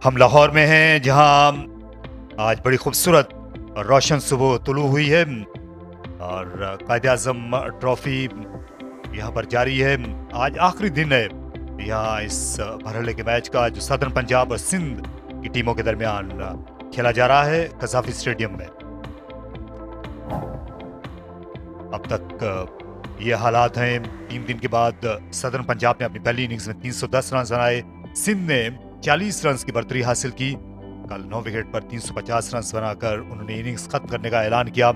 हम लाहौर में हैं जहां आज बड़ी खूबसूरत और रोशन सुबह तुलू हुई है और क़ायद आज़म ट्रॉफी यहाँ पर जारी है। आज आखिरी दिन है यहाँ इस मरहले के मैच का जो सदर्न पंजाब और सिंध की टीमों के दरमियान खेला जा रहा है कज़ाफी स्टेडियम में। अब तक ये हालात हैं। 3 दिन के बाद सदर्न पंजाब ने अपनी पहली इनिंग्स में 310 रन बनाए, सिंध ने 40 रन की बढ़तरी हासिल की। कल 9 विकेट पर 350 रन बनाकर उन्होंने इनिंग्स खत्म करने का ऐलान किया।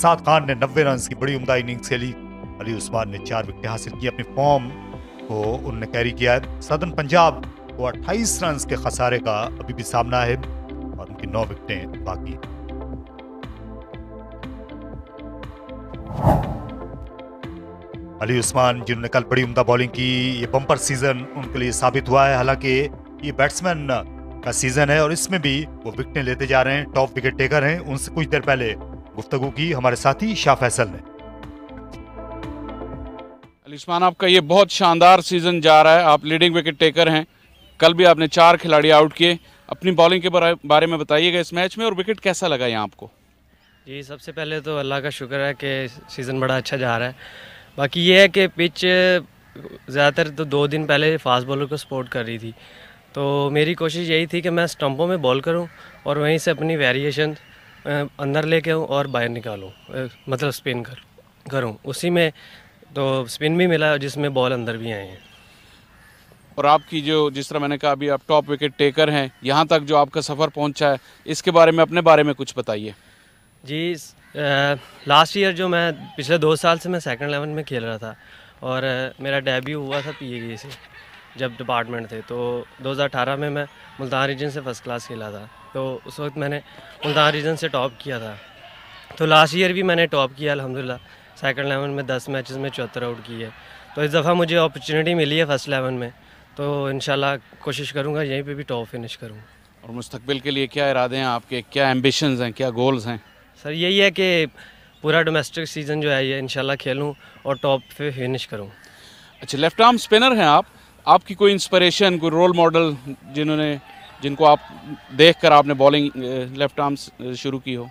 साद खान ने 90 रन की बड़ी उम्दा इनिंग्स खेली। अली उस्मान ने 4 विकेट हासिल की। अपनी फॉर्म को उन्होंने कैरी किया है। सदर्न पंजाब को 28 रन के खसारे का अभी भी सामना है और उनकी 9 विकेटें बाकी। अली उस्मान जिन्होंने कल बड़ी उम्दा बॉलिंग की, ये बम्पर सीजन उनके लिए साबित हुआ है। हालांकि ये बैट्समैन का सीजन है और इसमें भी वो विकेटें लेते जा रहे हैं, टॉप विकेट टेकर हैं। उनसे कुछ देर पहले गुफ्तगू की हमारे साथी शाह फैसल ने। अली उस्मान, आपका ये बहुत शानदार सीजन जा रहा है, आप लीडिंग विकेट टेकर हैं। कल भी आपने 4 खिलाड़ी आउट किए। अपनी बॉलिंग के बारे में बताइएगा इस मैच में, और विकेट कैसा लगा यहाँ आपको? जी, सबसे पहले तो अल्लाह का शुक्र है कि सीज़न बड़ा अच्छा जा रहा है। बाकी ये है कि पिच ज़्यादातर तो 2 दिन पहले फास्ट बॉलर को सपोर्ट कर रही थी, तो मेरी कोशिश यही थी कि मैं स्टंपों में बॉल करूं और वहीं से अपनी वेरिएशन अंदर लेके आऊँ और बाहर निकालूं, मतलब स्पिन करूं। उसी में तो स्पिन भी मिला जिसमें बॉल अंदर भी आए हैं। और आपकी जो, जिस तरह मैंने कहा, अभी आप टॉप विकेट टेकर हैं, यहाँ तक जो आपका सफ़र पहुँचा है, इसके बारे में, अपने बारे में कुछ बताइए। जी, लास्ट ईयर जो मैं पिछले 2 साल से मैं सेकंड 11 में खेल रहा था और मेरा डेब्यू हुआ था PAG से जब डिपार्टमेंट थे। तो 2018 में मैं मुल्तान रीजन से फर्स्ट क्लास खेला था, तो उस वक्त मैंने मुल्तान रीजन से टॉप किया था। तो लास्ट ईयर भी मैंने टॉप किया अल्हम्दुलिल्लाह। सेकंड 11 में 10 मैचेस में 74 आउट किए। तो इस दफ़ा मुझे अपॉर्चुनिटी मिली है फर्स्ट 11 में, तो इंशाल्लाह कोशिश करूँगा यहीं पर भी टॉप फिनिश करूँ। और मुस्तकबिल के लिए क्या इरादे हैं आपके, क्या एम्बिशंस हैं, क्या गोल्स हैं? सर यही है कि पूरा डोमेस्टिक सीज़न जो है ये इंशाल्लाह खेलूं और टॉप पे फिनिश करूं। अच्छा, लेफ्ट आर्म स्पिनर हैं आप। आपकी कोई इंस्पिरेशन, कोई रोल मॉडल जिनको आप देखकर आपने बॉलिंग लेफ्ट आर्म शुरू की हो?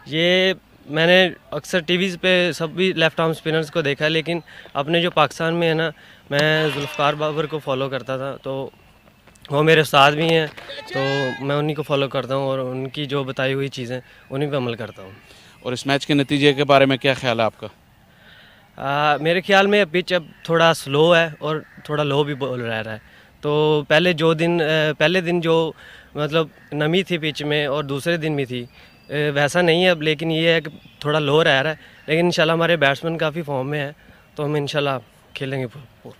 ये मैंने अक्सर टीवीज़ पे सभी लेफ्ट आर्म स्पिनर्स को देखा है, लेकिन अपने जो पाकिस्तान में है ना, मैं जुल्फ़कार बाबर को फॉलो करता था, तो वो मेरे उस्ताद भी हैं, तो मैं उन्हीं को फॉलो करता हूँ और उनकी जो बताई हुई चीज़ें उन्हीं पे अमल करता हूँ। और इस मैच के नतीजे के बारे में क्या ख्याल है आपका? मेरे ख्याल में पिच अब थोड़ा स्लो है और थोड़ा लो भी बॉल रह रहा है। तो पहले दिन जो मतलब नमी थी पिच में और दूसरे दिन भी थी, वैसा नहीं है अब, लेकिन ये है कि थोड़ा लो रह रहा है। लेकिन इंशाल्लाह हमारे बैट्समैन काफ़ी फॉर्म में है, तो हम इंशाल्लाह खेलेंगे पूरा।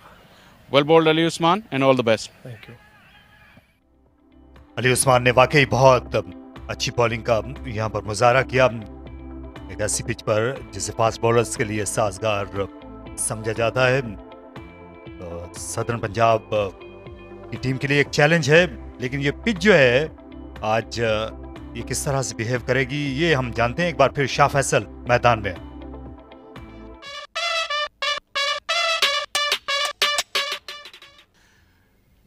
Well bowled Ali Usman, and all the best. Thank you. Ali Usman ने वाकई बहुत अच्छी बॉलिंग का यहाँ पर मुजाहरा किया। एक ऐसी पिच पर जिसे फास्ट बॉलर्स के लिए साजगार समझा जाता है। तो सदर्न पंजाब की टीम के लिए एक चैलेंज है, लेकिन ये पिच जो है आज ये किस तरह से बिहेव करेगी ये हम जानते हैं। एक बार फिर शाह फैसल मैदान में।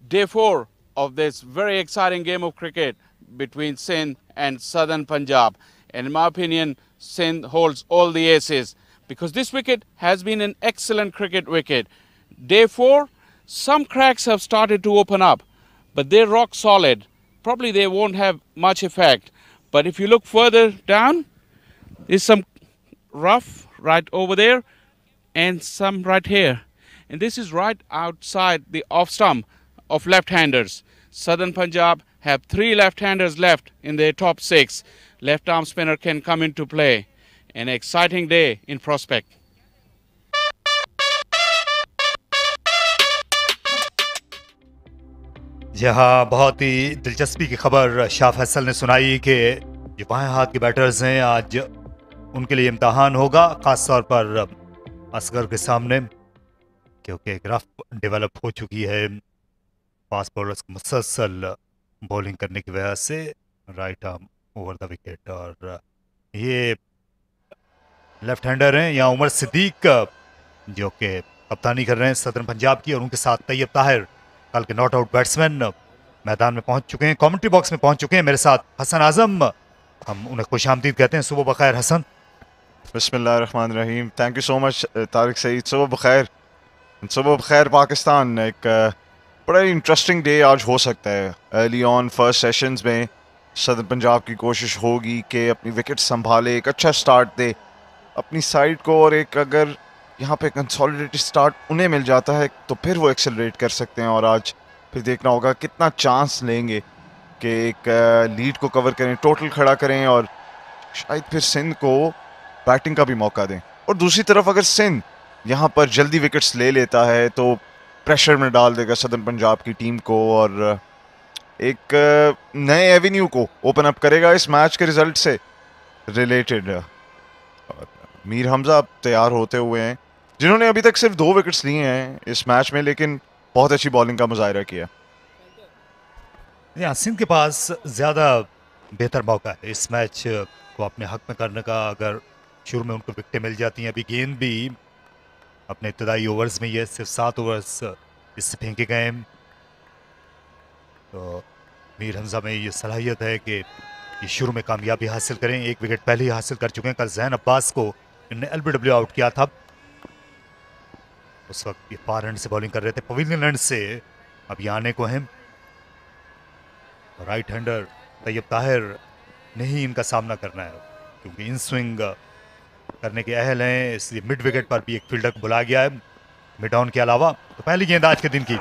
Day 4 of this very exciting game of cricket between Sindh and Southern Punjab. And in my opinion, Sindh holds all the aces because this wicket has been an excellent cricket wicket. Day 4, some cracks have started to open up, but they're rock solid. Probably they won't have much effect. But if you look further down, there's some rough right over there and some right here. And this is right outside the off stump of left-handers. Southern Punjab have 3 left-handers left in their top 6. Left arm spinner can come into play. An exciting day in prospect. यहाँ बहुत ही दिलचस्पी की खबर शाह फैसल ने सुनाई कि जो बाएं हाथ के बैटर्स हैं आज उनके लिए इम्तहान होगा, ख़ास तौर पर असगर के सामने, क्योंकि एक रफ डेवलप हो चुकी है फास्ट बॉलर्स को मुसलसल बॉलिंग करने की वजह से, right arm over the wicket. और ये लेफ्ट हैंडर हैं यहाँ उमर सिद्दीक जो कि कप्तानी कर रहे हैं सदर्न पंजाब की, और उनके साथ तैयब ताहिर कल के नॉट आउट बैट्समैन मैदान में पहुंच चुके हैं, कमेंट्री बॉक्स में पहुंच चुके हैं। मेरे साथ हसन आजम, हम उन्हें खुशामदीद कहते हैं। सुबह बखैर हसन। बिस्मिल्लाहिर्रहमानिर्रहीम। Thank you so much Tariq Saeed. सुबह बखैर, सुबह बखैर पाकिस्तान। एक बड़ा इंटरेस्टिंग डे आज हो सकता है। अर्ली ऑन फर्स्ट सेशंस में सदर पंजाब की कोशिश होगी कि अपनी विकेट संभाले, एक अच्छा स्टार्ट दे अपनी साइड को, और एक अगर यहाँ पे कंसोलिडेटेड स्टार्ट उन्हें मिल जाता है तो फिर वो एक्सेलरेट कर सकते हैं। और आज फिर देखना होगा कितना चांस लेंगे कि एक लीड को कवर करें, टोटल खड़ा करें, और शायद फिर सिंध को बैटिंग का भी मौका दें। और दूसरी तरफ अगर सिंध यहाँ पर जल्दी विकेट्स ले लेता है तो प्रेशर में डाल देगा सदर्न पंजाब की टीम को, और एक नए एवेन्यू को ओपन अप करेगा इस मैच के रिजल्ट से रिलेटेड। और मीर हमजा अब तैयार होते हुए हैं, जिन्होंने अभी तक सिर्फ 2 विकेट्स लिए हैं इस मैच में, लेकिन बहुत अच्छी बॉलिंग का मुजाहिरा किया। यहाँ सिंध के पास ज़्यादा बेहतर मौका है इस मैच को अपने हक में करने का। अगर शुरू में उनको विकेटें मिल जाती हैं, अभी गेंद भी अपने इब्तदाई ओवर्स में ये सिर्फ 7 ओवर्स इससे फेंके गए हैं, तो मीर हमजा में ये सलाहियत है कि ये शुरू में कामयाबी हासिल करें। 1 विकेट पहले ही हासिल कर चुके हैं। कल जैन अब्बास को इन्होंने LBW आउट किया था, उस वक्त ये फार एंड से बॉलिंग कर रहे थे, पवेलियन एंड से अब ये आने को हैं। राइट हैंडर तैयब ताहिर ने ही इनका सामना करना है, क्योंकि इन स्विंग करने के अहल हैं, इसलिए मिड विकेट पर भी एक फील्डर को बुलाया गया है मिड ऑन के अलावा। तो पहली गेंद आज के दिन की,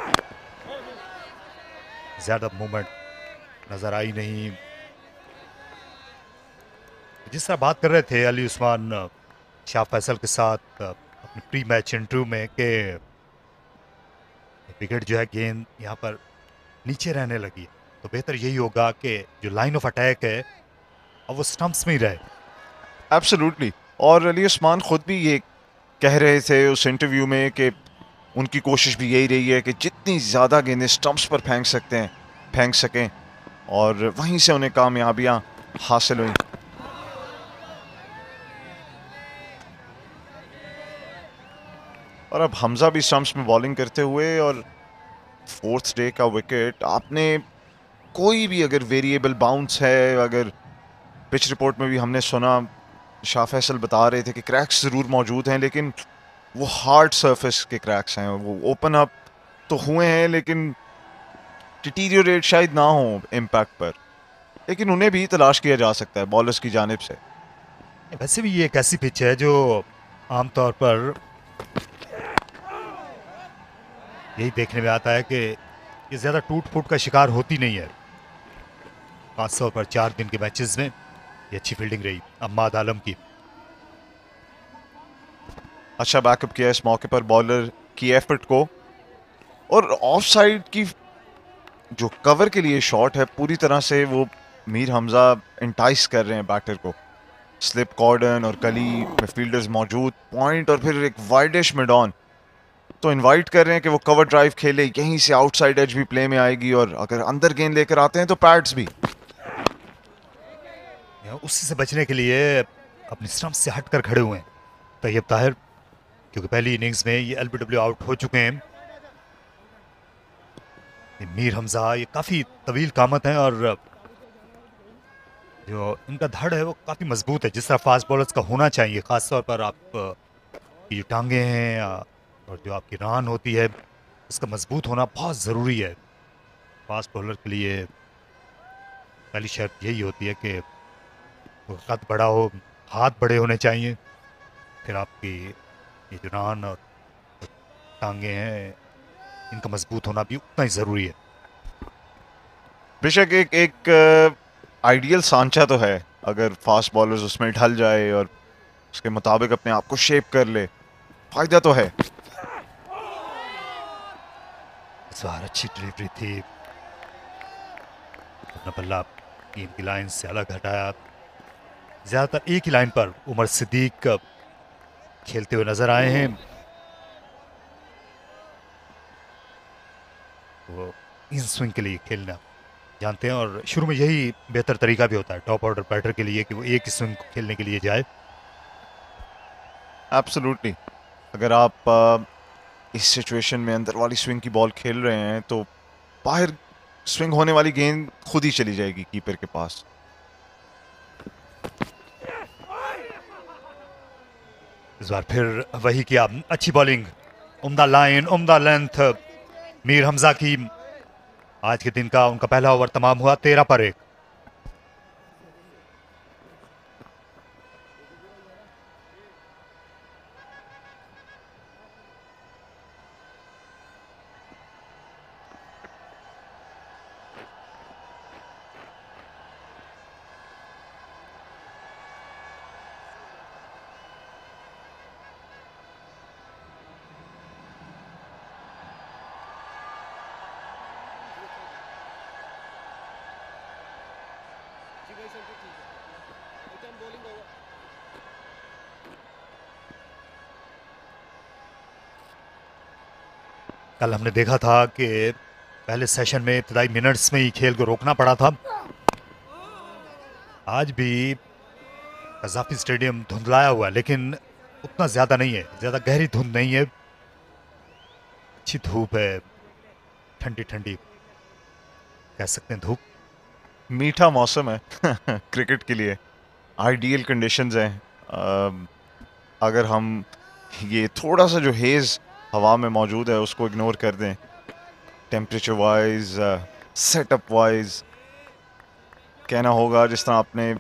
ज्यादा मूवमेंट नजर आई नहीं। जिस तरह बात कर रहे थे अली उस्मान शाह फैसल के साथ अपने प्री मैच इंटरव्यू में कि विकेट जो है, गेंद यहाँ पर नीचे रहने लगी, तो बेहतर यही होगा कि जो लाइन ऑफ अटैक है अब वो स्टंप्स में ही रहे। एब्सोल्युटली। और अली उस्मान खुद भी ये कह रहे थे उस इंटरव्यू में कि उनकी कोशिश भी यही रही है कि जितनी ज़्यादा गेंदें स्टंप्स पर फेंक सकें, और वहीं से उन्हें कामयाबियां हासिल हुई। और अब हमजा भी स्टंप्स में बॉलिंग करते हुए, और 4th डे का विकेट। आपने कोई भी अगर वेरिएबल बाउंस है, अगर पिच रिपोर्ट में भी हमने सुना, शाह फैसल बता रहे थे कि क्रैक्स ज़रूर मौजूद हैं, लेकिन वो हार्ड सरफेस के क्रैक्स हैं। वो ओपन अप तो हुए हैं, लेकिन डिटीरियोरेट शायद ना हो इम्पैक्ट पर, लेकिन उन्हें भी तलाश किया जा सकता है बॉलर्स की जानिब से। वैसे भी ये एक ऐसी पिच है जो आमतौर पर यही देखने में आता है कि ये ज़्यादा टूट फूट का शिकार होती नहीं है। खासतौर पर 4 दिन के मैचेस में ये अच्छी फील्डिंग रही अम्माद आलम की। अच्छा बैकअप किया इस मौके पर बॉलर की एफर्ट को, और ऑफ साइड की जो कवर के लिए शॉट है, पूरी तरह से वो मीर हमजा इंटाइस कर रहे हैं बैटर को। स्लिप कॉर्डन और कली में फील्डर्स मौजूद, पॉइंट और फिर एक वाइडिश मिड ऑन, तो इनवाइट कर रहे हैं कि वो कवर ड्राइव खेले। यहीं से आउटसाइड एज भी प्ले में आएगी, और अगर अंदर गेंद लेकर आते हैं तो पैड्स भी। उसी से बचने के लिए अपनी स्टंप से हटकर खड़े हुए हैं तैयब ताहिर, क्योंकि पहली इनिंग्स में ये LBW आउट हो चुके हैं। मीर हमजा ये काफ़ी तवील कामत हैं, और जो इनका धड़ है वो काफ़ी मजबूत है, जिस तरह फास्ट बॉलर्स का होना चाहिए। ख़ासतौर पर आप ये टांगे हैं और जो आपकी रान होती है उसका मजबूत होना बहुत ज़रूरी है फास्ट बॉलर के लिए। पहली शर्त यही होती है कि कद बड़ा हो, हाथ बड़े होने चाहिए, फिर आपकी ये जो रान और टांगे हैं इनका मजबूत होना भी उतना ही ज़रूरी है। बेशक एक आइडियल सांचा तो है, अगर फास्ट बॉलर्स उसमें ढल जाए और उसके मुताबिक अपने आप को शेप कर ले, फायदा तो है। इस बार अच्छी डिलीवरी थी, अपना बल्ला टीम की लाइन से अलग हटाया। ज्यादातर एक ही लाइन पर उमर सिद्दीक खेलते हुए नजर आए हैं। वो इन स्विंग के लिए खेलना जानते हैं, और शुरू में यही बेहतर तरीका भी होता है टॉप ऑर्डर बैटर के लिए कि वो एक ही स्विंग खेलने के लिए जाए। एब्सोल्युटली। अगर आप इस सिचुएशन में अंदर वाली स्विंग की बॉल खेल रहे हैं तो बाहर स्विंग होने वाली गेंद खुद ही चली जाएगी कीपर के पास। इस बार फिर वही किया, अच्छी बॉलिंग, उम्दा लाइन, उम्दा लेंथ। मीर हमजा की आज के दिन का उनका पहला ओवर तमाम हुआ 13 पर 1। कल हमने देखा था कि पहले सेशन में इब्तदाई मिनट्स में ही खेल को रोकना पड़ा था। आज भी कजाफी स्टेडियम धुंधलाया हुआ है, लेकिन उतना ज्यादा नहीं है, ज्यादा गहरी धुंध नहीं है। अच्छी धूप है, ठंडी ठंडी कह सकते हैं धूप। मीठा मौसम है क्रिकेट के लिए, आइडियल कंडीशंस हैं। अगर हम ये थोड़ा सा जो हेज हवा में मौजूद है उसको इग्नोर कर दें, टेम्परेचर वाइज, सेटअप वाइज, कहना होगा जिस तरह आपने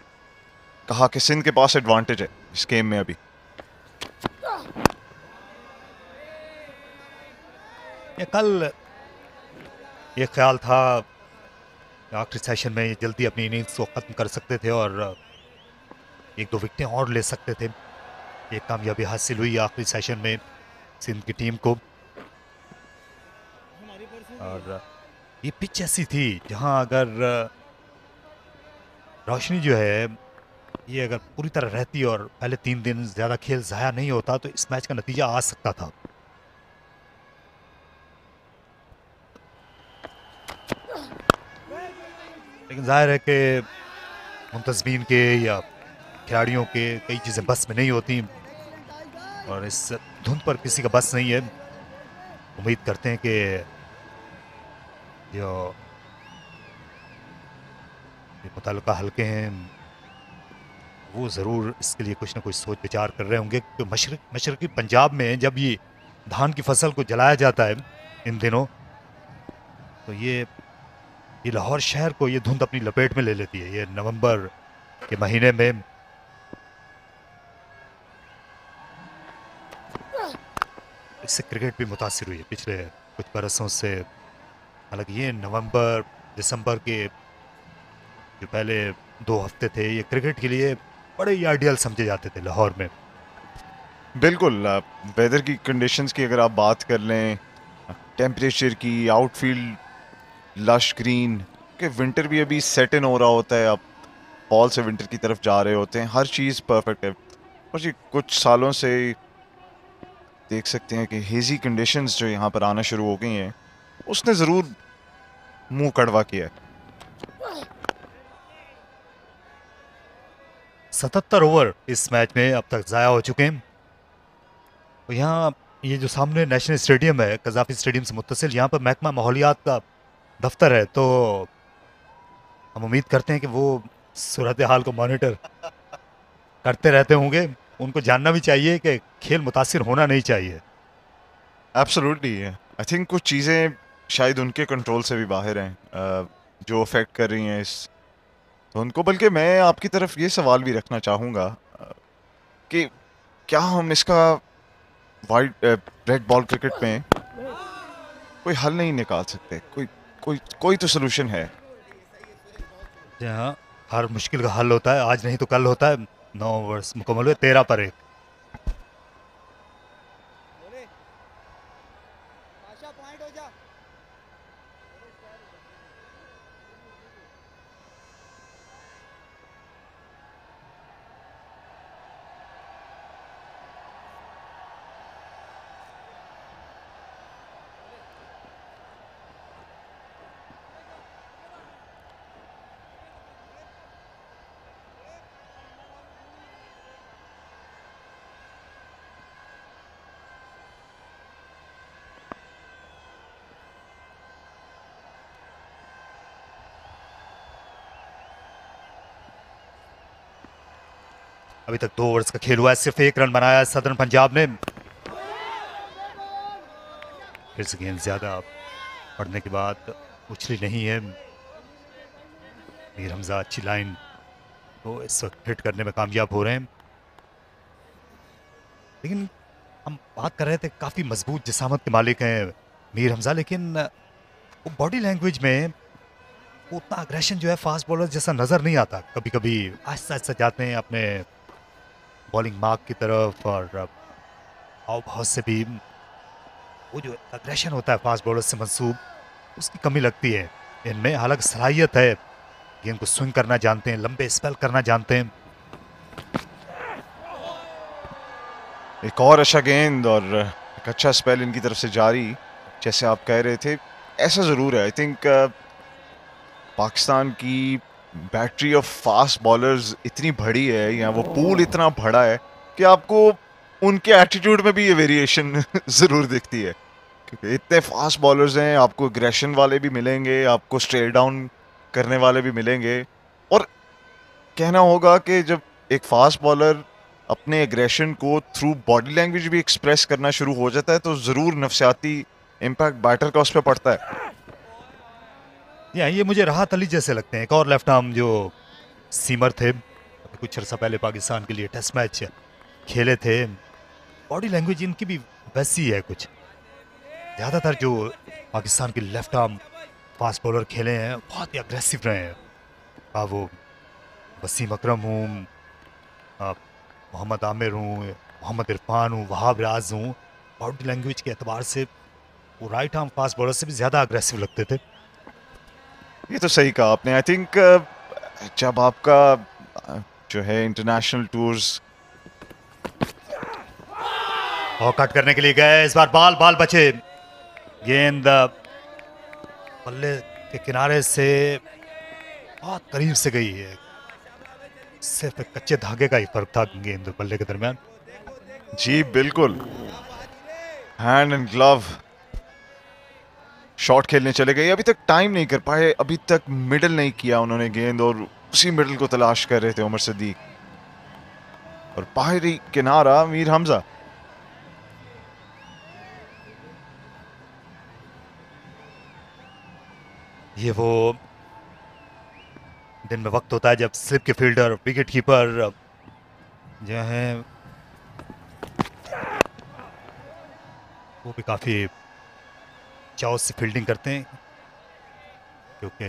कहा कि सिंध के पास एडवांटेज है इस गेम में अभी। ये कल ये ख्याल था आखिरी सेशन में जल्दी अपनी इनिंग्स को खत्म कर सकते थे और एक दो विकेटें और ले सकते थे। एक कामयाबी हासिल हुई आखिरी सेशन में सिंध की टीम को। और ये पिच ऐसी थी जहां अगर रोशनी जो है ये अगर पूरी तरह रहती और पहले 3 दिन ज्यादा खेल जाया नहीं होता तो इस मैच का नतीजा आ सकता था। लेकिन जाहिर है कि मुंतजमीन के या खिलाड़ियों के कई चीज़ें बस में नहीं होती और इस धुंध पर किसी का बस नहीं है। उम्मीद करते हैं कि जो ये मुतल्लिका हलके हैं वो ज़रूर इसके लिए कुछ ना कुछ सोच विचार कर रहे होंगे। तो मशरकी पंजाब में जब ये धान की फसल को जलाया जाता है इन दिनों, तो ये लाहौर शहर को ये धुंध अपनी लपेट में ले लेती है। ये नवंबर के महीने में इससे क्रिकेट भी मुतासिर हुई है पिछले कुछ बरसों से। हालांकि ये नवंबर दिसंबर के जो पहले 2 हफ्ते थे ये क्रिकेट के लिए बड़े ही आइडियल समझे जाते थे लाहौर में। बिल्कुल, वेदर की कंडीशंस की अगर आप बात कर लें, टेम्परेचर की, आउटफील्ड लश ग्रीन, कि विंटर भी अभी सेट इन हो रहा होता है, आप फॉल से विंटर की तरफ जा रहे होते हैं, हर चीज़ परफेक्ट है। और जी कुछ सालों से देख सकते हैं कि हेजी कंडीशंस जो यहाँ पर आना शुरू हो गई हैं उसने ज़रूर मुंह कड़वा किया है। 77 ओवर इस मैच में अब तक ज़ाया हो चुके हैं। तो यहाँ ये जो सामने नेशनल स्टेडियम है, कजाफी स्टेडियम से मुत्तसिल, यहाँ पर महकमा माहौलियात का दफ्तर है। तो हम उम्मीद करते हैं कि वो सूरत हाल को मॉनिटर करते रहते होंगे। उनको जानना भी चाहिए कि खेल मुतासिर होना नहीं चाहिए। एब्सोल्युटली, आई थिंक कुछ चीज़ें शायद उनके कंट्रोल से भी बाहर हैं जो अफेक्ट कर रही हैं इस तो उनको। बल्कि मैं आपकी तरफ ये सवाल भी रखना चाहूँगा कि क्या हम इसका वाइड रेड बॉल क्रिकेट में कोई हल नहीं निकाल सकते? कोई तो सोल्यूशन है। जहाँ हर मुश्किल का हल होता है, आज नहीं तो कल होता है। 9 ओवर्स मुकम्मल हुए 13 पर 1। अभी तक 2 ओवर्स का खेल हुआ है, सिर्फ 1 रन बनाया है सदर्न पंजाब ने। फिर से गेंद ज्यादा पड़ने के बाद उछली नहीं है। मीर हमजा अच्छी लाइन को इस वक्त हिट करने में कामयाब हो रहे हैं, लेकिन हम बात कर रहे थे काफी मजबूत जिसामत के मालिक हैं मीर हमजा, लेकिन वो बॉडी लैंग्वेज में उतना अग्रेशन जो है फास्ट बॉलर जैसा नजर नहीं आता। कभी कभी आहिस्ता आहिस्ता जाते हैं अपने बॉलिंग मार्क की तरफ, और हाव भाव से भी वो जो अग्रेशन होता है फास्ट बॉलर से मंसूब, उसकी कमी लगती है इनमें। हालांकि सलाहियत है, गेंद को स्विंग करना जानते हैं, लंबे स्पेल करना जानते हैं। एक और अच्छा गेंद और एक अच्छा स्पेल इनकी तरफ से जारी, जैसे आप कह रहे थे। ऐसा ज़रूर है, आई थिंक पाकिस्तान की बैटरी ऑफ फास्ट बॉलर्स इतनी बड़ी है, या वो पूल इतना बड़ा है कि आपको उनके एटीट्यूड में भी ये वेरिएशन ज़रूर दिखती है, क्योंकि इतने फास्ट बॉलर्स हैं। आपको एग्रेशन वाले भी मिलेंगे, आपको स्ट्रेट डाउन करने वाले भी मिलेंगे, और कहना होगा कि जब एक फास्ट बॉलर अपने एग्रेशन को थ्रू बॉडी लैंग्वेज भी एक्सप्रेस करना शुरू हो जाता है, तो ज़रूर नफसियाती इम्पैक्ट बैटर का उस पर पड़ता है। ये मुझे राहत अली जैसे लगते हैं, एक और लेफ्ट आर्म जो सीमर थे, अभी कुछ अर्सा पहले पाकिस्तान के लिए टेस्ट मैच खेले थे। बॉडी लैंग्वेज इनकी भी वैसी है कुछ। ज़्यादातर जो पाकिस्तान के लेफ्ट आर्म फास्ट बॉलर खेले हैं बहुत ही अग्रेसिव रहे हैं। वो वसीम अकरम हूँ, मोहम्मद आमिर हूँ, मोहम्मद इरफान हूँ, वहाब राज हूँ, बॉडी लैंग्वेज के एतबार से वो राइट आर्म फास्ट बॉलर से भी ज़्यादा अग्रेसिव लगते थे। ये तो सही कहा आपने। आई थिंक जब आपका जो है इंटरनेशनल टूर्स और कट करने के लिए गए, इस बार बाल बचे। गेंद बल्ले के किनारे से बहुत करीब से गई है, सिर्फ एक कच्चे धागे का ही फर्क था गेंद और बल्ले के दरमियान। जी बिल्कुल, हैंड एंड ग्लव शॉट खेलने चले गए। अभी तक टाइम नहीं कर पाए, अभी तक मिडल नहीं किया उन्होंने गेंद, और उसी मिडल को तलाश कर रहे थे उमर सिद्दीक। और बाहरी किनारा मीर हमजा। ये वो दिन में वक्त होता है जब स्लिप के फील्डर, विकेट कीपर जो हैं वो भी काफी चाव से फील्डिंग करते हैं, क्योंकि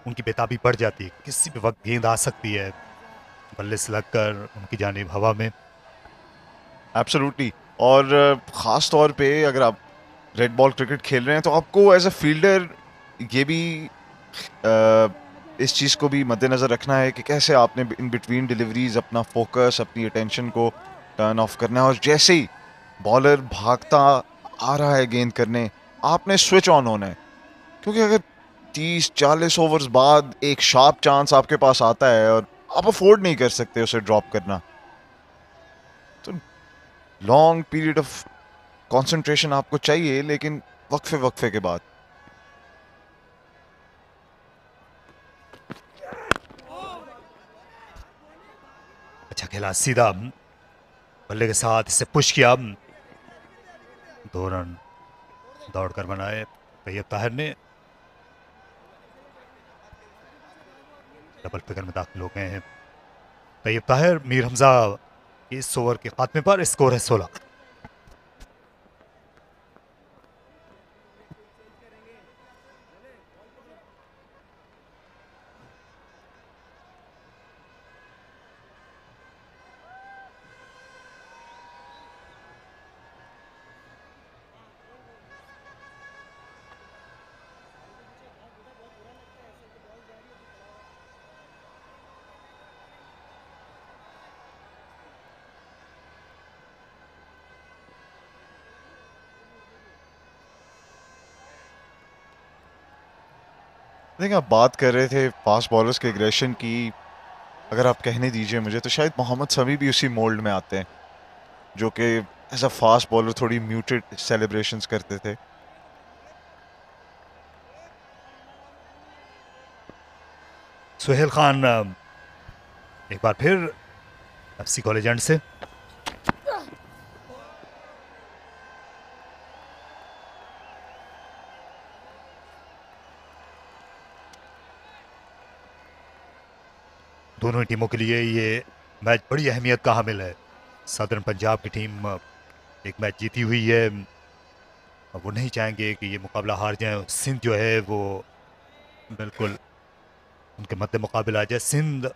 उनकी बेताबी बढ़ जाती है। किसी भी वक्त गेंद आ सकती है बल्ले से लगकर उनकी जानिब हवा में। एब्सोल्युटली। और ख़ास तौर पे अगर आप रेड बॉल क्रिकेट खेल रहे हैं, तो आपको एज अ फील्डर ये भी इस चीज़ को भी मद्देनज़र रखना है कि कैसे आपने इन बिटवीन डिलीवरीज अपना फोकस, अपनी अटेंशन को टर्न ऑफ करना है। और जैसे ही बॉलर भागता आ रहा है गेंद करने, आपने स्विच ऑन होना है, क्योंकि अगर 30-40 ओवर्स बाद एक शार्प चांस आपके पास आता है और आप अफोर्ड नहीं कर सकते उसे ड्रॉप करना, तो लॉन्ग पीरियड ऑफ कंसंट्रेशन आपको चाहिए, लेकिन वक्फे वक्फे के बाद। अच्छा खेला, सीधा बल्ले के साथ इसे पुश किया। 2 रन दौड़कर बनाए तैयब ताहिर ने। डबल फिगर में दाखिल हो गए हैं तैयब ताहिर। मीर हमजा इस ओवर के खात्मे पर स्कोर है 16। देखिए, आप बात कर रहे थे फास्ट बॉलर्स के एग्रेशन की। अगर आप कहने दीजिए मुझे, तो शायद मोहम्मद शमी भी उसी मोल्ड में आते हैं, जो कि एज अ फास्ट बॉलर थोड़ी म्यूटेड सेलिब्रेशंस करते थे। सुहेल खान एक बार फिर एफसी कॉलेज एंड से। दोनों ही टीमों के लिए ये मैच बड़ी अहमियत का हामिल है। सदर्न पंजाब की टीम एक मैच जीती हुई है, और वो नहीं चाहेंगे कि ये मुकाबला हार जाए। सिंध जो है वो बिल्कुल उनके मद्दे मुकाबले आ जाए। सिंध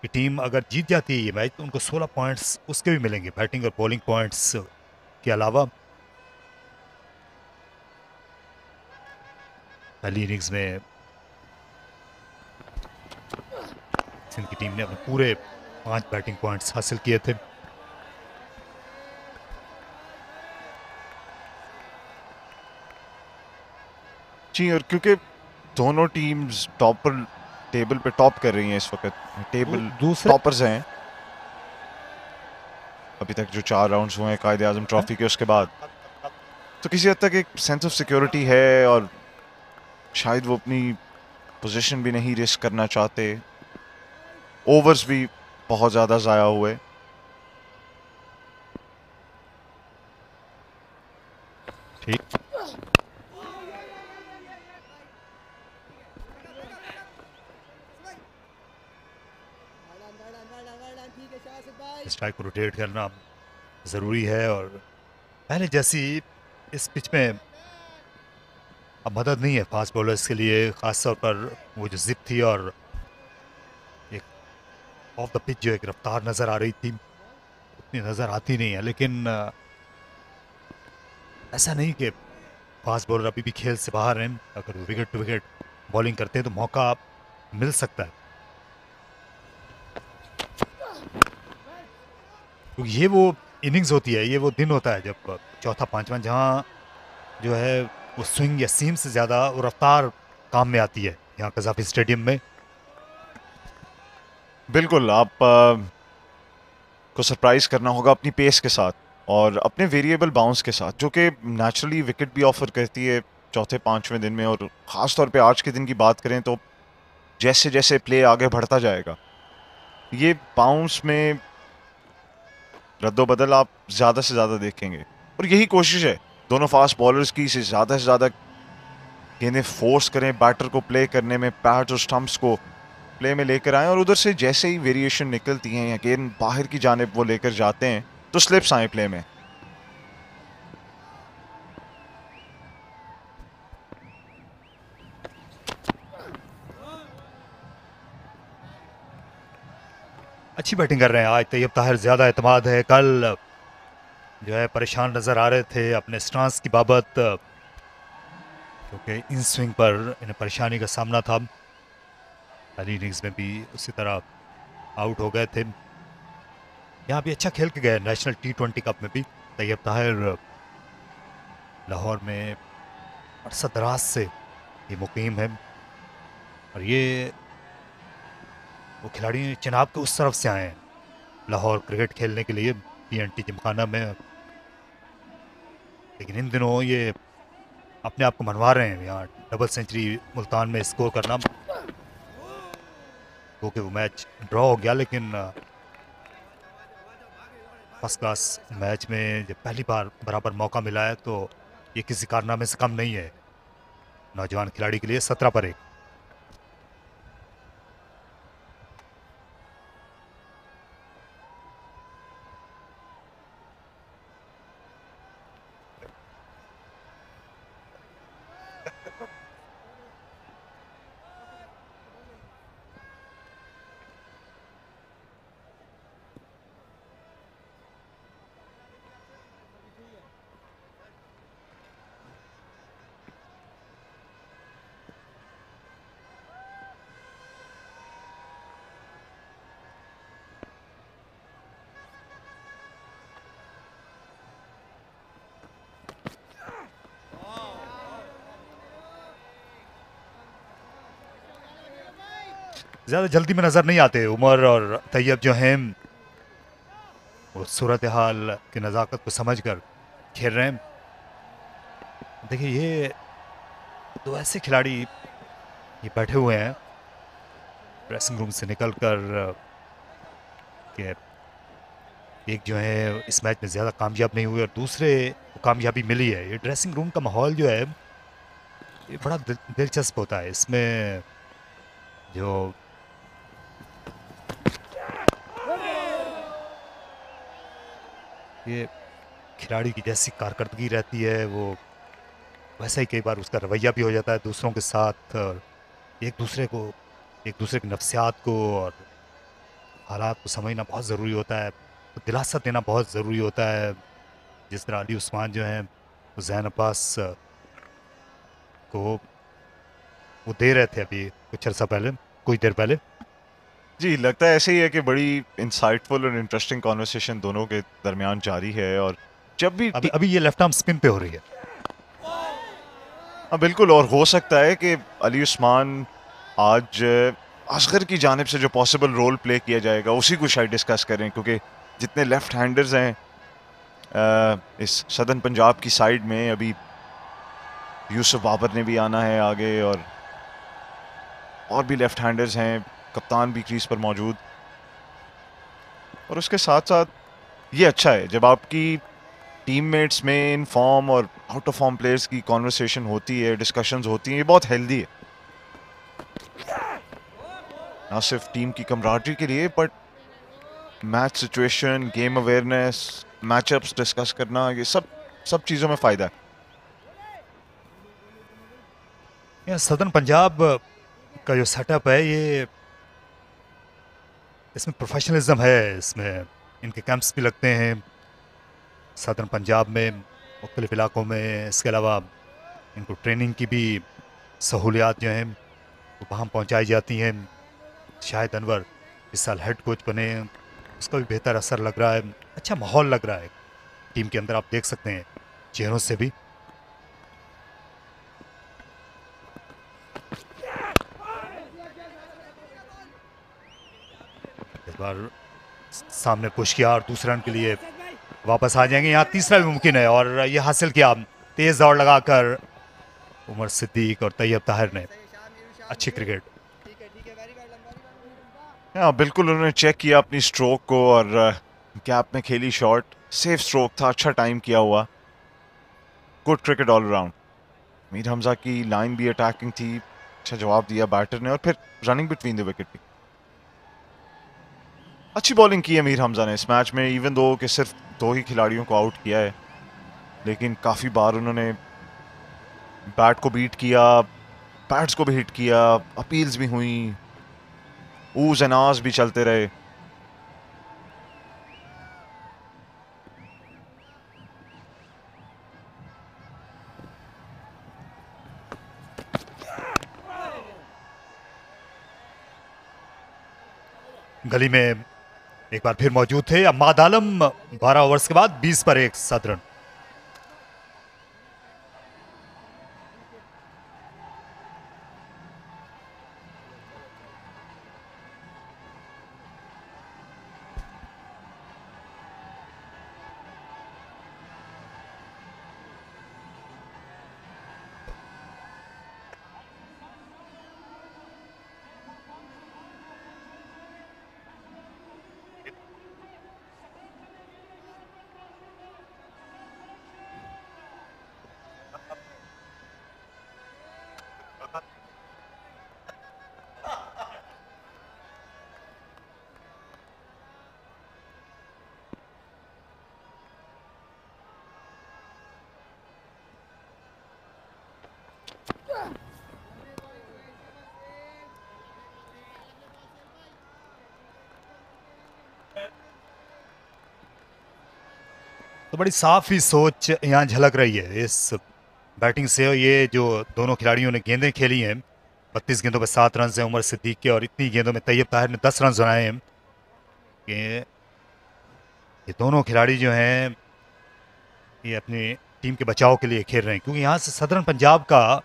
की टीम अगर जीत जाती है ये मैच तो उनको 16 पॉइंट्स उसके भी मिलेंगे, बैटिंग और बॉलिंग पॉइंट्स के अलावा। पहली इनिंग्स में सिंध की टीम ने अपने पूरे 5 बैटिंग पॉइंट्स हासिल किए थे। जी, और क्योंकि दोनों टीम्स टेबल पे टॉप कर रही हैं इस वक्त, टेबल दूसरे टॉपर्स हैं अभी तक जो 4 राउंड्स हुए हैं कायदे आजम ट्रॉफी के, उसके बाद तो किसी हद तक एक सेंस ऑफ सिक्योरिटी है, और शायद वो अपनी पोजीशन भी नहीं रिस्क करना चाहते। ओवर्स भी बहुत ज़्यादा ज़ाया हुए। ठीक, स्ट्राइक को रोटेट करना ज़रूरी है, और पहले जैसी इस पिच में अब मदद नहीं है फास्ट बॉलर्स के लिए, खासतौर पर वो जो जिप थी और एक ऑफ द पिच जो एक रफ्तार नज़र आ रही थी उतनी नज़र आती नहीं है। लेकिन ऐसा नहीं कि फास्ट बॉलर अभी भी खेल से बाहर हैं। अगर वो विकेट टू विकेट बॉलिंग करते हैं तो मौका मिल सकता है, क्योंकि ये वो इनिंग्स होती है, ये वो दिन होता है जब चौथा पांचवा जहां जो है वो स्विंग या सीम से ज़्यादा वो रफ्तार काम में आती है यहाँ कजाफी स्टेडियम में। बिल्कुल, आप को सरप्राइज करना होगा अपनी पेस के साथ और अपने वेरिएबल बाउंस के साथ, जो कि नेचुरली विकेट भी ऑफर करती है चौथे पांचवें दिन में। और ख़ास तौर पे आज के दिन की बात करें तो जैसे जैसे प्ले आगे बढ़ता जाएगा, ये बाउंस में रद्दोबदल आप ज़्यादा से ज़्यादा देखेंगे। और यही कोशिश है दोनों फास्ट बॉलर्स की, से ज़्यादा गेंदें फोर्स करें, बैटर को प्ले करने में, पैड्स और स्टंप्स को प्ले में लेकर आएं, और उधर से जैसे ही वेरिएशन निकलती हैं या गेंद बाहर की जानिब वो लेकर जाते हैं तो स्लिप्स आए प्ले में। अच्छी बैटिंग कर रहे हैं आज तैयब ताहिर, ज़्यादा एतमाद है। कल जो है परेशान नज़र आ रहे थे अपने स्टांस की बाबत, क्योंकि इन स्विंग पर इन्हें परेशानी का सामना था। पहली इनिंग्स में भी उसी तरह आउट हो गए थे। यहाँ भी अच्छा खेल के गए नेशनल T20 कप में भी। तैयब ताहिर लाहौर में अरसा दराज से ये मुकीम है, और ये वो खिलाड़ी चिनाब के उस तरफ से आए हैं लाहौर क्रिकेट खेलने के लिए PNT जिमखाना में। लेकिन इन दिनों ये अपने आप को मनवा रहे हैं यहाँ डबल सेंचुरी मुल्तान में स्कोर करना, क्योंकि वो मैच ड्रॉ हो गया। लेकिन फर्स्ट क्लास मैच में जब पहली बार बराबर मौका मिला है तो ये किसी कारनामे से कम नहीं है नौजवान खिलाड़ी के लिए। 17 पर 1। ज़्यादा जल्दी में नज़र नहीं आते उमर और तैयब जो हैं, वो सूरत हाल की नज़ाकत को समझ कर खेल रहे हैं। देखिए ये दो ऐसे खिलाड़ी ये बैठे हुए हैं ड्रेसिंग रूम से निकल कर के एक जो है इस मैच में ज़्यादा कामयाब नहीं हुए और दूसरे को कामयाबी मिली है। ये ड्रेसिंग रूम का माहौल जो है ये बड़ा दिलचस्प होता है। इसमें जो ये खिलाड़ी की जैसी कारकर्दगी रहती है वो वैसा ही कई बार उसका रवैया भी हो जाता है दूसरों के साथ। और एक दूसरे को एक दूसरे की नफ्सियात को और हालात को समझना बहुत ज़रूरी होता है, तो दिलासा देना बहुत ज़रूरी होता है। जिस तरह अली उस्मान जो हैं वो जैन अब्बास को वो दे रहे थे अभी कुछ अर्सा पहले, कुछ देर पहले। जी, लगता है ऐसे ही है कि बड़ी इंसाइटफुल और इंटरेस्टिंग कॉन्वर्सेशन दोनों के दरमियान जारी है। और जब भी अभी अभी ये लेफ्ट आर्म स्पिन पे हो रही है। हाँ बिल्कुल, और हो सकता है कि अली उस्मान आज असगर की जानिब से जो पॉसिबल रोल प्ले किया जाएगा उसी को शायद डिस्कस करें, क्योंकि जितने लेफ्ट हैंडर्स हैं इस सदर्न पंजाब की साइड में, अभी यूसुफ बाबर ने भी आना है आगे, और भी लेफ्ट हैंडर्स हैं, कप्तान भी क्रीज पर मौजूद। और उसके साथ साथ ये अच्छा है जब आपकी टीममेट्स में इन फॉर्म और आउट ऑफ फॉर्म प्लेयर्स की कॉन्वर्सेशन होती है, डिस्कशंस होती हैं, ये बहुत हेल्दी है, ना सिर्फ टीम की कमराडरी के लिए but match situation, game awareness, matchups discuss करना, ये सब चीज़ों में फ़ायदा है। सदर्न पंजाब का जो सेटअप है ये इसमें प्रोफेशनलिज्म है, इसमें इनके कैंप्स भी लगते हैं सदर्न पंजाब में मुख्तलिफ इलाकों में। इसके अलावा इनको ट्रेनिंग की भी सहूलियात जो हैं वो वहाँ पहुँचाई जाती हैं। शायद अनवर इस साल हेड कोच बने, उसका भी बेहतर असर लग रहा है, अच्छा माहौल लग रहा है टीम के अंदर, आप देख सकते हैं चेहरों से भी। इस बार सामने पुश किया और दूसरे रन के लिए वापस आ जाएंगे। यहाँ तीसरा भी मुमकिन है और ये हासिल किया तेज दौड़ लगाकर उमर सिद्दीक और तैयब ताहिर ने। अच्छी क्रिकेट। हाँ बिल्कुल, उन्होंने चेक किया अपनी स्ट्रोक को और गैप में खेली शॉट, सेफ स्ट्रोक था, अच्छा टाइम किया हुआ, good cricket all around. Mir Hamza की लाइन भी अटैकिंग थी, अच्छा जवाब दिया बैटर ने, और फिर रनिंग बिटवीन द विकेट भी अच्छी बॉलिंग की है मीर हमजा ने इस मैच में। इवन दो कि सिर्फ 2 ही खिलाड़ियों को आउट किया है, लेकिन काफ़ी बार उन्होंने बैट को बीट किया, बैट्स को भी हिट किया, अपील्स भी हुई, ऊज एंड आस भी चलते रहे। गली में एक बार फिर मौजूद थे अम्माद आलम 12 ओवर्स के बाद 20 पर 1 7 रन। तो बड़ी साफ ही सोच यहाँ झलक रही है इस बैटिंग से। ये जो दोनों खिलाड़ियों ने गेंदें खेली हैं, 32 गेंदों पे 7 रन हैं उमर सिद्दीक के, और इतनी गेंदों में तैयब ताहिर ने 10 रन बनाए हैं। ये दोनों खिलाड़ी जो हैं ये अपनी टीम के बचाव के लिए खेल रहे हैं, क्योंकि यहाँ से सदर्न पंजाब का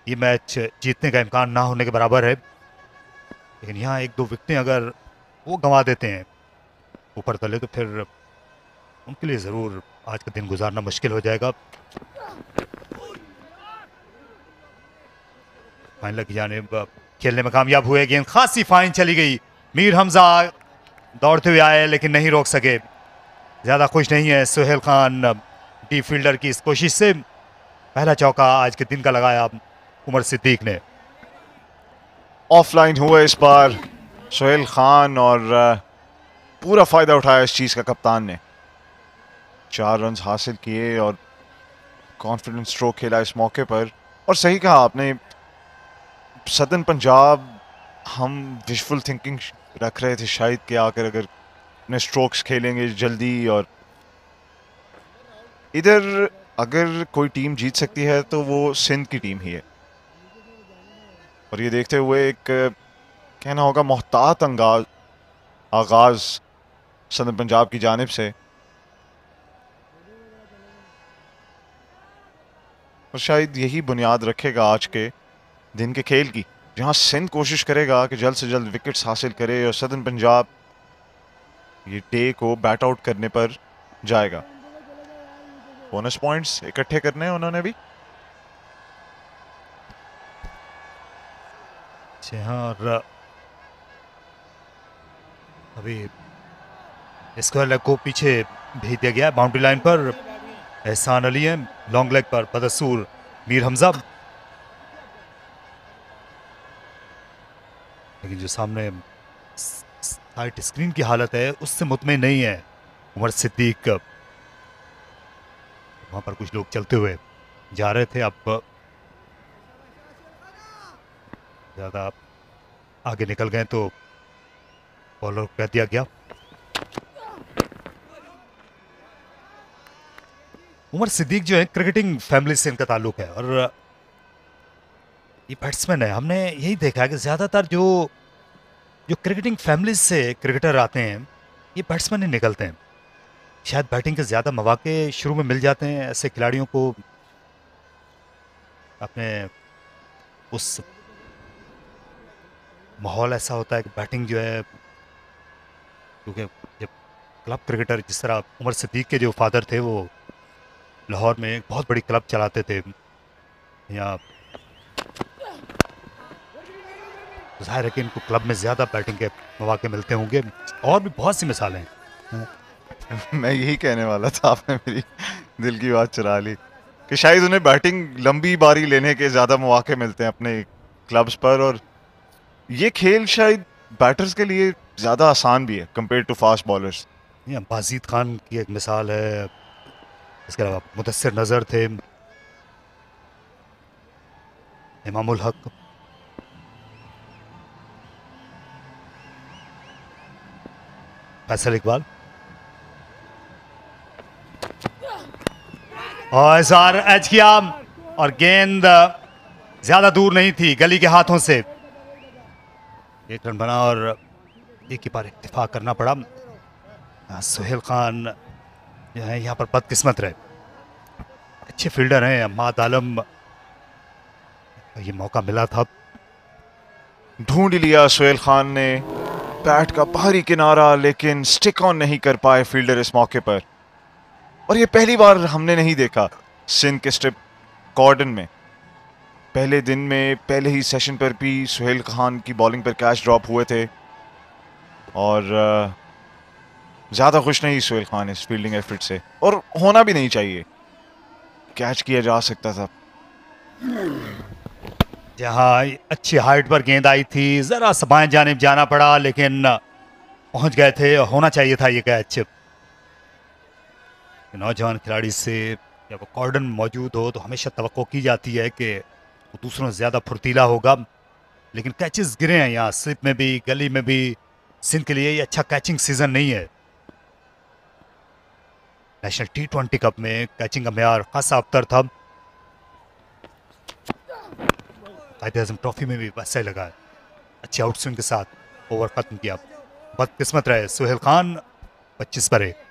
ये मैच जीतने का इम्कान ना होने के बराबर है। लेकिन यहाँ 1-2 विकेटें अगर वो गंवा देते हैं ऊपर तले तो फिर उनके लिए ज़रूर आज का दिन गुजारना मुश्किल हो जाएगा। फाइनल की जानिब खेलने में कामयाब हुए, गेंद खासी फाइन चली गई। मीर हमजा दौड़ते हुए आए लेकिन नहीं रोक सके। ज्यादा खुश नहीं है सुहेल खान डीप फील्डर की इस कोशिश से। पहला चौका आज के दिन का लगाया उमर सिद्दीक ने। ऑफलाइन हुआ इस बार सुहेल खान और पूरा फायदा उठाया इस चीज का कप्तान ने। 4 रन हासिल किए और कॉन्फिडेंस स्ट्रोक खेला इस मौके पर। और सही कहा आपने, सदर्न पंजाब हम विजुअल थिंकिंग रख रहे थे शायद कि आकर अगर अपने स्ट्रोक्स खेलेंगे जल्दी, और इधर अगर कोई टीम जीत सकती है तो वो सिंध की टीम ही है। और ये देखते हुए एक कहना होगा मोहतात आगाज सदर्न पंजाब की जानिब से। और शायद यही बुनियाद रखेगा आज के दिन के खेल की, जहां सिंध कोशिश करेगा कि जल्द से जल्द विकेट्स हासिल करे और सदर्न पंजाब ये डे को बैट आउट करने पर जाएगा। बोनस पॉइंट्स इकट्ठे करने हैं उन्होंने भी। जी हाँ, और अभी स्क्वायर लेग को पीछे भेज दिया गया बाउंड्री लाइन पर। एहसान अली है लॉन्ग लेग पर, बदसूर मीर हमजा। लेकिन जो सामने साइड स्क्रीन की हालत है उससे मुतमिन नहीं है उमर सिद्दीक। वहां पर कुछ लोग चलते हुए जा रहे थे, अब ज्यादा आगे निकल गए तो बॉलर को कह दिया गया। उमर सिद्दीक जो है क्रिकेटिंग फैमिली से इनका ताल्लुक है, और ये बैट्समैन है। हमने यही देखा है कि ज्यादातर जो जो क्रिकेटिंग फैमिली से क्रिकेटर आते हैं ये बैट्समैन ही निकलते हैं। शायद बैटिंग के ज्यादा मौके शुरू में मिल जाते हैं ऐसे खिलाड़ियों को। अपने उस माहौल ऐसा होता है कि बैटिंग जो है, क्योंकि जब क्लब क्रिकेटर जिस तरह उमर सिद्दीक के जो फादर थे वो लाहौर में एक बहुत बड़ी क्लब चलाते थे, यहाँ जाहिर है कि इनको क्लब में ज़्यादा बैटिंग के मौके मिलते होंगे। और भी बहुत सी मिसालें हैं। मैं यही कहने वाला था, आपने मेरी दिल की बात चुरा ली कि शायद उन्हें बैटिंग लंबी बारी लेने के ज़्यादा मौके मिलते हैं अपने क्लब्स पर। और ये खेल शायद बैटर्स के लिए ज़्यादा आसान भी है कंपेयर टू फास्ट बॉलर्स। यहाँ बाजीद खान की एक मिसाल है, इसके अलावा मुदस्सिर नज़र थे, इमामुल हक, फैसल इकबाल। और इजहार एज किया और गेंद ज्यादा दूर नहीं थी, गली के हाथों से 1 रन बना और एक ही बार इत्तेफाक करना पड़ा। सुहेल खान जो है यहाँ पर बदकिस्मत रहे, अच्छे फील्डर हैं। अम्माद आलम ये मौका मिला था, ढूंढ लिया सुहेल खान ने बैट का बाहरी किनारा, लेकिन स्टिक ऑन नहीं कर पाए फील्डर इस मौके पर। और ये पहली बार हमने नहीं देखा सिंध के स्ट्रिप कॉर्डन में। पहले दिन में पहले ही सेशन पर भी सुहेल खान की बॉलिंग पर कैच ड्रॉप हुए थे, और ज़्यादा खुश नहीं सुहेल खान इस फील्डिंग एफर्ट से, और होना भी नहीं चाहिए। कैच किया जा सकता था। जहाँ अच्छी हाइट पर गेंद आई थी, जरा सा बाएं जानिब जाना पड़ा, लेकिन पहुंच गए थे। होना चाहिए था ये कैच। नौजवान खिलाड़ी से जब वो कॉर्डन में मौजूद हो तो हमेशा तवक्को की जाती है कि वो दूसरों से ज़्यादा फुर्तीला होगा, लेकिन कैचेस गिरे हैं यहाँ स्लिप में भी, गली में भी। सिंध के लिए ये अच्छा कैचिंग सीजन नहीं है। नेशनल T20 कप में कैचिंग का मेयार खासा अबतर था। कायदे आजम ट्रॉफी में भी वैसा ही लगा है, अच्छे आउटस्विंग के साथ ओवर खत्म किया। बदकिस्मत रहे सुहेल खान, 25 पर 1।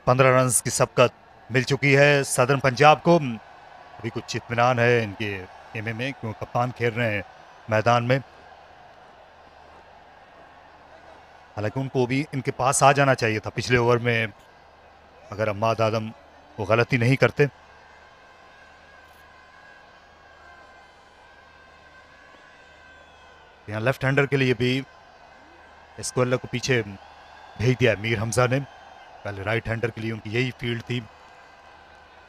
15 रन की सबकत मिल चुकी है सदर्न पंजाब को। अभी कुछ इत्मीनान है इनके खेमे में, क्यों कप्तान खेल रहे हैं मैदान में। हालांकि उनको भी इनके पास आ जाना चाहिए था पिछले ओवर में, अगर अम्माद आदम वो गलती नहीं करते। यहाँ लेफ्ट हैंडर के लिए भी स्क्वेलर को पीछे भेज दिया मीर हमजा ने। पहले राइट हैंडर के लिए उनकी यही फील्ड थी।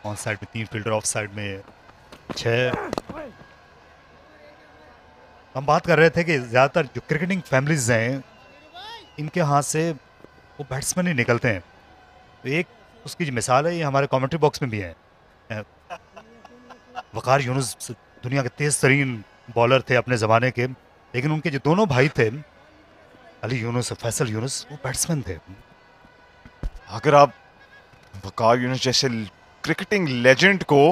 ऑन साइड में 3 फील्डर, ऑफ साइड में 6। हम बात कर रहे थे कि ज़्यादातर जो क्रिकेटिंग फैमिलीज हैं इनके हाथ से वो बैट्समैन ही निकलते हैं। तो एक उसकी जो मिसाल है ये हमारे कमेंट्री बॉक्स में भी है। वकार यूनुस दुनिया के तेज तरीन बॉलर थे अपने ज़माने के, लेकिन उनके जो दोनों भाई थे अली यूनुस और फैसल यूनुस, वो बैट्समैन थे। अगर आप वकार यूनुस जैसे क्रिकेटिंग लेजेंड को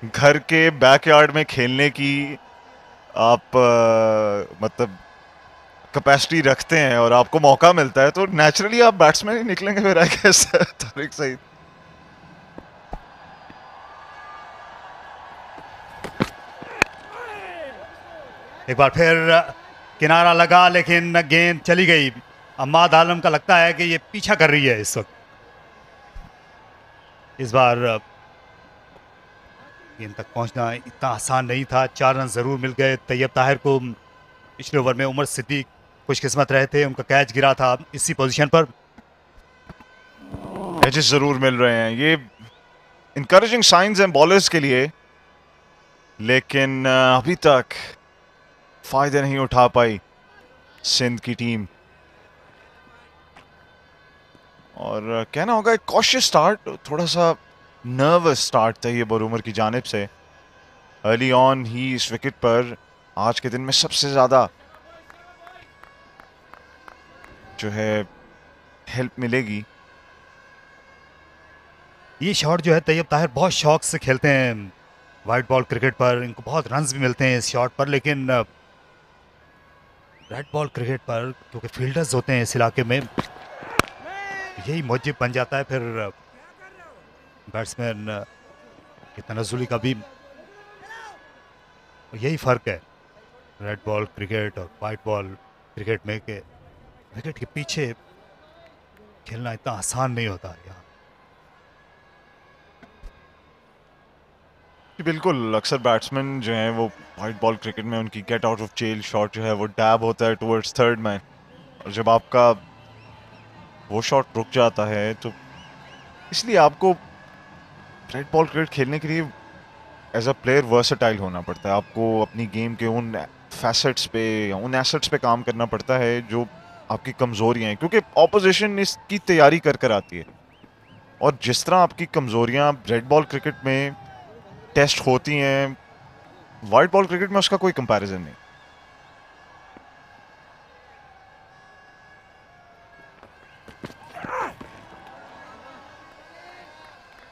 घर के बैकयार्ड में खेलने की आप मतलब कैपेसिटी रखते हैं और आपको मौका मिलता है तो नेचुरली आप बैट्समैन ही निकलेंगे फिर, आई गेस। तारिक सईद एक बार फिर किनारा लगा, लेकिन गेंद चली गई। अम्माद आलम का लगता है कि ये पीछा कर रही है इस वक्त। इस बार गेंद तक पहुंचना इतना आसान नहीं था। 4 रन जरूर मिल गए तैयब ताहिर को। पिछले ओवर में उमर सिद्दीक खुशकिस्मत रहे थे, उनका कैच गिरा था इसी पोजीशन पर। कैचेस जरूर मिल रहे हैं, ये इनकरेजिंग साइंस हैं बॉलर्स के लिए, लेकिन अभी तक फायदे नहीं उठा पाई सिंध की टीम। और कहना होगा एक कॉशियस स्टार्ट, थोड़ा सा नर्वस स्टार्ट था ये बरूमर की जानिब से। अर्ली ऑन ही इस विकेट पर आज के दिन में सबसे ज्यादा जो है हेल्प मिलेगी। ये शॉट जो है तैयब ताहिर बहुत शौक से खेलते हैं वाइट बॉल क्रिकेट पर, इनको बहुत रन्स भी मिलते हैं इस शॉट पर। लेकिन रेड बॉल क्रिकेट पर क्योंकि फील्डर्स होते हैं इस इलाके में, यही मौजिब बन जाता है फिर बैट्समैन की तनज़ुली का भी। यही फ़र्क है रेड बॉल क्रिकेट और वाइट बॉल क्रिकेट में, कि विकेट के पीछे खेलना इतना आसान नहीं होता यहाँ। बिल्कुल, अक्सर बैट्समैन जो हैं वो वाइट बॉल क्रिकेट में उनकी get out of jail shot जो है वो डैब होता है टुवर्ड्स थर्ड मैन, और जब आपका वो शॉट रुक जाता है तो इसलिए आपको रेड बॉल क्रिकेट खेलने के लिए एज अ प्लेयर वर्सेटाइल होना पड़ता है। आपको अपनी गेम के उन फैसेट्स पे या उन एसेट्स पे काम करना पड़ता है जो आपकी कमज़ोरियाँ हैं, क्योंकि ऑपोजिशन इसकी तैयारी कर कर आती है। और जिस तरह आपकी कमज़ोरियाँ रेड बॉल क्रिकेट में टेस्ट होती हैं, वाइट बॉल क्रिकेट में उसका कोई कंपैरिजन नहीं।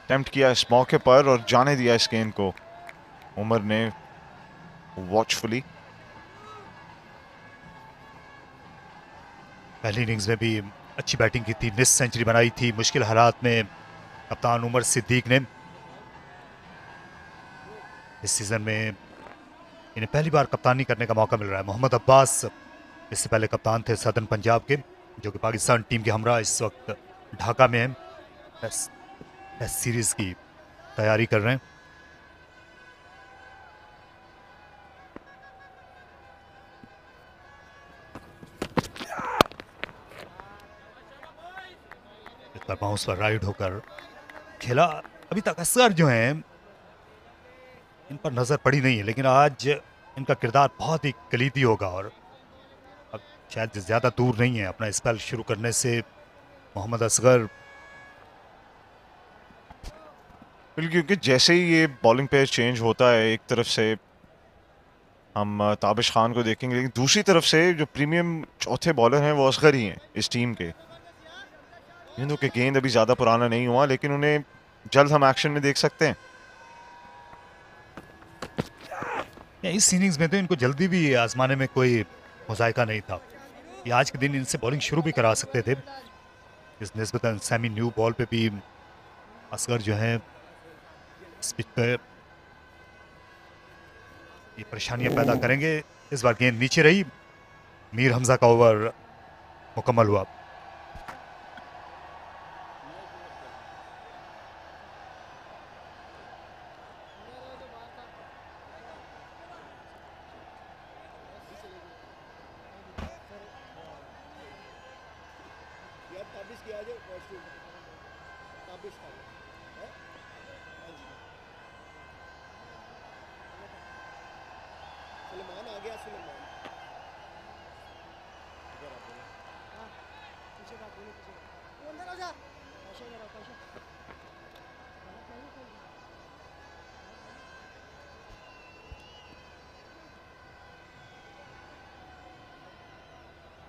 अटेम्प्ट किया इस मौके पर और जाने दिया इस गेंद को उमर ने वॉचफुली। पहली इनिंग्स में भी अच्छी बैटिंग की थी, मिस सेंचुरी बनाई थी मुश्किल हालात में कप्तान उमर सिद्दीक ने। इस सीज़न में इन्हें पहली बार कप्तानी करने का मौका मिल रहा है। मोहम्मद अब्बास इससे पहले कप्तान थे सदर्न पंजाब के, जो कि पाकिस्तान टीम के हमरा इस वक्त ढाका में हैं, टेस्ट सीरीज़ की तैयारी कर रहे हैं। इस बार बाउंस पर राइड होकर खेला। अभी तक असगर जो हैं इन पर नज़र पड़ी नहीं है, लेकिन आज इनका किरदार बहुत ही कलीदी होगा और अब शायद ज़्यादा दूर नहीं है अपना स्पेल शुरू करने से मोहम्मद असगर। क्योंकि जैसे ही ये बॉलिंग पेयर चेंज होता है, एक तरफ से हम ताबिश खान को देखेंगे, लेकिन दूसरी तरफ से जो प्रीमियम चौथे बॉलर हैं वो असगर ही हैं इस टीम के। इनके गेंद अभी ज़्यादा पुराना नहीं हुआ, लेकिन उन्हें जल्द हम एक्शन में देख सकते हैं। इस इनिंग्स में तो इनको जल्दी भी आजमाने में कोई मुज़ायका नहीं था। ये आज के दिन इनसे बॉलिंग शुरू भी करा सकते थे, इस निस्बतन सेमी न्यू बॉल पे भी असगर जो है इस पिच पे ये परेशानियां पैदा करेंगे। इस बार गेंद नीचे रही, मीर हमजा का ओवर मुकम्मल हुआ।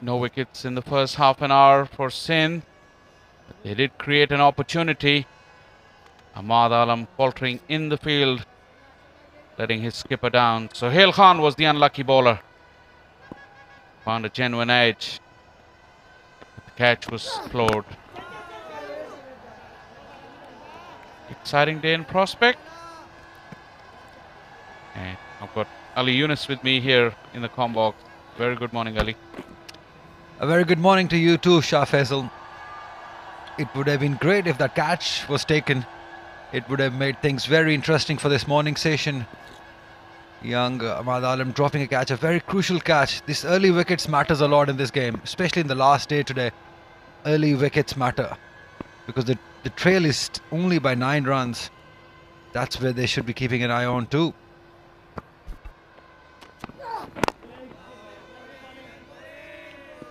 No wickets in the first half an hour for Sindh. They did create an opportunity. Ahmad Alam faltering in the field, letting his skipper down. Sohail Khan was the unlucky bowler. Found a genuine edge. The catch was floored. Exciting day in prospect. And I've got Ali Yunus with me here in the comm box. Very good morning, Ali. A very good morning to you too, Shah Faisal. It would have been great if that catch was taken. It would have made things very interesting for this morning session. Young Ahmad Alam dropping a catch, a very crucial catch. This early wickets matters a lot in this game, especially in the last day today. Early wickets matter because the trail is only by 9 runs. That's where they should be keeping an eye on too.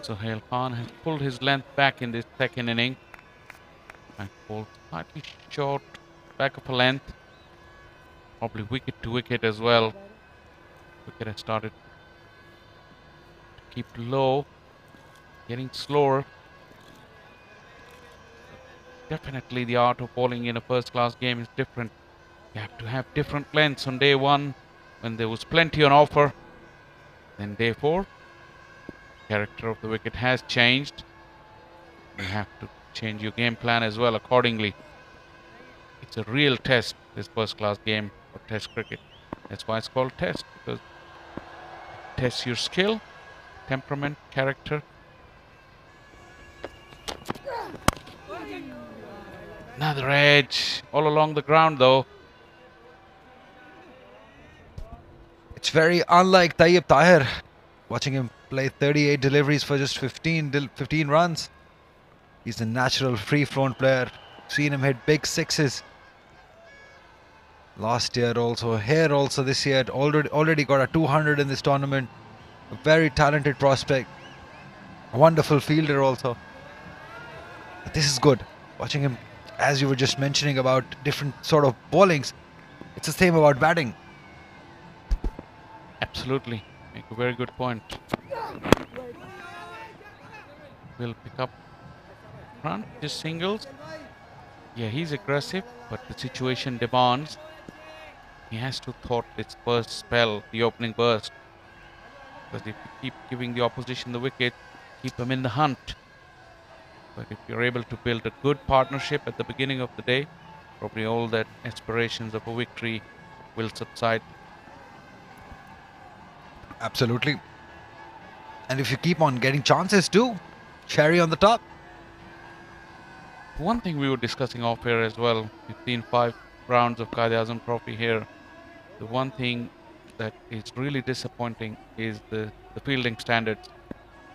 Sohail Khan has pulled his length back in this second inning and pulled slightly short back of a length, probably wicket to wicket as well. Wicket has started to keep low, getting slower. Definitely the art of bowling in a first class game is different. You have to have different lengths on day 1 when there was plenty on offer. Then day 4, character of the wicket has changed. You have to change your game plan as well accordingly. It's a real test, this first class game of test cricket. That's why it's called test, because it tests your skill, temperament, character. Another edge all along the ground though. It's very unlike Tayyib Tahir. Watching him play 38 deliveries for just 15 runs. He's a natural free-flown player. Seen him hit big sixes. Last year also, here also this year, already got a 200 in this tournament. A very talented prospect. A wonderful fielder also. But this is good. Watching him, as you were just mentioning about different sort of bowlings, it's the same about batting. Absolutely. Make a very good point. Will pick up front, just singles. Yeah, he's aggressive, but the situation demands. He has to thwart this first spell, the opening burst. Because if you keep giving the opposition the wicket, keep them in the hunt. But if you're able to build a good partnership at the beginning of the day, probably all that aspirations of a victory will subside. Absolutely. And if you keep on getting chances too, cherry on the top. One thing we were discussing off here as well, we've seen 5 rounds of Quaid Azam Trophy here. The one thing that is really disappointing is the fielding standards,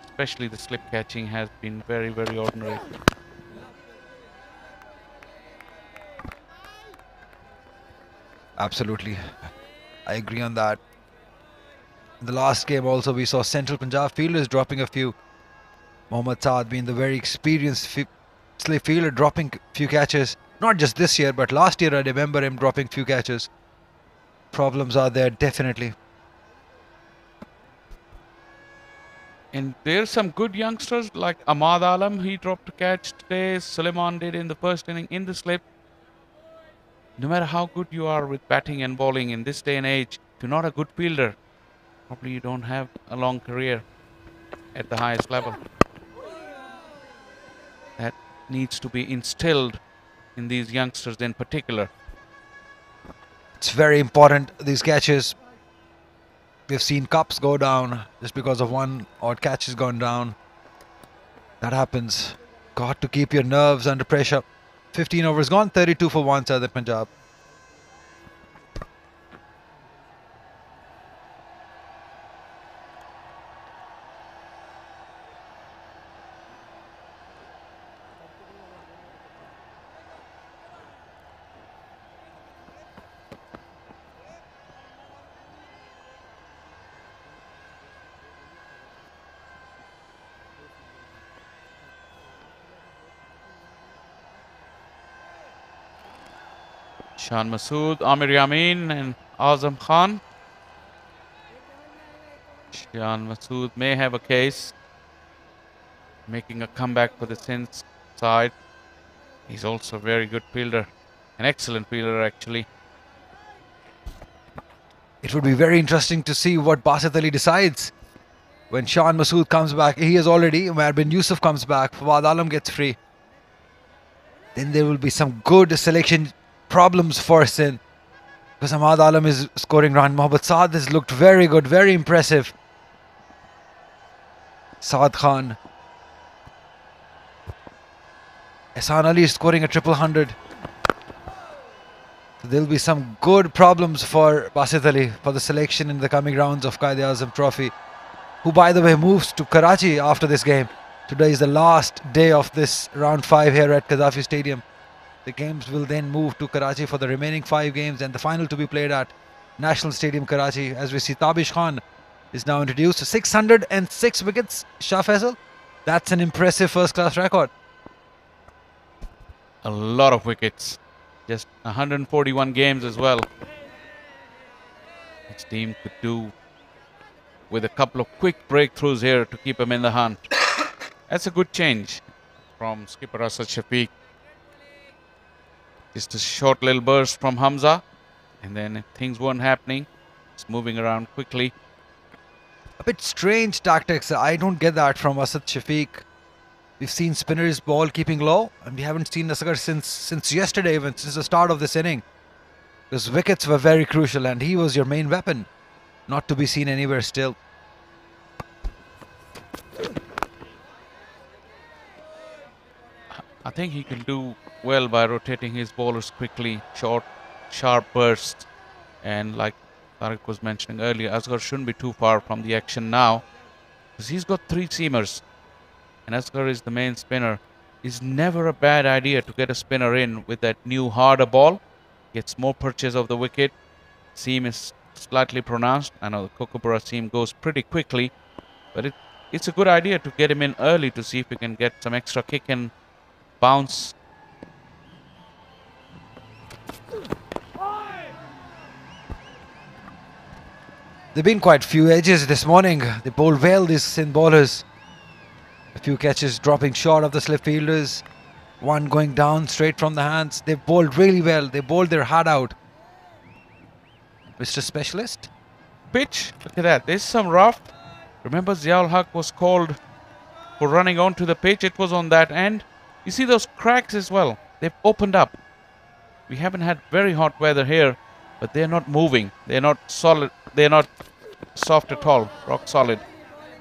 especially the slip catching has been very, very ordinary. Absolutely. I agree on that. In the last game also we saw Central Punjab fielders dropping a few. Mohammad Saad being the very experienced slip fielder, dropping few catches. Not just this year, but last year I remember him dropping few catches. Problems are there definitely. And there's some good youngsters like Ahmad Alam, he dropped a catch today. Suleiman did in the first inning in the slip. No matter how good you are with batting and bowling in this day and age, if you're not a good fielder, probably you don't have a long career at the highest level. That needs to be instilled in these youngsters in particular. It's very important, these catches. We've seen cups go down just because of one odd catch has gone down. That happens. Got to keep your nerves under pressure. 15 overs gone, 32 for 1, Southern Punjab. Shan Masood, Amir Yamin and Azam Khan. Shan Masood may have a case, making a comeback for the Sindh side. He's also a very good fielder, an excellent fielder actually. It would be very interesting to see what Basit Ali decides. When Shan Masood comes back, he is already, Umar bin Yusuf comes back, Fawad Alam gets free. Then there will be some good selection problems for Sindh. Because Ahmad Alam is scoring run. Mohammad Saad has looked very good, very impressive. Saad Khan. Ehsan Ali is scoring a triple hundred. So there'll be some good problems for Basit Ali for the selection in the coming rounds of Quaid Azam Trophy, who by the way moves to Karachi after this game. Today is the last day of this round 5 here at Qaddafi Stadium. The games will then move to Karachi for the remaining 5 games and the final to be played at National Stadium Karachi. As we see, Tabish Khan is now introduced. 606 wickets, Shah Faisal. That's an impressive first-class record. A lot of wickets. Just 141 games as well. His team could do with a couple of quick breakthroughs here to keep him in the hunt. That's a good change from skipper Asad Shafiq. Just a short little burst from Hamza, and then if things weren't happening, it's moving around quickly. A bit strange tactics. I don't get that from Asad Shafiq. We've seen spinners ball keeping low, and we haven't seen Asghar since yesterday, even since the start of this inning. Because wickets were very crucial, and he was your main weapon. Not to be seen anywhere still. I think he can do well by rotating his bowlers quickly, short, sharp bursts. And like Tariq was mentioning earlier, Asghar shouldn't be too far from the action now, because he's got 3 seamers. And Asghar is the main spinner. It's never a bad idea to get a spinner in with that new harder ball. Gets more purchase of the wicket. Seam is slightly pronounced. I know the Kookaburra seam goes pretty quickly, but it's a good idea to get him in early to see if we can get some extra kick and bounce. There have been quite few edges this morning. They bowled well, these Sindh bowlers. A few catches dropping short of the slip fielders. One going down straight from the hands. They bowled really well. They bowled their heart out. Mr. Specialist. Pitch, look at that. There's some rough. Remember Ziaul Haq was called for running onto the pitch. It was on that end. You see those cracks as well. They've opened up. We haven't had very hot weather here, but they're not moving. They're not solid. They're not soft at all. Rock solid.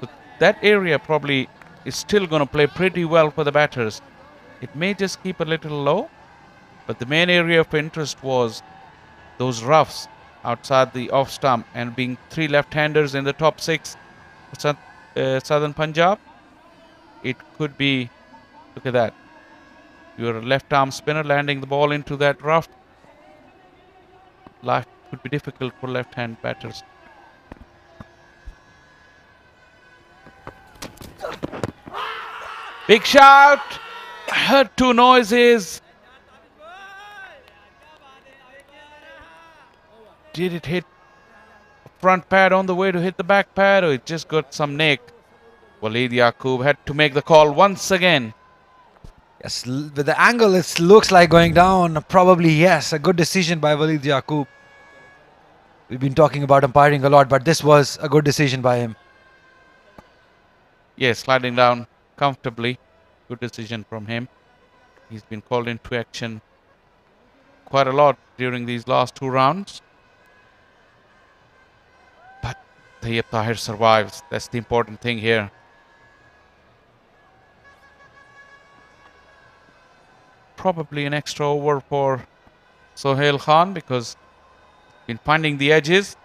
So that area probably is still going to play pretty well for the batters. It may just keep a little low, but the main area of interest was those roughs outside the off stump, and being 3 left-handers in the top 6 for Southern Punjab, it could be, look at that. You're a left-arm spinner landing the ball into that rough. Life could be difficult for left-hand batters. Big shout! I heard 2 noises. Did it hit front pad on the way to hit the back pad, or it just got some nick? Waleed Yaqub had to make the call once again. Yes, with the angle it looks like going down. Probably yes, a good decision by Waleed Yaqub. We've been talking about umpiring a lot, but this was a good decision by him. Yes, sliding down comfortably. Good decision from him. He's been called into action quite a lot during these last 2 rounds. But Tayyip Tahir survives. That's the important thing here. Probably an extra over for Sohail Khan because he's been finding the edges.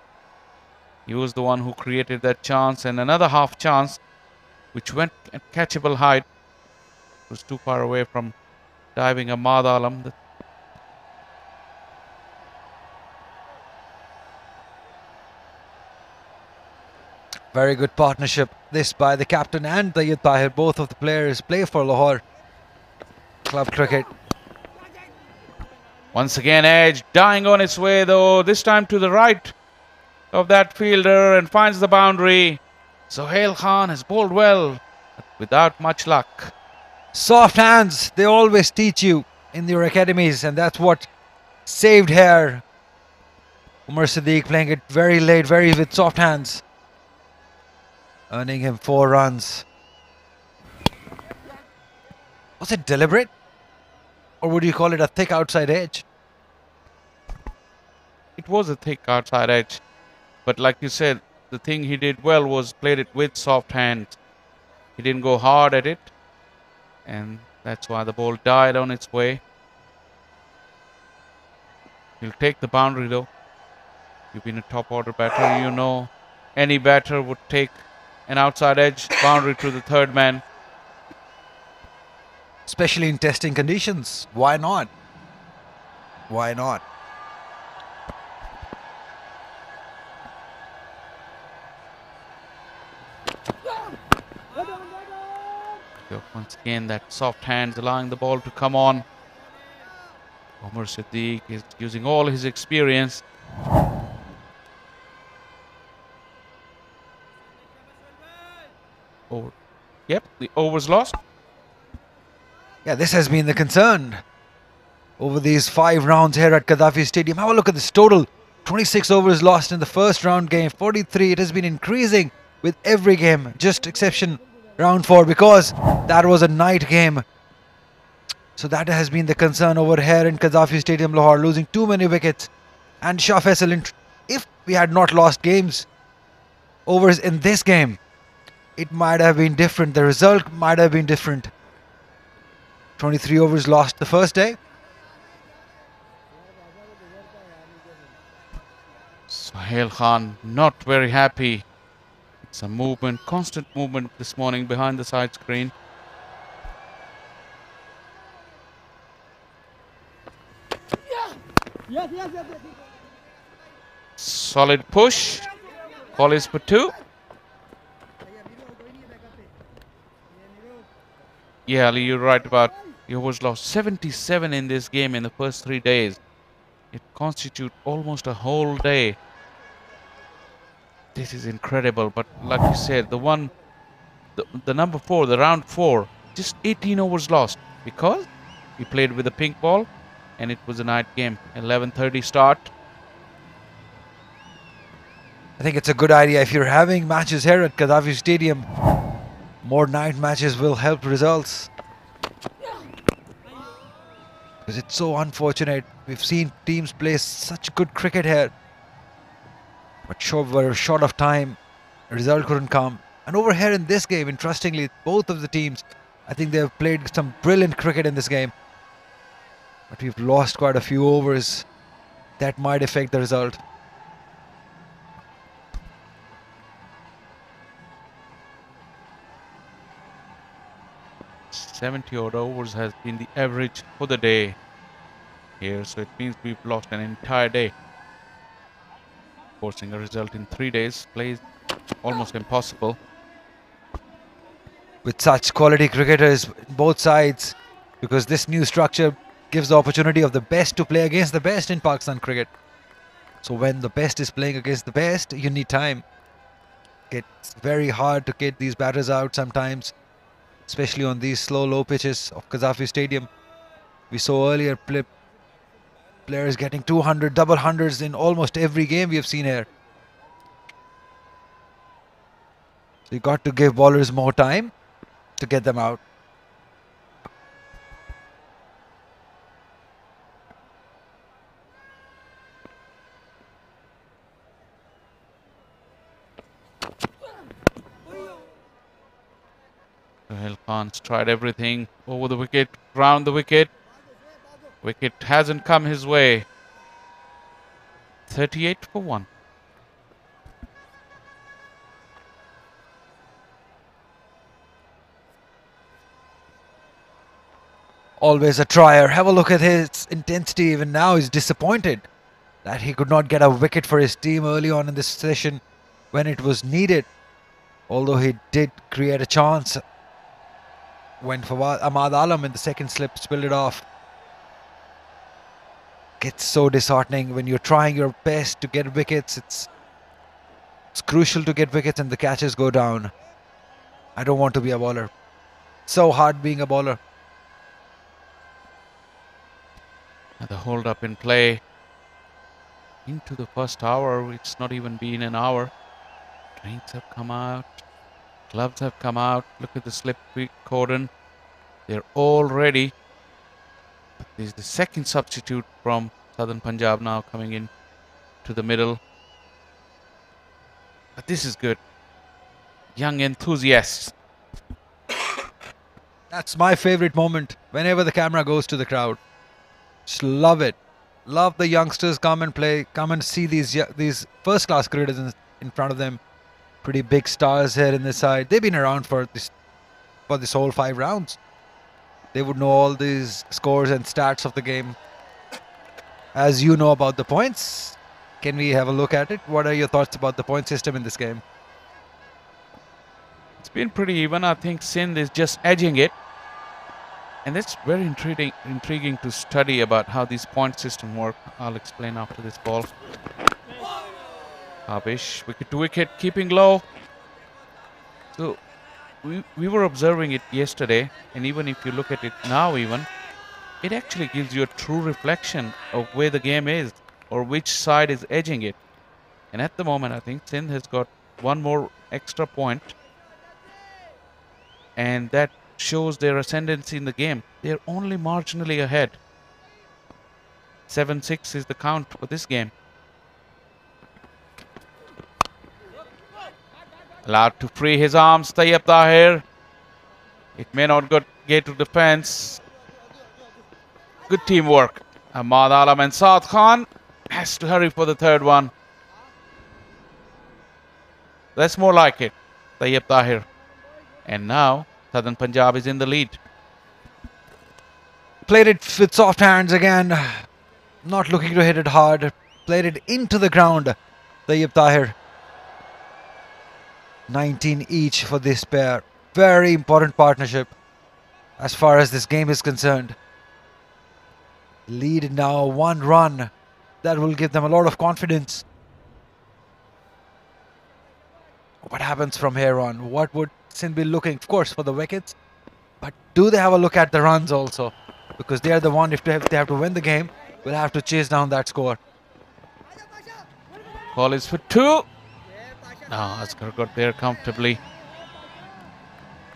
He was the one who created that chance, and another half chance which went at catchable height. It was too far away from diving Ahmad Alam. Very good partnership this by the captain and Tayyip Tahir. Both of the players play for Lahore club cricket. Once again, edge dying on its way though, this time to the right of that fielder and finds the boundary. Sohail Khan has bowled well, but without much luck. Soft hands, they always teach you in your academies, and that's what saved here. Umar Siddique playing it very late, very with soft hands, earning him 4 runs. Was it deliberate? Or would you call it a thick outside edge? It was a thick outside edge, but like you said, the thing he did well was played it with soft hands. He didn't go hard at it, and that's why the ball died on its way. He'll take the boundary though. You've been a top order batter, you know any batter would take an outside edge boundary to the third man. Especially in testing conditions. Why not? Why not? So once again, that soft hands allowing the ball to come on. Umar Siddique is using all his experience. Over. Yep, the over's lost. Yeah, this has been the concern over these 5 rounds here at Gaddafi Stadium. Have a look at this total. 26 overs lost in the first round game, 43. It has been increasing with every game, just exception round 4 because that was a night game. So that has been the concern over here in Gaddafi Stadium, Lahore, losing too many wickets. And Shah Faisal, if we had not lost games, overs in this game, it might have been different. The result might have been different. 23 overs lost the first day. Sohail Khan not very happy. It's a movement, constant movement this morning behind the side screen. Solid push. Call is for 2. Yeah, Ali, you're right about the overs lost. 77 in this game in the first 3 days. It constitutes almost a whole day. This is incredible, but like you said, the number 4, the round 4, just 18 overs lost because he played with a pink ball and it was a night game. 11:30 start. I think it's a good idea if you're having matches here at Gaddafi Stadium. More night matches will help results. Because it's so unfortunate. We've seen teams play such good cricket here. But short of time, the result couldn't come. And over here in this game, interestingly, both of the teams, I think they've played some brilliant cricket in this game. But we've lost quite a few overs. That might affect the result. 70 odd overs has been the average for the day here, so it means we've lost an entire day. Forcing a result in 3 days plays almost impossible. With such quality cricketers both sides, because this new structure gives the opportunity of the best to play against the best in Pakistan cricket. So when the best is playing against the best, you need time. It's very hard to get these batters out sometimes, especially on these slow, low pitches of Gaddafi Stadium. We saw earlier players getting 200, double hundreds in almost every game we have seen here. So you got to give bowlers more time to get them out. Sohail Khan's tried everything over the wicket, round the wicket. Wicket hasn't come his way. 38 for 1. Always a trier. Have a look at his intensity. Even now he's disappointed that he could not get a wicket for his team early on in this session when it was needed. Although he did create a chance when Ahmad Alam in the second slip spilled it off. It's so disheartening when you're trying your best to get wickets. It's crucial to get wickets and the catches go down. I don't want to be a bowler. So hard being a bowler. And the hold up in play into the first hour. It's not even been an hour. Trains have come out. Gloves have come out. Look at the slip cordon. They're all ready. This is the second substitute from Southern Punjab now coming in to the middle. But this is good. Young enthusiasts. That's my favorite moment. Whenever the camera goes to the crowd. Just love it. Love the youngsters come and play. Come and see these first class cricketers in front of them. Pretty big stars here in this side. They've been around for this whole 5 rounds. They would know all these scores and stats of the game. As you know about the points, can we have a look at it? What are your thoughts about the point system in this game? It's been pretty even. I think Sindh is just edging it. And that's very intriguing to study about how these point system work. I'll explain after this ball. Abish, wicket to wicket, keeping low. So we were observing it yesterday, and even if you look at it now even, it actually gives you a true reflection of where the game is or which side is edging it. And at the moment, I think Sindh has got one more extra point, and that shows their ascendancy in the game. They're only marginally ahead. 7-6 is the count for this game. Allowed to free his arms, Tayyab Tahir. It may not get to defense. Good teamwork. Ahmad Alam and Saad Khan has to hurry for the third one. That's more like it. Tayyab Tahir. And now Southern Punjab is in the lead. Played it with soft hands again. Not looking to hit it hard. Played it into the ground. Tayyab Tahir. 19 each for this pair. Very important partnership as far as this game is concerned. Lead now 1 run. That will give them a lot of confidence. What happens from here on? What would Sindh be looking, of course, for the wickets? But do they have a look at the runs also? Because they are the one, if they have to win the game, will have to chase down that score. Ball is for 2. No, Asghar got there comfortably.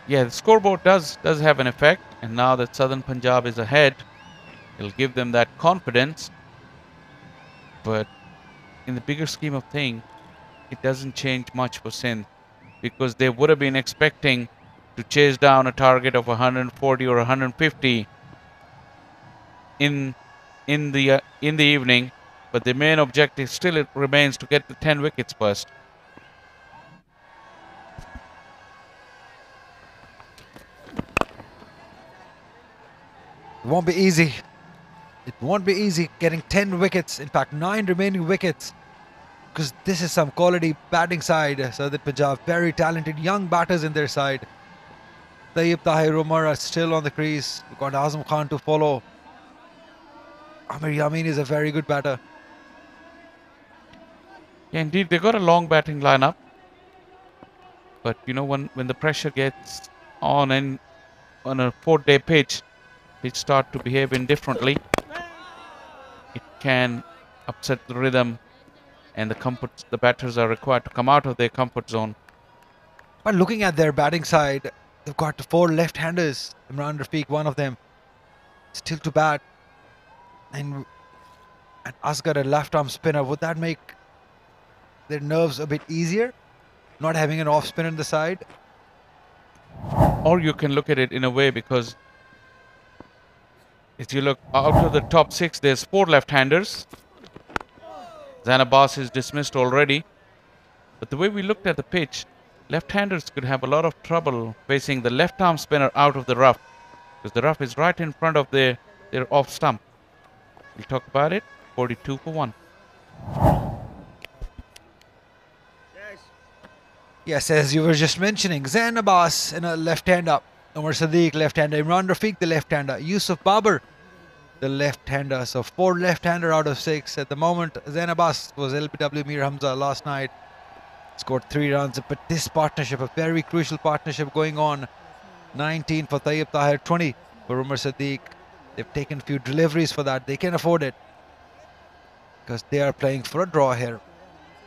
Yeah, the scoreboard does have an effect, and now that Southern Punjab is ahead, it'll give them that confidence. But in the bigger scheme of things, it doesn't change much for Sindh, because they would have been expecting to chase down a target of 140 or 150 in the evening, but the main objective still it remains to get the 10 wickets first. It won't be easy. It won't be easy getting 10 wickets. In fact, 9 remaining wickets. Because this is some quality batting side. Southern Punjab, very talented young batters in their side. Tayyab Tahir, Umar are still on the crease. We've got Azam Khan to follow. Amir Yamin is a very good batter. Yeah, indeed, they got a long batting lineup. But you know, when the pressure gets on and on a 4-day pitch, it start to behave indifferently. It can upset the rhythm, and the batters are required to come out of their comfort zone. But looking at their batting side, they've got 4 left-handers. Imran Rafiq, one of them, still to bat. And Asghar, a left-arm spinner. Would that make their nerves a bit easier? Not having an off spinner on the side? or you can look at it in a way, because if you look out of the top 6, there's 4 left-handers. Zanabas is dismissed already. But the way we looked at the pitch, left-handers could have a lot of trouble facing the left-arm spinner out of the rough, because the rough is right in front of their off stump. We'll talk about it. 42 for 1. Yes, as you were just mentioning, Zain Abbas in a left-hander, Umar Sadiq left-hander, Imran Rafiq the left-hander, Yusuf Babar the left-hander. So 4 left-hander out of 6 at the moment. Zain Abbas was LBW Mir Hamza last night, scored 3 runs. But this partnership, a very crucial partnership going on. 19 for Tayyib Tahir, 20 for Umar Sadiq. They've taken a few deliveries for that. They can afford it because they are playing for a draw here.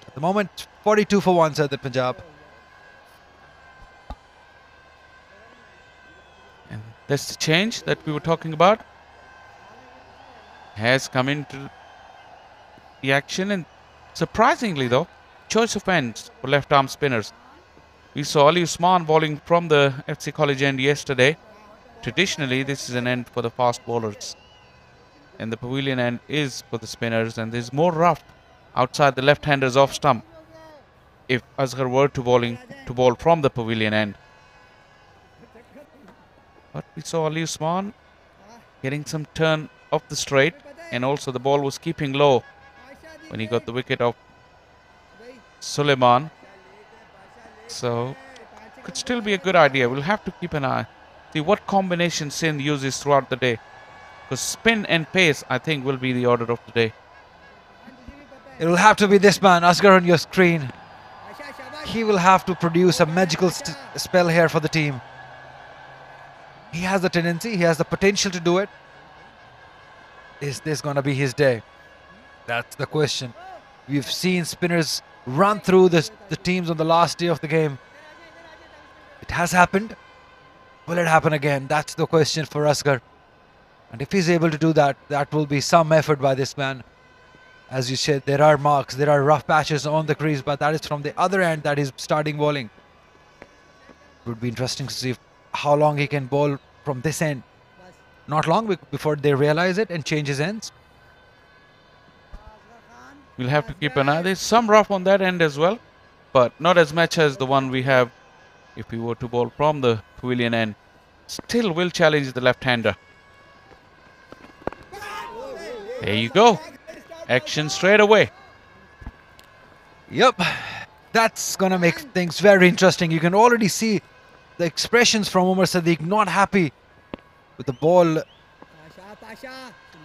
At the moment, 42 for 1, said the Punjab. And that's the change that we were talking about. Has come into the action, and surprisingly though, choice of ends for left arm spinners. We saw Ali Usman bowling from the FC College end yesterday. Traditionally, this is an end for the fast bowlers, and the pavilion end is for the spinners, and there's more rough outside the left-handers off stump if Asghar were to bowl from the pavilion end. But we saw Ali Usman getting some turn off the straight, and also the ball was keeping low when he got the wicket of Suleiman. So could still be a good idea. We'll have to keep an eye, see what combination Sindh uses throughout the day, because spin and pace, I think, will be the order of the day. It will have to be this man, Asghar, on your screen. He will have to produce a magical spell here for the team. He has the tendency, he has the potential to do it. Is this going to be his day? That's the question. We've seen spinners run through the teams on the last day of the game. It has happened. Will it happen again? That's the question for Asghar. And if he's able to do that, that will be some effort by this man. As you said, there are marks, there are rough patches on the crease, but that is from the other end that he's starting bowling. It would be interesting to see how long he can bowl from this end. Not long before they realize it and change his ends. We'll have to keep an eye. There's some rough on that end as well, but not as much as the one we have if we were to bowl from the pavilion end. Still will challenge the left-hander. There you go. Action straight away. Yep. That's going to make things very interesting. You can already see the expressions from Umar Sadiq, not happy with the ball. You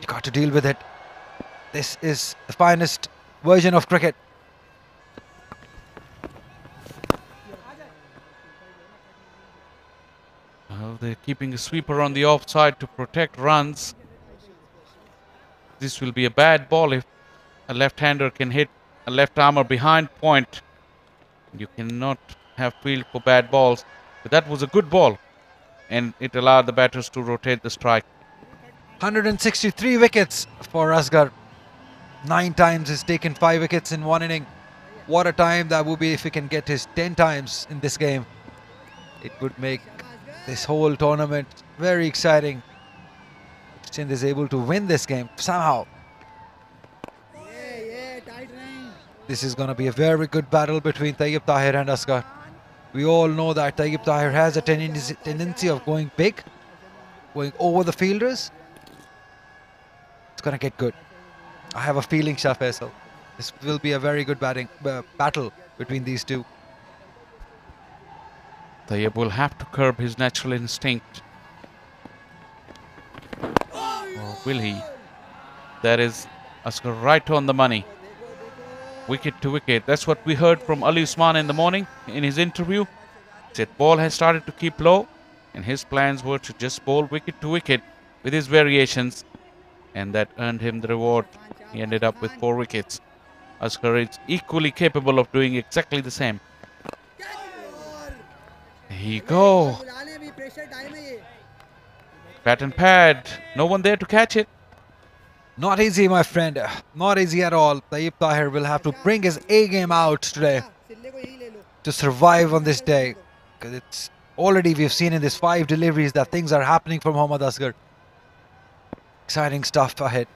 got to deal with it. This is the finest version of cricket. They're keeping a sweeper on the offside to protect runs. This will be a bad ball if a left-hander can hit a left-armer behind point. You cannot have field for bad balls. But that was a good ball, and it allowed the batters to rotate the strike. 163 wickets for Asghar. 9 times he's taken 5 wickets in one inning. What a time that would be if he can get his 10 times in this game. It would make this whole tournament very exciting. Sindh is able to win this game somehow. This is going to be a very good battle between Tayyib Tahir and Asghar. We all know that Tayyib Tahir has a tendency of going big, going over the fielders. It's going to get good. I have a feeling, Shah Faisal, this will be a very good battle between these two. Tayyib will have to curb his natural instinct. Or will he? That is Asghar right on the money. Wicket to wicket. That's what we heard from Ali Usman in the morning in his interview. He said ball has started to keep low, and his plans were to just bowl wicket to wicket with his variations, and that earned him the reward. He ended up with 4 wickets. Asghar is equally capable of doing exactly the same. There you go. Bat and pad. No one there to catch it. Not easy, my friend. Not easy at all. Tayyib Tahir will have to bring his A game out today to survive on this day, because it's Already we've seen in this 5 deliveries that things are happening for Mohammad Asghar. Exciting stuff ahead.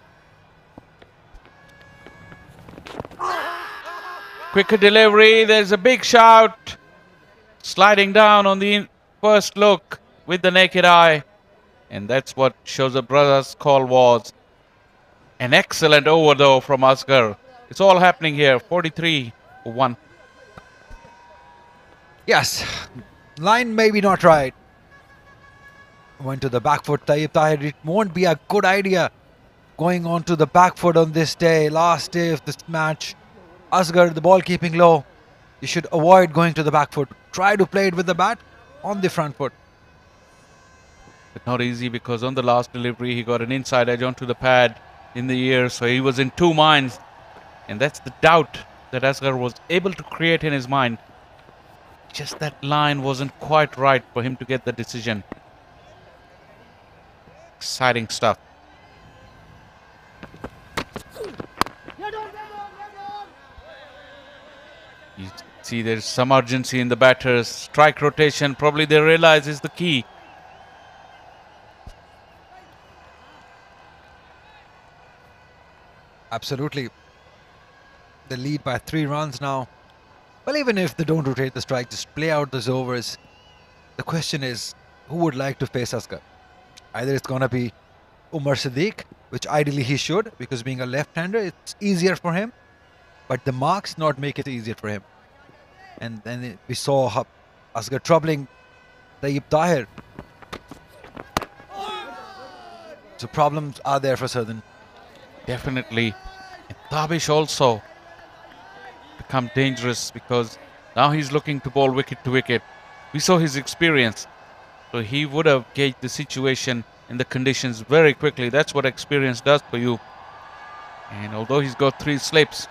Quicker delivery, there's a big shout. Sliding down on the first look with the naked eye. And that's what Shoza Brothers' call was. An excellent over though from Asghar. It's all happening here. 43 for 1. Yes, line maybe not right. Went to the back foot. Tayyip Tahir, it won't be a good idea going on to the back foot on this day, last day of this match. Asghar, the ball keeping low. You should avoid going to the back foot. Try to play it with the bat on the front foot. But not easy, because on the last delivery he got an inside edge onto the pad in the ear, so he was in two minds. And that's the doubt that Asghar was able to create in his mind. Just that line wasn't quite right for him to get the decision. Exciting stuff. You see there's some urgency in the batters. Strike rotation, probably they realize, is the key. Absolutely. They lead by 3 runs now. Well, even if they don't rotate the strike, just play out those overs. The question is, who would like to face Asghar? Either it's going to be Umar Siddiq, which ideally he should, because being a left-hander, it's easier for him. But the marks not make it easier for him. And then we saw Asghar troubling Tayyip Tahir. So problems are there for Southern. Definitely. And Tabish also become dangerous, because now he's looking to bowl wicket to wicket. We saw his experience. So he would have gauged the situation and the conditions very quickly. That's what experience does for you. And although he's got 3 slips,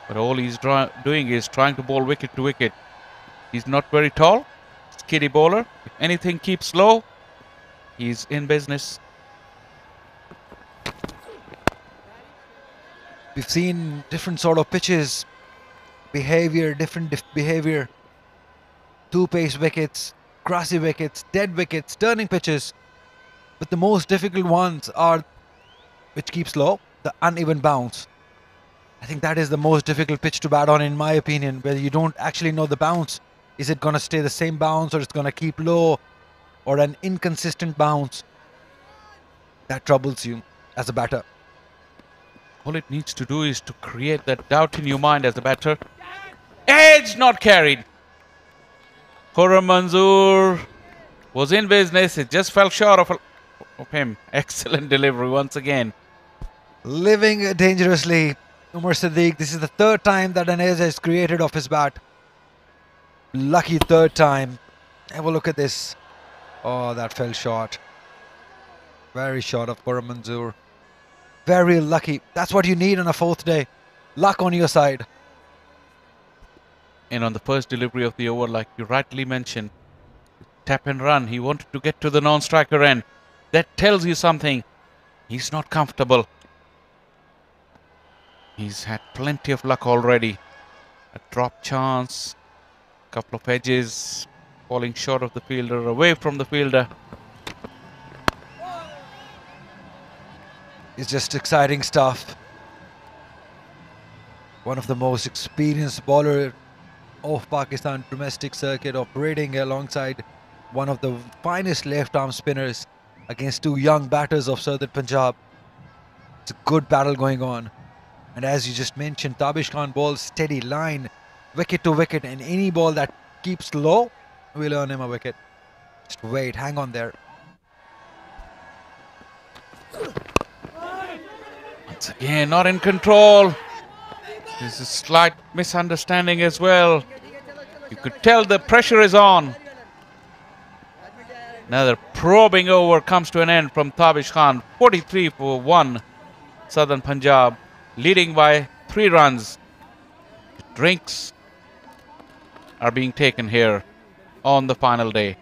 but all he's doing is trying to bowl wicket to wicket. He's not very tall. Skiddy bowler. If anything keeps low, he's in business. We've seen different sort of pitches, different behavior. 2-pace wickets, grassy wickets, dead wickets, turning pitches. But the most difficult ones are, which keeps low, the uneven bounce. I think that is the most difficult pitch to bat on, in my opinion, where you don't actually know the bounce. Is it going to stay the same bounce, or it's going to keep low, or an inconsistent bounce? That troubles you as a batter. All it needs to do is to create that doubt in your mind as a batter. Edge not carried. Khurram Manzoor was in business. It just fell short of him. Excellent delivery once again. Living dangerously, Umar Siddiq. This is the 3rd time that an edge is created off his bat. Lucky 3rd time. Have a look at this. Oh, that fell short. Very short of Khurram Manzoor. Very lucky. That's what you need on a 4th day. Luck on your side. And on the first delivery of the over, like you rightly mentioned, tap and run. He wanted to get to the non-striker end. That tells you something. He's not comfortable. He's had plenty of luck already. A drop chance, couple of edges, falling short of the fielder, away from the fielder. It's just exciting stuff. One of the most experienced bowler of Pakistan domestic circuit, operating alongside one of the finest left-arm spinners against 2 young batters of Southern Punjab. It's a good battle going on. And as you just mentioned, Tabish Khan bowls steady line, wicket to wicket, and any ball that keeps low will earn him a wicket. Just wait, hang on there. Once again, not in control. There's a slight misunderstanding as well. You could tell the pressure is on. Another probing over comes to an end from Tabish Khan. 43 for 1. Southern Punjab leading by 3 runs. Drinks are being taken here on the final day.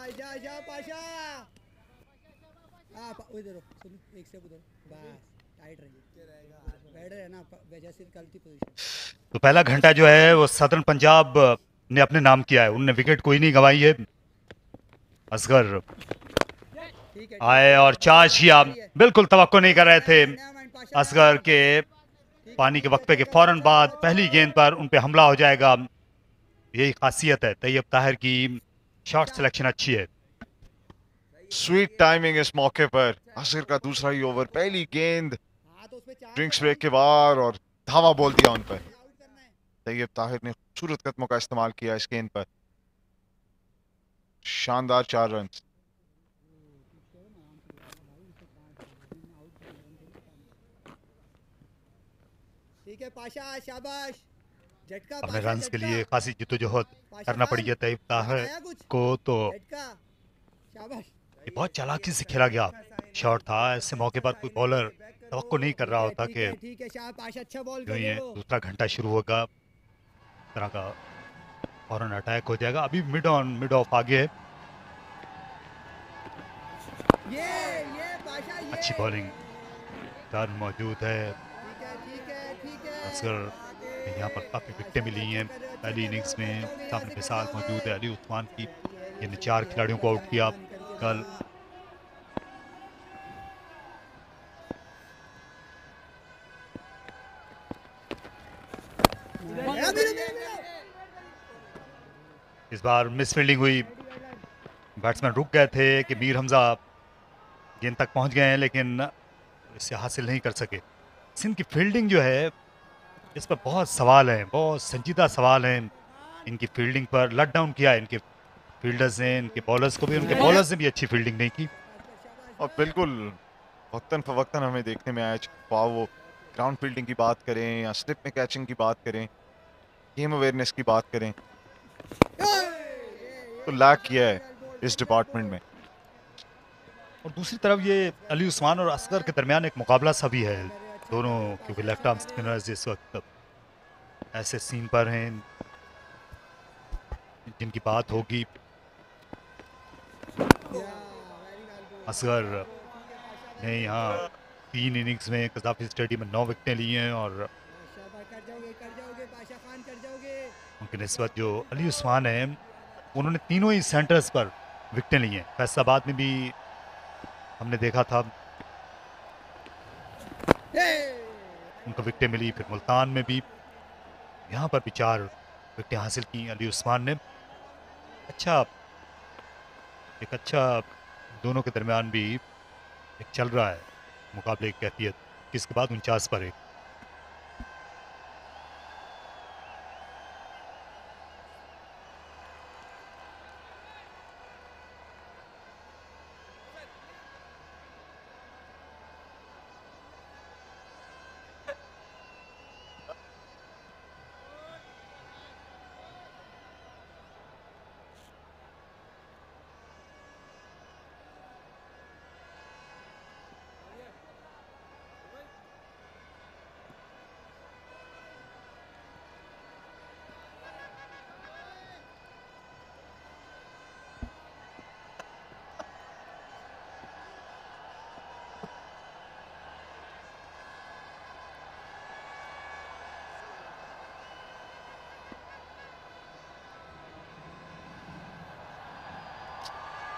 जा जा पाशा उधर सुन एक step उधर बस tight रहिए बैठ रहे ना वजह से गलती पोजीशन। तो पहला घंटा जो है वो सदर्न पंजाब ने अपने नाम किया है, उनने विकेट कोई नहीं गंवाई है। असगर आए और चार्ज किया, बिल्कुल तवक्को नहीं कर रहे थे असगर के पानी के वक्फे के फौरन बाद पहली गेंद पर उन पे हमला हो जाएगा। यही खासियत है तैयब ताहिर की, शॉट सिलेक्शन अच्छी है। स्वीट टाइमिंग इस मौके पर, असगर का दूसरा ही ओवर, पहली गेंद ड्रिंक्स ब्रेक के बाद और धावा बोल दिया उन पर। तैयब ताहिर ने खूबसूरत कदमों का इस्तेमाल किया इस गेंद पर, शानदार 4 रन। ठीक है पाशा शाबाश। झटका अपने रन्स के लिए खासी जिद्दोजहद करना पड़ी है तैयब ताहिर को, तो शाबाश। ये बहुत चालाकी से खेला गया शॉट था। ऐसे मौके पर कोई बॉलर तवक्को नहीं कर रहा होता कि ठीक है शाबाश, अच्छा बॉल यूं ही दूसरा घंटा शुरू होगा, तरह का फौरन अटैक हो जाएगा। अभी मिड ऑफ आगे है। ये पाशा ये अच्छी बॉलिंग टर्न मौजूद है। असगर यहाँ पर काफ़ी विकेटें मिली हैं पहली इनिंग्स में। सामने मिसाल मौजूद है अली उस्मान की, जिन्हें 4 खिलाड़ियों को आउट किया कल। इस बार मिस फील्डिंग हुई, बैट्समैन रुक गए थे कि मीर हमजा गेंद तक पहुंच गए हैं लेकिन इसे हासिल नहीं कर सके। सिंध की फील्डिंग जो है इस पर बहुत सवाल हैं, बहुत संजीदा सवाल हैं इनकी फील्डिंग पर। लट डाउन किया है इनके फील्डर्स ने, इनके बॉलर्स को भी, उनके बॉलर्स ने भी अच्छी फील्डिंग नहीं की। और बिल्कुल वक्तन फवक्तन हमें देखने में आया, वो ग्राउंड फील्डिंग की बात करें या स्लिप में कैचिंग की बात करें, गेम अवेयरनेस की बात करें, तो लैक किया है इस डिपार्टमेंट में। और दूसरी तरफ ये अली उस्मान और असगर के दरमियान एक मुकाबला सा भी है दोनों, क्योंकि लेफ्ट आर्म स्पिनर्स इस वक्त ऐसे सीन पर हैं जिनकी बात होगी। असगर ने यहाँ 3 इनिंग्स में कजाफी स्टेडियम में 9 विकेटें ली हैं और उनकी निस्बत जो अली उस्मान है उन्होंने तीनों ही सेंटर्स पर विकेटें ली हैं। फैसलाबाद में भी हमने देखा था उनको विकेटें मिली, फिर मुल्तान में भी, यहाँ पर भी 4 विकेटें हासिल की अली उस्मान ने। अच्छा दोनों के दरमियान भी एक चल रहा है मुकाबले की कैफियत, इसके बाद 49 पर 1।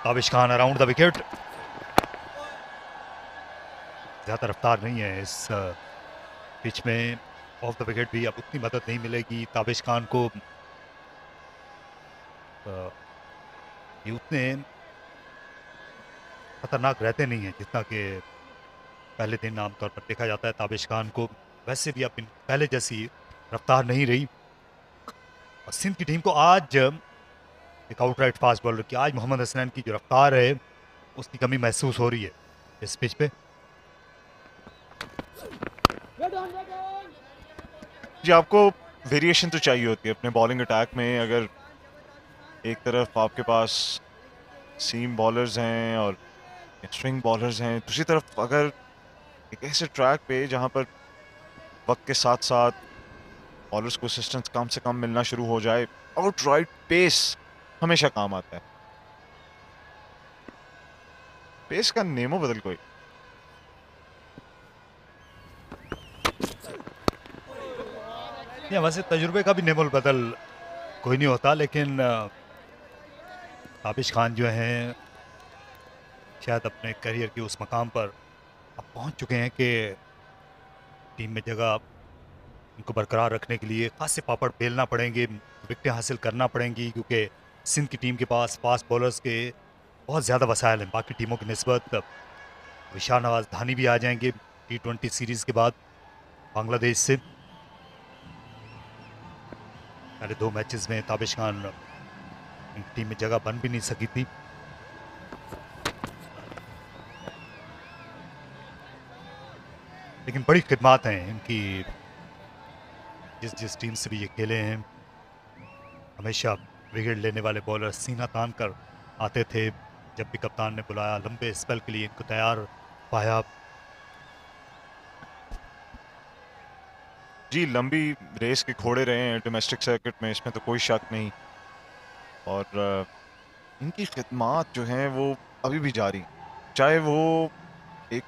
Tabish Khan around the wicket, ज़्यादा रफ्तार नहीं है इस पिच में। ऑफ द विकेट भी अब उतनी मदद नहीं मिलेगी ताबिश खान को। ये उतने खतरनाक रहते नहीं हैं जितना कि पहले दिन आमतौर पर देखा जाता है ताबिश खान को। वैसे भी अब पहले जैसी रफ्तार नहीं रही। और सिंध की टीम को आज एक आउटराइट फास्ट बॉलर की, आज मोहम्मद हसनैन की जो रफ्तार है उसकी कमी महसूस हो रही है इस पिच पे। जी आपको वेरिएशन तो चाहिए होती है अपने बॉलिंग अटैक में। अगर एक तरफ आपके पास सीम बॉलर्स हैं और स्विंग बॉलर्स हैं, दूसरी तरफ अगर एक ऐसे ट्रैक पे जहां पर वक्त के साथ साथ बॉलर्स को असिस्टेंस कम से कम मिलना शुरू हो जाए, आउटराइट पेस हमेशा काम आता है। पेस का नेमो बदल कोई। या वैसे तजुर्बे का भी नेमोल बदल कोई नहीं होता, लेकिन ताबिश खान जो हैं शायद अपने करियर के उस मकाम पर अब पहुंच चुके हैं कि टीम में जगह उनको बरकरार रखने के लिए खासे पापड़ बेलना पड़ेंगे, विकेटें हासिल करना पड़ेंगी, क्योंकि सिंध की टीम के पास फास्ट बॉलर्स के बहुत ज़्यादा वसाइल हैं बाकी टीमों की निस्बत। विशाल नवाज धानी भी आ जाएंगे T20 सीरीज़ के बाद बांग्लादेश से। पहले 2 मैचेस में ताबिश खान टीम में जगह बन भी नहीं सकी थी। लेकिन बड़ी खिदमात हैं इनकी, जिस टीम से भी ये खेले हैं हमेशा विकेट लेने वाले बॉलर सीना तान कर आते थे। जब भी कप्तान ने बुलाया लंबे स्पेल के लिए इनको तैयार पाया। जी, लंबी रेस के घोड़े रहे हैं डोमेस्टिक सर्किट में, इसमें तो कोई शक नहीं। और इनकी खिदमात जो हैं वो अभी भी जारी, चाहे वो एक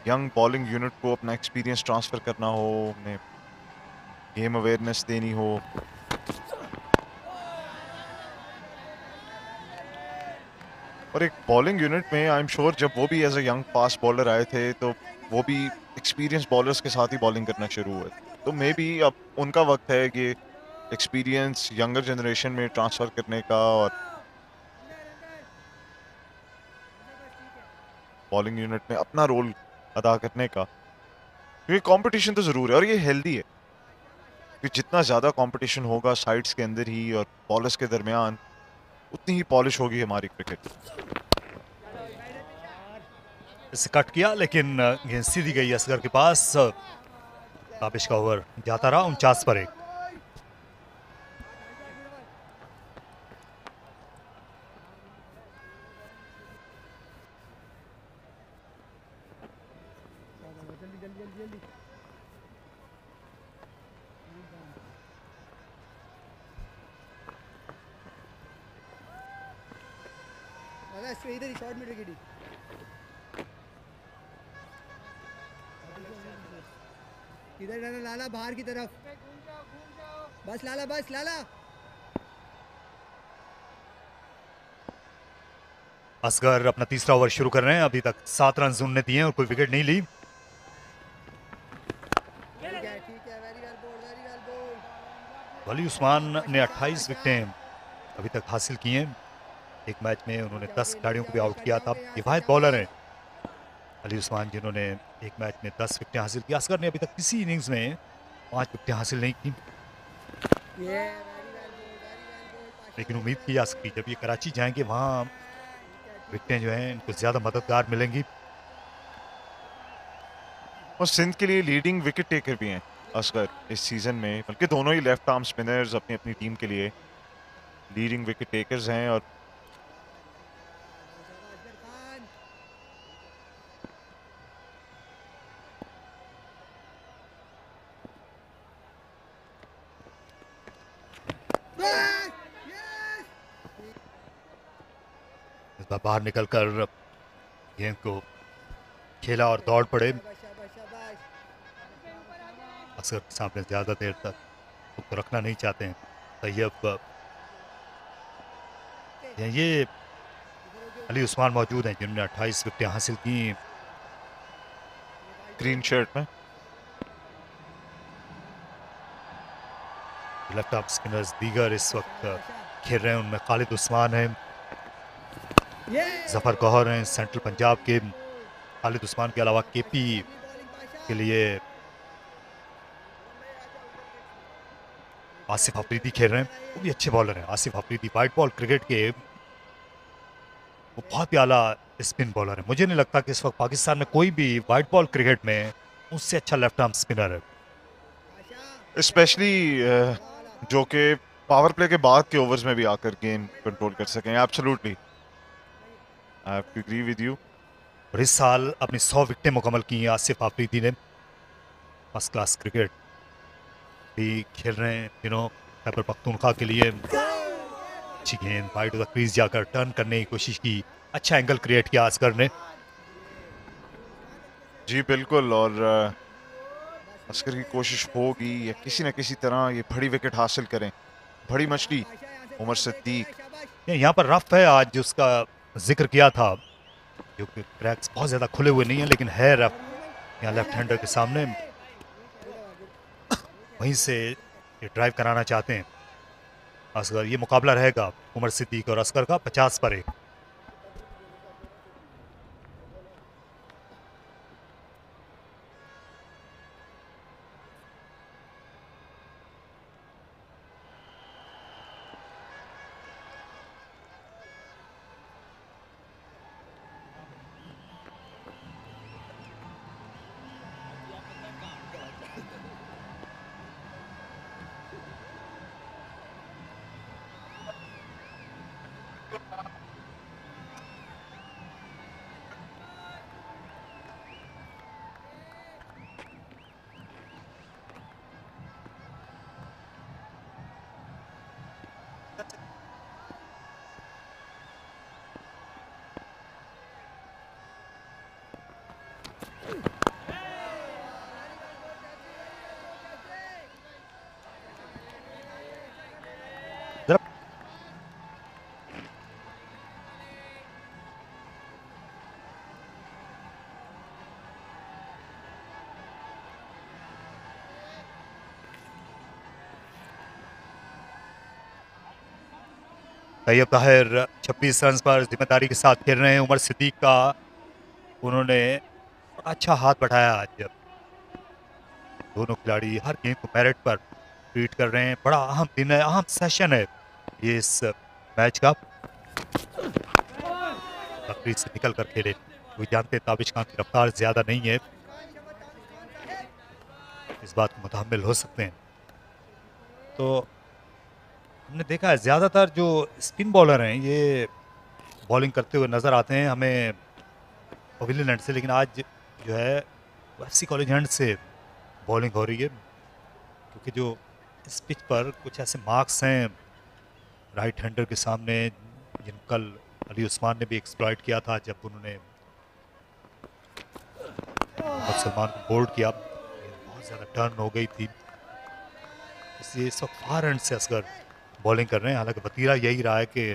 यंग बॉलिंग यूनिट को अपना एक्सपीरियंस ट्रांसफ़र करना हो, उन्हें गेम अवेयरनेस देनी हो। और एक बॉलिंग यूनिट में आई एम श्योर जब वो भी as a young fast bowler आए थे तो वो भी एक्सपीरियंस बॉलर्स के साथ ही बॉलिंग करना शुरू हुए। तो मे बी अब उनका वक्त है कि एक्सपीरियंस यंगर जनरेशन में ट्रांसफ़र करने का और बॉलिंग यूनिट में अपना रोल अदा करने का। क्योंकि कंपटीशन तो ज़रूर है और ये हेल्दी है, कि जितना ज़्यादा कंपटीशन होगा साइड्स के अंदर ही और बॉलर्स के दरमियान, उतनी ही पॉलिश होगी हमारी क्रिकेट। इसे कट किया लेकिन गेंद सीधी गई असगर के पास। ताबिश का ओवर जाता रहा 49 पर 1। इधर ही शॉर्ट में विकेट। इधर डाला लाला बाहर की तरफ, बस लाला, बस लाला। असगर अपना तीसरा ओवर शुरू कर रहे हैं। अभी तक 7 रन उन्होंने दिए हैं और कोई विकेट नहीं ली। वली उस्मान ने 28 विकेटें अभी तक हासिल की हैं। एक मैच में उन्होंने 10 खिलाड़ियों को भी आउट किया था। ये वाहिद बॉलर हैं अली उस्मान जिन्होंने एक मैच में 10 विकेटें हासिल की। असगर ने अभी तक किसी इनिंग्स में 5 विकेटें हासिल नहीं की। लेकिन उम्मीद की जा सकती जब ये कराची जाएंगे वहाँ विकेटें जो हैं इनको ज़्यादा मददगार मिलेंगी। और सिंध के लिए लीडिंग विकेट टेकर भी हैं असगर इस सीज़न में, बल्कि दोनों ही लेफ्ट आर्म स्पिनर्स अपनी अपनी टीम के लिए लीडिंग विकेट टेकर्स हैं। और इस बार बाहर निकलकर गेंद को खेला और दौड़ पड़े। असगर के सामने ज़्यादा देर तक खुद को रखना नहीं चाहते हैं तैयब। ये अली उस्मान मौजूद हैं जिन्होंने 28 विकेटें हासिल की ग्रीन शर्ट में। लेफ्ट आर्म स्पिनर्स दीगर इस वक्त खेल रहे हैं, उनमें खालिद उस्मान हैं, जफर गौहर हैं सेंट्रल पंजाब के। खालिद उस्मान के अलावा केपी के लिए आसिफ अफरीदी खेल रहे हैं, वो भी अच्छे बॉलर हैं। Asif Afridi white ball cricket के वो बहुत ही आला स्पिन बॉलर है। मुझे नहीं लगता कि इस वक्त पाकिस्तान में कोई भी वाइट बॉल क्रिकेट में उससे अच्छा लेफ्ट आर्म स्पिनर है, स्पेशली जो कि पावर प्ले के बाद के ओवर्स में भी आकर गेम कंट्रोल कर सकें। Absolutely I have to agree with you. और इस साल अपनी 100 विकेटें मुकम्मल की हैं आसिफ अफरीदी ने। फर्स्ट क्लास क्रिकेट भी खेल रहे हैं खैबर पख्तूनख्वा के लिए। अच्छी गेंद, वाइड ऑफ द क्रीज जाकर टर्न करने की कोशिश की, अच्छा एंगल क्रिएट किया असगर ने। जी बिल्कुल, और असगर की कोशिश होगी या किसी न किसी तरह ये बड़ी विकेट हासिल करें। बड़ी मछली उमर सिद्दीक। यहाँ पर रफ है आज, उसका जिक्र किया था, क्योंकि क्रैक्स बहुत ज्यादा खुले हुए नहीं है, लेकिन है रफ यहाँ लेफ्ट हैंडर के सामने, वहीं से ये ड्राइव कराना चाहते हैं असगर। ये मुकाबला रहेगा उमर सिद्दीक और असगर का 50 पर 1। तैयब ताहिर 26 रन पर जिम्मेदारी के साथ खेल रहे हैं। उमर सिद्दीक का उन्होंने अच्छा हाथ बढ़ाया आज। दोनों खिलाड़ी हर गेंद को मेरिट पर ट्रीट कर रहे हैं। बड़ा अहम दिन है, अहम सेशन है ये इस मैच का। तकरीर से निकल कर खेले, कोई जानते ताबिश खान की रफ्तार ज्यादा नहीं है, इस बात को मुतहम्मिल हो सकते हैं। तो हमने देखा है ज्यादातर जो स्पिन बॉलर हैं ये बॉलिंग करते हुए नजर आते हैं हमें पवेलियन एंड से, लेकिन आज जो है एफसी कॉलेज एंड से बॉलिंग हो रही है, क्योंकि जो इस पिच पर कुछ ऐसे मार्क्स हैं राइट हैंडर के सामने जिन कल अली उस्मान ने भी एक्सप्लॉइट किया था जब उन्होंने मोहम्मद सलमान को बोल्ड किया। बहुत ज़्यादा टर्न हो गई थी, इसलिए इस वक्त फार एंड से असगर बॉलिंग कर रहे हैं। हालांकि वतीरा यही रहा है कि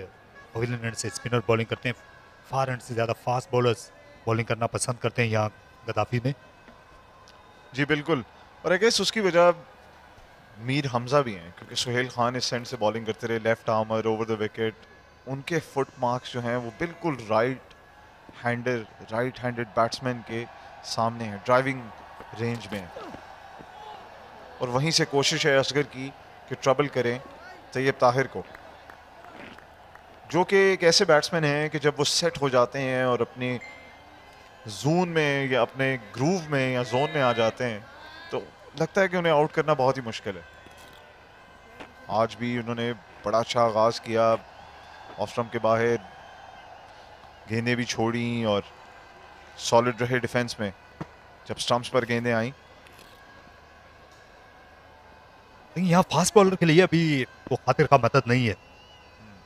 पवेलियन एंड से स्पिनर बॉलिंग करते हैं, फार एंड से ज़्यादा फास्ट बॉलर्स बॉलिंग करना पसंद करते हैं यहाँ गद्दाफी में। जी बिल्कुल, और आई गेस उसकी वजह मीर हमजा भी हैं, क्योंकि सुहेल खान इस सेंड से बॉलिंग करते रहे, left armour over the wicket. उनके फुट मार्क्स जो हैं वो बिल्कुल राइट हैंडेड बैट्समैन के सामने हैं, ड्राइविंग रेंज में है। और वहीं से कोशिश है असगर की कि ट्रबल करें तैयब ताहिर को, जो कि एक ऐसे बैट्समैन हैं कि जब वो सेट हो जाते हैं और अपने जोन में या अपने ग्रूव में या जोन में आ जाते हैं तो लगता है कि उन्हें आउट करना बहुत ही मुश्किल है। आज भी उन्होंने बड़ा अच्छा आगाज किया, ऑफ स्टंप के बाहर गेंदें भी छोड़ी और सॉलिड रहे डिफेंस में जब स्टंप्स पर गेंदें आई। लेकिन यहाँ फास्ट बॉलर के लिए अभी वो खातिर का मदद नहीं है।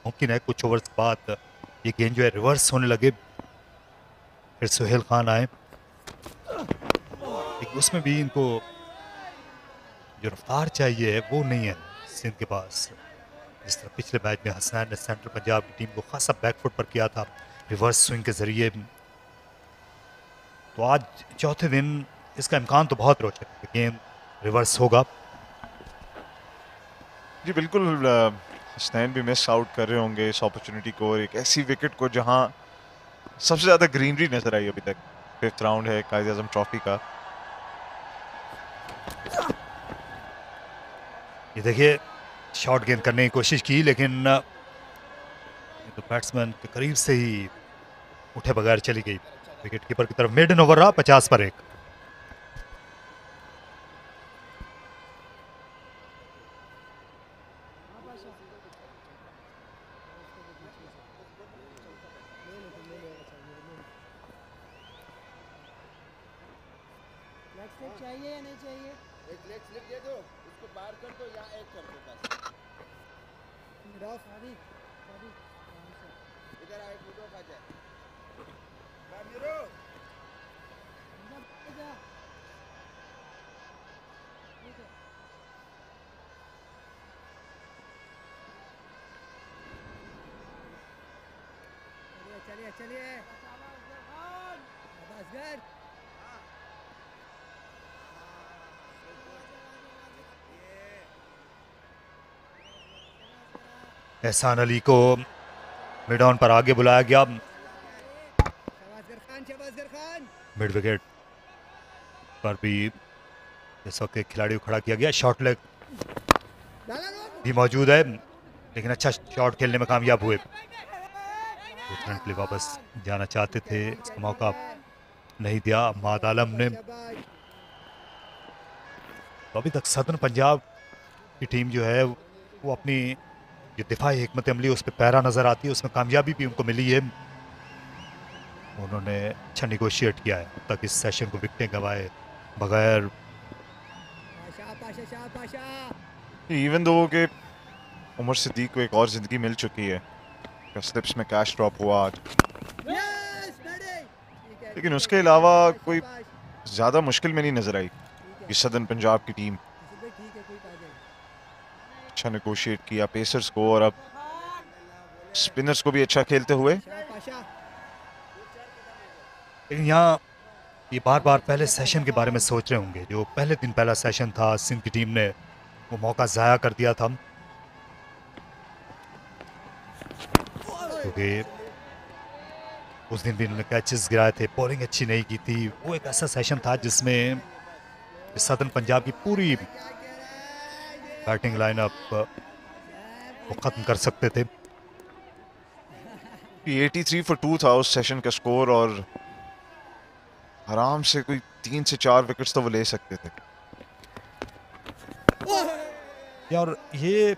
मुमकिन है कुछ ओवर्स के बाद ये गेंद जो है रिवर्स होने लगे, फिर सुहेल खान आए, लेकिन उसमें भी इनको जो रफ्तार चाहिए है वो नहीं है सिंध के पास। जिस तरह पिछले मैच में हसनैन ने सेंट्रल पंजाब की टीम को खासा बैकफुट पर किया था रिवर्स स्विंग के जरिए, तो आज चौथे दिन इसका इम्कान तो बहुत रोचक है, गेंद रिवर्स होगा। जी बिल्कुल, हसनैन भी मिस आउट कर रहे होंगे इस अपॉर्चुनिटी को, और एक ऐसी विकेट को जहां सबसे ज्यादा ग्रीनरी नजर आई अभी तक। 5th राउंड है कायद आजम ट्रॉफी का। ये देखिए शॉर्ट गेंद करने की कोशिश की, लेकिन तो बैट्समैन के करीब से ही उठे बगैर चली गई विकेट कीपर की तरफ। मेडन ओवर रहा 50 पर 1। चाहिए या नहीं चाहिए? एक लेग स्लिप दे दो, उसको पार कर दो या एक कर दो बस। चलिए चलिए असगर एहसान अली को मिड ऑन पर आगे बुलाया गया। शबाजगर खान मिड विकेट पर भी इस वक्त एक खिलाड़ी को खड़ा किया गया। शॉर्ट लेग भी मौजूद है, लेकिन अच्छा शॉट खेलने में कामयाब हुए। रन के लिए वापस जाना चाहते थे, इसका मौका नहीं दिया माद आलम ने। तो अभी तक सदर्न पंजाब की टीम जो है वो अपनी जो दिफाई हिकमत अमली उस पर पैरा नजर आती है, उसमें कामयाबी भी उनको मिली है। उन्होंने अच्छा निगोशिएट किया है अब तक इस सेशन को विकेटें गंवाए बगैर। इवन दो के उमर सिद्दीक को एक और जिंदगी मिल चुकी है, स्लिप्स में कैश ड्रॉप हुआ आज, लेकिन उसके अलावा कोई ज़्यादा मुश्किल में नहीं नजर आई कि सदर्न पंजाब की टीम अच्छा नेगोशिएट किया पेसर्स को और अब स्पिनर्स को भी अच्छा खेलते हुए। लेकिन यहाँ ये बार बार पहले सेशन के बारे में सोच रहे होंगे, जो पहले दिन पहला सेशन था सिंध की टीम ने वो मौका ज़ाया कर दिया था, क्योंकि उस दिन भी उन्होंने कैचेस गिराए थे, बॉलिंग अच्छी नहीं की थी। वो एक ऐसा सेशन था जिसमें सदर्न पंजाब की पूरी बैटिंग लाइनअप वो ख़त्म कर सकते थे। 83 for 2 था उस सेशन का स्कोर और आराम से कोई 3 से 4 विकेट्स तो वो ले सकते थे। और ये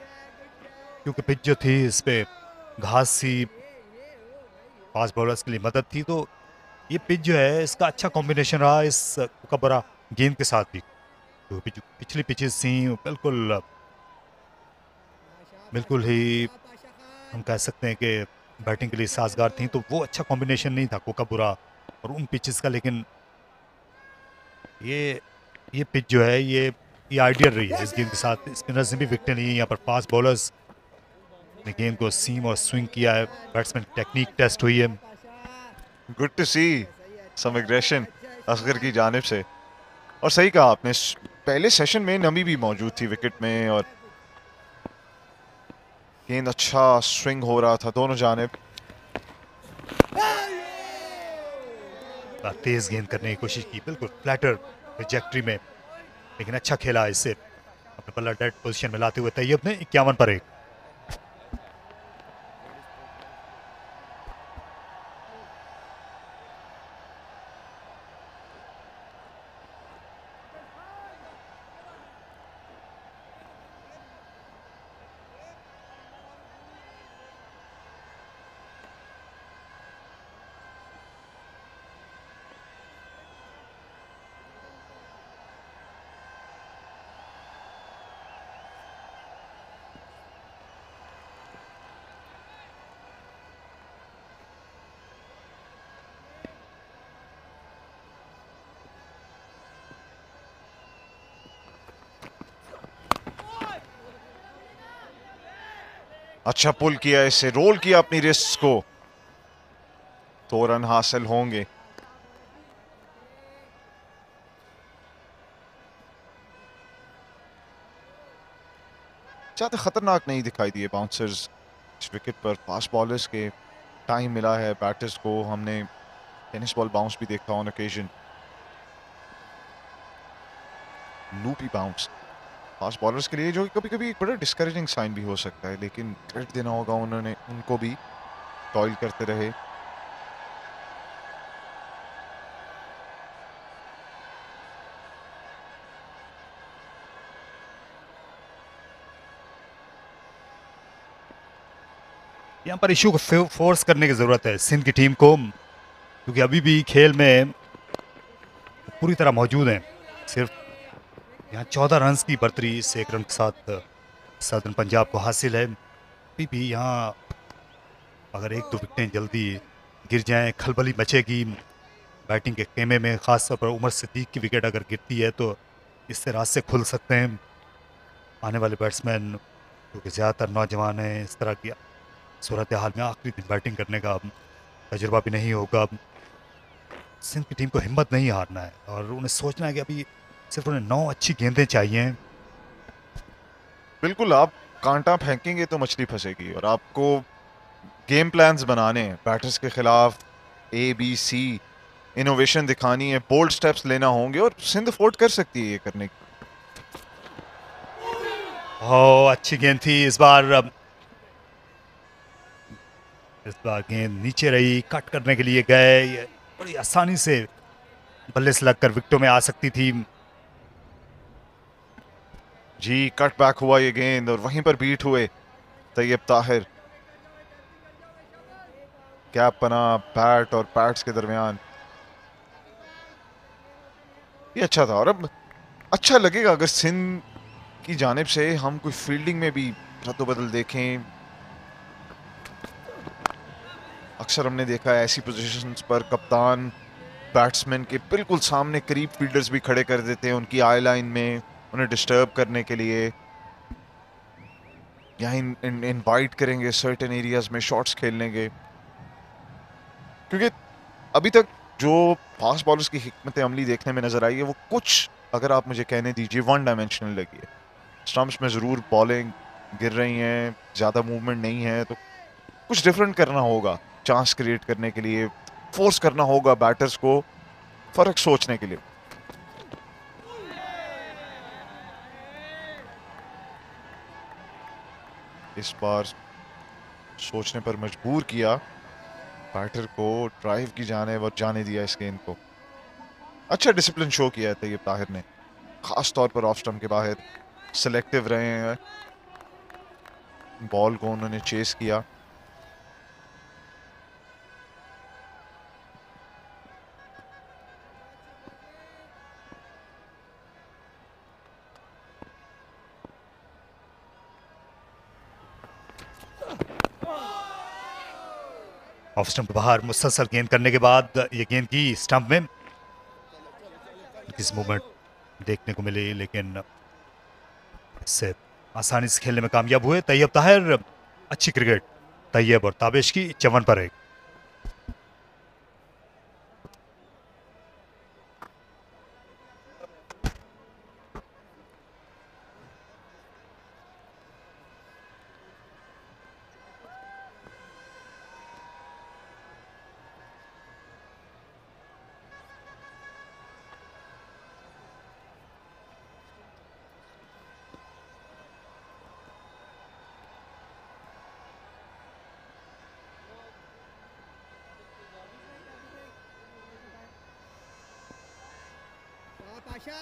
क्योंकि पिच जो थी इस पे घास सी फास्ट बॉलर्स के लिए मदद थी, तो ये पिच जो है इसका अच्छा कॉम्बिनेशन रहा इस कबरा गेंद के साथ भी। तो पिछली पिचेस थी बिल्कुल ही हम कह सकते हैं कि बैटिंग के लिए साजगार थी, तो वो अच्छा कॉम्बिनेशन नहीं था कोकाबुरा और उन पिचेस का। लेकिन ये पिच जो है ये आइडियल रही है इस गेंद के साथ। स्पिनर्स ने भी विकेट ली, यहाँ पर फास्ट बॉलर्स ने गेंद को सीम और स्विंग किया है, बैट्समैन टेक्निक टेस्ट हुई है। Good to see some aggression Asghar की जानिब से। और सही कहा आपने, पहले सेशन में नमी भी मौजूद थी विकेट में और गेंद अच्छा स्विंग हो रहा था दोनों जानिब। तेज गेंद करने की कोशिश की, बिल्कुल फ्लैटर ट्रैजेक्टरी में, लेकिन अच्छा खेला इससे अपने बल्ला डेड पोजीशन में लाते हुए तैयब ने 51 पर 1। अच्छा पुल किया, इसे रोल किया अपनी रिस्ट को, तो रन हासिल होंगे। ज्यादा खतरनाक नहीं दिखाई दिए बाउंसर्स इस विकेट पर। फास्ट बॉलर्स के टाइम मिला है बैटर्स को, हमने टेनिस बॉल बाउंस भी देखा on occasion, loopy bounce fast bowlers के लिए, जो कभी कभी एक बड़ा डिस्करेजिंग साइन भी हो सकता है, लेकिन क्रेडिट देना होगा उन्होंने उनको भी, टॉयल करते रहे। यहाँ पर इशू को फोर्स करने की जरूरत है सिंध की टीम को, क्योंकि अभी भी खेल में पूरी तरह मौजूद हैं। सिर्फ यहाँ 14 रन की बढ़तरी इस 1 रन के साथ सदर्न पंजाब को हासिल है। अभी भी यहाँ अगर एक दो विकेटें जल्दी गिर जाएं, खलबली मचेगी बैटिंग के खेमे में। खासतौर पर उमर सिद्दीक की विकेट अगर गिरती है तो इससे रास्ते खुल सकते हैं। आने वाले बैट्समैन क्योंकि ज़्यादातर नौजवान हैं, इस तरह की सूरत हाल में आखिरी दिन बैटिंग करने का तजुर्बा भी नहीं होगा। सिंध की टीम को हिम्मत नहीं हारना है और उन्हें सोचना है कि अभी सिर्फ उन्हें 9 अच्छी गेंदें चाहिए। बिल्कुल, आप कांटा फेंकेंगे तो मछली फंसेगी और आपको गेम प्लान्स बनाने हैं बैटर्स के खिलाफ। ABC इनोवेशन दिखानी है, बोल्ड स्टेप्स लेना होंगे और सिंध अफोर्ड कर सकती है ये करने की। अच्छी गेंद थी इस बार। गेंद नीचे रही, कट करने के लिए गए, ये बड़ी आसानी से बल्ले से लगकर विकेटों में आ सकती थी। जी, कट बैक हुआ ये गेंद और वहीं पर बीट हुए तैयब ताहिर। गैप बना बैट और पैड्स के दरमियान, ये अच्छा था। और अब अच्छा लगेगा अगर सिंध की जानिब से हम कोई फील्डिंग में भी रद्द-बदल देखें। अक्सर हमने देखा है ऐसी पोजीशंस पर कप्तान बैट्समैन के बिल्कुल सामने करीब फील्डर्स भी खड़े कर देते हैं उनकी आई लाइन में, उन्हें डिस्टर्ब करने के लिए, या इनवाइट करेंगे सर्टेन एरियाज में शॉट्स खेलने के। क्योंकि अभी तक जो फास्ट बॉलर्स की हिकमत अमली देखने में नजर आई है वो कुछ, अगर आप मुझे कहने दीजिए, वन डायमेंशनल लगी है। स्टंप्स में ज़रूर बॉलिंग गिर रही हैं, ज़्यादा मूवमेंट नहीं है, तो कुछ डिफरेंट करना होगा चांस क्रिएट करने के लिए, फोर्स करना होगा बैटर्स को फर्क सोचने के लिए। इस बार सोचने पर मजबूर किया बैटर को, ड्राइव की जाने और जाने दिया इस गेंद को। अच्छा डिसिप्लिन शो किया है तैयब ताहिर ने, खास तौर पर ऑफ स्टंप के बाहर सिलेक्टिव रहे हैं, बॉल को उन्होंने चेस किया। ऑफ स्टंप बाहर मुसलसल गेंद करने के बाद ये गेंद की स्टंप में किस मूवमेंट देखने को मिली, लेकिन इससे आसानी से खेलने में कामयाब हुए तैयब ताहिर। अच्छी क्रिकेट तैयब और ताबिश की 54 पर 1। Pasha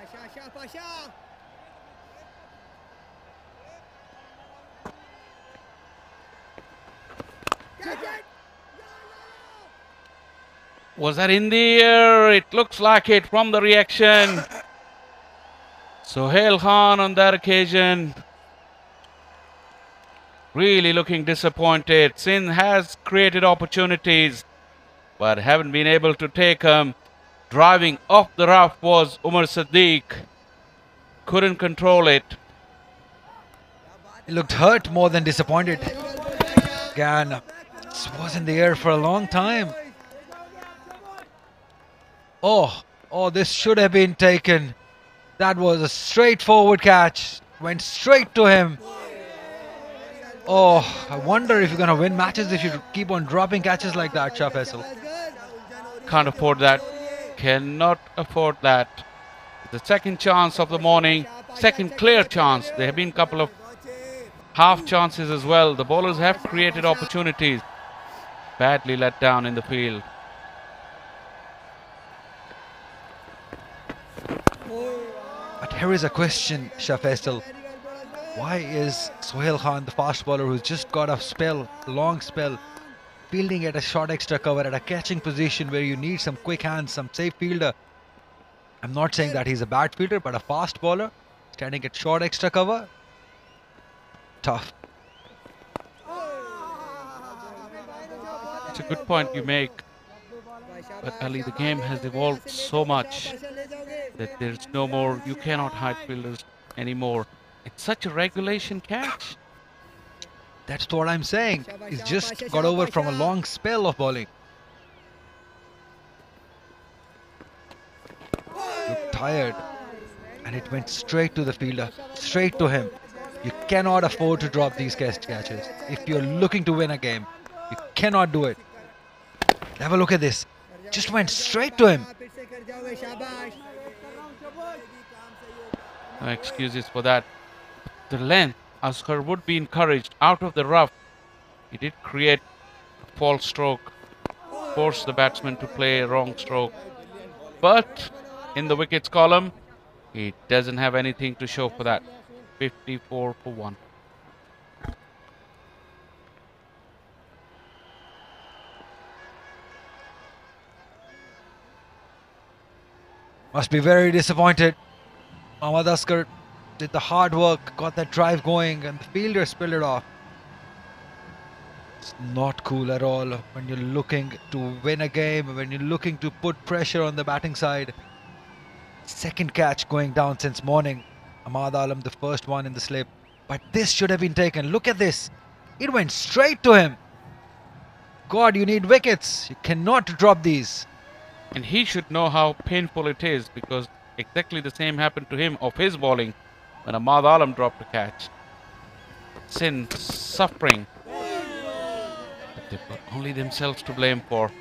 Pasha Pasha Was that in the air? It looks like it from the reaction. Sohail Khan on that occasion really looking disappointed. Sindh has created opportunities but haven't been able to take them. Driving off the rough was Umar Siddiq. Couldn't control it. He looked hurt more than disappointed. Again, this was in the air for a long time. Oh, this should have been taken. That was a straightforward catch. Went straight to him. Oh, I wonder if you're going to win matches if you keep on dropping catches like that, Shah Faisal. Can't afford that. Cannot afford that. The second chance of the morning. Second clear chance. There have been a couple of half chances as well. The bowlers have created opportunities. Badly let down in the field. But here is a question, Shah Faisal. Why is Sohail Khan, the fast bowler who's just got a spell, a long spell, fielding at a short extra cover, at a catching position where you need some quick hands, some safe fielder. I'm not saying that he's a bad fielder, but a fast bowler standing at short extra cover, tough. It's a good point you make. But Ali, the game has evolved so much that there's no more, you cannot hide fielders anymore. It's such a regulation catch. That's what I'm saying. He's just got over from a long spell of bowling. Looked tired, and it went straight to the fielder, straight to him. You cannot afford to drop these catches. If you're looking to win a game, you cannot do it. Have a look at this. Just went straight to him. No excuses for that. The length, Asghar would be encouraged out of the rough. He did create a false stroke, force the batsman to play a wrong stroke. But in the wickets column, he doesn't have anything to show for that. 54 for 1. Must be very disappointed. Mohammad Asghar did the hard work, got that drive going, and the fielder spilled it off. It's not cool at all when you're looking to win a game, when you're looking to put pressure on the batting side. Second catch going down since morning. Ahmad Alam, the first one in the slip. But this should have been taken. Look at this. It went straight to him. God, you need wickets. You cannot drop these. And he should know how painful it is, because exactly the same happened to him of his bowling when Ahmad Alam dropped a catch. Sindh suffering. But they've got only themselves to blame for.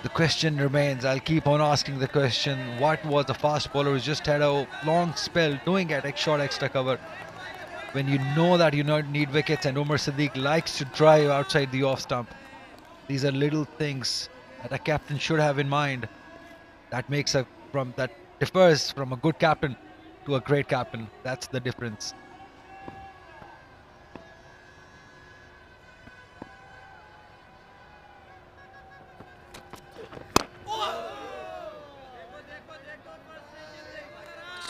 The question remains, I'll keep on asking the question, what was the fast bowler who's just had a long spell doing at short extra cover when you know that you don't need wickets, and Umar Siddiq likes to drive outside the off stump? These are little things that a captain should have in mind. That differs from a good captain to a great captain. That's the difference.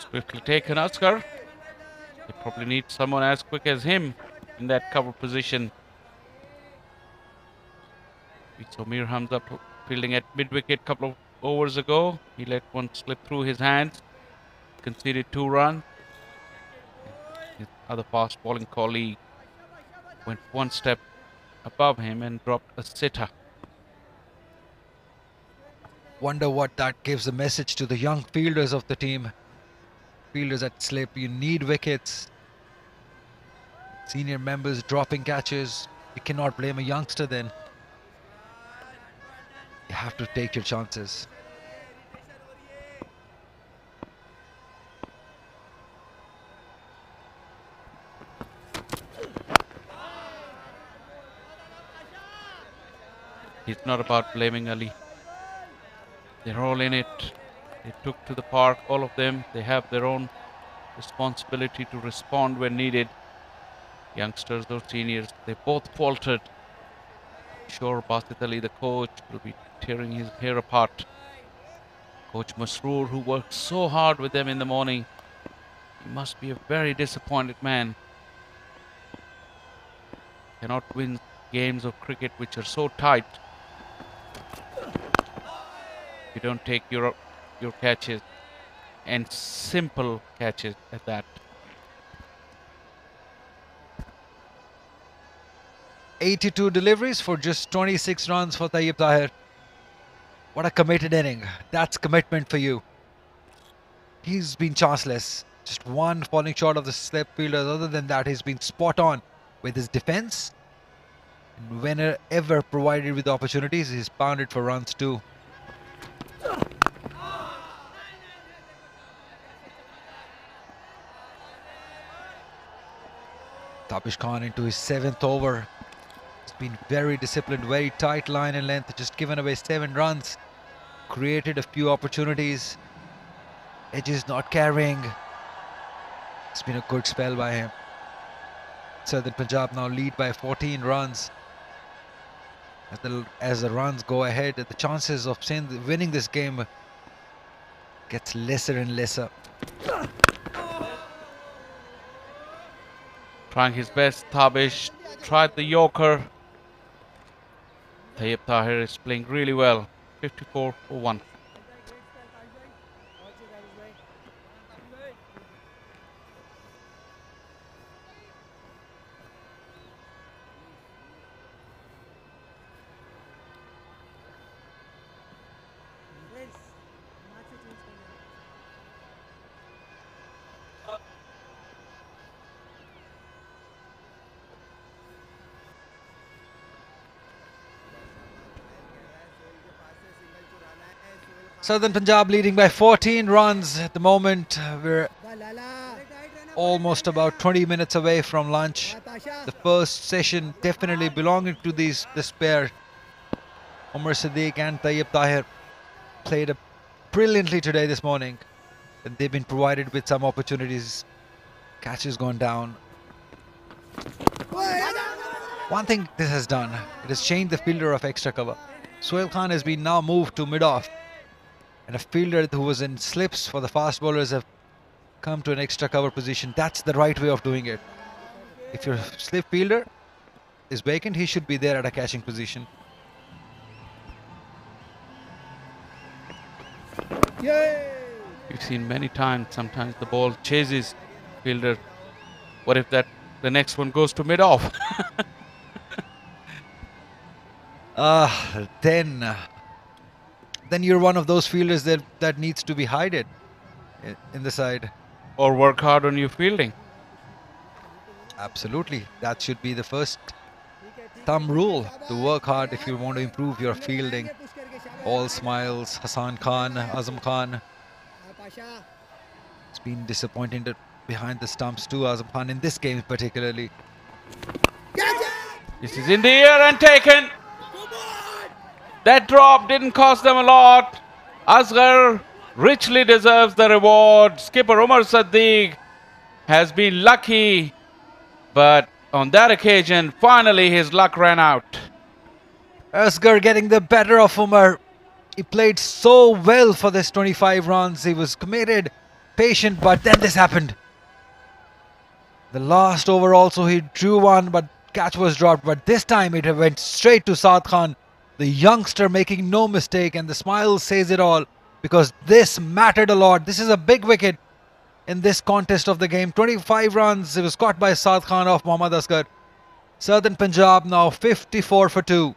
Swiftly taken, Asghar. They probably need someone as quick as him in that cover position. We saw Mir Hamza fielding at mid-wicket couple of overs ago. He let one slip through his hands, conceded 2 runs. His other fast bowling colleague went one step above him and dropped a sitter. Wonder what that gives a message to the young fielders of the team. Fielders at slip, you need wickets. Senior members dropping catches. You cannot blame a youngster then. You have to take your chances. It's not about blaming Ali. They're all in it. They took to the park, all of them. They have their own responsibility to respond when needed. Youngsters or seniors, they both faltered. Sure, Basit Ali, the coach, will be tearing his hair apart. Coach Masroor, who worked so hard with them in the morning, he must be a very disappointed man. Cannot win games of cricket which are so tight. You don't take your catches, and simple catches at that. 82 deliveries for just 26 runs for Tayyib Tahir. What a committed inning. That's commitment for you. He's been chanceless. Just one falling short of the slip fielders. Other than that, he's been spot on with his defense. And whenever provided with opportunities, he's pounded for runs too. Tapish Khan into his 7th over. He's been very disciplined, very tight line and length, just given away 7 runs. Created a few opportunities. Edges not carrying. It's been a good spell by him. Southern Punjab now lead by 14 runs. as the runs go ahead, the chances of Sindh winning this game gets lesser and lesser. Trying his best, Tabish tried the Yorker. Tayyip Tahir is playing really well. 54 for 1. Southern Punjab leading by 14 runs at the moment. We're almost about 20 minutes away from lunch. The first session definitely belonging to this pair. Umar Siddiq and Tayyip Tahir played brilliantly today this morning, and they've been provided with some opportunities. Catch has gone down. One thing this has done, it has changed the fielder of extra cover. Sohail Khan has been now moved to mid-off, and a fielder who was in slips for the fast bowlers have come to an extra cover position. That's the right way of doing it. If your slip fielder is vacant, he should be there at a catching position. You've seen many times, sometimes the ball chases fielder. What if the next one goes to mid-off? Then you're one of those fielders that needs to be hidden in the side. Or work hard on your fielding. Absolutely. That should be the first thumb rule, to work hard if you want to improve your fielding. All smiles, Hassan Khan, Azam Khan. It's been disappointing behind the stumps too, Azam Khan, in this game particularly. This is in the air and taken. That drop didn't cost them a lot. Asghar richly deserves the reward. Skipper Umar Siddiq has been lucky, but on that occasion, finally his luck ran out. Asghar getting the better of Umar. He played so well for this 25 runs. He was committed, patient, but then this happened. The last over also he drew one, but catch was dropped. But this time it went straight to Saad Khan, the youngster making no mistake, and the smile says it all, because this mattered a lot. This is a big wicket in this contest of the game. 25 runs. It was caught by Saad Khan off Mohammad Asghar. Southern Punjab now 54 for 2.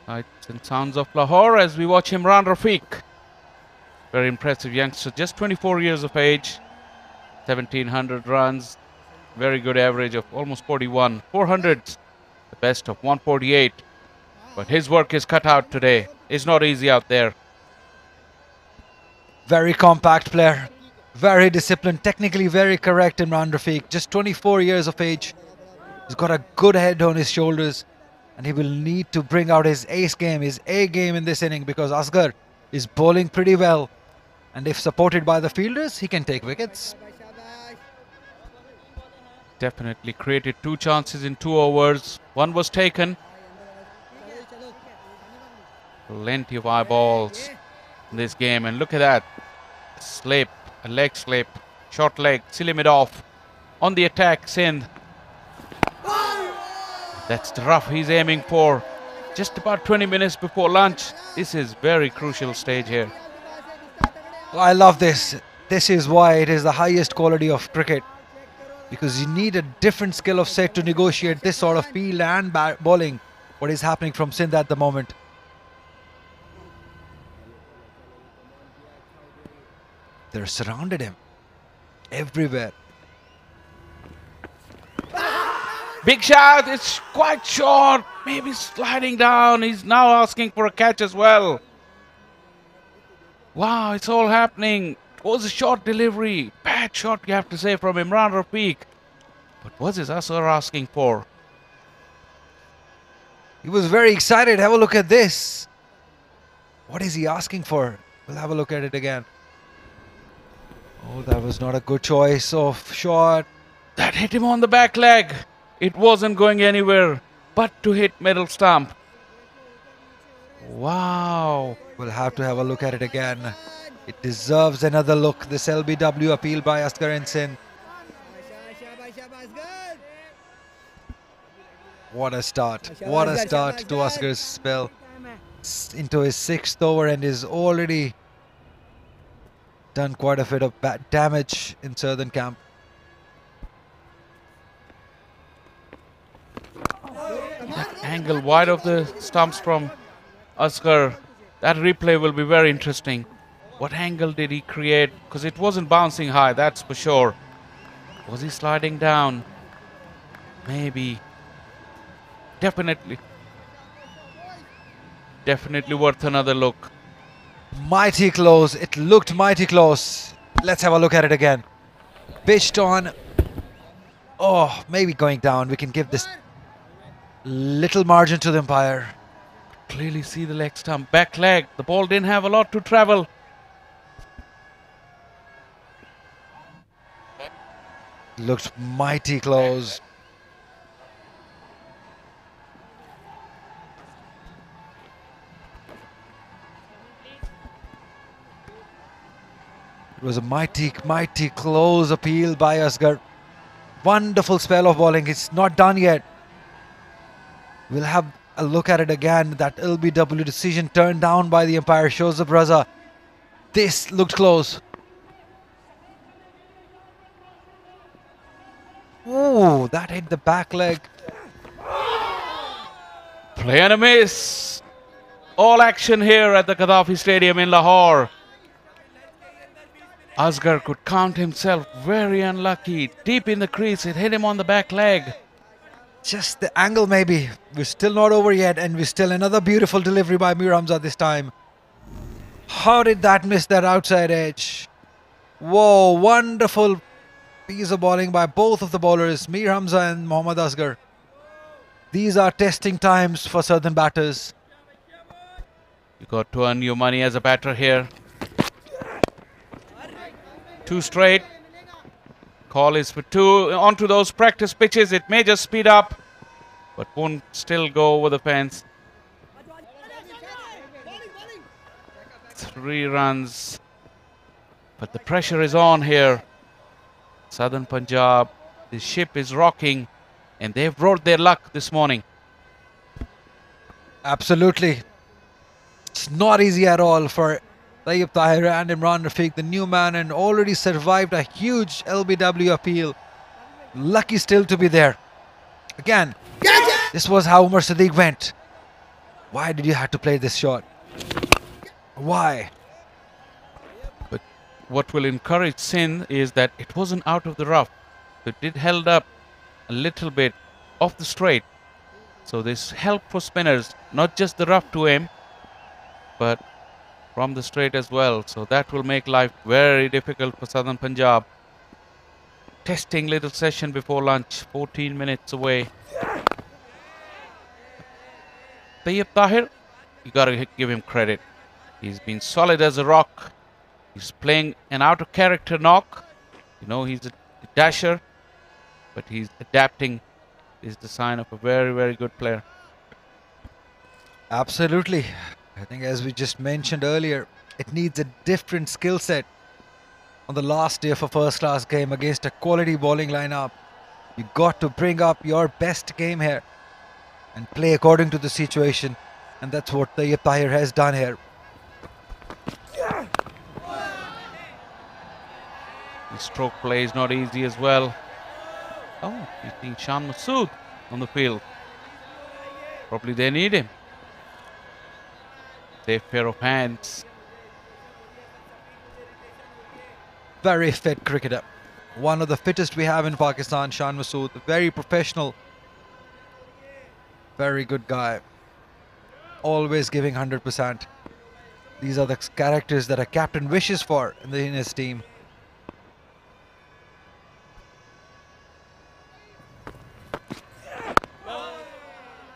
Lights and sounds of Lahore as we watch Imran Rafiq. Very impressive youngster, just 24 years of age, 1700 runs, very good average of almost 41. 400s, the best of 148. But his work is cut out today. It's not easy out there. Very compact player, very disciplined, technically very correct. Imran Rafiq, just 24 years of age. He's got a good head on his shoulders, and he will need to bring out his ace game, his A game in this inning, because Asghar is bowling pretty well. And if supported by the fielders, he can take wickets. Definitely created 2 chances in 2 overs. One was taken. Plenty of eyeballs in this game. And look at that. Slip, a leg slip, short leg, silly mid off. On the attack, Sindh. That's the rough he's aiming for. Just about 20 minutes before lunch. This is very crucial stage here. I love this. This is why it is the highest quality of cricket. Because you need a different skill of set to negotiate this sort of field and bowling. What is happening from Sindh at the moment. They're surrounded him everywhere. Big shot, it's quite short. Maybe sliding down. He's now asking for a catch as well. Wow, it's all happening. It was a short delivery. Bad shot, you have to say, from Imran Rafiq. But what is Asghar asking for? He was very excited. Have a look at this. What is he asking for? We'll have a look at it again. Oh, that was not a good choice of shot. That hit him on the back leg. It wasn't going anywhere but to hit middle stump. Wow. We'll have to have a look at it again. It deserves another look. This LBW appeal by Asghar and Sindh. What a start. What a start to Asghar's spell. Into his 6th over and is already done quite a bit of bad damage in Southern camp. That angle wide of the stumps from Asghar. That replay will be very interesting. What angle did he create? Because it wasn't bouncing high, that's for sure. Was he sliding down? Maybe. Definitely. Definitely worth another look. Mighty close. It looked mighty close. Let's have a look at it again. Pitched on. Oh, maybe going down. We can give this little margin to the umpire. Clearly see the leg stump. Back leg. The ball didn't have a lot to travel. Looked mighty close. It was a mighty close appeal by Asghar. Wonderful spell of bowling. It's not done yet. We'll have a look at it again. That LBW decision turned down by the umpire shows up Raza. This looked close. Ooh, that hit the back leg. Play and a miss. All action here at the Gaddafi Stadium in Lahore. Asghar could count himself very unlucky. Deep in the crease, it hit him on the back leg. Just the angle maybe. We're still not over yet and we're still another beautiful delivery by Mir Hamza this time. How did that miss that outside edge? Whoa, wonderful piece of bowling by both of the bowlers, Mir Hamza and Mohammad Asghar. These are testing times for Southern batters. You got to earn your money as a batter here. 2 straight. Call is for 2. Onto those practice pitches. It may just speed up, but won't still go over the fence. 3 runs. But the pressure is on here. Southern Punjab. The ship is rocking, and they've rode their luck this morning. Absolutely. It's not easy at all for Tayyib Tahir and Imran Rafiq, the new man, and already survived a huge LBW appeal. Lucky still to be there. Again, this was how Umar Sadiq went. Why did you have to play this shot? Why? But what will encourage Sindh is that it wasn't out of the rough. It did held up a little bit off the straight. So this help for spinners, not just the rough to aim, but from the straight as well. So that will make life very difficult for Southern Punjab. Testing little session before lunch, 14 minutes away. Tayyib Tahir, you gotta give him credit. He's been solid as a rock. He's playing an out of character knock. You know, he's a dasher, but he's adapting. Is the sign of a very, very good player. Absolutely. I think as we just mentioned earlier, it needs a different skill set on the last day of a first class game against a quality bowling lineup. You got to bring up your best game here. and play according to the situation, and that's what Tayyip Tahir has done here. The stroke play is not easy as well. Oh, he's seeing Shan Masood on the field. Probably they need him. Safe pair of hands. Very fit cricketer. One of the fittest we have in Pakistan, Shan Masood. Very professional. Very good guy. Always giving 100%. These are the characters that a captain wishes for in his team.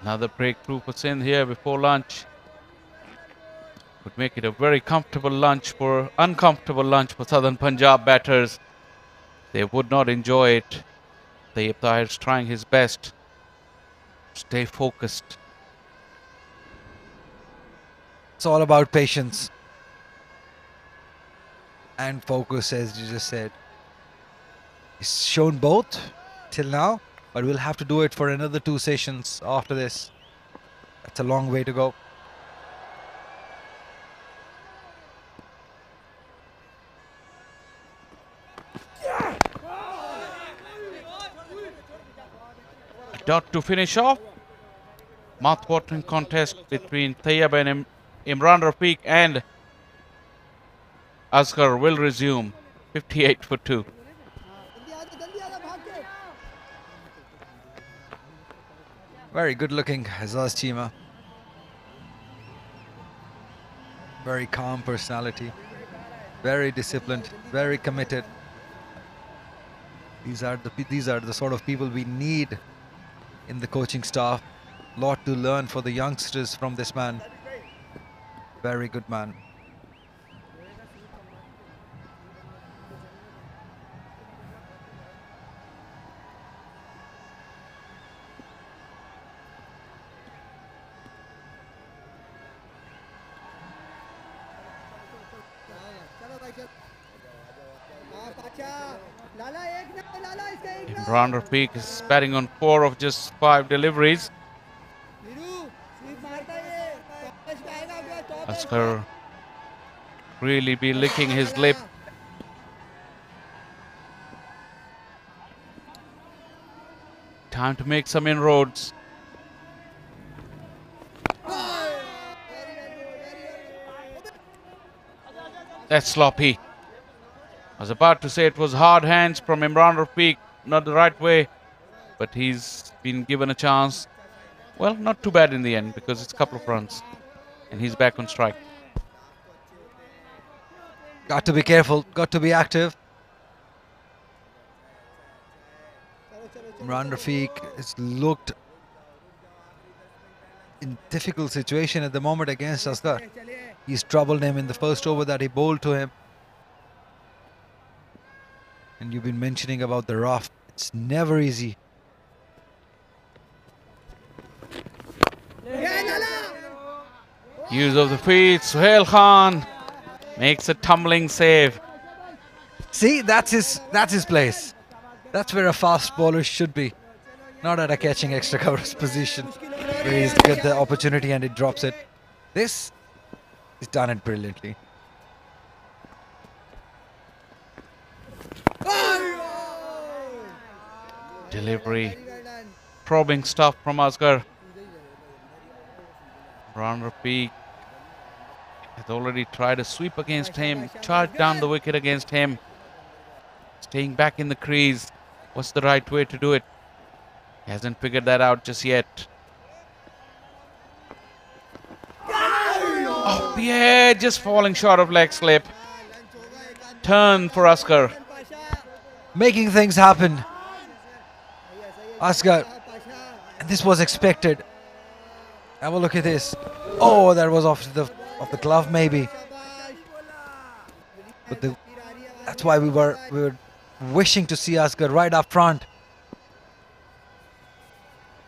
Another breakthrough for Sindh here before lunch. Would make it a very uncomfortable lunch for Southern Punjab batters. They would not enjoy it. Tayyip Tahir is trying his best. Stay focused. It's all about patience and focus, as you just said. He's shown both till now, but we'll have to do it for another 2 sessions after this. That's a long way to go. Dot to finish off. Mouth-watering contest between Tayyab and Imran Rafiq and Asghar will resume. 58 for 2. Very good looking Azaz Chima. Very calm personality. Very disciplined. Very committed. These are the sort of people we need in the coaching staff. Lot to learn for the youngsters from this man. Very good man. Imran Rafiq is batting on 4 of just 5 deliveries. Asghar really be licking his lip. Time to make some inroads. That's sloppy. I was about to say it was hard hands from Imran Rafiq, not the right way, but he's been given a chance. Well, not too bad in the end because it's a couple of runs and he's back on strike. Got to be careful, got to be active. Imran Rafiq has looked in difficult situation at the moment against Asghar. He's troubled him in the first over that he bowled to him. And you've been mentioning about the rough. It's never easy. Use of the feet, Suhail Khan makes a tumbling save. See, that's his place. That's where a fast bowler should be. Not at a catching extra covers position where he's get the opportunity and it drops it. This, he's done it brilliantly. Delivery, probing stuff from Asghar. Imran Rafiq has already tried a sweep against him, charged down the wicket against him. Staying back in the crease. What's the right way to do it? He hasn't figured that out just yet. Oh, yeah, just falling short of leg slip. Turn for Asghar. Making things happen. Asghar. And this was expected. Have a look at this. Oh, that was off the glove maybe. But that's why we were wishing to see Asghar right up front.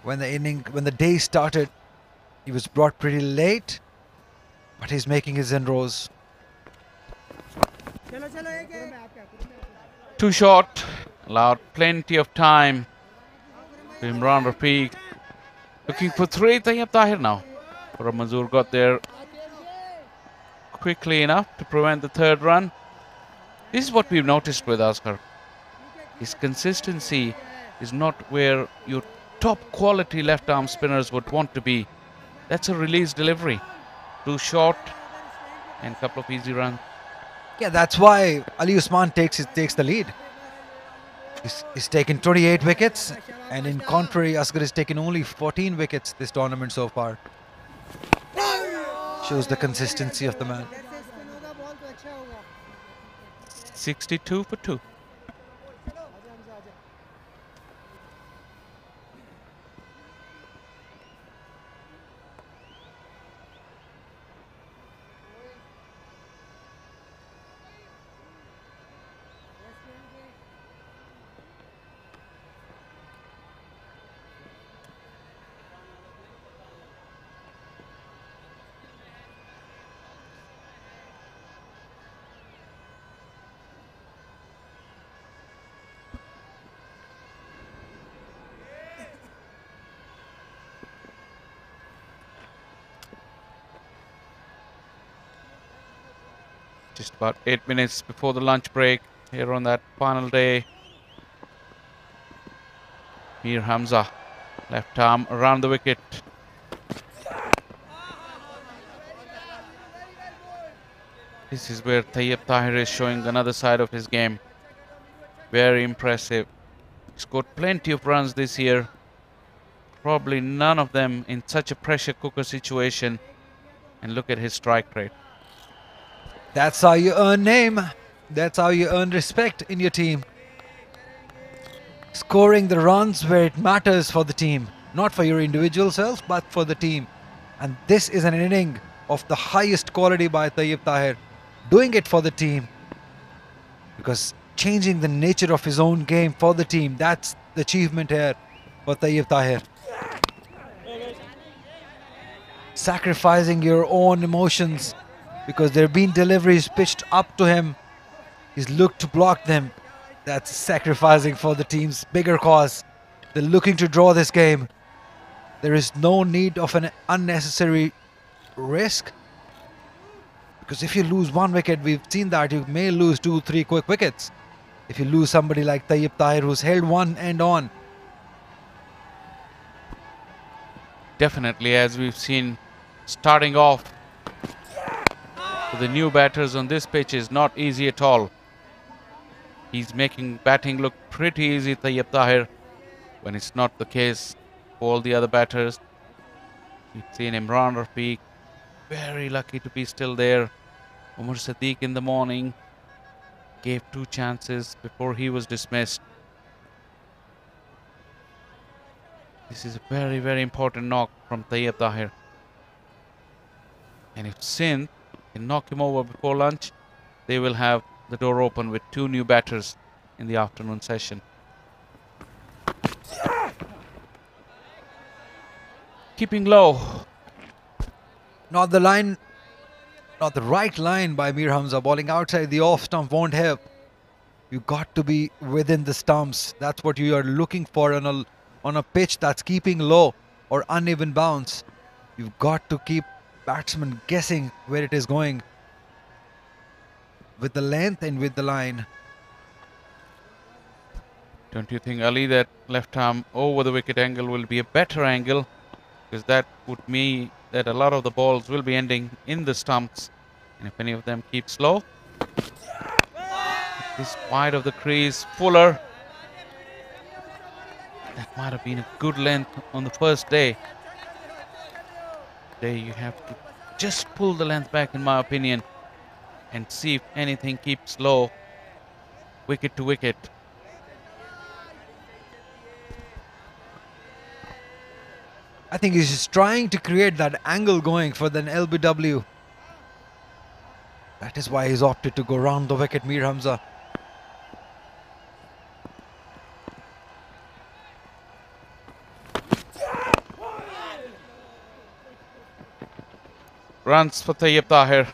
When the day started, he was brought pretty late, but he's making his inroads. Too short, allowed plenty of time to Imran Rafiq. Looking for 3, Tayyab Tahir now. Manzoor got there quickly enough to prevent the 3rd run. This is what we've noticed with Asghar. His consistency is not where your top quality left arm spinners would want to be. That's a release delivery. Too short and a couple of easy runs. Yeah, that's why Ali Usman takes the lead. He's taken 28 wickets, and in contrary, Asghar has taken only 14 wickets this tournament so far. Shows the consistency of the man. 62 for 2. Just about 8 minutes before the lunch break here on that final day. Mir Hamza, left arm around the wicket. This is where Tayyab Tahir is showing another side of his game. Very impressive. He scored plenty of runs this year. Probably none of them in such a pressure cooker situation. And look at his strike rate. That's how you earn name. That's how you earn respect in your team. Scoring the runs where it matters for the team. Not for your individual self, but for the team. And this is an inning of the highest quality by Tayyab Tahir. Doing it for the team. Because changing the nature of his own game for the team. That's the achievement here for Tayyab Tahir. Sacrificing your own emotions. Because there have been deliveries pitched up to him. He's looked to block them. That's sacrificing for the team's bigger cause. They're looking to draw this game. There is no need of an unnecessary risk. Because if you lose 1 wicket, we've seen that you may lose 2-3 quick wickets. If you lose somebody like Tayyab Tahir who's held one end on. Definitely, as we've seen starting off. For the new batters on this pitch is not easy at all. He's making batting look pretty easy, Tayyab Tahir, when it's not the case for all the other batters. You've seen Imran Rafiq, very lucky to be still there. Umar Sadiq in the morning gave 2 chances before he was dismissed. This is a very, very important knock from Tayyab Tahir. And if Sindh can knock him over before lunch, they will have the door open with 2 new batters in the afternoon session. Keeping low. Not the right line by Mir Hamza. Bowling outside the off stump won't help. You got to be within the stumps. That's what you are looking for on a pitch that's keeping low or uneven bounce. You've got to keep batsmen guessing where it is going with the length and with the line. Don't you think, Ali, that left arm over the wicket angle will be a better angle? Because that would mean that a lot of the balls will be ending in the stumps. And if any of them keep slow, this wide of the crease, fuller. That might have been a good length on the first day. Today you have to just pull the length back, in my opinion, and see if anything keeps low, wicket to wicket. I think he's just trying to create that angle going for the LBW. That is why he's opted to go round the wicket, Mir Hamza. Runs for Tayyab Tahir.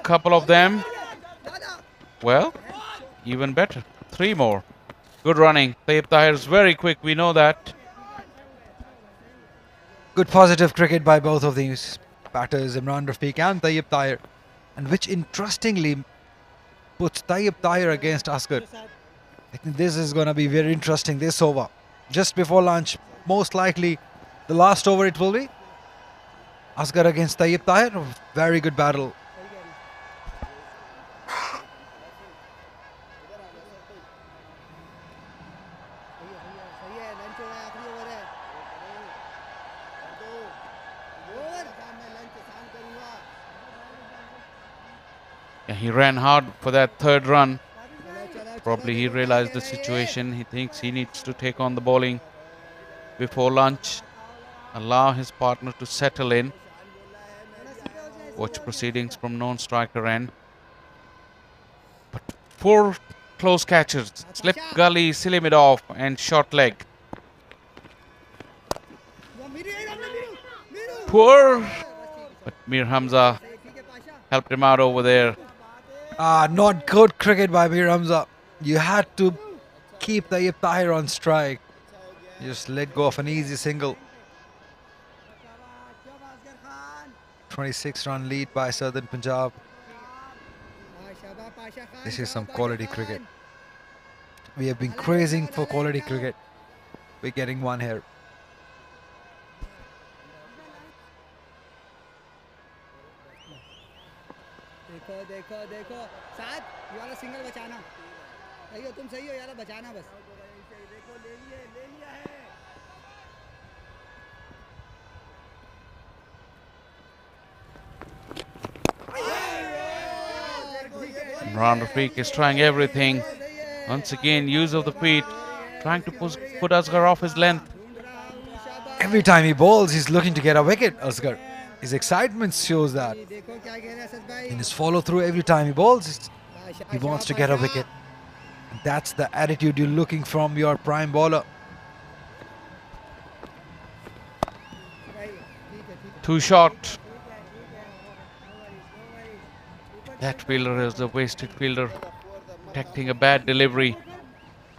Couple of them. Well, even better. 3 more. Good running. Tayyab Tahir is very quick, we know that. Good positive cricket by both of these batters, Imran Rafiq and Tayyib Tahir, and which interestingly puts Tayyib Tahir against Asghar. I think this is going to be very interesting, this over. Just before lunch, most likely the last over it will be. Asghar against Tayyib Tahir, a very good battle. Yeah, he ran hard for that third run. Probably he realized the situation. He thinks he needs to take on the bowling before lunch. Allow his partner to settle in. Watch proceedings from non-striker end. But 4 close catches. Slip gully, silly mid off and short leg. Poor. But Mir Hamza helped him out over there. Not good cricket by Mir Hamza. You had to keep Tayyib Tahir on strike. Just let go of an easy single. 26-run lead by Southern Punjab. This is some quality cricket. We have been crazing for quality cricket. We're getting one here. देखो साथ ये वाला single बचाना सही हो तुम सही हो यार बचाना बस देखो ले लिया है Imran Rafiq is trying everything. Once again, use of the feet, trying to put Asghar off his length. Every time he bowls, he's looking to get a wicket, Asghar. His excitement shows that. In his follow-through, every time he bowls, he wants to get a wicket. And that's the attitude you're looking from your prime bowler. Too short. That fielder is a wasted fielder, protecting a bad delivery.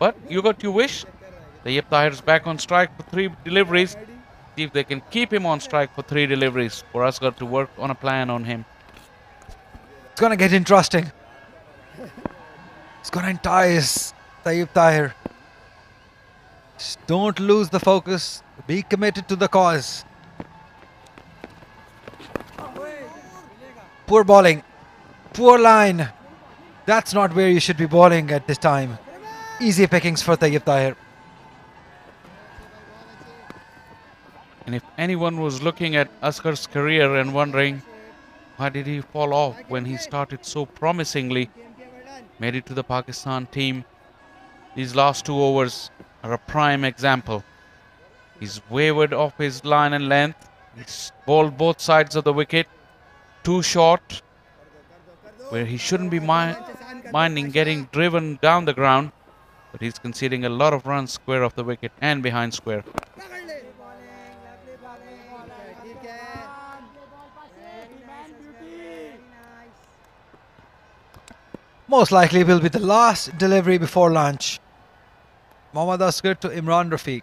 But you got your wish. Tayyib Tahir is back on strike for 3 deliveries. See if they can keep him on strike for 3 deliveries for Asghar to work on a plan on him. It's going to get interesting. It's going to entice Tayyib Tahir. Just don't lose the focus. Be committed to the cause. Poor bowling. Poor line. That's not where you should be bowling at this time. Easy pickings for Tayyib Tahir. And if anyone was looking at Asghar's career and wondering why did he fall off when he started so promisingly, made it to the Pakistan team, these last 2 overs are a prime example. He's wavered off his line and length. He's bowled both sides of the wicket. Too short, where he shouldn't be minding getting driven down the ground, but he's conceding a lot of runs square of the wicket and behind square. Most likely will be the last delivery before lunch. Mohammad Asghar to Imran Rafiq.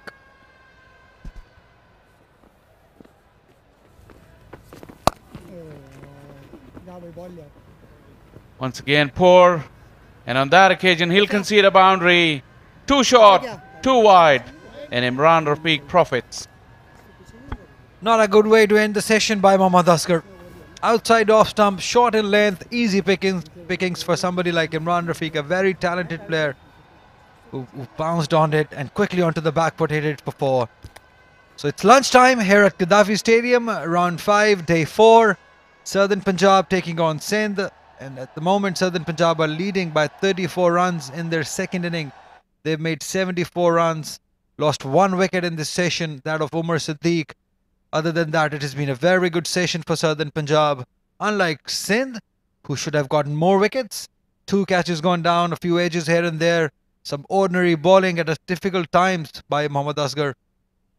Once again, poor. And on that occasion, he'll concede a boundary. Too short, too wide. And Imran Rafiq profits. Not a good way to end the session by Mohammad Asghar. Outside off stump, short in length, easy pickings for somebody like Imran Rafiq, a very talented player who bounced on it and quickly onto the back foot, hit it for 4. So it's lunchtime here at Gaddafi Stadium, round 5, day 4. Southern Punjab taking on Sindh, and at the moment Southern Punjab are leading by 34 runs in their second inning. They've made 74 runs, lost 1 wicket in this session, that of Umar Siddiq. Other than that, it has been a very good session for Southern Punjab. Unlike Sindh, who should have gotten more wickets, 2 catches gone down, a few edges here and there, some ordinary bowling at difficult times by Mohammad Asghar.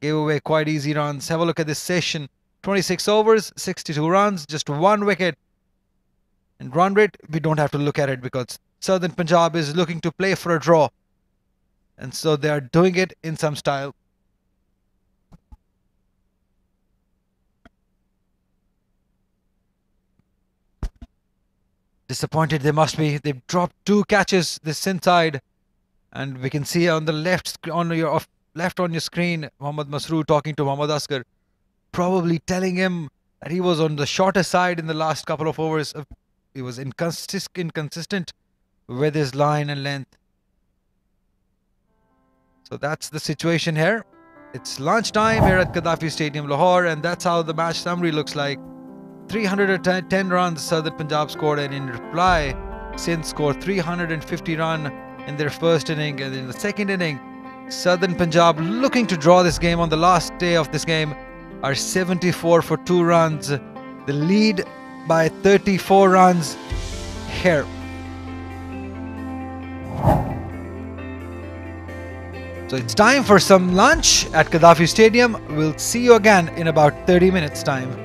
Gave away quite easy runs. Have a look at this session. 26 overs, 62 runs, just 1 wicket. And run rate, we don't have to look at it because Southern Punjab is looking to play for a draw. And so they are doing it in some style. Disappointed they must be. They've dropped 2 catches this Sindh side, and we can see on the left on your screen Mohammad Masroor talking to Mohammad Asghar, probably telling him that he was on the shorter side in the last couple of overs. He was inconsistent with his line and length. So that's the situation here. It's lunchtime here at Gaddafi Stadium, Lahore, and that's how the match summary looks like. 310 runs Southern Punjab scored, and in reply, Sindh scored 350 run in their first inning, and in the second inning, Southern Punjab, looking to draw this game on the last day of this game, are 74 for 2 runs. The lead by 34 runs here. So it's time for some lunch at Gaddafi Stadium. We'll see you again in about 30 minutes time.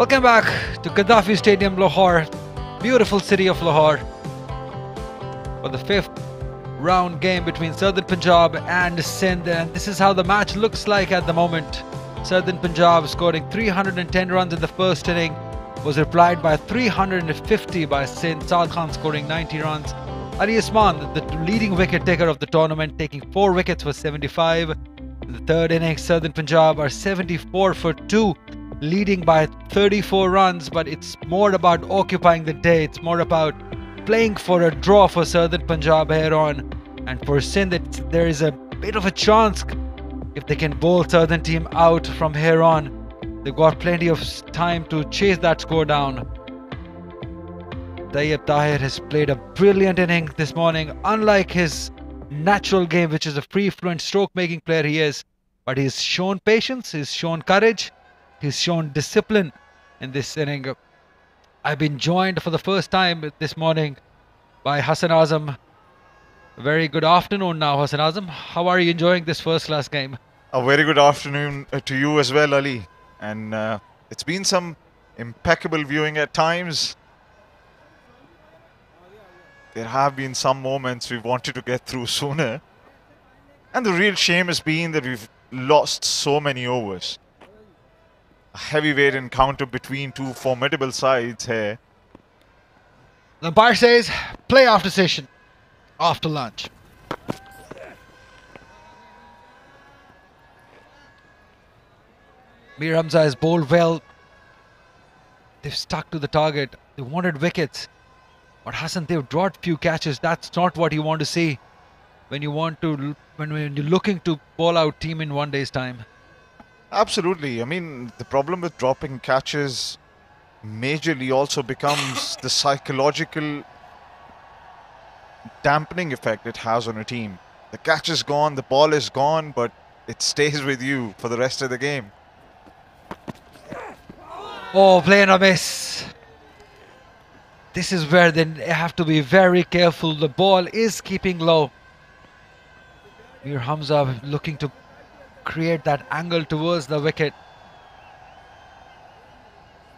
Welcome back to Gaddafi Stadium, Lahore. Beautiful city of Lahore. For the 5th round game between Southern Punjab and Sindh. And this is how the match looks like at the moment. Southern Punjab scoring 310 runs in the first inning. Was replied by 350 by Sindh. Saad Khan scoring 90 runs. Ali Usman, the leading wicket taker of the tournament, taking 4 wickets for 75. In the third innings, Southern Punjab are 74 for 2, leading by 34 runs. But it's more about occupying the day. It's more about playing for a draw for Southern Punjab here on. And for Sindh, there is a bit of a chance if they can bowl Southern team out from here on. They've got plenty of time to chase that score down. Tayyib Tahir has played a brilliant inning this morning, unlike his natural game, which is a free fluent stroke making player he is. But he's shown patience, he's shown courage, he's shown discipline in this inning. I've been joined for the first time this morning by Hassan Azam. Very good afternoon now, Hassan Azam. How are you enjoying this first class game? A very good afternoon to you as well, Ali. And it's been some impeccable viewing at times. There have been some moments we've wanted to get through sooner. And the real shame has been that we've lost so many overs. A heavyweight encounter between two formidable sides here. The umpire says, play after session, after lunch. Mir Hamza has bowled well. They've stuck to the target. They wanted wickets. But Hassan, they've dropped few catches. That's not what you want to see when when you're looking to bowl out team in one day's time. Absolutely. I mean, the problem with dropping catches majorly also becomes the psychological dampening effect it has on a team. The catch is gone, the ball is gone, but it stays with you for the rest of the game. Oh, playing a miss. This is where they have to be very careful. The ball is keeping low. Mir Hamza looking to create that angle towards the wicket.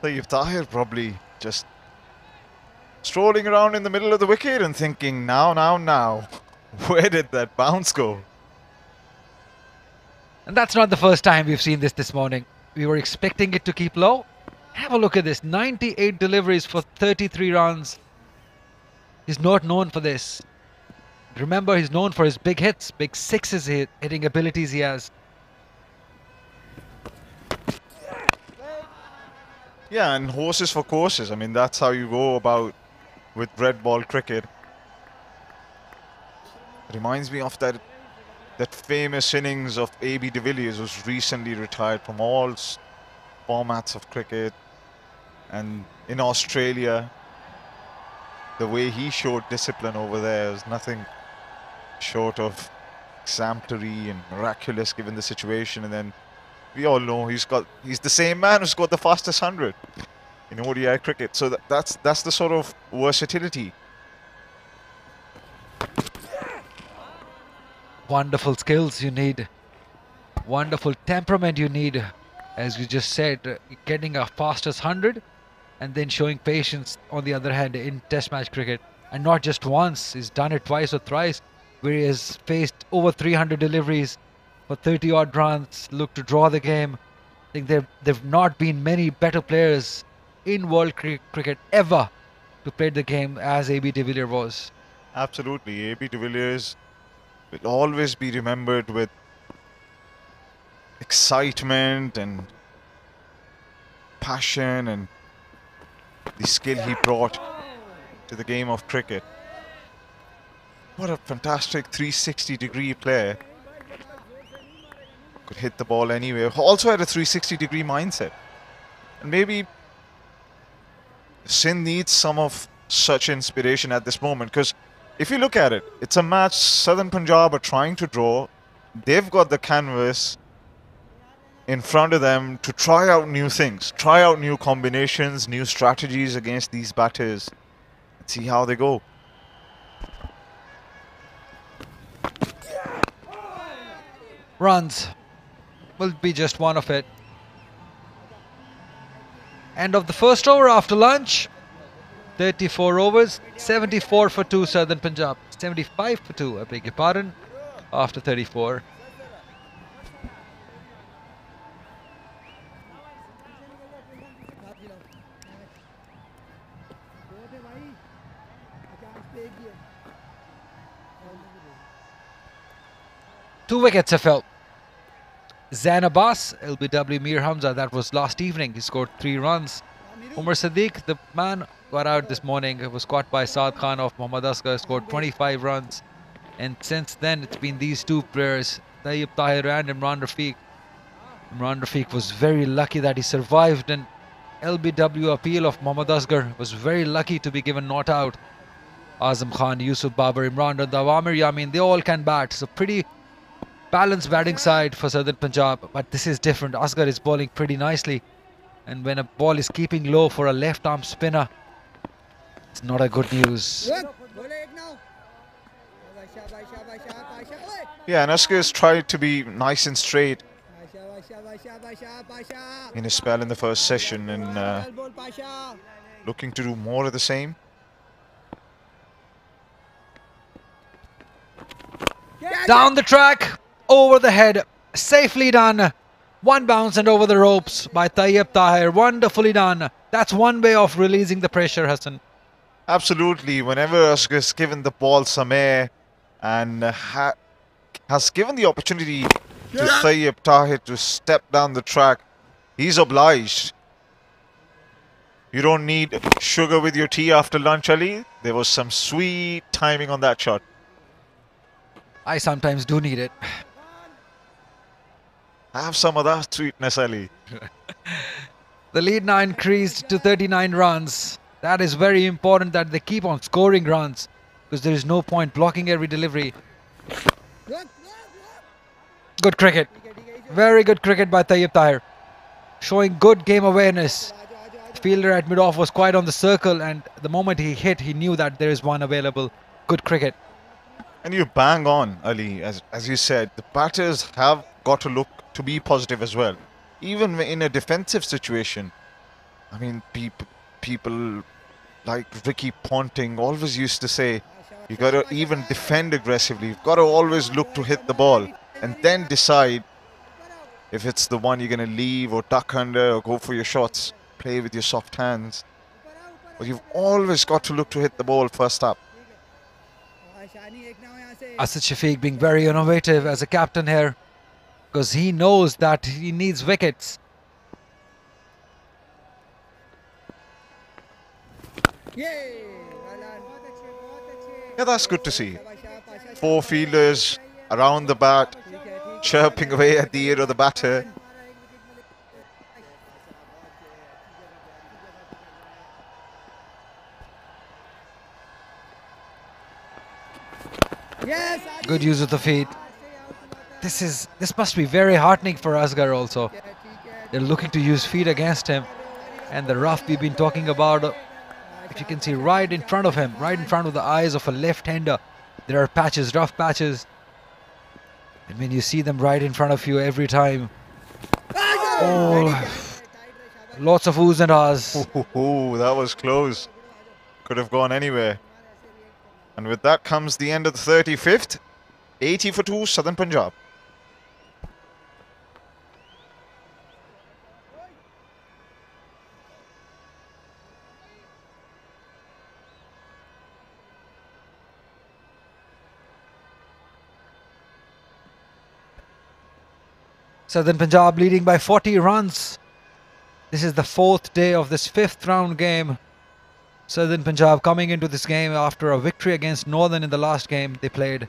Tayyib Tahir probably just strolling around in the middle of the wicket and thinking, now. Where did that bounce go? And that's not the first time we've seen this morning. We were expecting it to keep low. Have a look at this. 98 deliveries for 33 runs. He's not known for this. Remember, he's known for his big hits, big sixes hitting abilities he has. Yeah, and horses for courses. I mean, that's how you go about with red ball cricket. Reminds me of that famous innings of A.B. de Villiers, who's recently retired from all formats of cricket. And in Australia, the way he showed discipline over there is nothing short of exemplary and miraculous given the situation. And then we all know he's the same man who's got the fastest 100 in ODI cricket. So that's the sort of versatility. Wonderful skills you need. Wonderful temperament you need. As you just said, getting a fastest 100 and then showing patience on the other hand in test match cricket. And not just once, he's done it twice or thrice, where he has faced over 300 deliveries for 30 odd runs, look to draw the game. I think there've not been many better players in world cricket ever to play the game as A.B. de Villiers was. Absolutely. A.B. de Villiers will always be remembered with excitement and passion and the skill he brought to the game of cricket. What a fantastic 360-degree player. Could hit the ball anywhere. Also had a 360-degree mindset. And maybe Sindh needs some of such inspiration at this moment, because if you look at it, it's a match Southern Punjab are trying to draw. They've got the canvas in front of them to try out new things, try out new combinations, new strategies against these batters. Let's see how they go. Runs will be just one of it. End of the first over after lunch. 34 overs, 74 for 2 Southern Punjab. 75 for 2, I beg your pardon, after 34. Two wickets have fell. Zain Abbas, LBW Mir Hamza, that was last evening. He scored 3 runs. Umar Sadiq, the man got out this morning, was caught by Saad Khan of Mohammad Asghar, scored 25 runs. And since then, it's been these two players, Tayyib Tahir and Imran Rafiq. Imran Rafiq was very lucky that he survived an LBW appeal of Mohammad Asghar. Was very lucky to be given not out. Azam Khan, Yusuf Babar, Imran Dawamir Yamin, they all can bat. So pretty balanced batting side for Southern Punjab, but this is different. Asghar is bowling pretty nicely, and when a ball is keeping low for a left arm spinner, it's not a good news. Yeah, and Asghar has tried to be nice and straight in his spell in the first session, and looking to do more of the same. Down the track, over the head, safely done. One bounce and over the ropes by Tayyib Tahir. Wonderfully done. That's one way of releasing the pressure, Hassan. Absolutely. Whenever Asghar has given the ball some air and has given the opportunity to Tayyib Tahir to step down the track, he's obliged. You don't need sugar with your tea after lunch, Ali. There was some sweet timing on that shot. I sometimes do need it. Have some of that sweetness, Ali. The lead now increased to 39 runs. That is very important that they keep on scoring runs, because there is no point blocking every delivery. Good cricket. Very good cricket by Tayyib Tahir. Showing good game awareness. The fielder at mid-off was quite on the circle, and the moment he hit, he knew that there is one available. Good cricket. And you bang on, Ali. As you said, the batters have got to look to be positive as well. Even in a defensive situation. I mean, people like Ricky Ponting always used to say, you got to even defend aggressively. You've got to always look to hit the ball and then decide if it's the one you're going to leave or duck under or go for your shots. Play with your soft hands. But you've always got to look to hit the ball first up. Asad Shafiq being very innovative as a captain here, because he knows that he needs wickets. Yeah, that's good to see. 4 fielders around the bat, chirping away at the ear of the batter. Good use of the feet. This must be very heartening for Asghar also. They're looking to use feet against him, and the rough we've been talking about, if you can see right in front of him, right in front of the eyes of a left-hander, there are patches, rough patches, and when you see them right in front of you every time, oh, lots of oohs and ahs. Oh, that was close. Could have gone anywhere. And with that comes the end of the 35th. 80 for 2, Southern Punjab. Southern Punjab leading by 40 runs. This is the 4th day of this 5th round game. Southern Punjab coming into this game after a victory against Northern in the last game they played.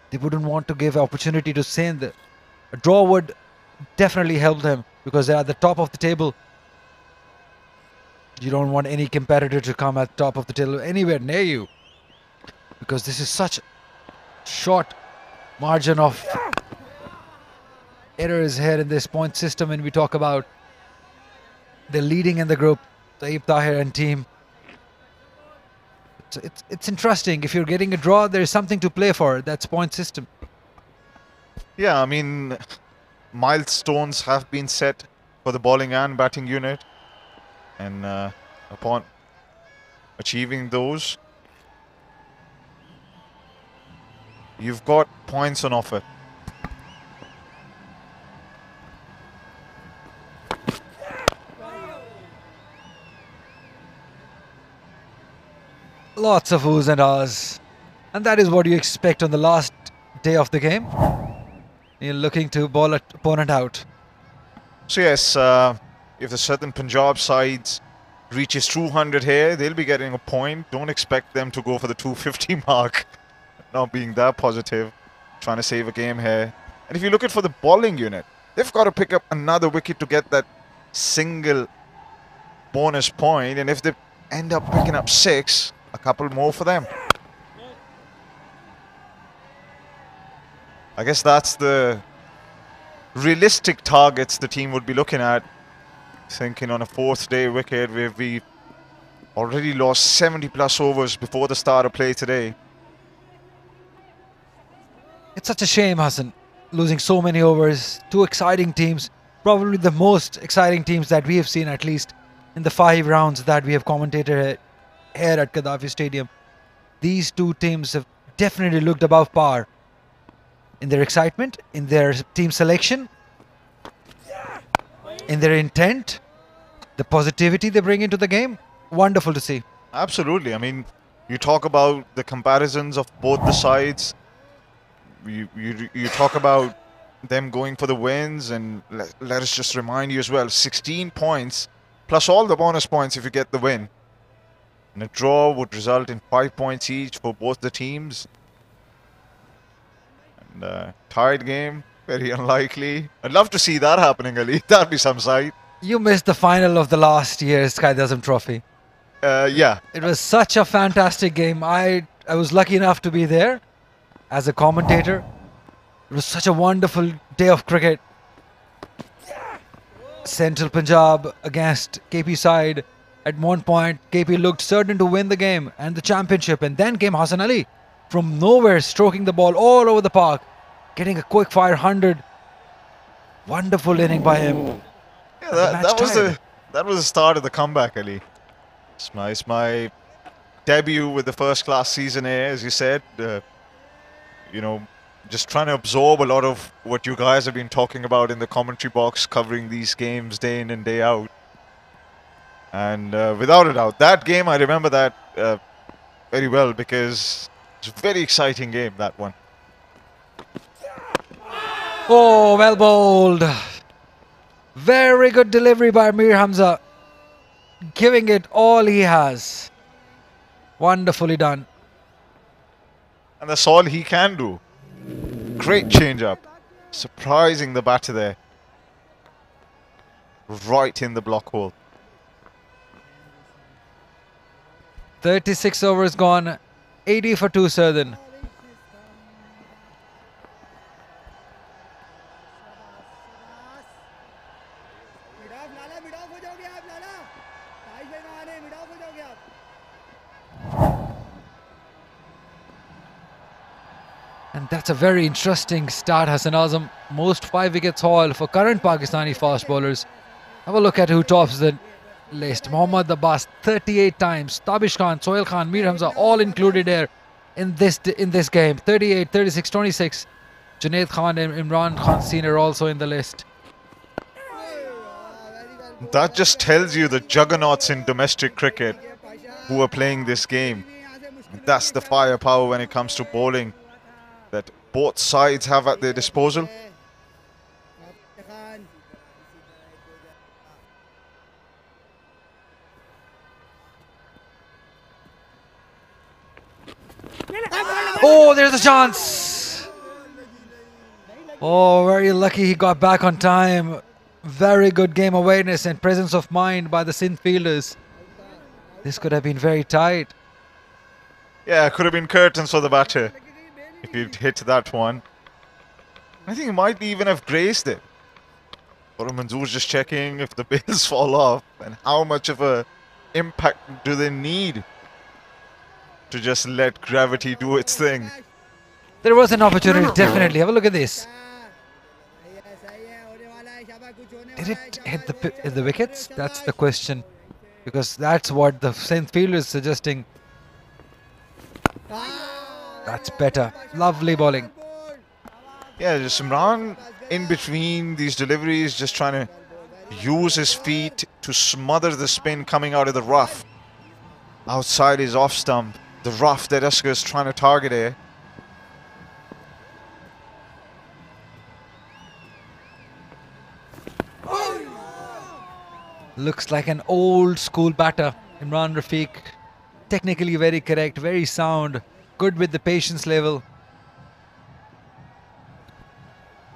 They wouldn't want to give opportunity to Sindh. A draw would definitely help them because they're at the top of the table. You don't want any competitor to come at the top of the table anywhere near you, because this is such a short margin of errors here in this point system when we talk about the leading in the group, Tayyib Tahir and team. So it's interesting. If you're getting a draw, there's something to play for. That's point system. Yeah, I mean, milestones have been set for the bowling and batting unit. And upon achieving those, you've got points on offer. Lots of oohs and ahs. And that is what you expect on the last day of the game. You're looking to ball an opponent out. So yes, if the Southern Punjab sides reaches 200 here, they'll be getting a point. Don't expect them to go for the 250 mark. Not being that positive, trying to save a game here. And if you look at for the bowling unit, they've got to pick up another wicket to get that single bonus point. And if they end up picking up 6, a couple more for them. I guess that's the realistic targets the team would be looking at. Thinking on a 4th day wicket where we've already lost 70 plus overs before the start of play today. It's such a shame, Hassan, losing so many overs. 2 exciting teams, probably the most exciting teams that we have seen, at least in the 5 rounds that we have commentated here at Gaddafi Stadium. These 2 teams have definitely looked above par in their excitement, in their team selection, in their intent, the positivity they bring into the game. Wonderful to see. Absolutely. I mean, you talk about the comparisons of both the sides. You talk about them going for the wins, and let us just remind you as well, 16 points plus all the bonus points if you get the win. And a draw would result in 5 points each for both the teams. And tied game, very unlikely. I'd love to see that happening, Ali. That'd be some sight. You missed the final of the last year's Quaid Azam Trophy. Yeah. It was such a fantastic game. I was lucky enough to be there as a commentator. It was such a wonderful day of cricket. Central Punjab against KP side. At one point, KP looked certain to win the game and the championship. And then came Hassan Ali from nowhere, stroking the ball all over the park, getting a quick fire 100. Wonderful inning by him. Yeah, that was the start of the comeback, Ali. It's my debut with the first class season here, as you said. You know, just trying to absorb a lot of what you guys have been talking about in the commentary box, covering these games day in and day out. And without a doubt, that game, I remember that very well, because it's a very exciting game, that one. Oh, well bowled. Very good delivery by Mir Hamza. Giving it all he has. Wonderfully done. And that's all he can do. Great change-up. Surprising the batter there. Right in the block hole. 36 overs gone. 80 for 2 Southern. And that's a very interesting start, Hassan Azam. Most 5 wickets haul for current Pakistani fast bowlers. Have a look at who tops the list. Mohammad Abbas 38 times. Tabish Khan, Sohail Khan, Mir Hamza all included here in this game. 38, 36, 26. Junaid Khan and Imran Khan Senior also in the list. That just tells you the juggernauts in domestic cricket who are playing this game. That's the firepower when it comes to bowling that both sides have at their disposal. Oh, there's a chance. Oh, very lucky he got back on time. Very good game awareness and presence of mind by the Sindh fielders. This could have been very tight. Yeah, it could have been curtains for the batter if he'd hit that one. I think he might even have grazed it. But Manzoor's just checking if the bills fall off and how much of a impact do they need to just let gravity do its thing. There was an opportunity, definitely. Have a look at this. Did it hit the wickets? That's the question. because that's what the Sindh field is suggesting. That's better. Lovely bowling. Yeah, just Imran in between these deliveries, just trying to use his feet to smother the spin coming out of the rough. Outside his off stump, the rough that Asker is trying to target here. Looks like an old school batter. Imran Rafiq, technically very correct, very sound, good with the patience level.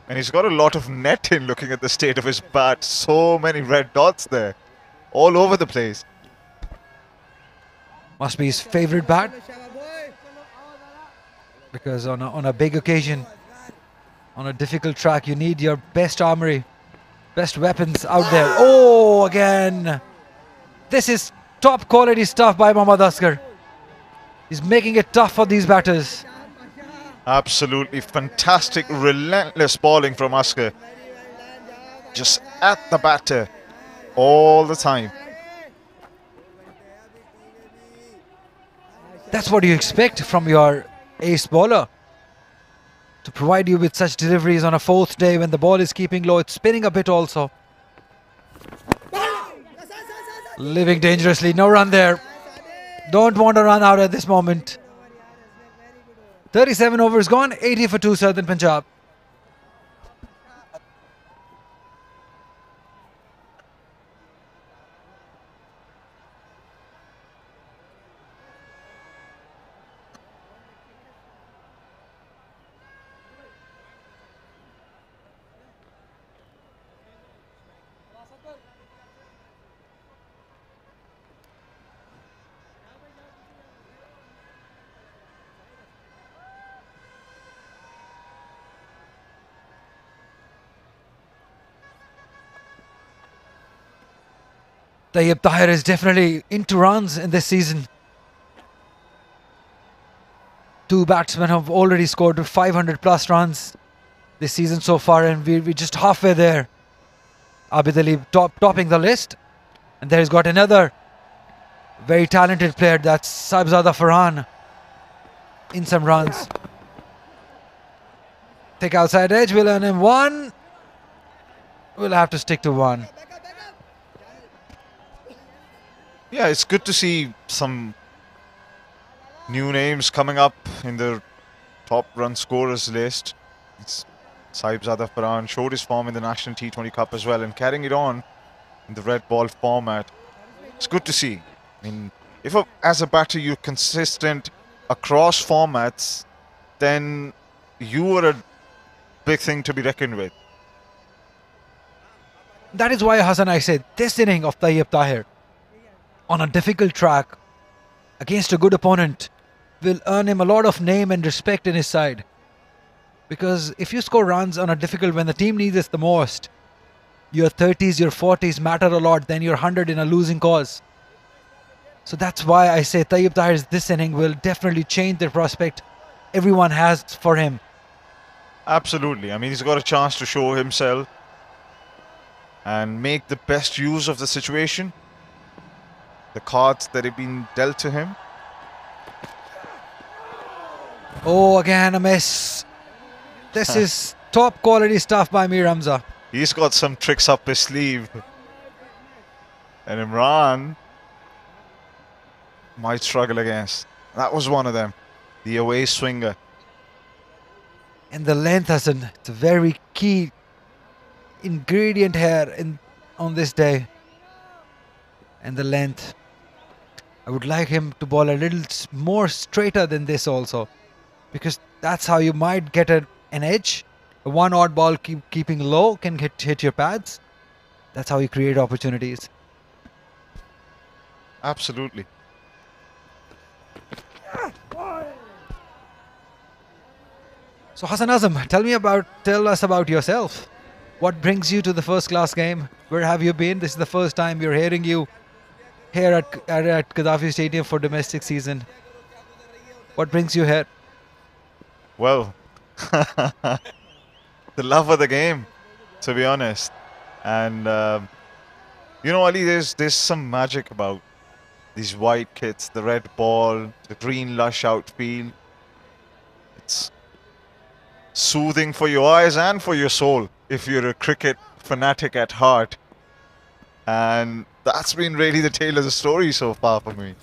And he's got a lot of net in looking at the state of his bat. So many red dots there, all over the place. Must be his favorite bat, because on a big occasion, on a difficult track, you need your best armory, best weapons out there. Oh, again. This is top quality stuff by Mohammad Asker. He's making it tough for these batters. Absolutely fantastic, relentless bowling from Asker. Just at the batter all the time. That's what you expect from your ace bowler, to provide you with such deliveries on a fourth day when the ball is keeping low. It's spinning a bit also. Living dangerously, no run there. Don't want to run out at this moment. 37 overs gone, 80 for 2 Southern Punjab. Tayyib Tahir is definitely into runs in this season. Two batsmen have already scored 500 plus runs this season so far, and we're just halfway there. Abid Ali topping the list, and there he's got another very talented player, that's Saibzada Farhan, in some runs. Thick outside edge, will earn him one. We'll have to stick to one. Yeah, it's good to see some new names coming up in the top run scorers list. Saibzada Farhan showed his form in the National T20 Cup as well, and carrying it on in the red ball format. It's good to see. I mean, if as a batter you're consistent across formats, then you are a big thing to be reckoned with. That is why, Hassan, I said this inning of Tayyib Tahir on a difficult track against a good opponent will earn him a lot of name and respect in his side. Because if you score runs on a difficult, when the team needs it the most, your 30s, your 40s matter a lot than your 100 in a losing cause. So that's why I say Tayyib Tahir's this inning will definitely change the prospect everyone has for him. Absolutely. I mean, he's got a chance to show himself and make the best use of the situation, the cards that have been dealt to him. Oh, again a miss. This is top quality stuff by Mir Hamza. He's got some tricks up his sleeve. And Imran might struggle against. That was one of them. The away swinger. And the length, Hassan, it's a very key ingredient here on this day. And the length. I would like him to bowl a little more straighter than this also, because that's how you might get an edge. A one odd ball keeping low can hit your pads. That's how you create opportunities. Absolutely. So Hassan Azam, tell us about yourself. What brings you to the first class game? Where have you been? This is the first time we're hearing you here at Gaddafi Stadium for domestic season. What brings you here? Well, the love of the game, to be honest. And, You know, Ali, there's some magic about these white kits, the red ball, the green lush outfield. It's soothing for your eyes and for your soul if you're a cricket fanatic at heart. And that's been really the tale of the story so far for me.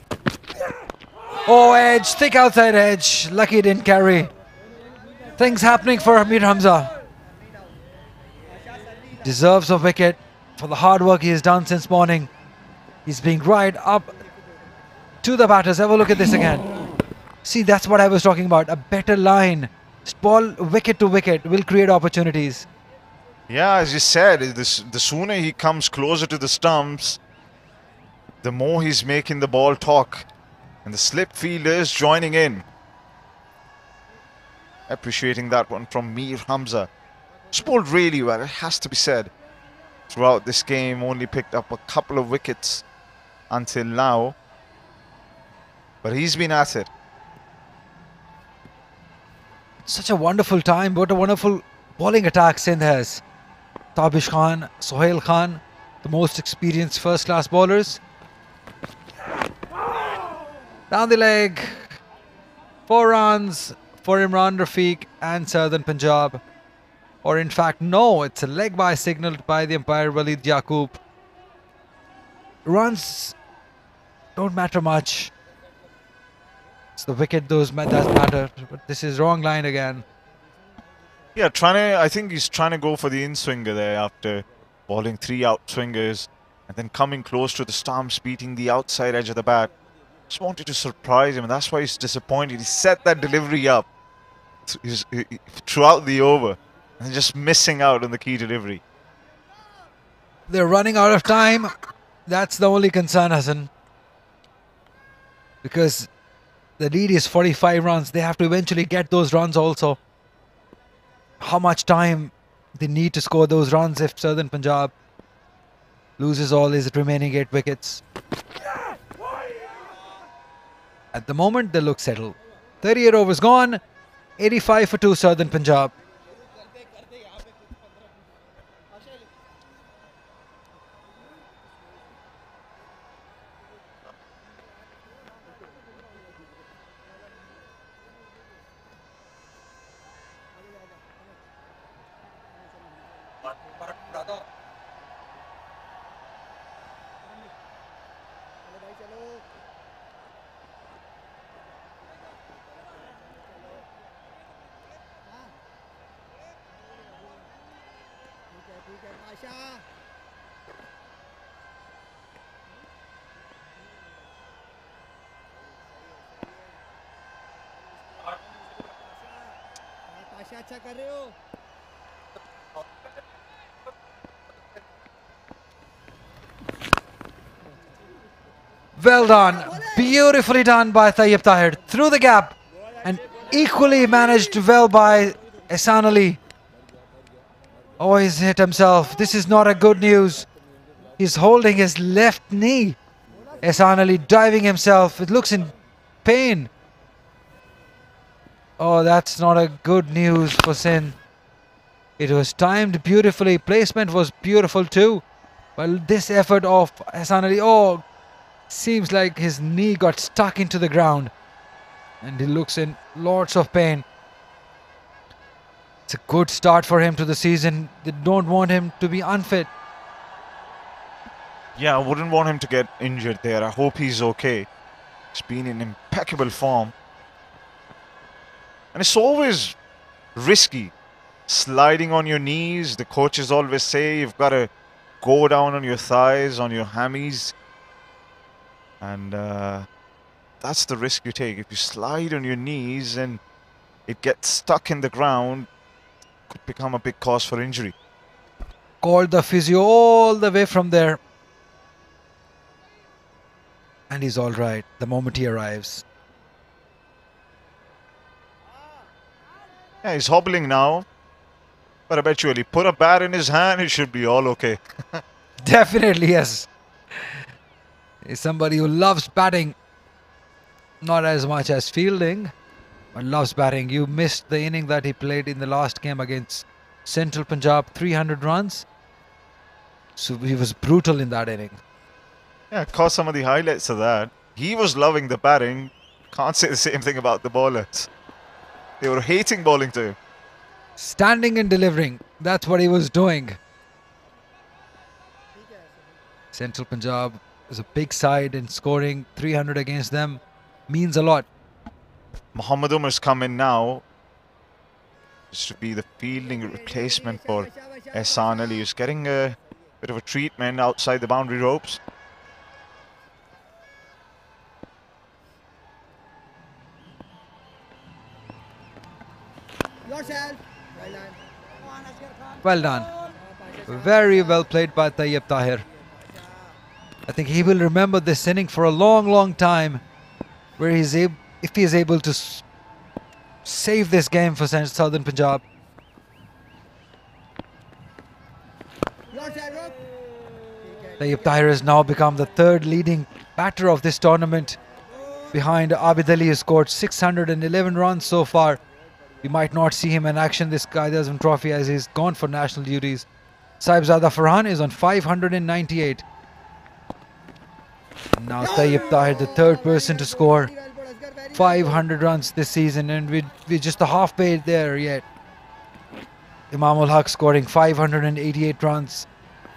Oh, edge, thick outside edge. Lucky it didn't carry. Things happening for Amir Hamza. Deserves a wicket for the hard work he has done since morning. He's being right up to the batters. Have a look at this again. See, that's what I was talking about. A better line. Ball wicket to wicket will create opportunities. Yeah, as you said, the sooner he comes closer to the stumps, the more he's making the ball talk. And the slip fielders joining in. Appreciating that one from Mir Hamza. Bowled really well, it has to be said. Throughout this game, only picked up a couple of wickets until now. But he's been at it. Such a wonderful time. What a wonderful bowling attack Sindh has. Tabish Khan, Sohail Khan, the most experienced first-class bowlers. Down the leg. 4 runs for Imran Rafiq and Southern Punjab. Or in fact, no, it's a leg by signalled by the umpire Walid Yaqub. Runs don't matter much. It's the wicket that matter. But this is wrong line again. Yeah, I think he's trying to go for the in-swinger there after bowling 3 out-swingers and then coming close to the stumps, beating the outside edge of the bat. Just wanted to surprise him, and that's why he's disappointed. He set that delivery up throughout the over and just missing out on the key delivery. They're running out of time. That's the only concern, Hassan. Because the lead is 45 runs. They have to eventually get those runs also. How much time they need to score those runs if Southern Punjab loses all his remaining 8 wickets. At the moment, they look settled. 38 overs gone. 85 for 2 Southern Punjab. अच्छा कर रहे हो Well done. Beautifully done by Tayyib Tahir. Through the gap. And equally managed well by Ehsan Ali. Oh, he's hit himself. This is not a good news. He's holding his left knee. Ehsan Ali diving himself. It looks in pain. Oh, that's not a good news for Sindh. It was timed beautifully. Placement was beautiful too. Well, this effort of Ehsan Ali, oh, seems like his knee got stuck into the ground. And he looks in lots of pain. It's a good start for him to the season. They don't want him to be unfit. Yeah, I wouldn't want him to get injured there. I hope he's okay. He's been in impeccable form. And it's always risky. Sliding on your knees. The coaches always say you've got to go down on your thighs, on your hammies. And that's the risk you take. If you slide on your knees and it gets stuck in the ground, it could become a big cause for injury. Called the physio all the way from there. And he's all right the moment he arrives. Yeah, he's hobbling now. But I bet you, he put a bat in his hand, it should be all okay. Definitely, yes. He's somebody who loves batting. Not as much as fielding, but loves batting. You missed the inning that he played in the last game against Central Punjab, 300 runs. So he was brutal in that inning. Yeah, caught some of the highlights of that. He was loving the batting. Can't say the same thing about the bowlers. They were hating bowling to him. Standing and delivering. That's what he was doing. Central Punjab is a big side, and scoring 300 against them means a lot. Muhammad Umar's come in now. This should be the fielding replacement for Ehsan Ali. He's getting a bit of a treatment outside the boundary ropes. Yourself. Well done. Very well played by Tayyib Tahir. I think he will remember this inning for a long, long time, where if he is able to save this game for Southern Punjab. Tayyib Tahir has now become the third leading batter of this tournament, behind Abid Ali, who scored 611 runs so far. You might not see him in action this Quaid Azam Trophy, as he's gone for national duties. Sahibzada Farhan is on 598. And now Tayyib Tahir, the third person to score 500 runs this season, and we're just the halfway there yet. Imam ul Haq scoring 588 runs.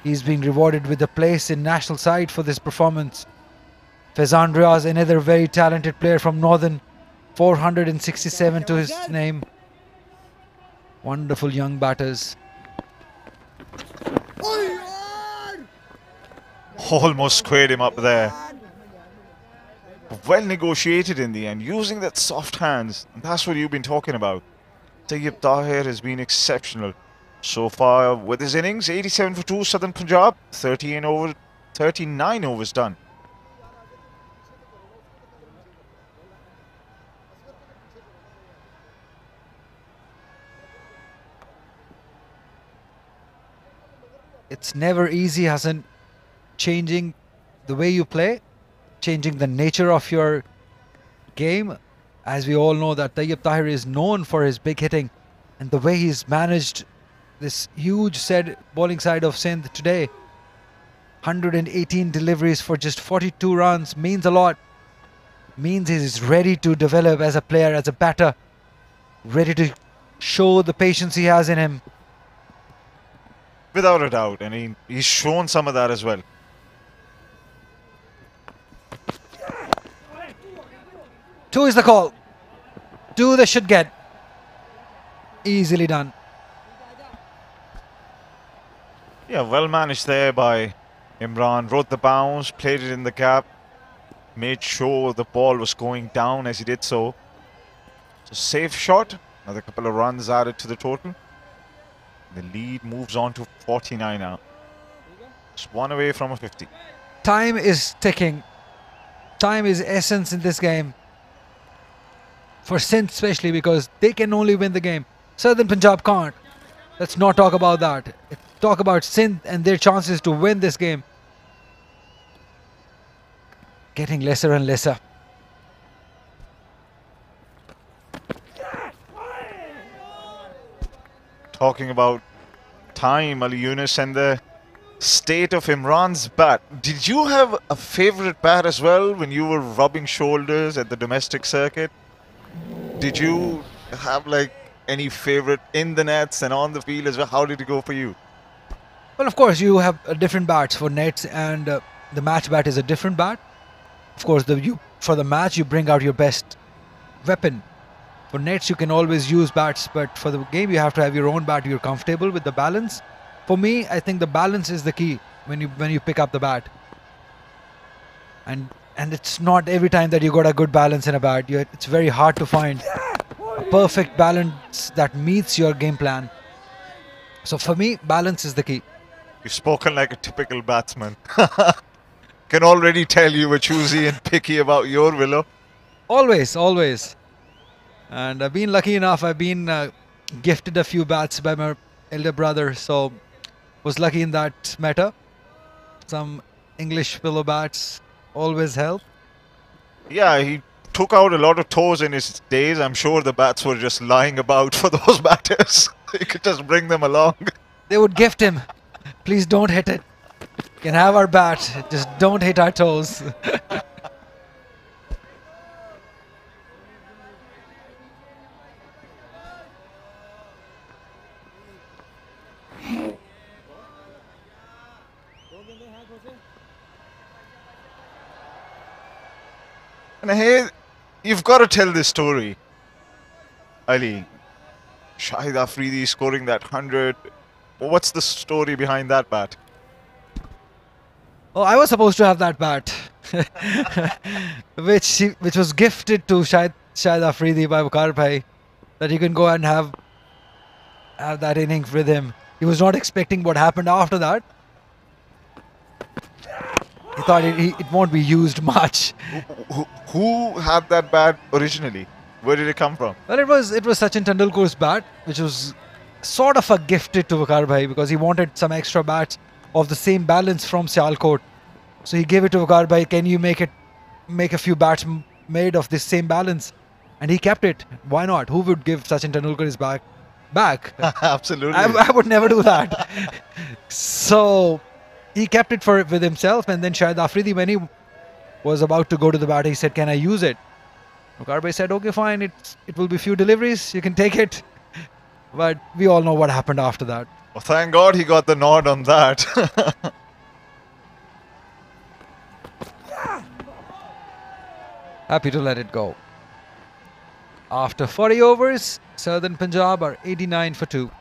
He's being rewarded with a place in national side for this performance. Faizan Riaz, another very talented player from Northern, 467 to his name. Wonderful young batters. Almost squared him up there. Well negotiated in the end, using that soft hands. And that's what you've been talking about. Tayyib Tahir has been exceptional so far with his innings. 87 for 2, Southern Punjab. 39 overs done. It's never easy, Hassan, changing the way you play, changing the nature of your game. As we all know that Tayyib Tahir is known for his big hitting, and the way he's managed this huge bowling side of Sindh today. 118 deliveries for just 42 runs means a lot. Means he's ready to develop as a player, as a batter, ready to show the patience he has in him. Without a doubt, and he's shown some of that as well. Two is the call. Two they should get. Easily done. Yeah, well managed there by Imran. Wrote the bounce, played it in the gap, made sure the ball was going down as he did so. So safe shot. Another couple of runs added to the total. The lead moves on to 49 now. Just one away from a 50. Time is ticking. Time is essence in this game. For Sindh especially, because they can only win the game. Southern Punjab can't. Let's not talk about that. Let's talk about Sindh and their chances to win this game. Getting lesser and lesser. Talking about time, Ali Yunus, and the state of Imran's bat. Did you have a favorite bat as well when you were rubbing shoulders at the domestic circuit? Did you have like any favorite in the nets and on the field as well? How did it go for you? Well, of course, you have different bats for nets, and the match bat is a different bat. Of course, for the match, you bring out your best weapon. For nets, you can always use bats, but for the game, you have to have your own bat. You're comfortable with the balance. For me, I think the balance is the key when you pick up the bat. And it's not every time that you got a good balance in a bat. It's very hard to find a perfect balance that meets your game plan. So for me, balance is the key. You've spoken like a typical batsman. Can already tell you were choosy and picky about your willow. Always, always. And I've been lucky enough. I've been gifted a few bats by my elder brother, so was lucky in that matter. Some English willow bats always help. Yeah, he took out a lot of toes in his days. I'm sure the bats were just lying about for those batters. He could just bring them along. They would gift him. Please don't hit it. can have our bat, just don't hit our toes. And hey, you've got to tell this story, Ali. Shahid Afridi scoring that 100. What's the story behind that bat? Oh, I was supposed to have that bat, which was gifted to Shahid Afridi by Waqar Bhai, that you can go and have that innings with him. He was not expecting what happened after that. He thought it won't be used much. Who had that bat originally? Where did it come from? Well, it was Sachin Tendulkar's bat, which was sort of a gifted to Waqar Bhai because he wanted some extra bats of the same balance from Sialkot. So he gave it to Waqar Bhai. Can you make a few bats made of this same balance? And he kept it. Why not? Who would give Sachin Tendulkar his back? Absolutely. I would never do that. So he kept it with himself, and then Shahid Afridi, when he was about to go to the bat, he said, "Can I use it?" Waqar Bhai said, "Okay, fine. It will be few deliveries. You can take it." But we all know what happened after that. Well, thank God he got the nod on that. Happy to let it go. After 40 overs, Southern Punjab are 89 for 2.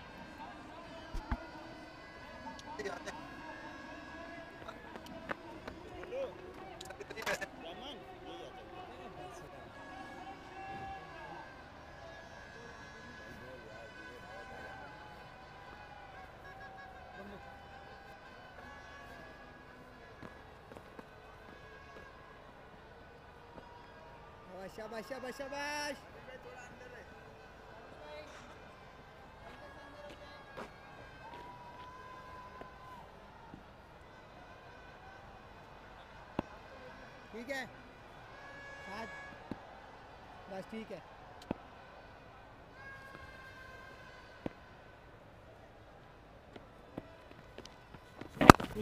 शाबाश शाबाश शाबाश ठीक है साथ बस ठीक है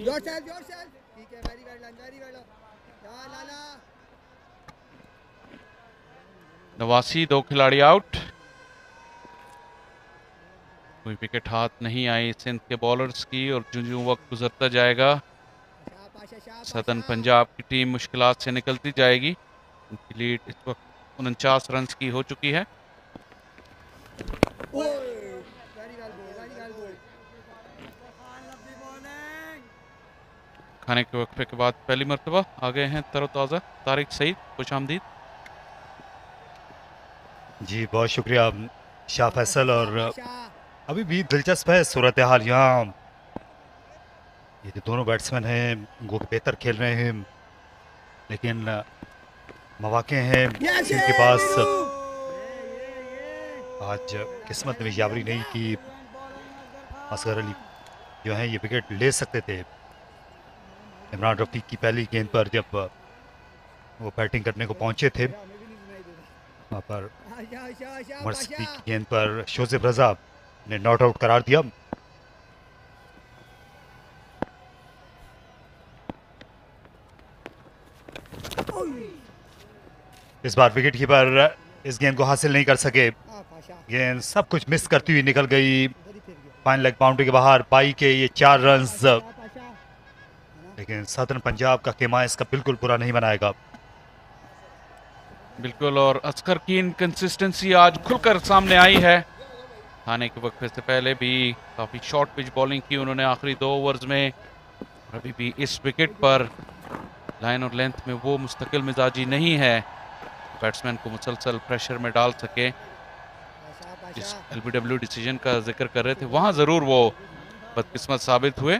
yourself ठीक है very well ला नवासी 2 खिलाड़ी आउट। कोई विकेट हाथ नहीं आई सिंध के बॉलर्स की और जो वक्त गुजरता जाएगा सदर्न पंजाब की टीम मुश्किलात से निकलती जाएगी। उनकी लीड इस वक्त 49 रन की हो चुकी है। खाने के वक्फे के बाद पहली मरतबा आ गए हैं तरोताज़ा तारिक सईद, खुशामदीद। जी बहुत शुक्रिया शाह फैसल। और अभी भी दिलचस्प है सूरत हाल यहाँ। ये जो दोनों बैट्समैन हैं वो बेहतर खेल रहे हैं, लेकिन मौके हैं जिनके पास। आज किस्मत में यावरी नहीं कि असगर अली जो हैं ये विकेट ले सकते थे। इमरान रफीक की पहली गेंद पर जब वो बैटिंग करने को पहुंचे थे, वहाँ पर मर्सी की गेंद पर शोजेब रजा ने नॉट आउट करार दिया। इस बार विकेट कीपर इस गेंद को हासिल नहीं कर सके। गेंद सब कुछ मिस करती हुई निकल गई फाइन लेग बाउंड्री के बाहर। पाई के ये 4 रन्स, लेकिन सदर्न पंजाब का खेमा इसका बिल्कुल पूरा नहीं बनाएगा। बिल्कुल, और असगर की इनकंसिस्टेंसी आज खुलकर सामने आई है। खाने के वक्फे से पहले भी काफ़ी शॉर्ट पिच बॉलिंग की उन्होंने आखिरी 2 ओवर्स में। अभी भी इस विकेट पर लाइन और लेंथ में वो मुस्तकिल मिजाजी नहीं है, बैट्समैन को मुसलसल प्रेशर में डाल सके। जिस LBW डिसीजन का जिक्र कर रहे थे वहाँ ज़रूर वो बदकिस्मत साबित हुए।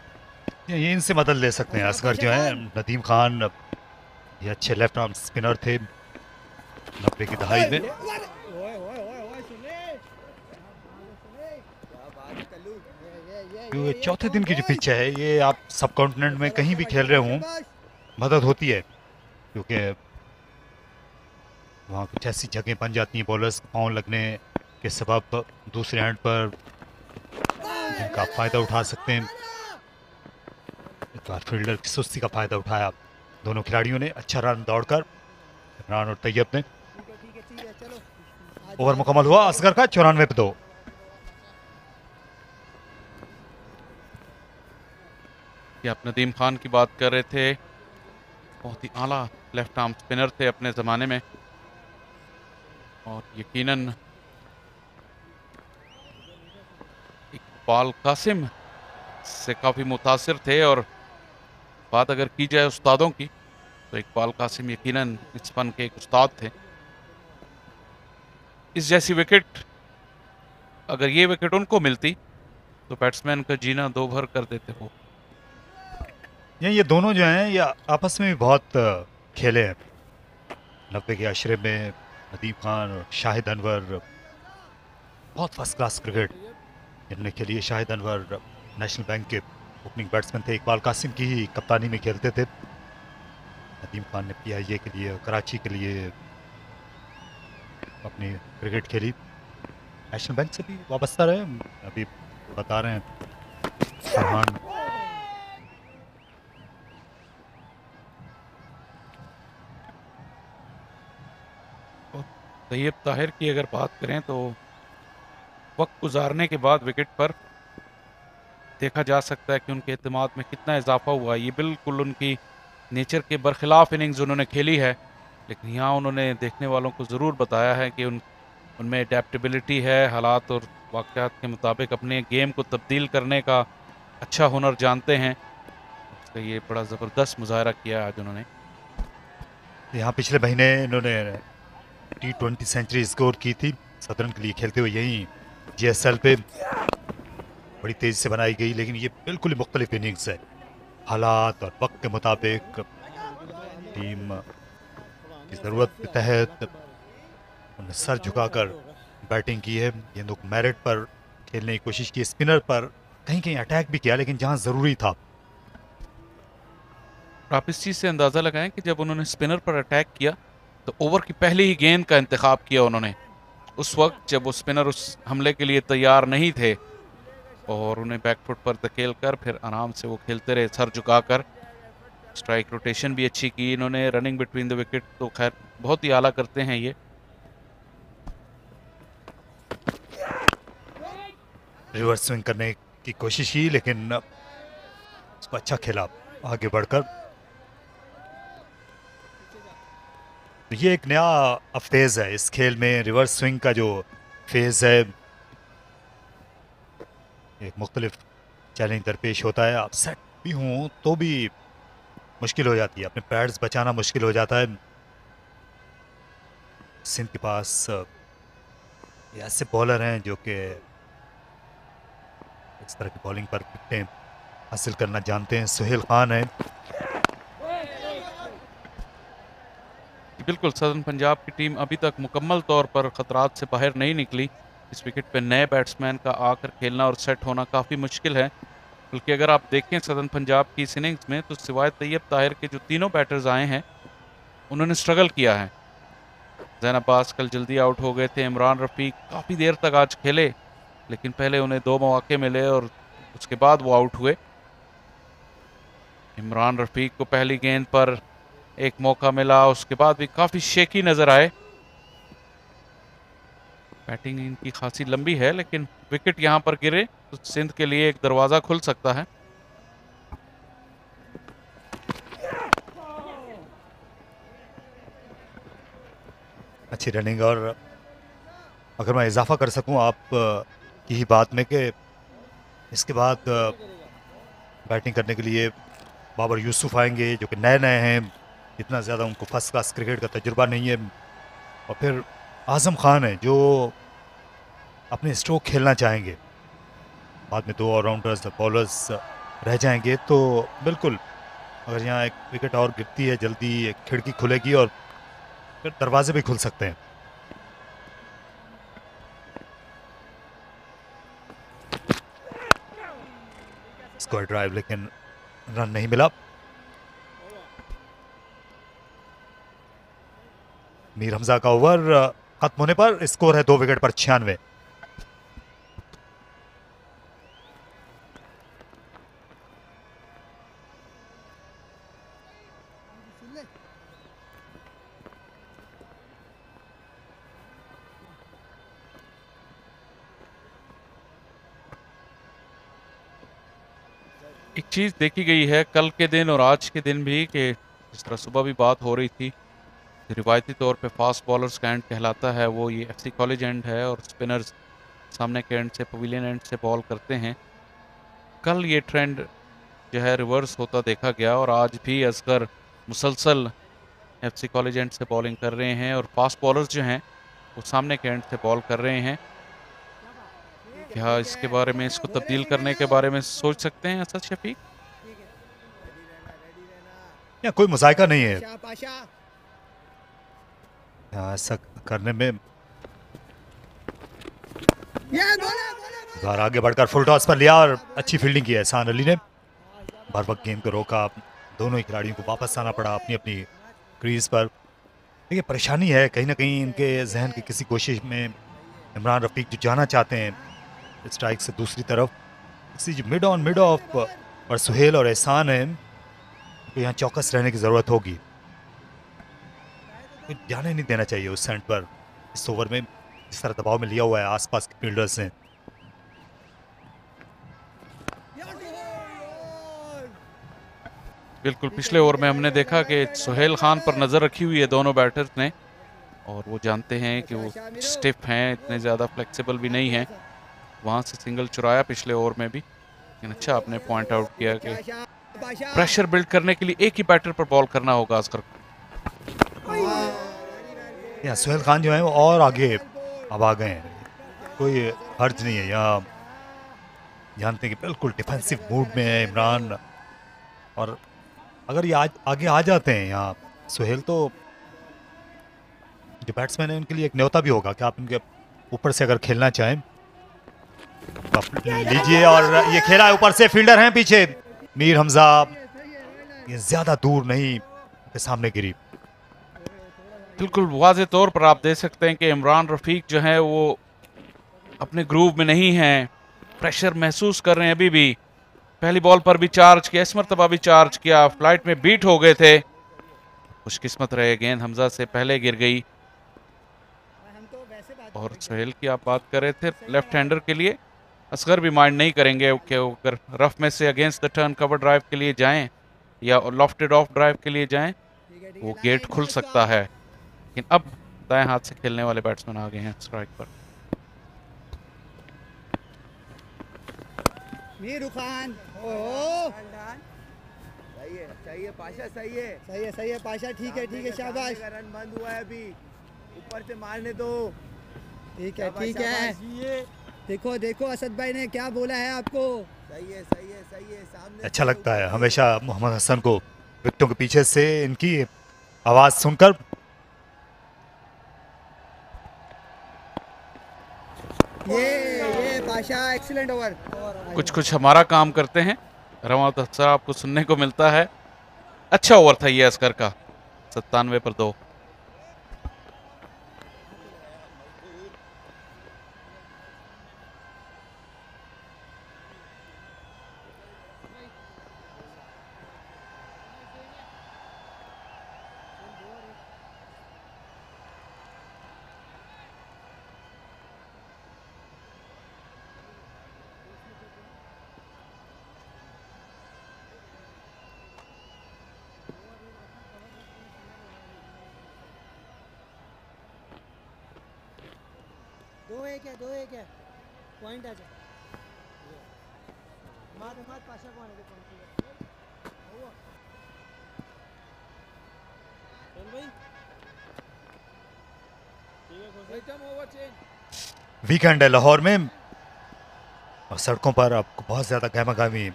ये इनसे मदद ले सकते हैं असगर जो है। नदीम खान ये अच्छे लेफ्ट आर्म स्पिनर थे 90 की दहाई में। चौथे दिन की जो पिच है ये आप सब कॉन्टिनेंट में कहीं भी खेल रहे हों मदद होती है, क्योंकि वहाँ कुछ ऐसी जगह बन जाती हैं बॉलर्स पाँव लगने के सबब दूसरे हैंड पर जिनका फ़ायदा उठा सकते हैं। बार फील्डर की सुस्ती का फायदा उठाया दोनों खिलाड़ियों ने। अच्छा रन दौड़कर इमरान और तैयब ने। ठीक है चलो ओवर मुकम्मल हुआ असगर का 94 पे 2। कि आप नदीम खान की बात कर रहे थे, बहुत ही आला लेफ्ट आर्म स्पिनर थे अपने ज़माने में और यकीनन इकबाल कासिम से काफ़ी मुतासिर थे। और बात अगर की जाए उस्तादों की तो इकबाल कासिम यकीनन इस फन के एक उस्ताद थे। इस जैसी विकेट, अगर ये विकेट उनको मिलती तो बैट्समैन का जीना दो भर कर देते हो। ये दोनों जो हैं ये आपस में भी बहुत खेले हैं। 90 के अशरे में नदीम खान और शाहिद अनवर बहुत फर्स्ट क्लास क्रिकेट खेलने के लिए। शाहिद अनवर नेशनल बैंक के ओपनिंग बैट्समैन थे, इकबाल कासिम की ही कप्तानी में खेलते थे। नदीम खान ने PIA के लिए, कराची के लिए अपनी क्रिकेट खेली। नेशनल बैंक से भी वाबस्ता रहे। अभी बता रहे हैं फरहान। तैयब ताहिर की अगर बात करें तो वक्त गुजारने के बाद विकेट पर देखा जा सकता है कि उनके एतमाद में कितना इजाफा हुआ। ये बिल्कुल उनकी नेचर के बरखिलाफ इनिंग्स उन्होंने खेली है, लेकिन यहाँ उन्होंने देखने वालों को ज़रूर बताया है कि उनमें एडेप्टेबिलिटी है, हालात और वाक़यात के मुताबिक अपने गेम को तब्दील करने का अच्छा हुनर जानते हैं। उसका ये बड़ा ज़बरदस्त मुजाहरा किया आज उन्होंने। यहाँ पिछले महीने इन्होंने T20 सेंचुरी स्कोर की थी सदरन के लिए खेलते हुए यहीं GSL पे। बड़ी तेज़ी से बनाई गई, लेकिन ये बिल्कुल ही मुख्तलिफ इनिंग्स है। हालात और वक्त के मुताबिक टीम की ज़रूरत के तहत उन्होंने सर झुकाकर बैटिंग की है। ये लोग मेरिट पर खेलने की कोशिश की, स्पिनर पर कहीं कहीं अटैक भी किया, लेकिन जहां ज़रूरी था। आप इस चीज़ से अंदाज़ा लगाएं कि जब उन्होंने स्पिनर पर अटैक किया तो ओवर की पहली ही गेंद का इंतखाब किया उन्होंने, उस वक्त जब वो स्पिनर उस हमले के लिए तैयार नहीं थे, और उन्हें बैकफुट पर धकेल कर फिर आराम से वो खेलते रहे सर झुकाकर। स्ट्राइक रोटेशन भी अच्छी की इन्होंने, रनिंग बिटवीन द विकेट तो खैर बहुत ही आला करते हैं ये। रिवर्स स्विंग करने की कोशिश की, लेकिन उसको अच्छा खेला आगे बढ़कर। ये एक नया फेज है इस खेल में। रिवर्स स्विंग का जो फेज है, एक मुख्तलिफ चैलेंज दरपेश होता है। आप सेट भी हों तो भी मुश्किल हो जाती है, अपने पैड्स बचाना मुश्किल हो जाता है। सिंध के पास ये ऐसे बॉलर हैं जो कि इस तरह की बॉलिंग पर विकेटें हासिल करना जानते हैं। सुहेल खान है। बिल्कुल, सदर्न पंजाब की टीम अभी तक मुकम्मल तौर पर ख़तरात से बाहर नहीं निकली। इस विकेट पे नए बैट्समैन का आकर खेलना और सेट होना काफ़ी मुश्किल है। बल्कि अगर आप देखें सदर्न पंजाब की इस इनिंग्स में तो सिवाय तैयब ताहिर के जो तीनों बैटर्स आए हैं उन्होंने स्ट्रगल किया है। जैन अब्बास कल जल्दी आउट हो गए थे। इमरान रफ़ीक काफ़ी देर तक आज खेले, लेकिन पहले उन्हें 2 मौके मिले और उसके बाद वो आउट हुए। इमरान रफ़ीक को पहली गेंद पर एक मौका मिला, उसके बाद भी काफ़ी शेकी नज़र आए। बैटिंग इनकी खासी लंबी है, लेकिन विकेट यहाँ पर गिरे तो सिंध के लिए एक दरवाज़ा खुल सकता है। अच्छी रनिंग। और अगर मैं इजाफा कर सकूं आप की ही बात में कि इसके बाद बैटिंग करने के लिए बाबर यूसुफ आएंगे जो कि नए नए हैं, इतना ज़्यादा उनको फर्स्ट क्लास क्रिकेट का तजुर्बा नहीं है। और फिर आज़म खान है जो अपने स्ट्रोक खेलना चाहेंगे। बाद में 2 ऑलराउंडर्स बॉलर्स रह जाएंगे, तो बिल्कुल अगर यहाँ एक विकेट और गिरती है जल्दी एक खिड़की खुलेगी और फिर दरवाजे भी खुल सकते हैं। स्क्वायर ड्राइव, लेकिन रन नहीं मिला। मीर हमजा का ओवर खत्म होने पर स्कोर है 2 विकेट पर 96। एक चीज़ देखी गई है कल के दिन और आज के दिन भी कि जिस तरह सुबह भी बात हो रही थी, रिवायती तौर पे फास्ट बॉलर्स का एंड कहलाता है वो ये एफसी कॉलेज एंड है और स्पिनर्स सामने के एंड से पवेलियन एंड से बॉल करते हैं। कल ये ट्रेंड जो है रिवर्स होता देखा गया और आज भी असगर मुसलसल एफसी कॉलेज एंड से बॉलिंग कर रहे हैं और फास्ट बॉलर्स जो हैं वो सामने के एंड से बॉल कर रहे हैं। क्या इसके बारे में, इसको तब्दील करने के बारे में सोच सकते हैं असद शफीक? या कोई मुज़ायका नहीं है पाशा पाशा ऐसा करने में। ये बोले बार आगे बढ़कर फुल टॉस पर लिया और अच्छी फील्डिंग की है एहसान अली ने। बार वक्त गेंद को रोका, दोनों ही खिलाड़ियों को वापस आना पड़ा अपनी अपनी क्रीज पर। देखिए परेशानी है कहीं ना कहीं इनके जहन की किसी कोशिश में इमरान रफीक जो जाना चाहते हैं स्ट्राइक से दूसरी तरफ, इसी जो मिड ऑन मिड ऑफ पर सुहेल और एहसान है तो यहाँ चौकस रहने की ज़रूरत होगी। तो जाने नहीं देना चाहिए उस सेंट पर इस ओवर में, जिस तरह दबाव में लिया हुआ है आसपास के फील्डर्स ने। बिल्कुल, पिछले ओवर में हमने देखा कि सुहेल खान पर नज़र रखी हुई है दोनों बैटर्स ने और वो जानते हैं कि वो स्टिफ हैं, इतने ज़्यादा फ्लेक्सिबल भी नहीं हैं। वहाँ से सिंगल चुराया पिछले ओवर में भी, लेकिन अच्छा आपने पॉइंट आउट किया कि प्रेशर बिल्ड करने के लिए एक ही बैटर पर बॉल करना होगा असगर को। यहाँ सुहेल खान जो है वो और आगे अब आ गए हैं, कोई हर्ज नहीं है यहाँ। जानते हैं कि बिल्कुल डिफेंसिव मूड में है इमरान और अगर ये आगे आ जाते हैं यहाँ सुहेल तो जो बैट्समैन है उनके लिए एक न्योता भी होगा कि आप इनके ऊपर से अगर खेलना चाहें तो आप लीजिए। और ये खेला है ऊपर से, फील्डर हैं पीछे मीर हमजा, ये ज्यादा दूर नहीं के सामने गिरी। बिल्कुल वाज़े तौर पर आप देख सकते हैं कि इमरान रफीक जो है वो अपने ग्रूव में नहीं हैं, प्रेशर महसूस कर रहे हैं अभी भी। पहली बॉल पर भी चार्ज किया, इस मरतबा भी चार्ज किया, फ्लाइट में बीट हो गए थे, खुशकिस्मत रहे गेंद हमजा से पहले गिर गई। और सुहेल की आप बात कर रहे थे, लेफ्ट हैंडर के लिए असगर भी माइंड नहीं करेंगे कि अगर रफ में से against the turn cover drive के लिए जाएं या लॉफ्टेड ऑफ ड्राइव के लिए जाएं वो गेट खुल सकता है। लेकिन अब दाएं हाथ से खेलने वाले बैट्समैन आ गए हैं स्ट्राइक पर। मीर खान सही है पाशा, सही है सही है पाशा, ठीक है शाबाश। रन बंद हुआ है अभी, ऊपर से मारने दो। ठीक है देखो असद भाई ने क्या बोला है आपको। सही है सामने। अच्छा लगता है हमेशा मोहम्मद हसन को विकेटों के पीछे से इनकी आवाज सुनकर। ये पाशा एक्सीलेंट ओवर। कुछ हमारा काम करते हैं, रवात अक्सर आपको सुनने को मिलता है। अच्छा ओवर था ये असगर का, 97 पर 2। दो एक है पॉइंट आ जाए। मार पाशा को आने दे पॉइंट। वीकेंड है लाहौर में और सड़कों पर आपको बहुत ज्यादा गहमागहमी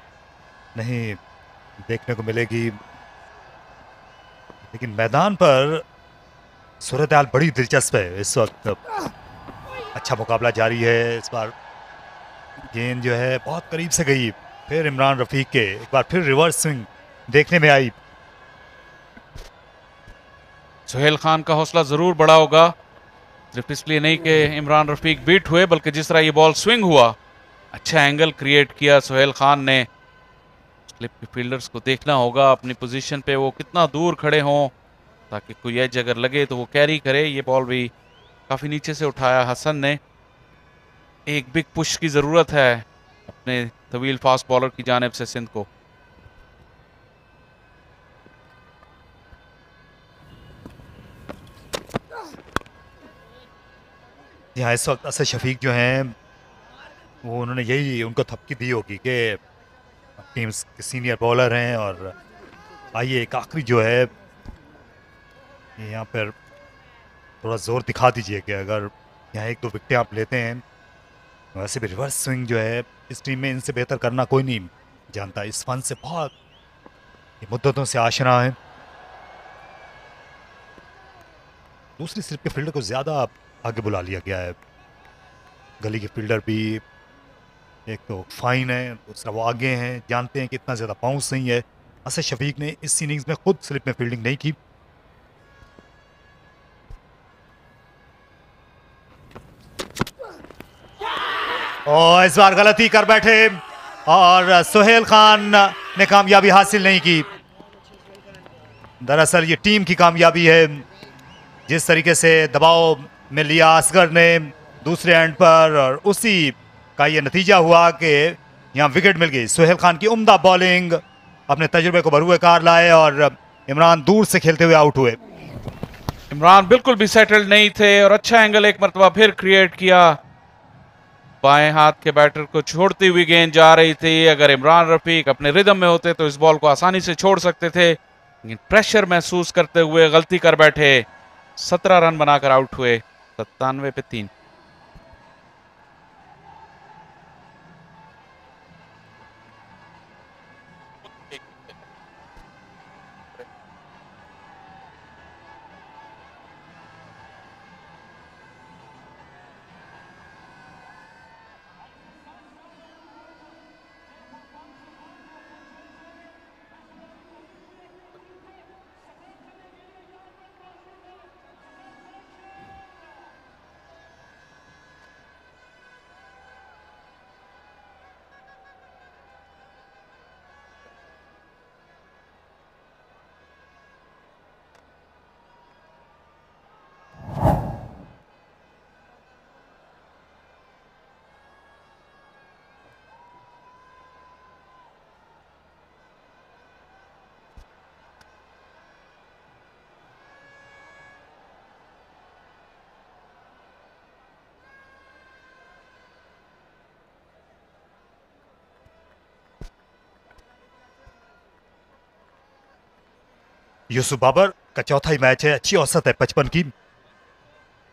नहीं देखने को मिलेगी, लेकिन मैदान पर सूरत हाल बड़ी दिलचस्प है इस वक्त। अच्छा मुकाबला जारी है, इस बार गेंद जो है बहुत करीब से गई, फिर इमरान रफीक के एक बार फिर रिवर्स स्विंग देखने में आई। सुहेल खान का हौसला जरूर बड़ा होगा, सिर्फ इसलिए नहीं कि इमरान रफीक बीट हुए बल्कि जिस तरह ये बॉल स्विंग हुआ, अच्छा एंगल क्रिएट किया सुहेल खान ने। स्लिप के फील्डर्स को देखना होगा अपनी पोजीशन पे वो कितना दूर खड़े हों ताकि कोई एज अगर लगे तो वो कैरी करे। ये बॉल भी काफ़ी नीचे से उठाया हसन ने। एक बिग पुश की ज़रूरत है अपने तवील फास्ट बॉलर की जानिब से सिंध को। यहाँ इस वक्त असद शफीक जो हैं वो उन्होंने यही उनको थपकी दी होगी कि टीम्स के सीनियर बॉलर हैं और आइए एक आखिरी जो है यहाँ पर थोड़ा जोर दिखा दीजिए कि अगर यहाँ एक दो विकेटें आप लेते हैं, वैसे भी रिवर्स स्विंग जो है इस टीम में इनसे बेहतर करना कोई नहीं जानता। इस फन से बहुत मुद्दतों से आशना है। दूसरी स्लिप के फील्डर को ज्यादा आगे बुला लिया गया है। गली के फील्डर भी एक तो फाइन है, दूसरा वो आगे हैं, जानते हैं कि इतना ज्यादा बाउंस नहीं है। असद शफीक ने इस इनिंग्स में खुद स्लिप में फील्डिंग नहीं की। और इस बार गलती कर बैठे और सुहेल खान ने कामयाबी हासिल नहीं की। दरअसल ये टीम की कामयाबी है। जिस तरीके से दबाव में लिया असगर ने दूसरे एंड पर, और उसी का ये नतीजा हुआ कि यहाँ विकेट मिल गई। सुहेल खान की उम्दा बॉलिंग अपने तजुर्बे को भरपूर कार लाए और इमरान दूर से खेलते हुए आउट हुए। इमरान बिल्कुल भी सेटल्ड नहीं थे और अच्छा एंगल एक मरतबा फिर क्रिएट किया। बाएं हाथ के बैटर को छोड़ती हुई गेंद जा रही थी। अगर इमरान रफीक अपने रिदम में होते तो इस बॉल को आसानी से छोड़ सकते थे, लेकिन प्रेशर महसूस करते हुए गलती कर बैठे। 17 रन बनाकर आउट हुए। 97 पे 3। यूसुफ बाबर का चौथा ही मैच है। अच्छी औसत है 55 की।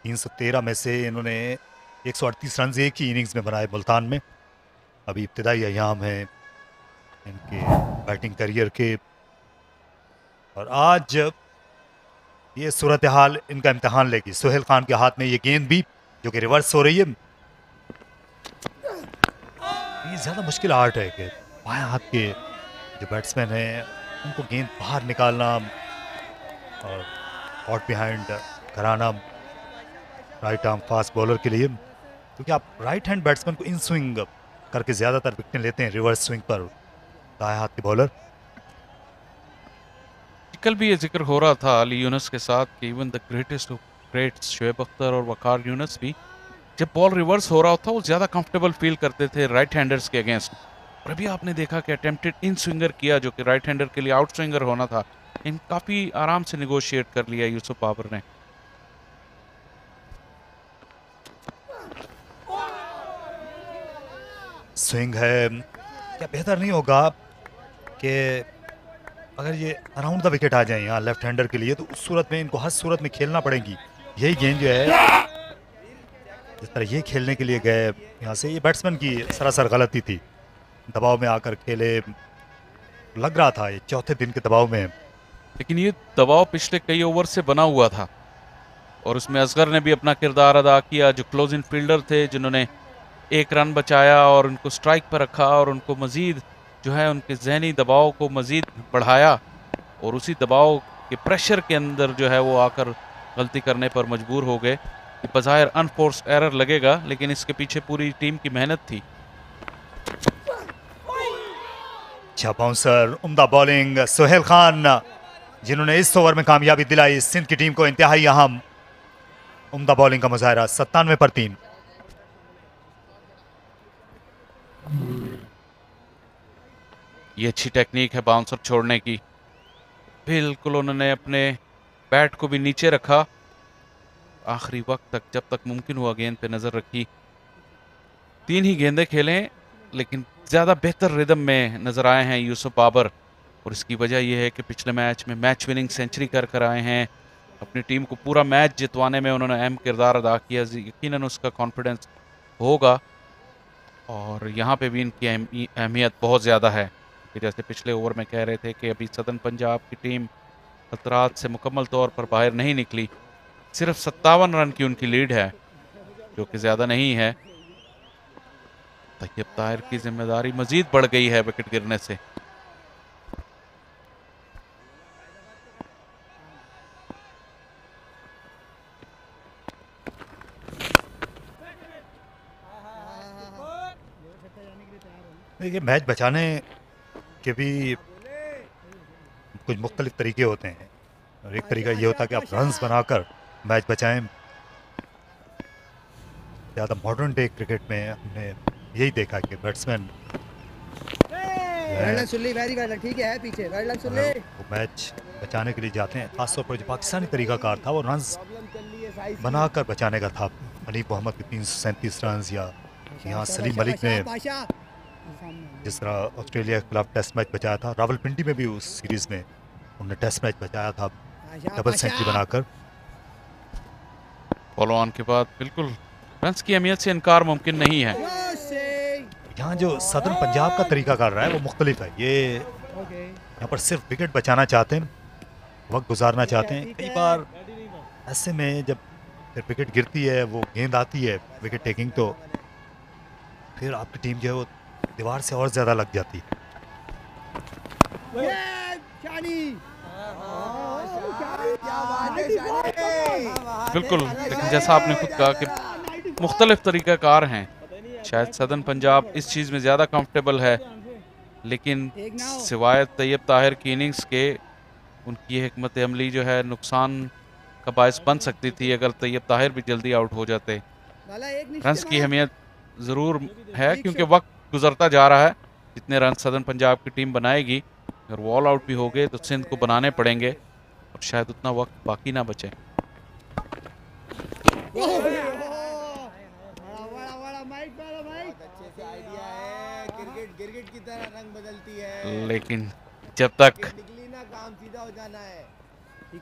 313 में से इन्होंने 138 रन एक ही इनिंग्स में बनाए मुल्तान में। अभी इब्तिदाई अयाम है इनके बैटिंग करियर के, और आज ये सूरत हाल इनका इम्तिहान लेगी। सुहेल खान के हाथ में ये गेंद भी जो कि रिवर्स हो रही है। ये ज्यादा मुश्किल आर्ट है कि बाएं हाथ के जो बैट्समैन हैं उनको गेंद बाहर निकालना और आउट बिहाइंड कराना राइट आर्म फास्ट बॉलर के लिए, क्योंकि आप राइट हैंड बैट्समैन को इन स्विंग करके ज्यादातर विकेटें लेते हैं रिवर्स स्विंग पर दाएं हाथ के बॉलर। कल भी ये जिक्र हो रहा था अली यूनुस के साथ कि even the greatest of greats Shoaib Akhtar और वकार यूनुस भी जब बॉल रिवर्स हो रहा था वो ज़्यादा कंफर्टेबल फील करते थे राइट हैंडर्स के अगेंस्ट। और अभी आपने देखा कि अटेम्प्टेड इन स्विंगर किया जो कि राइट हैंडर के लिए आउट स्विंगर होना था, इन काफ़ी आराम से निगोशिएट कर लिया यूसुफ बाबर ने। स्विंग है, क्या बेहतर नहीं होगा कि अगर ये अराउंड द विकेट आ जाए यहाँ लेफ्ट हैंडर के लिए, तो उस सूरत में इनको हर सूरत में खेलना पड़ेगी। यही गेंद जो है जिस तरह ये खेलने के लिए गए यहाँ से, ये बैट्समैन की सरासर गलती थी। दबाव में आकर खेले, लग रहा था ये चौथे दिन के दबाव में, लेकिन ये दबाव पिछले कई ओवर से बना हुआ था और उसमें असगर ने भी अपना किरदार अदा किया, जो क्लोज इन फील्डर थे जिन्होंने 1 रन बचाया और उनको स्ट्राइक पर रखा और उनको मजीद जो है उनके जहनी दबाव को मजीद बढ़ाया और उसी दबाव के प्रेशर के अंदर जो है वो आकर गलती करने पर मजबूर हो गए। बज़ाहिर अनफोर्स एरर लगेगा, लेकिन इसके पीछे पूरी टीम की मेहनत थी। अच्छा बाउंसर, उम्दा बॉलिंग सुहेल खान जिन्होंने इस ओवर में कामयाबी दिलाई सिंध की टीम को। इंतहाई अहम उम्दा बॉलिंग का मुजाहरा। 97 पर 3। ये अच्छी टेक्निक है बाउंसर छोड़ने की। बिल्कुल उन्होंने अपने बैट को भी नीचे रखा आखिरी वक्त तक जब तक मुमकिन हुआ गेंद पे नज़र रखी। 3 ही गेंदें खेलें लेकिन ज़्यादा बेहतर रिदम में नज़र आए हैं यूसुफ बाबर, और इसकी वजह यह है कि पिछले मैच में मैच विनिंग सेंचुरी कर आए हैं। अपनी टीम को पूरा मैच जितवाने में उन्होंने अहम किरदार अदा किया। यकीनन उसका कॉन्फिडेंस होगा, और यहाँ पे भी इनकी अहमियत बहुत ज़्यादा है कि जैसे पिछले ओवर में कह रहे थे कि अभी सदर्न पंजाब की टीम खतरात से मुकम्मल तौर पर बाहर नहीं निकली। सिर्फ 57 रन की उनकी लीड है, जो कि ज़्यादा नहीं है। तैयब ताहिर की जिम्मेदारी मजीद बढ़ गई है विकेट गिरने से। देखिए, मैच बचाने के भी कुछ मुख्तलिफ तरीके होते हैं, और एक तरीका ये होता है कि आप रन्स बनाकर मैच बचाएं। ज़्यादा मॉडर्न डे क्रिकेट में हमने यही देखा कि बैट्समैन ठीक है पीछे वो मैच बचाने के लिए जाते हैं। खासतौर पर जो पाकिस्तानी तरीकाकार था वो रन्स बनाकर बचाने का था। अनीफ मोहम्मद के 337 रन, या यहाँ सलीम मलिक ने जिस तरह ऑस्ट्रेलिया के खिलाफ टेस्ट मैच बचाया था, रावलपिंडी में भी उस सीरीज में उन्होंने टेस्ट मैच बचाया था डबल सेंचुरी बनाकर। फॉलो ऑन के बाद बिल्कुल रन्स की अहमियत से इनकार मुमकिन नहीं है। यहाँ जो सदर्न पंजाब का तरीका कर रहा है वो मुख्तलिफ है। ये यहाँ पर सिर्फ विकेट बचाना चाहते हैं, वक्त गुजारना चाहते हैं। कई बार ऐसे में जब फिर विकेट गिरती है, वो गेंद आती है विकेट टेकिंग, तो फिर आपकी टीम जो है वो दीवार से और ज़्यादा लग जाती है। बिल्कुल, लेकिन जैसा आपने खुद कहा कि मुख्तलिफ तरीक़ाकार हैं। शायद सदर्न पंजाब इस चीज़ में ज़्यादा कंफर्टेबल है, लेकिन सिवाय तैयब ताहिर की इनिंग्स के उनकी हिकमत अमली जो है नुकसान का बायस बन सकती थी अगर तैयब ताहिर भी जल्दी आउट हो जाते। रन्स की अहमियत ज़रूर है क्योंकि वक्त गुजरता जा रहा है। जितने रन सदर्न पंजाब की टीम बनाएगी, अगर वो ऑल आउट भी हो गए तो सिंध को बनाने पड़ेंगे, और शायद उतना वक्त बाकी ना बचे। क्रिकेट की तरह रंग बदलती है, लेकिन जब तक काम सीधा हो जाना है।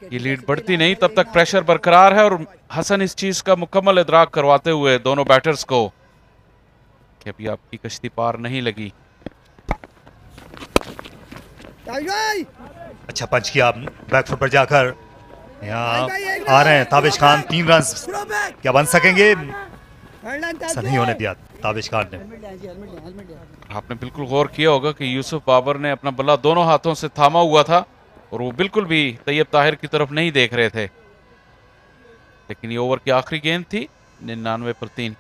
ये लीड बढ़ती नहीं तब तक प्रेशर बरकरार है, और हसन इस चीज का मुकम्मल इदराक करवाते हुए दोनों बैटर्स को कि अभी आपकी कश्ती पार नहीं लगी। अच्छा पंच किया बैक फुट पर जाकर। यहाँ आ रहे हैं ताबिश खान, 3 रन क्या बन सकेंगे? ऐसा नहीं होने दिया ताबिश खान ने। आपने बिल्कुल गौर किया होगा कि यूसुफ बाबर ने अपना बल्ला दोनों हाथों से थामा हुआ था, और वो बिल्कुल भी तैयब ताहिर की तरफ नहीं देख रहे थे। लेकिन ये ओवर की आखिरी गेंद थी, 99 पर 3।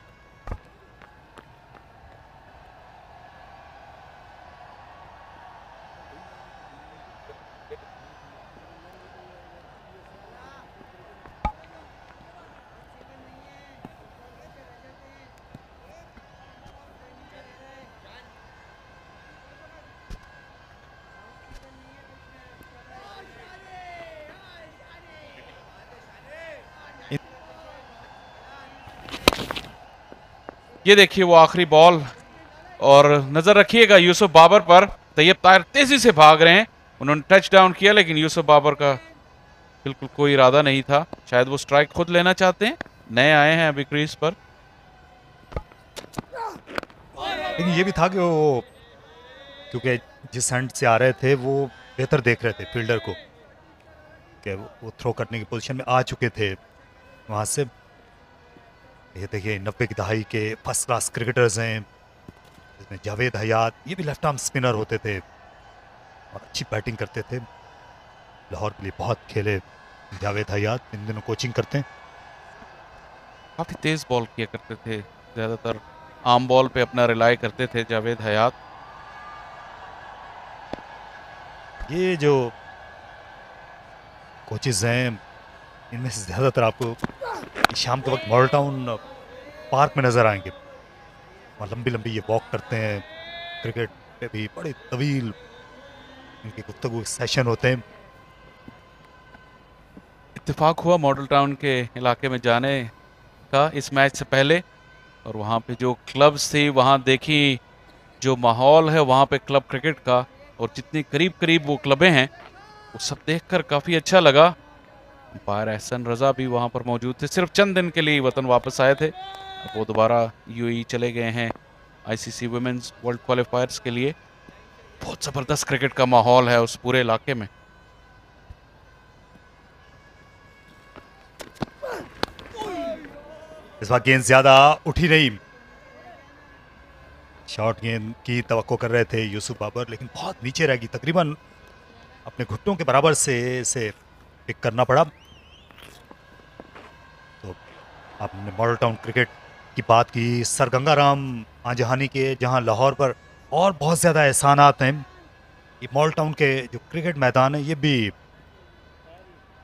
ये देखिए वो आखिरी बॉल, और नजर रखिएगा यूसुफ बाबर पर। तैयब ताहिर तेजी से भाग रहे हैं, उन्होंने टच डाउन किया, लेकिन यूसुफ बाबर का बिल्कुल कोई इरादा नहीं था। शायद वो स्ट्राइक खुद लेना चाहते हैं, नए आए हैं अभी क्रीज पर। लेकिन ये भी था कि वो क्योंकि जिस हैंड से आ रहे थे वो बेहतर देख रहे थे फील्डर को कि वो थ्रो करने की पोजीशन में आ चुके थे वहाँ से। ये देखिए 90 की दहाई के फर्स्ट क्लास क्रिकेटर्स हैं, जिसमें जावेद हयात, ये भी लेफ्ट आर्म स्पिनर होते थे और अच्छी बैटिंग करते थे। लाहौर के लिए बहुत खेले जावेद हयात, इन दिनों कोचिंग करते हैं। काफ़ी तेज़ बॉल किया करते थे, ज़्यादातर आम बॉल पे अपना रिलाई करते थे जावेद हयात। ये जो कोचेज़ हैं इनमें से ज़्यादातर आपको शाम के वक्त मॉडल टाउन पार्क में नज़र आएंगे, और लंबी लंबी ये वॉक करते हैं। क्रिकेट पे भी बड़े तवील इनके गुफ्तगू सेशन होते हैं। इत्तेफाक हुआ मॉडल टाउन के इलाके में जाने का इस मैच से पहले, और वहाँ पे जो क्लब्स थी, वहाँ देखी जो माहौल है वहाँ पे क्लब क्रिकेट का, और जितनी करीब करीब वो क्लबें हैं, वो सब देखकर काफ़ी अच्छा लगा। अंपायर एहसन रजा भी वहाँ पर मौजूद थे, सिर्फ चंद दिन के लिए वतन वापस आए थे। अब वो दोबारा यूएई चले गए हैं आईसीसी वुमेन्स वर्ल्ड क्वालिफायर्स के लिए। बहुत ज़बरदस्त क्रिकेट का माहौल है उस पूरे इलाके में। इस बार गेंद ज्यादा उठी नहीं, शॉर्ट गेंद की तवक्को कर रहे थे यूसुफ बाबर, लेकिन बहुत नीचे रह गई, तकरीबन अपने घुटनों के बराबर से इसे पिक करना पड़ा। तो आपने मॉडल टाउन क्रिकेट की बात की, सर गंगाराम आंजहानी के, जहां लाहौर पर और बहुत ज़्यादा एहसानात हैं, ये मॉडल टाउन के जो क्रिकेट मैदान है ये भी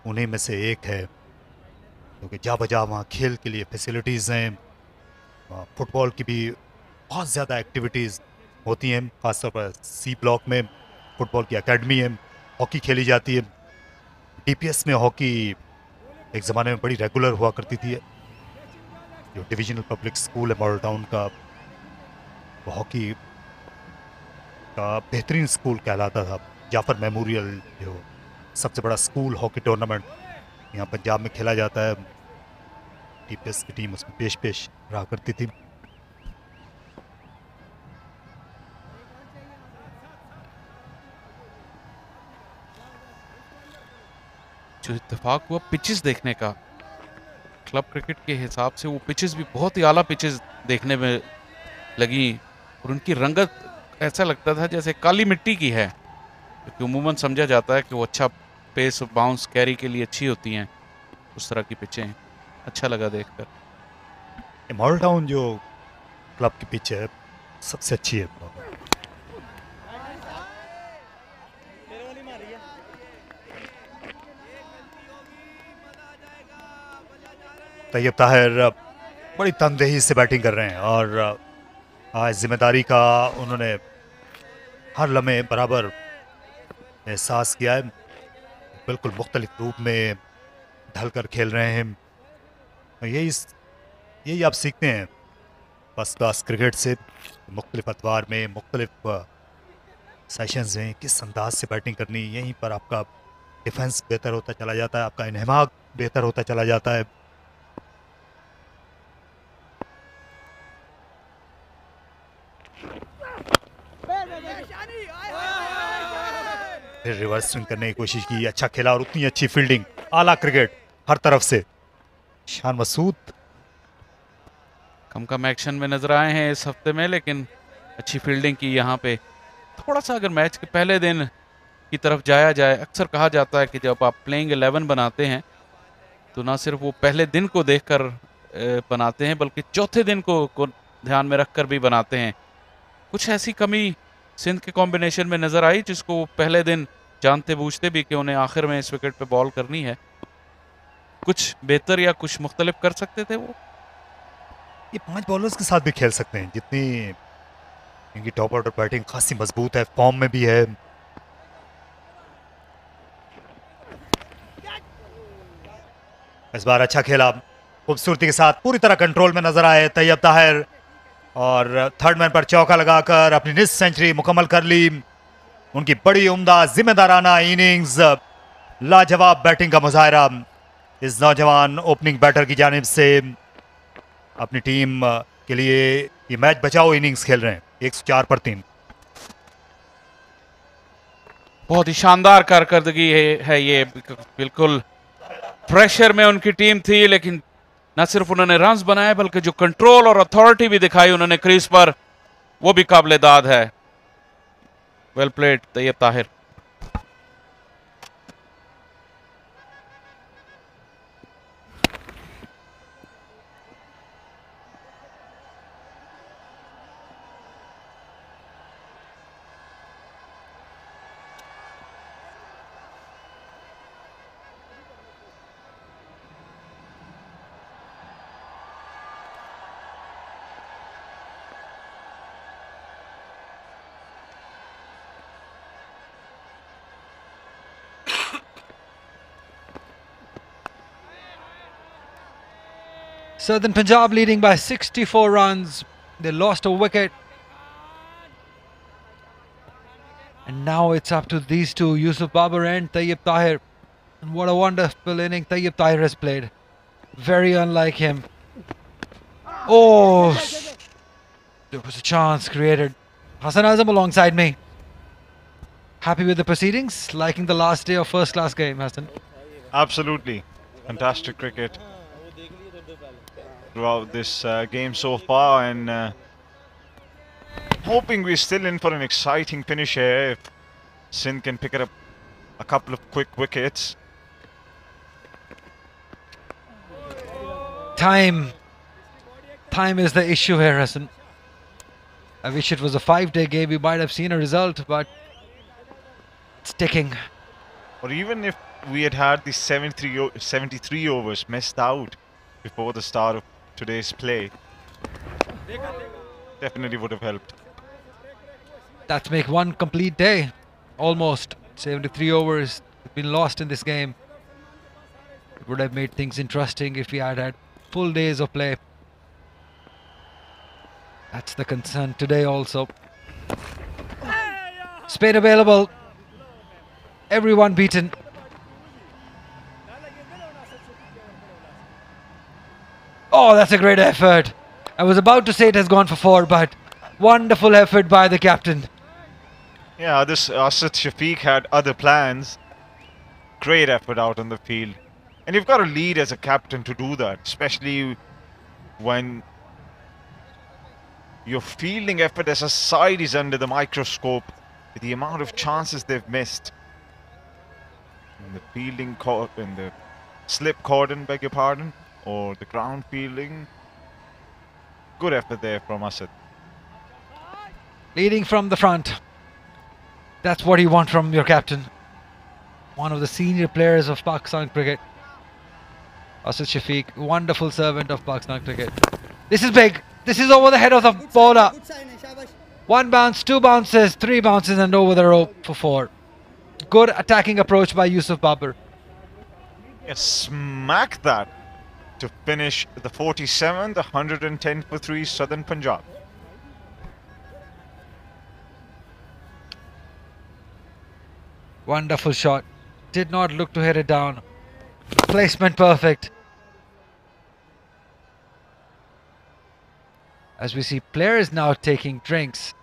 उन्हीं में से एक है, क्योंकि जा बजा वहाँ खेल के लिए फैसिलिटीज़ हैं, वहाँ फुटबॉल की भी बहुत ज़्यादा एक्टिविटीज़ होती हैं, ख़ासतौर पर सी ब्लॉक में फुटबॉल की एकेडमी है, हॉकी खेली जाती है। डीपीएस में हॉकी एक ज़माने में बड़ी रेगुलर हुआ करती थी। जो डिविजनल पब्लिक स्कूल है मॉडल टाउन का, वो हॉकी का बेहतरीन स्कूल कहलाता था। जाफर मेमोरियल जो सबसे बड़ा स्कूल हॉकी टूर्नामेंट यहाँ पंजाब में खेला जाता है, डीपीएस की टीम उसमें पेश पेश रहा करती थी। जो इत्तेफाक हुआ पिचेस देखने का, क्लब क्रिकेट के हिसाब से वो पिचेस भी बहुत ही आला पिचेस देखने में लगी, और उनकी रंगत ऐसा लगता था जैसे काली मिट्टी की है, क्योंकि उमूमन समझा जाता है कि वो अच्छा पेस और बाउंस कैरी के लिए अच्छी होती हैं उस तरह की पिचें। अच्छा लगा देखकर। मॉडल टाउन जो क्लब की पिच है सबसे अच्छी है। तैयब ताहिर बड़ी तनदेही से बैटिंग कर रहे हैं, और आज जिम्मेदारी का उन्होंने हर लम्हे बराबर एहसास किया है। बिल्कुल मुख्तलिफ रूप में ढलकर खेल रहे हैं। यही यही आप सीखते हैं फर्स्ट क्लास क्रिकेट से, मुख्तलिफ अतवार में मुख्तलिफ सेशंस में किस अंदाज से बैटिंग करनी, यहीं पर आपका डिफेंस बेहतर होता चला जाता है, आपका इन्हमाक बेहतर होता चला जाता है। फिर रिवर्स स्विंग करने की कोशिश की, अच्छा खेला, और उतनी अच्छी फील्डिंग, आला क्रिकेट हर तरफ से। शान मसूद कम एक्शन में नजर आए हैं इस हफ्ते में, लेकिन अच्छी फील्डिंग की यहाँ पे। थोड़ा सा अगर मैच के पहले दिन की तरफ जाया जाए, अक्सर कहा जाता है कि जब आप प्लेइंग 11 बनाते हैं तो ना सिर्फ वो पहले दिन को देखकर बनाते हैं, बल्कि चौथे दिन को ध्यान में रखकर भी बनाते हैं। कुछ ऐसी कमी सिंध के कॉम्बिनेशन में नजर आई, जिसको वो पहले दिन जानते बूझते भी कि उन्हें आखिर में इस विकेट पे बॉल करनी है, कुछ बेहतर या कुछ मुख्तलिफ कर सकते थे वो। ये 5 बॉलर्स के साथ भी खेल सकते हैं, जितनी इनकी टॉप ऑर्डर बैटिंग खासी मजबूत है, फॉर्म में भी है। इस बार अच्छा खेला, खूबसूरती के साथ पूरी तरह कंट्रोल में नजर आए तैयब ताहिर, और थर्ड मैन पर चौका लगाकर अपनी निस सेंचुरी मुकम्मल कर ली। उनकी बड़ी उम्दा जिम्मेदाराना इनिंग्स, लाजवाब बैटिंग का मुजाहरा इस नौजवान ओपनिंग बैटर की जानिब से। अपनी टीम के लिए ये मैच बचाओ इनिंग्स खेल रहे हैं, 104 पर 3। बहुत ही शानदार कारकर्दगी है ये। बिल्कुल प्रेशर में उनकी टीम थी, लेकिन न सिर्फ उन्होंने रन्स बनाए बल्कि जो कंट्रोल और अथॉरिटी भी दिखाई उन्होंने क्रीज पर, वो भी काबिले दाद है। Well played Tayyab Tahir. Southern Punjab leading by 64 runs. They lost a wicket. And now it's up to these two, Yusuf Babar and Tayyib Tahir. And what a wonderful inning Tayyib Tahir has played. Very unlike him. Oh, there was a chance created. Hassan Azam alongside me. Happy with the proceedings? Liking the last day of first class game, Hassan? Absolutely. Fantastic cricket throughout this game so far, and hoping we're still in for an exciting finish here if Sindh can pick up a couple of quick wickets. Time is the issue here, Hassan. I wish it was a 5-day game, we might have seen a result, but it's ticking. Or even if we had had the 73 overs missed out before the start of today's play, definitely would have helped. That's make one complete day. Almost 73 overs have been lost in this game. It would have made things interesting if we had had full days of play. That's the concern today also. Spin available. Everyone beaten. Oh, that's a great effort. I was about to say it has gone for 4, but wonderful effort by the captain. Yeah, this Asad Shafiq had other plans. Great effort out on the field. And you've got to lead as a captain to do that, especially when your fielding effort as a side is under the microscope with the amount of chances they've missed. In the fielding, in the slip cordon, beg your pardon, or the ground fielding. Good effort there from Asad. Leading from the front. That's what you want from your captain. One of the senior players of Pakistan cricket. Asad Shafiq, wonderful servant of Pakistan cricket. This is big. This is over the head of the bowler. 1 bounce, 2 bounces, 3 bounces and over the rope for 4. Good attacking approach by Yusuf Babar. Yeah, smack that to finish the 47th, 110 for 3 Southern Punjab. Wonderful shot. Did not look to hit it down. Placement perfect. As we see players now taking drinks.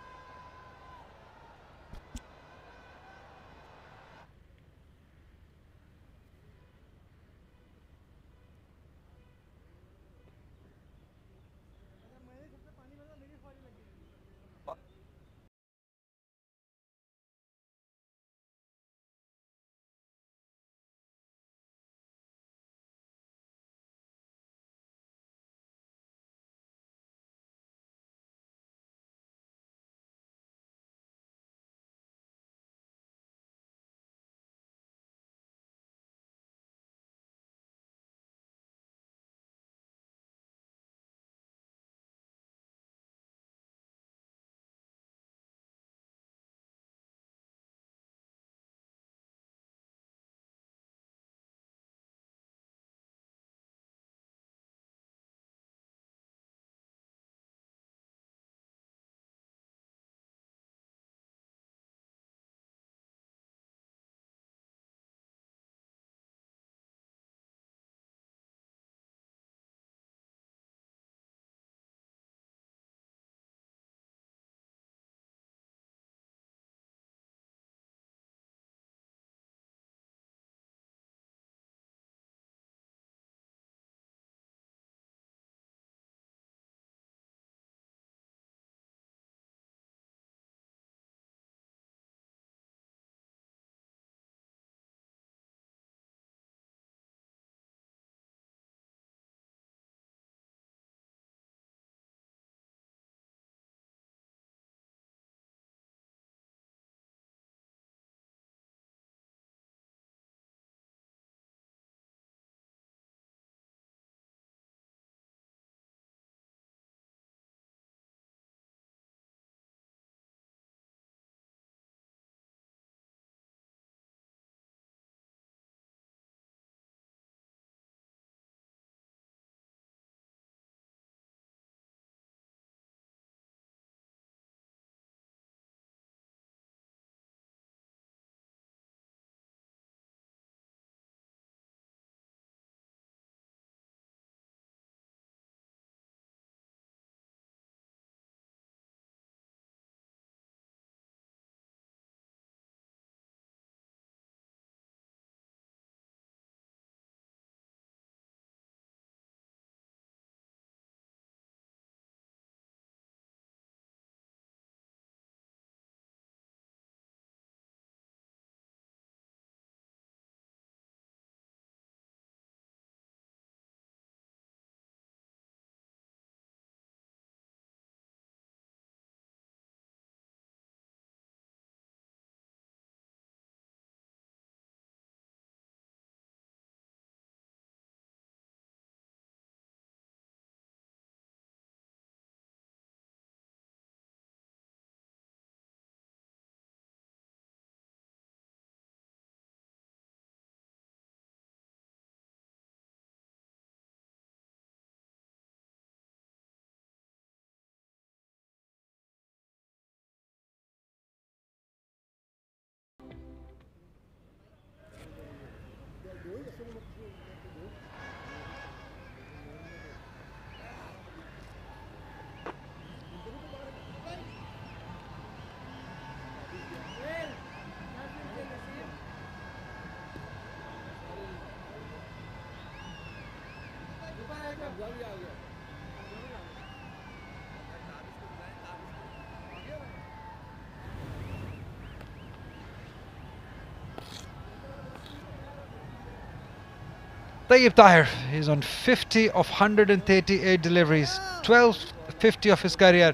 Tayyip Tahir is on 50 of 138 deliveries, 1250 of his career.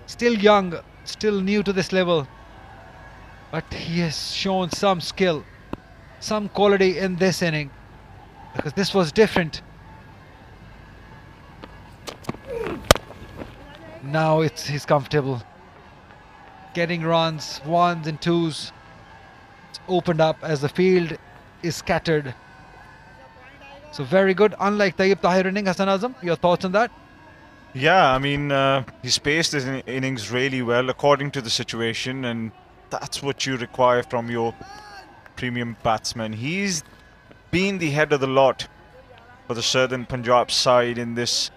Still young, still new to this level, but he has shown some skill, some quality in this inning, because this was different. Now he's comfortable, getting runs, ones and twos. It's opened up as the field is scattered. So very good. Unlike Tayyip Tahir inning, Hassan Azam, your thoughts on that? Yeah, I mean, he spaced his innings really well according to the situation, and that's what you require from your premium batsman. He's been the head of the lot for the Southern Punjab side in this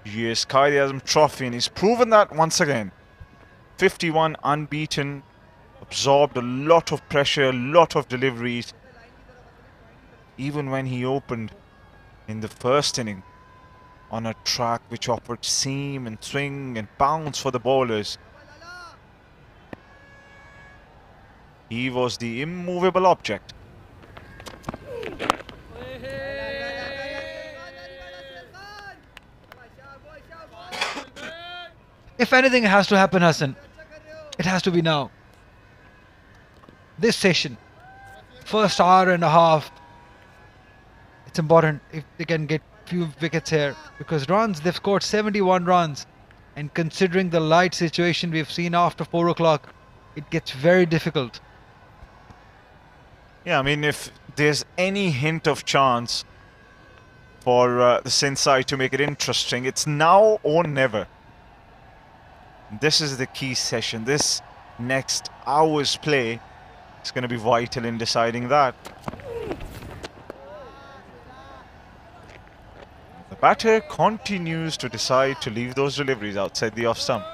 year's Quaid Azam Trophy, and he's proven that once again. 51 unbeaten, absorbed a lot of pressure, a lot of deliveries. Even when he opened in the first inning on a track which offered seam and swing and bounce for the bowlers, he was the immovable object. If anything has to happen, Hassan, it has to be now. This session, first hour and a half, it's important if they can get few wickets here, because runs, they've scored 71 runs, and considering the light situation we've seen after 4 o'clock, it gets very difficult. Yeah, I mean, if there's any hint of chance for the Sindh side to make it interesting, it's now or never. This is the key session. This next hour's play is going to be vital in deciding that. The batter continues to decide to leave those deliveries outside the off stump.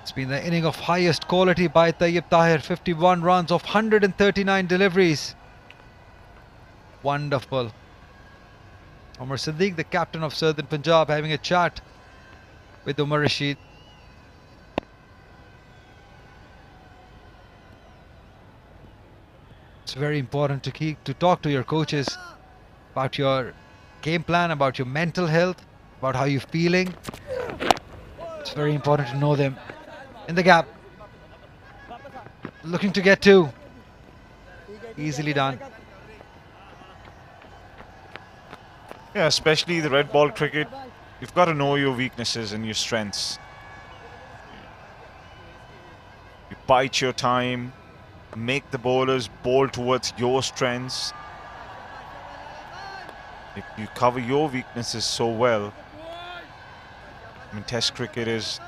It's been the inning of highest quality by Tayyip Tahir. 51 runs of 139 deliveries. Wonderful. Umar Siddiq, the captain of Southern Punjab, having a chat with Umar Rashid. It's very important to talk to your coaches about your game plan, about your mental health, about how you're feeling. It's very important to know them. In the gap, looking to get two. Easily done. Yeah, especially the red ball cricket, you've got to know your weaknesses and your strengths. You bite your time, make the bowlers bowl towards your strengths. If you cover your weaknesses so well, I mean, Test cricket is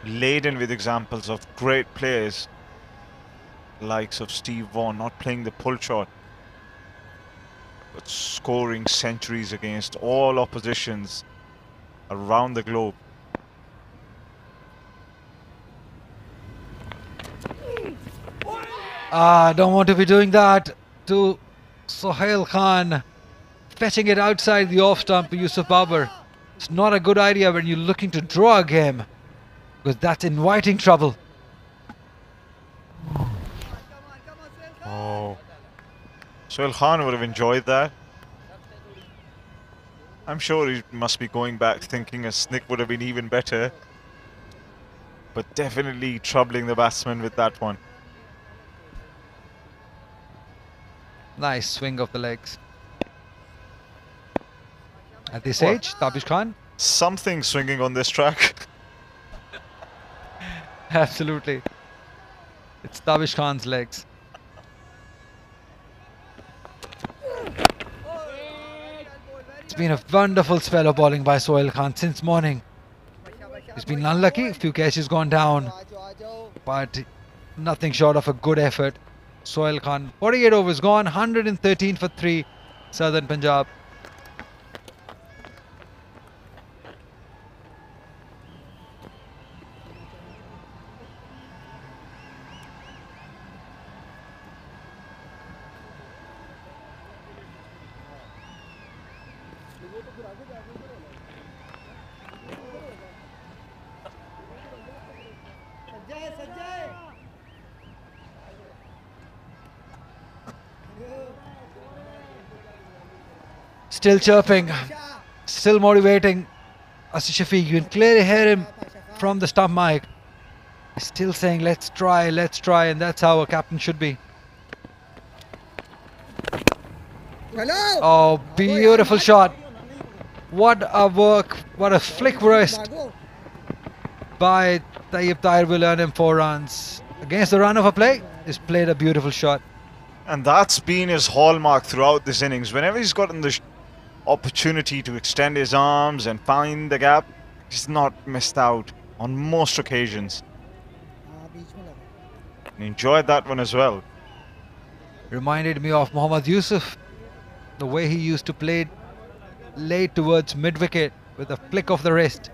laden with examples of great players, likes of Steve Vaughan, not playing the pull shot, but scoring centuries against all oppositions around the globe. Don't want to be doing that to Sohail Khan, fetching it outside the off stump for Yusuf Babar. It's not a good idea when you're looking to draw a game, because that's inviting trouble. Oh, Sohail Khan would have enjoyed that. I'm sure he must be going back thinking a snick would have been even better, but definitely troubling the batsman with that one. Nice swing of the legs. At this age, Tabish Khan? Something swinging on this track. Absolutely. It's Tabish Khan's legs. It's been a wonderful spell of bowling by Sohail Khan since morning. He's been unlucky, a few catches gone down, but nothing short of a good effort. Sohail Khan, 48 overs gone, 113 for 3, Southern Punjab. Still chirping, still motivating. Asif Shafiq, you can clearly hear him from the stump mic. Still saying, let's try, and that's how a captain should be. Hello. Oh, beautiful shot. What a work, what a flick wrist by Tayyip Tahir will earn him 4 runs. Against the run of a play, he's played a beautiful shot. And that's been his hallmark throughout this innings. Whenever he's gotten the opportunity to extend his arms and find the gap, he's not missed out on most occasions. And enjoyed that one as well. Reminded me of Mohammad Yusuf, the way he used to play late towards mid-wicket with a flick of the wrist.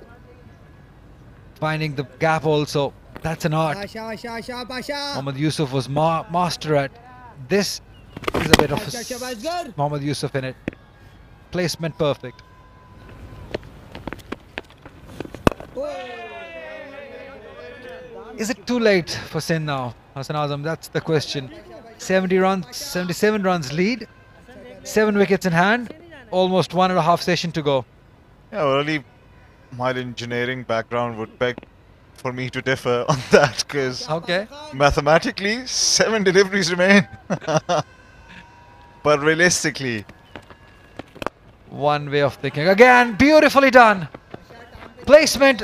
Finding the gap also, that's an art. Mohammad Yusuf was master at. This is a bit of Mohammad Yusuf in it. Placement perfect. Is it too late for Sindh now, Hassan Azam? That's the question. 70 runs, 77 runs lead, 7 wickets in hand, almost 1.5 session to go. Yeah, early my engineering background would beg for me to differ on that, because Okay. mathematically 7 deliveries remain. But realistically, One way of thinking. Again, beautifully done. Placement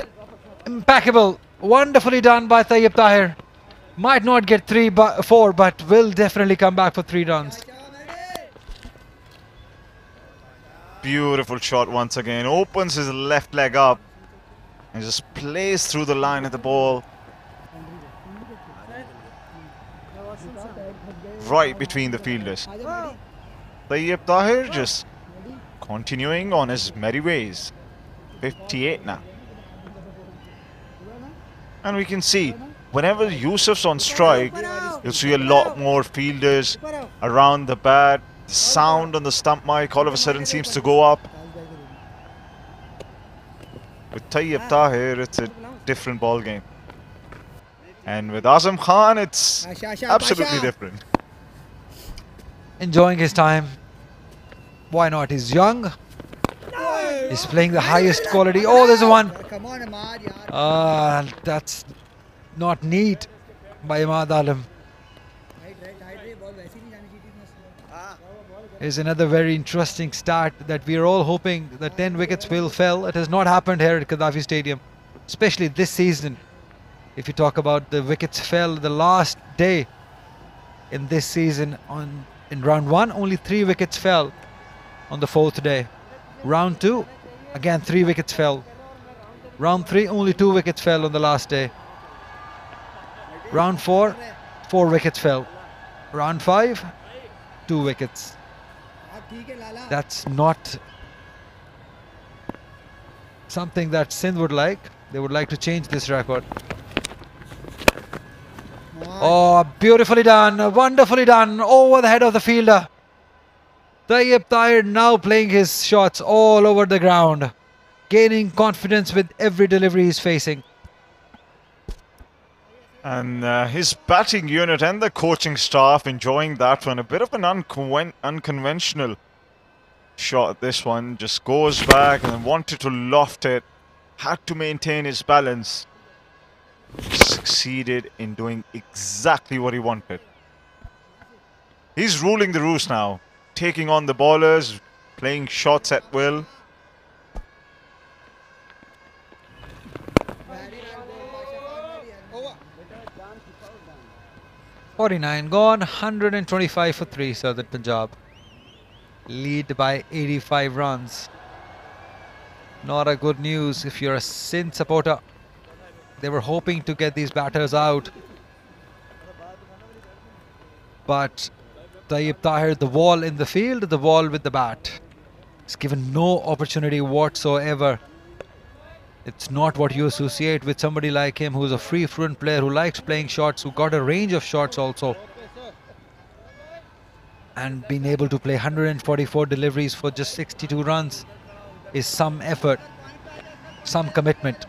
impeccable. Wonderfully done by Tayyip Tahir. Might not get 4, but will definitely come back for 3 runs. beautiful shot once again. Opens his left leg up and just plays through the line of the ball. Right between the fielders. Tayyip Tahir just continuing on his merry ways. 58 now. And we can see, whenever Yusuf's on strike, you'll see a lot more fielders around the bat. The sound on the stump mic all of a sudden seems to go up. With Tayyip Tahir, it's a different ball game. And with Azam Khan, it's absolutely different. Enjoying his time. Why not? He's young. He's playing the highest quality. Oh, there's one. That's not neat by Imad Alam. Is another very interesting stat that we are all hoping that 10 wickets will fall. It has not happened here at Gaddafi Stadium, especially this season. If you talk about the wickets fell the last day in this season, in round 1, only 3 wickets fell on the 4th day. Round 2, again 3 wickets fell. Round 3, only 2 wickets fell on the last day. Round 4, 4 wickets fell. Round 5, 2 wickets. That's not something that Sindh would like. They would like to change this record. Oh, beautifully done, wonderfully done, over the head of the fielder. Tayyip Tahir now playing his shots all over the ground, gaining confidence with every delivery he's facing. And his batting unit and the coaching staff enjoying that one. A bit of an unconventional shot. This one just goes back and wanted to loft it. Had to maintain his balance. Succeeded in doing exactly what he wanted. He's ruling the roost now. Taking on the bowlers, playing shots at will. .49 gone, 125 for 3, Southern Punjab. Lead by 85 runs. Not a good news if you're a Sindh supporter. They were hoping to get these batters out. But Tayyip Tahir, the wall in the field, the wall with the bat. He's given no opportunity whatsoever. It's not what you associate with somebody like him, who's a free fluent player, who likes playing shots, who got a range of shots also. And being able to play 144 deliveries for just 62 runs is some effort, some commitment.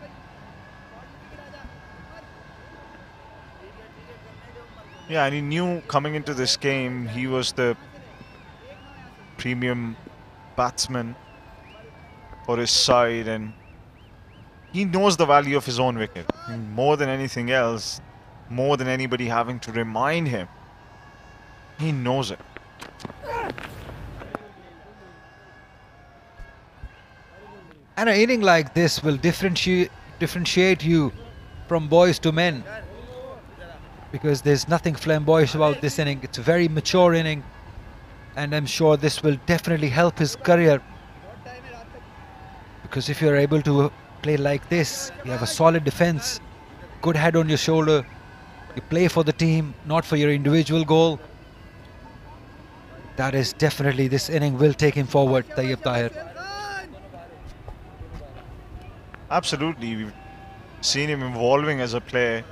Yeah, and he knew coming into this game he was the premium batsman for his side, and he knows the value of his own wicket. More than anything else, more than anybody having to remind him, he knows it. And an inning like this will differentiate you from boys to men, because there's nothing flamboyant about this inning. It's a very mature inning, and I'm sure this will definitely help his career, because if you're able to play like this, you have a solid defense, good head on your shoulder, you play for the team, not for your individual goal. That is definitely, this inning will take him forward, Tayyib Tahir. Absolutely, we've seen him evolving as a player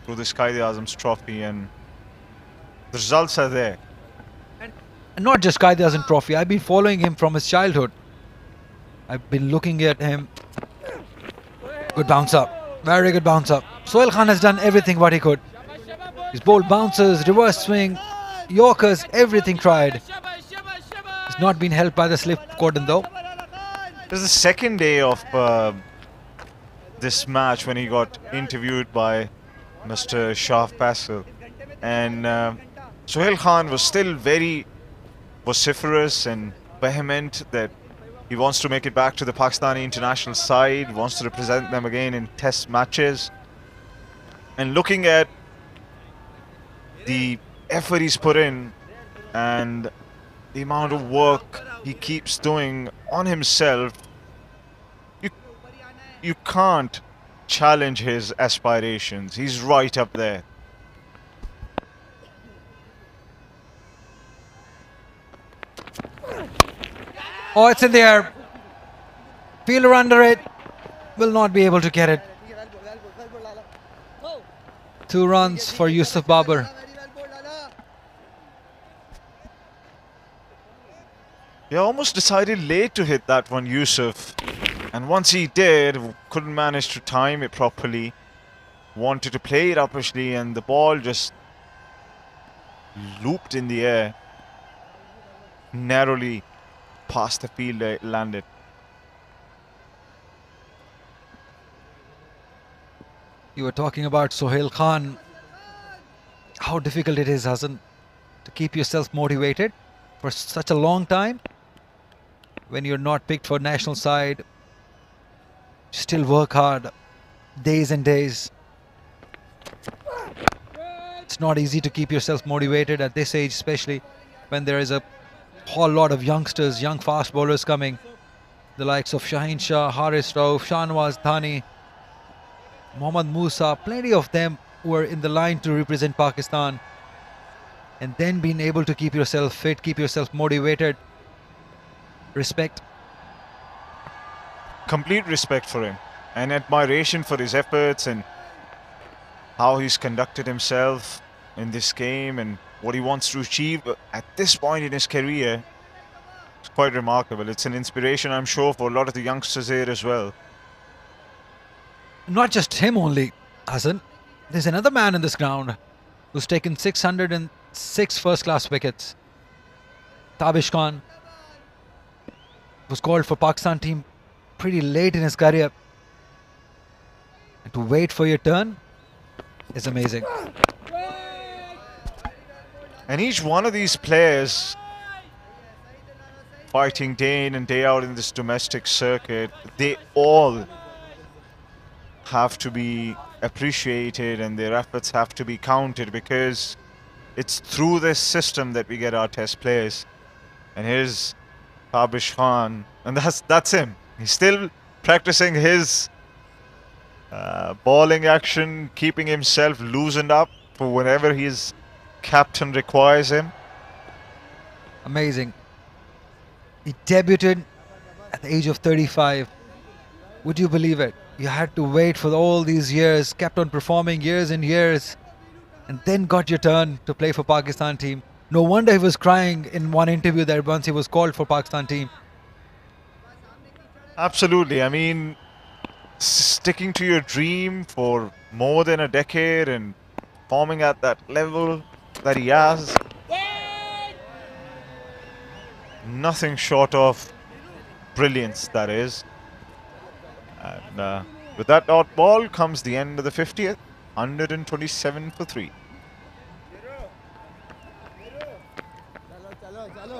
through this Quaid Azam's trophy, and the results are there. And not just Quaid Azam trophy, I've been following him from his childhood. I've been looking at him. Good bounce up, very good bounce up. Sohail Khan has done everything what he could. He's bowled bouncers, reverse swing, Yorkers, everything tried. He's not been helped by the slip cordon though. This is the second day of this match when he got interviewed by Mr. Shah Faisal, and Sohail Khan was still very vociferous and vehement that he wants to make it back to the Pakistani international side, wants to represent them again in test matches. And looking at the effort he's put in and the amount of work he keeps doing on himself, you can't challenge his aspirations. He's right up there. Oh, it's in the air. Fielder under it. Will not be able to get it. 2 runs for Yusuf Babar. He almost decided late to hit that one, Yusuf. And once he did, couldn't manage to time it properly. Wanted to play it uppishly, and the ball just looped in the air. Narrowly past the fielder it landed. You were talking about Sohail Khan. How difficult it is, Hassan, to keep yourself motivated for such a long time. When you're not picked for national side, still work hard, days and days. It's not easy to keep yourself motivated at this age, especially when there is a whole lot of youngsters, young fast bowlers coming. The likes of Shaheen Shah, Haris Rauf, Shahnawaz Thani, Mohammad Musa, plenty of them were in the line to represent Pakistan. And then being able to keep yourself fit, keep yourself motivated. Respect. Complete respect for him and admiration for his efforts and how he's conducted himself in this game and what he wants to achieve at this point in his career. It's quite remarkable. It's an inspiration, I'm sure, for a lot of the youngsters here as well. Not just him only, Hassan. There's another man in this ground who's taken 606 first-class wickets. Tabish Khan was called for Pakistan team pretty late in his career. And to wait for your turn is amazing. And each one of these players fighting day in and day out in this domestic circuit, they all have to be appreciated and their efforts have to be counted, because it's through this system that we get our test players. And here's Tabish Khan, and that's him. He's still practicing his bowling action, keeping himself loosened up for whenever his captain requires him. Amazing. He debuted at the age of 35. Would you believe it? You had to wait for all these years, kept on performing years and years, and then got your turn to play for Pakistan team. No wonder he was crying in one interview that once he was called for Pakistan team. Absolutely. I mean, sticking to your dream for more than a decade and performing at that level, that he has. Nothing short of brilliance, that is. And with that dot ball comes the end of the 50th. 127 for 3. चलो चलो चलो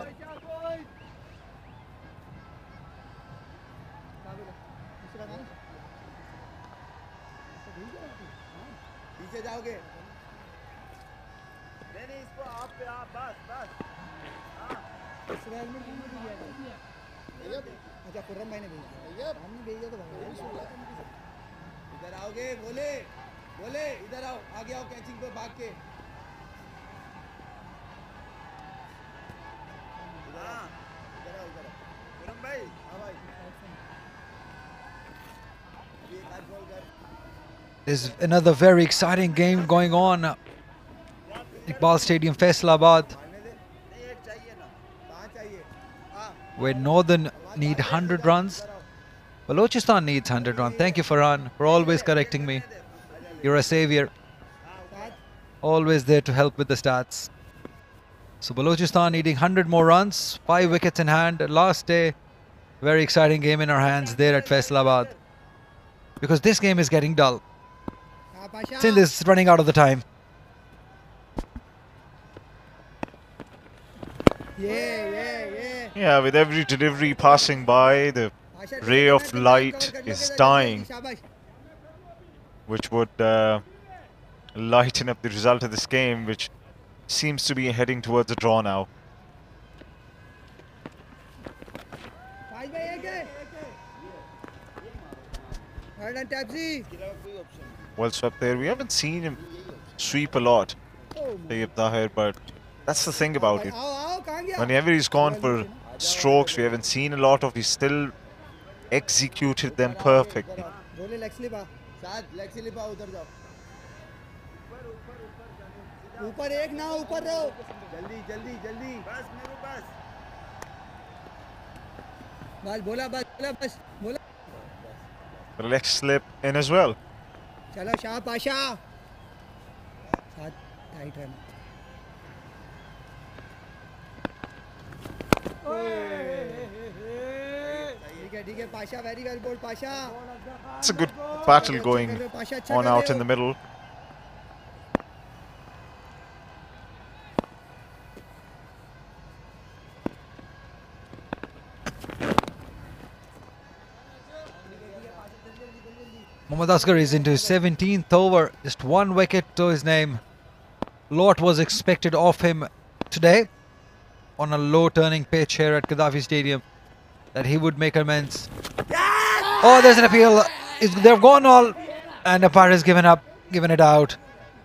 पीछे जाओगे नहीं इसको आप पे आप बस बस अच्छा खुर्रम भाई ने भेजा हमने भेजा तो इधर आओगे बोले बोले इधर आओ आगे आओ कैचिंग पे भाग के हाँ इधर आओ खुर्रम भाई हाँ भाई ये काट बॉल कर There's another very exciting game going on at Iqbal Stadium, Faisalabad, where Northern need 100 runs. Balochistan needs 100 runs. Thank you, Farhan, for always correcting me. You're a savior. Always there to help with the stats. So Balochistan needing 100 more runs. 5 wickets in hand. Last day, very exciting game in our hands there at Faisalabad. Because this game is getting dull. Sindh is running out of the time. Yeah, with every delivery passing by, the ray of light is dying, which would lighten up the result of this game, which seems to be heading towards a draw now. Well swept there. We haven't seen him sweep a lot, Tayyib Tahir, but that's the thing about it. Whenever he's gone for strokes we haven't seen a lot of, he's still executed them perfectly. ऊपर एक ना ऊपर रहो जल्दी जल्दी जल्दी बस मेरे बस बस बोला बस बोला बस बोला But a leg slip in as well. चलो शाह पाशा साथ टाइट रहना ठीक है Pasha very well bowled Pasha It's a good battle going on out in the middle. Mohammad Asghar is into his 17th over, just 1 wicket to his name. Lot was expected of him today on a low turning pitch here at Gaddafi Stadium, that he would make amends. Oh, there's an appeal. They've gone all, and umpire has given it out.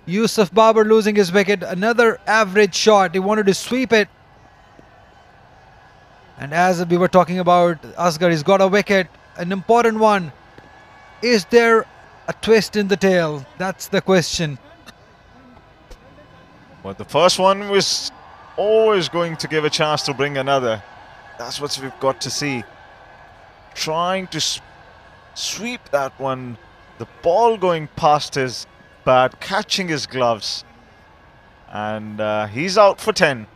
Yusuf Babar losing his wicket. Another average shot. He wanted to sweep it. And as we were talking about, Asghar, he's got a wicket, an important one. Is there a twist in the tail? That's the question. Well, the first one was always going to give a chance to bring another. That's what we've got to see. Trying to sweep that one. The ball going past his bat, catching his gloves. And he's out for 10.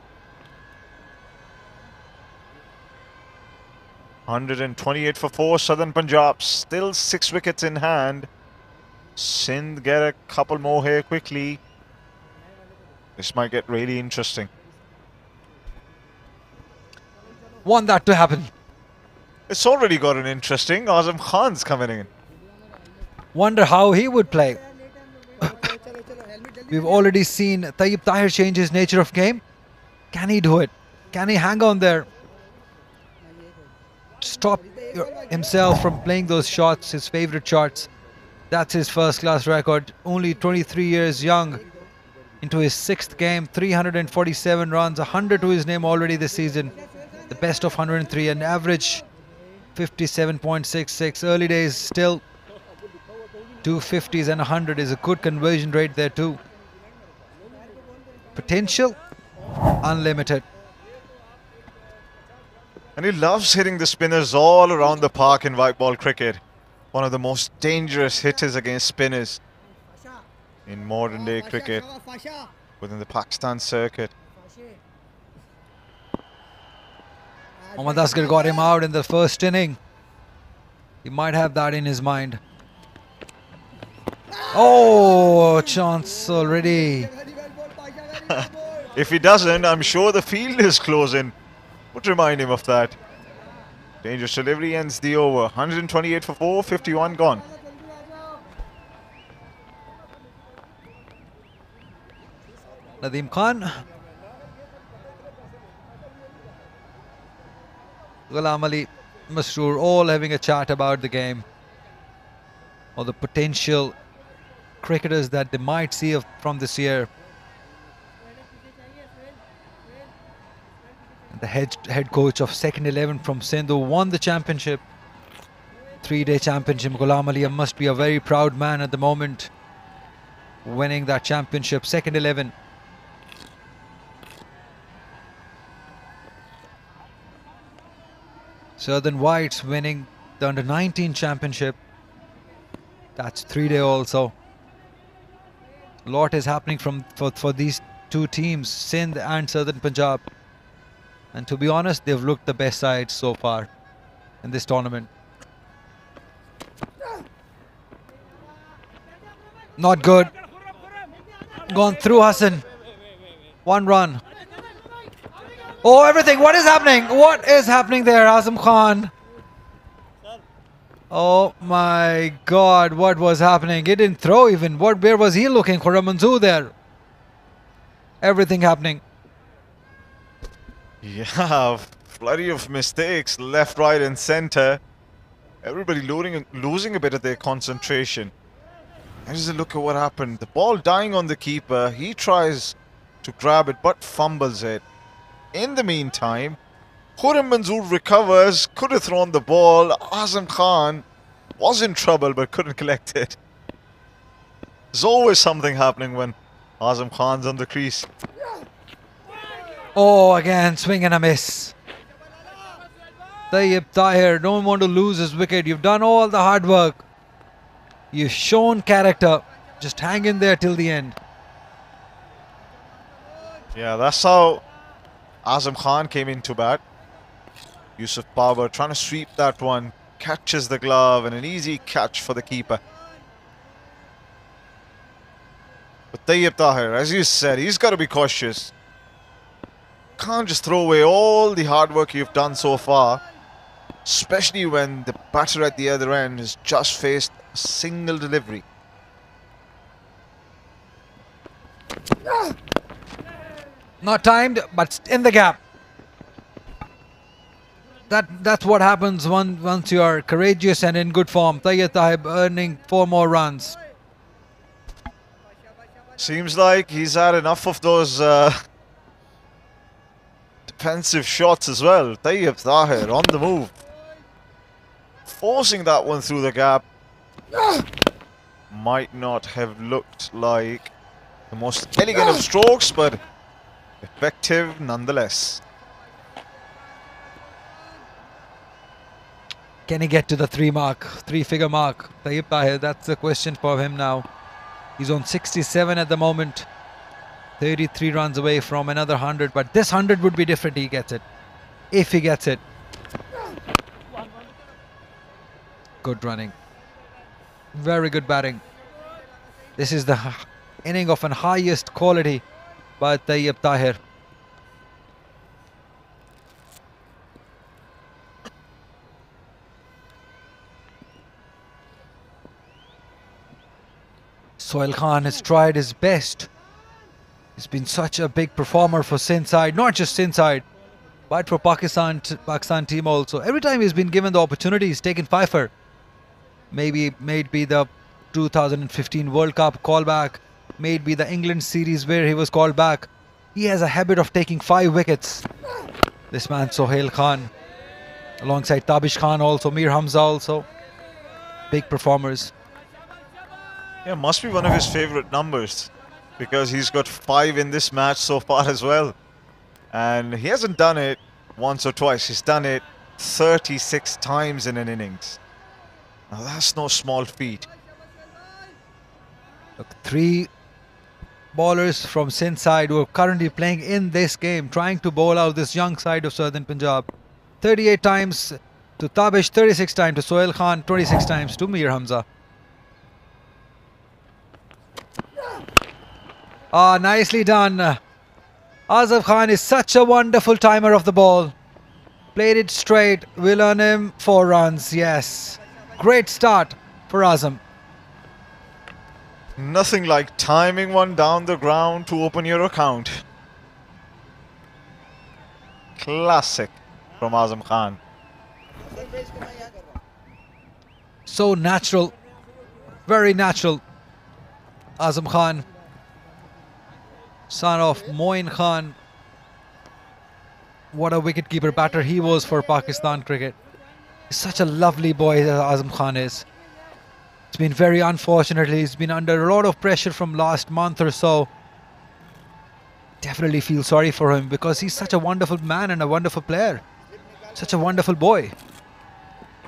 128 for 4, Southern Punjab. Still 6 wickets in hand. Sindh get a couple more here quickly. This might get really interesting. Want that to happen. It's already gotten interesting. Azam Khan's coming in. Wonder how he would play. We've already seen Tayyib Tahir change his nature of game. Can he do it? Can he hang on there? Stop himself from playing those shots, his favorite shots. That's his first class record. Only 23 years young. Into his 6th game, 347 runs, 100 to his name already this season. The best of 103, an average 57.66. Early days still. 250s and 100 is a good conversion rate there too. Potential unlimited. And he loves hitting the spinners all around the park in white ball cricket. One of the most dangerous hitters against spinners in modern day cricket. within the Pakistan circuit. Mohammad Asghar got him out in the first inning. He might have that in his mind. Oh, chance already. If he doesn't, I'm sure the field is closing. Would remind him of that. Dangerous delivery ends the over. 128 for 4, 51 gone. Nadeem Khan. Ghulam Ali, Masroor, all having a chat about the game or the potential cricketers that they might see from this year. The head coach of second 11 from Sindh, who won the championship, 3-day championship, Ghulam Ali must be a very proud man at the moment, winning that championship, second 11. Southern Whites winning the under-19 championship. That's 3-day also. A lot is happening for these two teams, Sindh and Southern Punjab. And to be honest, they've looked the best side so far in this tournament. Not good. Gone through Hassan. 1 run. Oh, everything. What is happening? What is happening there, Azam Khan? Oh my God, what was happening? He didn't throw even. Where was he looking? For a Manzoor there. Everything happening. Yeah, flurry of mistakes, left, right and centre. Everybody losing a bit of their concentration. Here's a look at what happened. The ball dying on the keeper. He tries to grab it but fumbles it. In the meantime, Khurram Manzoor recovers, could have thrown the ball. Azam Khan was in trouble but couldn't collect it. There's always something happening when Azam Khan's on the crease. Oh, again, swing and a miss. Tayyib Tahir don't want to lose his wicket. You've done all the hard work. You've shown character. Just hang in there till the end. Yeah, that's how Azam Khan came into bat. Yusuf Power trying to sweep that one. Catches the glove and an easy catch for the keeper. But Tayyib Tahir, as you said, he's got to be cautious. Can't just throw away all the hard work you've done so far, especially when the batter at the other end has just faced a single delivery. Not timed, but in the gap. That's what happens once you are courageous and in good form. Tayyib Tahir earning 4 more runs. Seems like he's had enough of those defensive shots as well. Tayyib Tahir on the move, forcing that one through the gap. Might not have looked like the most elegant of strokes, but effective nonetheless. Can he get to the 3-figure mark? Tayyib Tahir, that's the question for him now. He's on 67 at the moment. 33 runs away from another 100, but this 100 would be different. He gets it. If he gets it. Good running. Very good batting. This is the inning of an highest quality by Tayyib Tahir. Sohail Khan has tried his best. He's been such a big performer for Sindh side, not just Sindh side, but for Pakistan team also. Every time he's been given the opportunity, he's taken fifer. Maybe the 2015 World Cup callback, maybe the England series where he was called back. He has a habit of taking 5 wickets. This man Sohail Khan, alongside Tabish Khan also, Mir Hamza also, big performers. Yeah, must be one of his favourite numbers, because he's got 5 in this match so far as well. And he hasn't done it once or twice. He's done it 36 times in an innings. Now that's no small feat. Look, 3 bowlers from Sindh side who are currently playing in this game, trying to bowl out this young side of Southern Punjab. 38 times to Tabish, 36 times to Sohail Khan, 26 times to Mir Hamza. Ah, nicely done. Azam Khan is such a wonderful timer of the ball. Played it straight, will earn him 4 runs, yes. Great start for Azam. Nothing like timing one down the ground to open your account. Classic from Azam Khan. So natural, very natural. Azam Khan, son of Moin Khan. What a wicketkeeper batter he was for Pakistan cricket. He's such a lovely boy, Azam Khan is. It's been very unfortunately, he's been under a lot of pressure from last month or so. Definitely feel sorry for him because he's such a wonderful man and a wonderful player. Such a wonderful boy.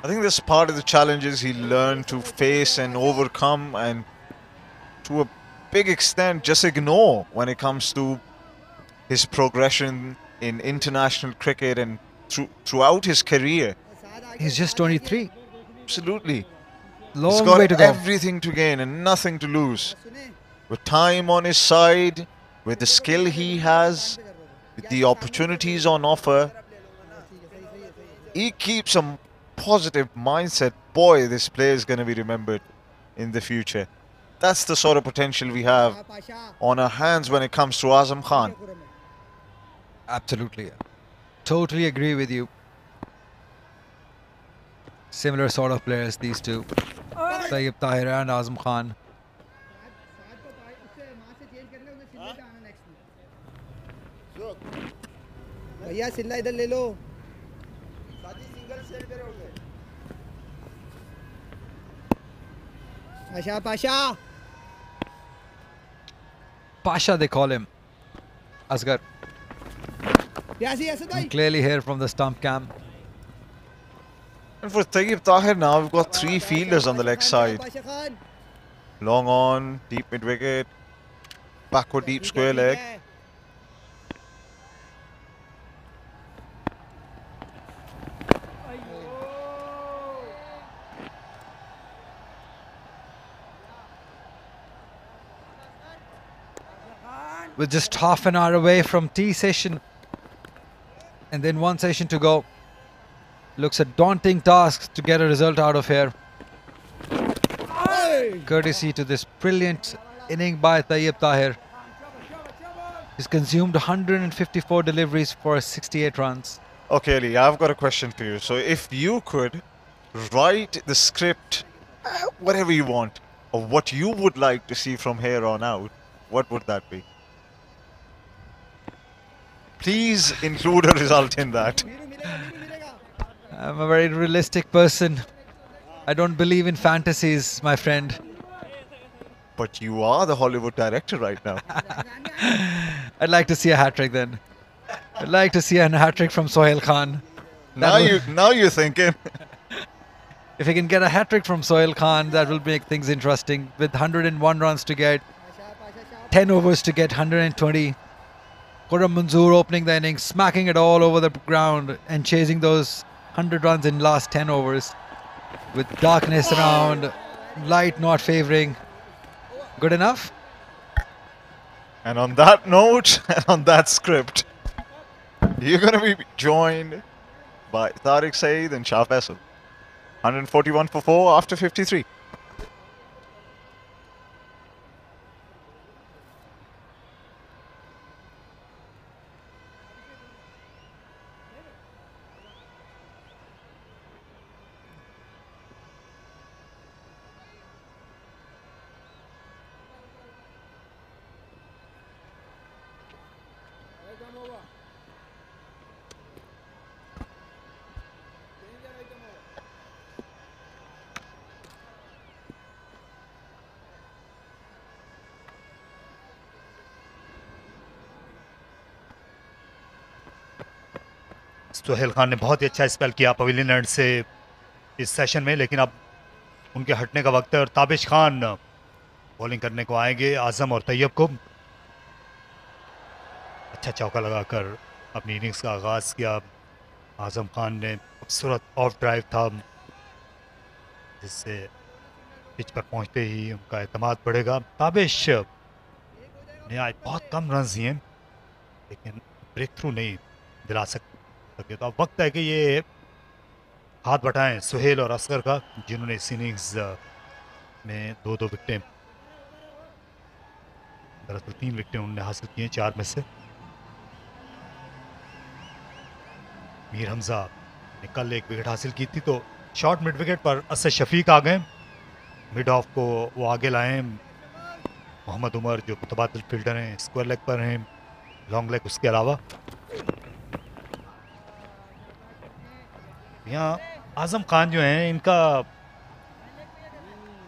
I think this part of the challenges he learned to face and overcome, and to a big extent just ignore when it comes to his progression in international cricket and throughout his career. He's just 23. Absolutely. Long He's got way to go. everything to gain and nothing to lose. With time on his side, with the skill he has, with the opportunities on offer, he keeps a positive mindset. Boy, this player is going to be remembered in the future. That's the sort of potential we have on our hands when it comes to Azam Khan. Absolutely. Totally agree with you. Similar sort of players, these two. Tayyib Tahir and Azam Khan. भैया सिल्ला इधर ले लो Pasha Pasha Pasha, they call him. Asghar. प्यासी ऐसे भाई And clearly here from the stump cam. And for Tayyib Tahir now, we've got 3 fielders on the leg side. Pasha Khan Long on, deep mid wicket, backward deep square leg. We're just half an hour away from tea session. And then 1 session to go. Looks a daunting task to get a result out of here. Courtesy to this brilliant inning by Tayyib Tahir. He's consumed 154 deliveries for 68 runs. Okay, Ali, I've got a question for you. So if you could write the script, whatever you want, of what you would like to see from here on out, what would that be? Please include a result in that. I'm a very realistic person. I don't believe in fantasies, my friend. But you are the Hollywood director right now. I'd like to see a hat-trick then. I'd like to see a hat-trick from Sohail Khan. Now you're thinking. If he can get a hat-trick from Sohail Khan, that will make things interesting. With 101 runs to get, 10 overs to get 120. Khurram Manzoor opening the innings, smacking it all over the ground and chasing those 100 runs in last 10 overs. With darkness around, light not favouring. Good enough? And on that note, and on that script, you're going to be joined by Tariq Saeed and Shah Faisal. 141 for 4 after 53. Sohail Khan ने बहुत ही अच्छा spell किया pavilion and से इस session में, लेकिन अब उनके हटने का वक्त है और ताबिश खान बॉलिंग करने को आएंगे आजम और तैयब को। अच्छा चौका लगाकर अपनी इनिंग्स का आगाज़ किया। आज़म खान ने खूबसूरत ऑफ ड्राइव था, जिससे पिच पर पहुंचते ही उनका एतमाद बढ़ेगा। ताबिश ने आज बहुत कम रन दिए, लेकिन ब्रेक थ्रू नहीं दिला सके। तो अब वक्त है कि ये हाथ बटाएं सुहेल और असगर का, जिन्होंने इस इनिंग्स में 2-2 विकेटें, दरअसल 3 विकेटें उन्होंने हासिल की हैं 4 में से। मीर हमजा ने कल 1 विकेट हासिल की थी, तो शॉर्ट मिड विकेट पर असद शफीक आ गए। मिड ऑफ को वो आगे लाए। मोहम्मद उमर जो मुतबादिल फील्डर हैं, स्क्वायर लेग पर हैं, लॉन्ग लेग उसके अलावा। यहाँ आज़म खान जो हैं, इनका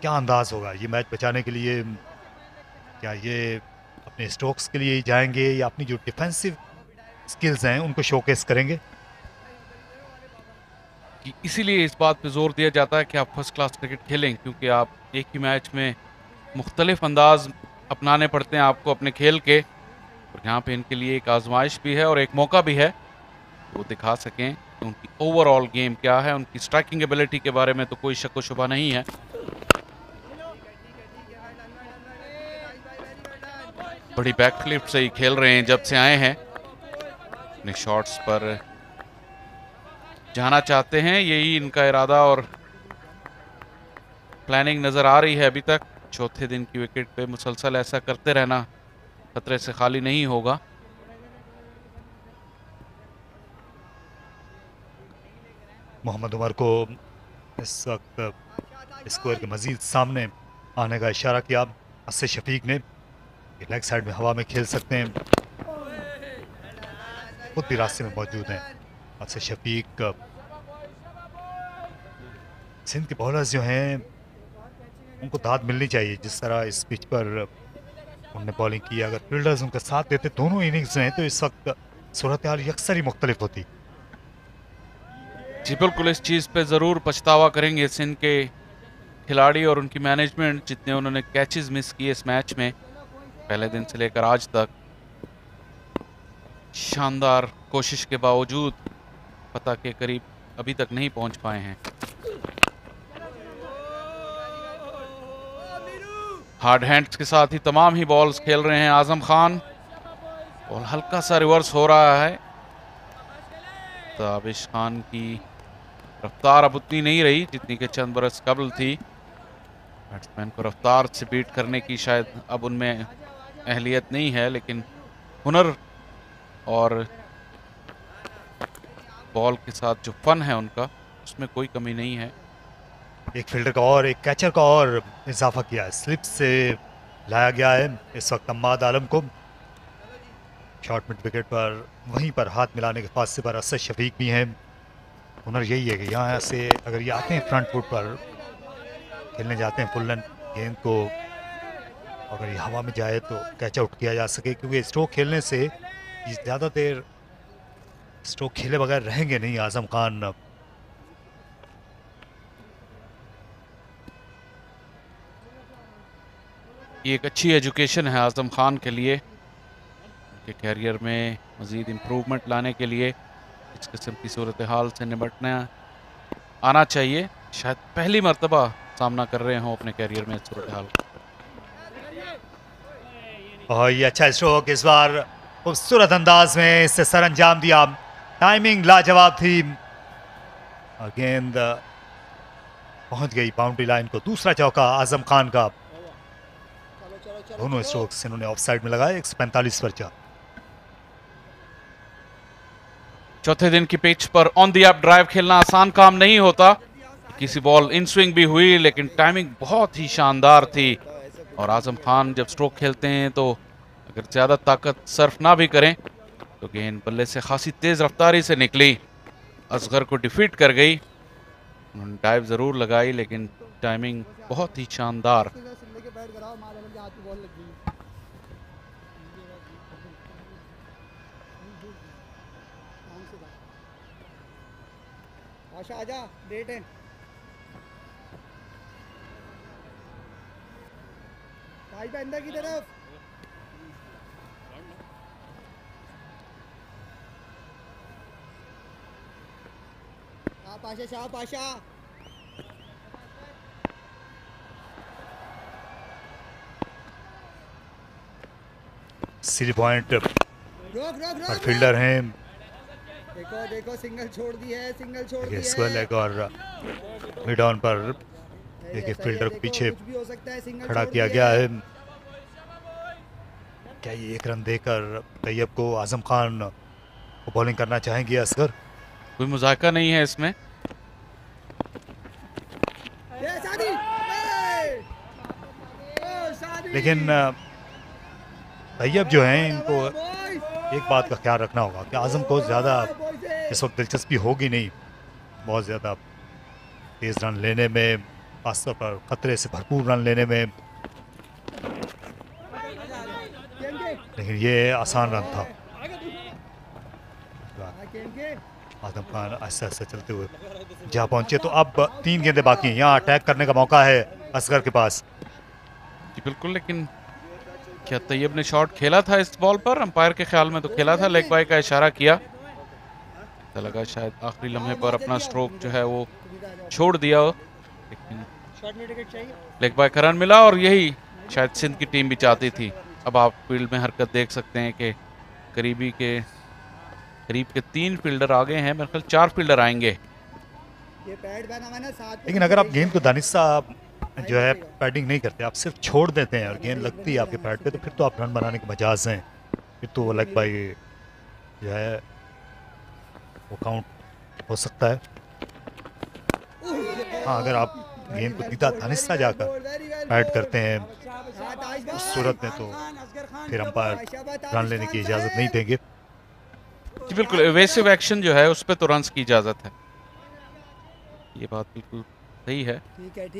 क्या अंदाज होगा ये मैच बचाने के लिए? क्या ये अपने स्ट्रोक्स के लिए ही जाएंगे या अपनी जो डिफेंसिव स्किल्स हैं उनको शोकेस करेंगे? कि इसीलिए इस बात पे जोर दिया जाता है कि आप फर्स्ट क्लास क्रिकेट खेलें, क्योंकि आप एक ही मैच में मुख्तलिफ अंदाज अपनाने पड़ते हैं आपको अपने खेल के। और यहाँ पे इनके लिए एक आजमाइश भी है और एक मौका भी है, वो दिखा सकें कि उनकी ओवरऑल गेम क्या है। उनकी स्ट्राइकिंग एबिलिटी के बारे में तो कोई शक व शुबा नहीं है। बड़ी बैकफ्लिप से ही खेल रहे हैं जब से आए हैं, अपने शॉट्स पर जाना चाहते हैं, यही इनका इरादा और प्लानिंग नजर आ रही है अभी तक। चौथे दिन की विकेट पे मुसलसल ऐसा करते रहना खतरे से खाली नहीं होगा। मोहम्मद उमर को इस वक्त स्क्वायर के मजीद सामने आने का इशारा किया असद शफीक ने। लेग साइड में हवा में खेल सकते हैं, खुद भी रास्ते में मौजूद हैं असद शफीक। सिंध के बॉलर्स जो हैं उनको दाद मिलनी चाहिए, जिस तरह इस पिच पर उन्होंने बॉलिंग की। अगर फील्डर्स उनका साथ देते दोनों इनिंग्स में, तो इस वक्त सूरत हाल यकसर ही मुख्तलिफ होती। जी बिल्कुल, इस चीज़ पे ज़रूर पछतावा करेंगे सिंध के खिलाड़ी और उनकी मैनेजमेंट, जितने उन्होंने कैचेस मिस किए इस मैच में पहले दिन से लेकर आज तक। शानदार कोशिश के बावजूद पता के करीब अभी तक नहीं पहुंच पाए हैं। हार्ड हैंड्स के साथ ही तमाम ही बॉल्स खेल रहे हैं आजम खान। बॉल हल्का सा रिवर्स हो रहा है। ताबिश खान की रफ्तार अब उतनी नहीं रही जितनी कि चंद बरस कबल थी। बैट्समैन को रफ्तार से बीट करने की शायद अब उनमें अहलियत नहीं है, लेकिन हुनर और बॉल के साथ जो फन है उनका, उसमें कोई कमी नहीं है। एक फील्डर का और एक कैचर का और इजाफा किया है, स्लिप से लाया गया है इस वक्त अम्माद आलम को। शॉर्ट मिड विकेट पर वहीं पर हाथ मिलाने के फासले पर असद शफीक भी हैं। हुनर यही है कि यहाँ से अगर ये आते हैं फ्रंट फुट पर खेलने जाते हैं फुल लेंथ गेंद को, अगर ये हवा में जाए तो कैच आउट किया जा सके, क्योंकि स्ट्रोक खेलने से ज़्यादा देर स्ट्रोक खेले बगैर रहेंगे नहीं आजम खान। ये एक अच्छी एजुकेशन है आजम खान के लिए, उनके कैरियर में मज़ीद इम्प्रूवमेंट लाने के लिए इस किस्म की सूरत हाल से निपटना आना चाहिए। शायद पहली मर्तबा सामना कर रहे हों अपने कैरियर में इस सूरत हाल। और ये अच्छा स्ट्रोक इस बार खूबसूरत अंदाज में इससे सर अंजाम दिया। टाइमिंग लाजवाब थी, गेंद पहुंच गई बाउंड्री लाइन को। दूसरा चौका आजम खान का। दोनों स्ट्रोक्स इन्होंने ऑफ साइड में लगाए। 145 पर जा। चौथे दिन की पिच पर ऑन द अप ड्राइव खेलना आसान काम नहीं होता। किसी बॉल इन स्विंग भी हुई, लेकिन टाइमिंग बहुत ही शानदार थी। और आजम खान जब स्ट्रोक खेलते हैं तो अगर ज़्यादा ताकत सर्फ ना भी करें तो गेंद बल्ले से खासी तेज़ रफ्तारी से निकली, असगर को डिफीट कर गई। उन्होंने डाइव ज़रूर लगाई, लेकिन टाइमिंग बहुत ही शानदार। आजा डेट है। भाई अंदर की तरफ शाह पाशा सीरी पॉइंट रोक रोक पर रोक फील्डर हैं। देखो देखो सिंगल छोड़ दी है, सिंगल छोड़ दी स्क्वायर है। लेग और मिड ऑन पर देखिए फील्डर को पीछे कुछ भी हो सकता है, सिंगल खड़ा छोड़ किया दी गया है। क्या ये एक रन देकर तैयब को आजम खान को बॉलिंग करना चाहेंगे असगर? कोई मुजाहिका नहीं है इसमें। ये शादी, ए! ओ, शादी! लेकिन तैयब जो हैं इनको बॉयज! एक बात का ख्याल रखना होगा कि आजम को ज़्यादा इस वक्त दिलचस्पी होगी नहीं बहुत ज़्यादा तेज़ रन लेने में, खासतौर पर खतरे से भरपूर रन लेने में। लेकिन ये आसान रन था। आजम खान आहिस्ता आहिस्ता चलते हुए जा पहुंचे। तो अब 3 गेंदें बाकी हैं, यहाँ अटैक करने का मौका है असगर के पास। जी बिल्कुल, लेकिन क्या तैयब ने शॉट खेला था इस बॉल पर? अंपायर के ख्याल में तो खेला था, लेग बाय का इशारा किया, तो लगा शायद आखिरी लम्हे पर अपना स्ट्रोक जो है वो छोड़ दिया, लेकिन लेग बाय का रन मिला और यही शायद सिंध की टीम भी चाहती थी। अब आप फील्ड में हरकत देख सकते हैं कि करीब के 3 फील्डर आ गए हैं, मेरे ख्याल 4 फील्डर आएंगे। ये पैड बना हुआ है ना साथ में। लेकिन अगर आप गेंद को दानिस्ता जो है पैडिंग नहीं करते, आप सिर्फ छोड़ देते हैं और गेंद लगती है आपके पैड पे, तो फिर तो आप रन बनाने के मजाज हैं, फिर तो वो लेग बाय जो है वो काउंट हो सकता है। हाँ, अगर आप गेंद को सीधा दानिस्ता जाकर पैड करते हैं उस सूरत में तो फिर अंपायर रन लेने की इजाज़त नहीं देंगे। जी बिल्कुल, एवेसिव एक्शन जो है उस पर तो रन की इजाज़त है, ये बात बिल्कुल सही है।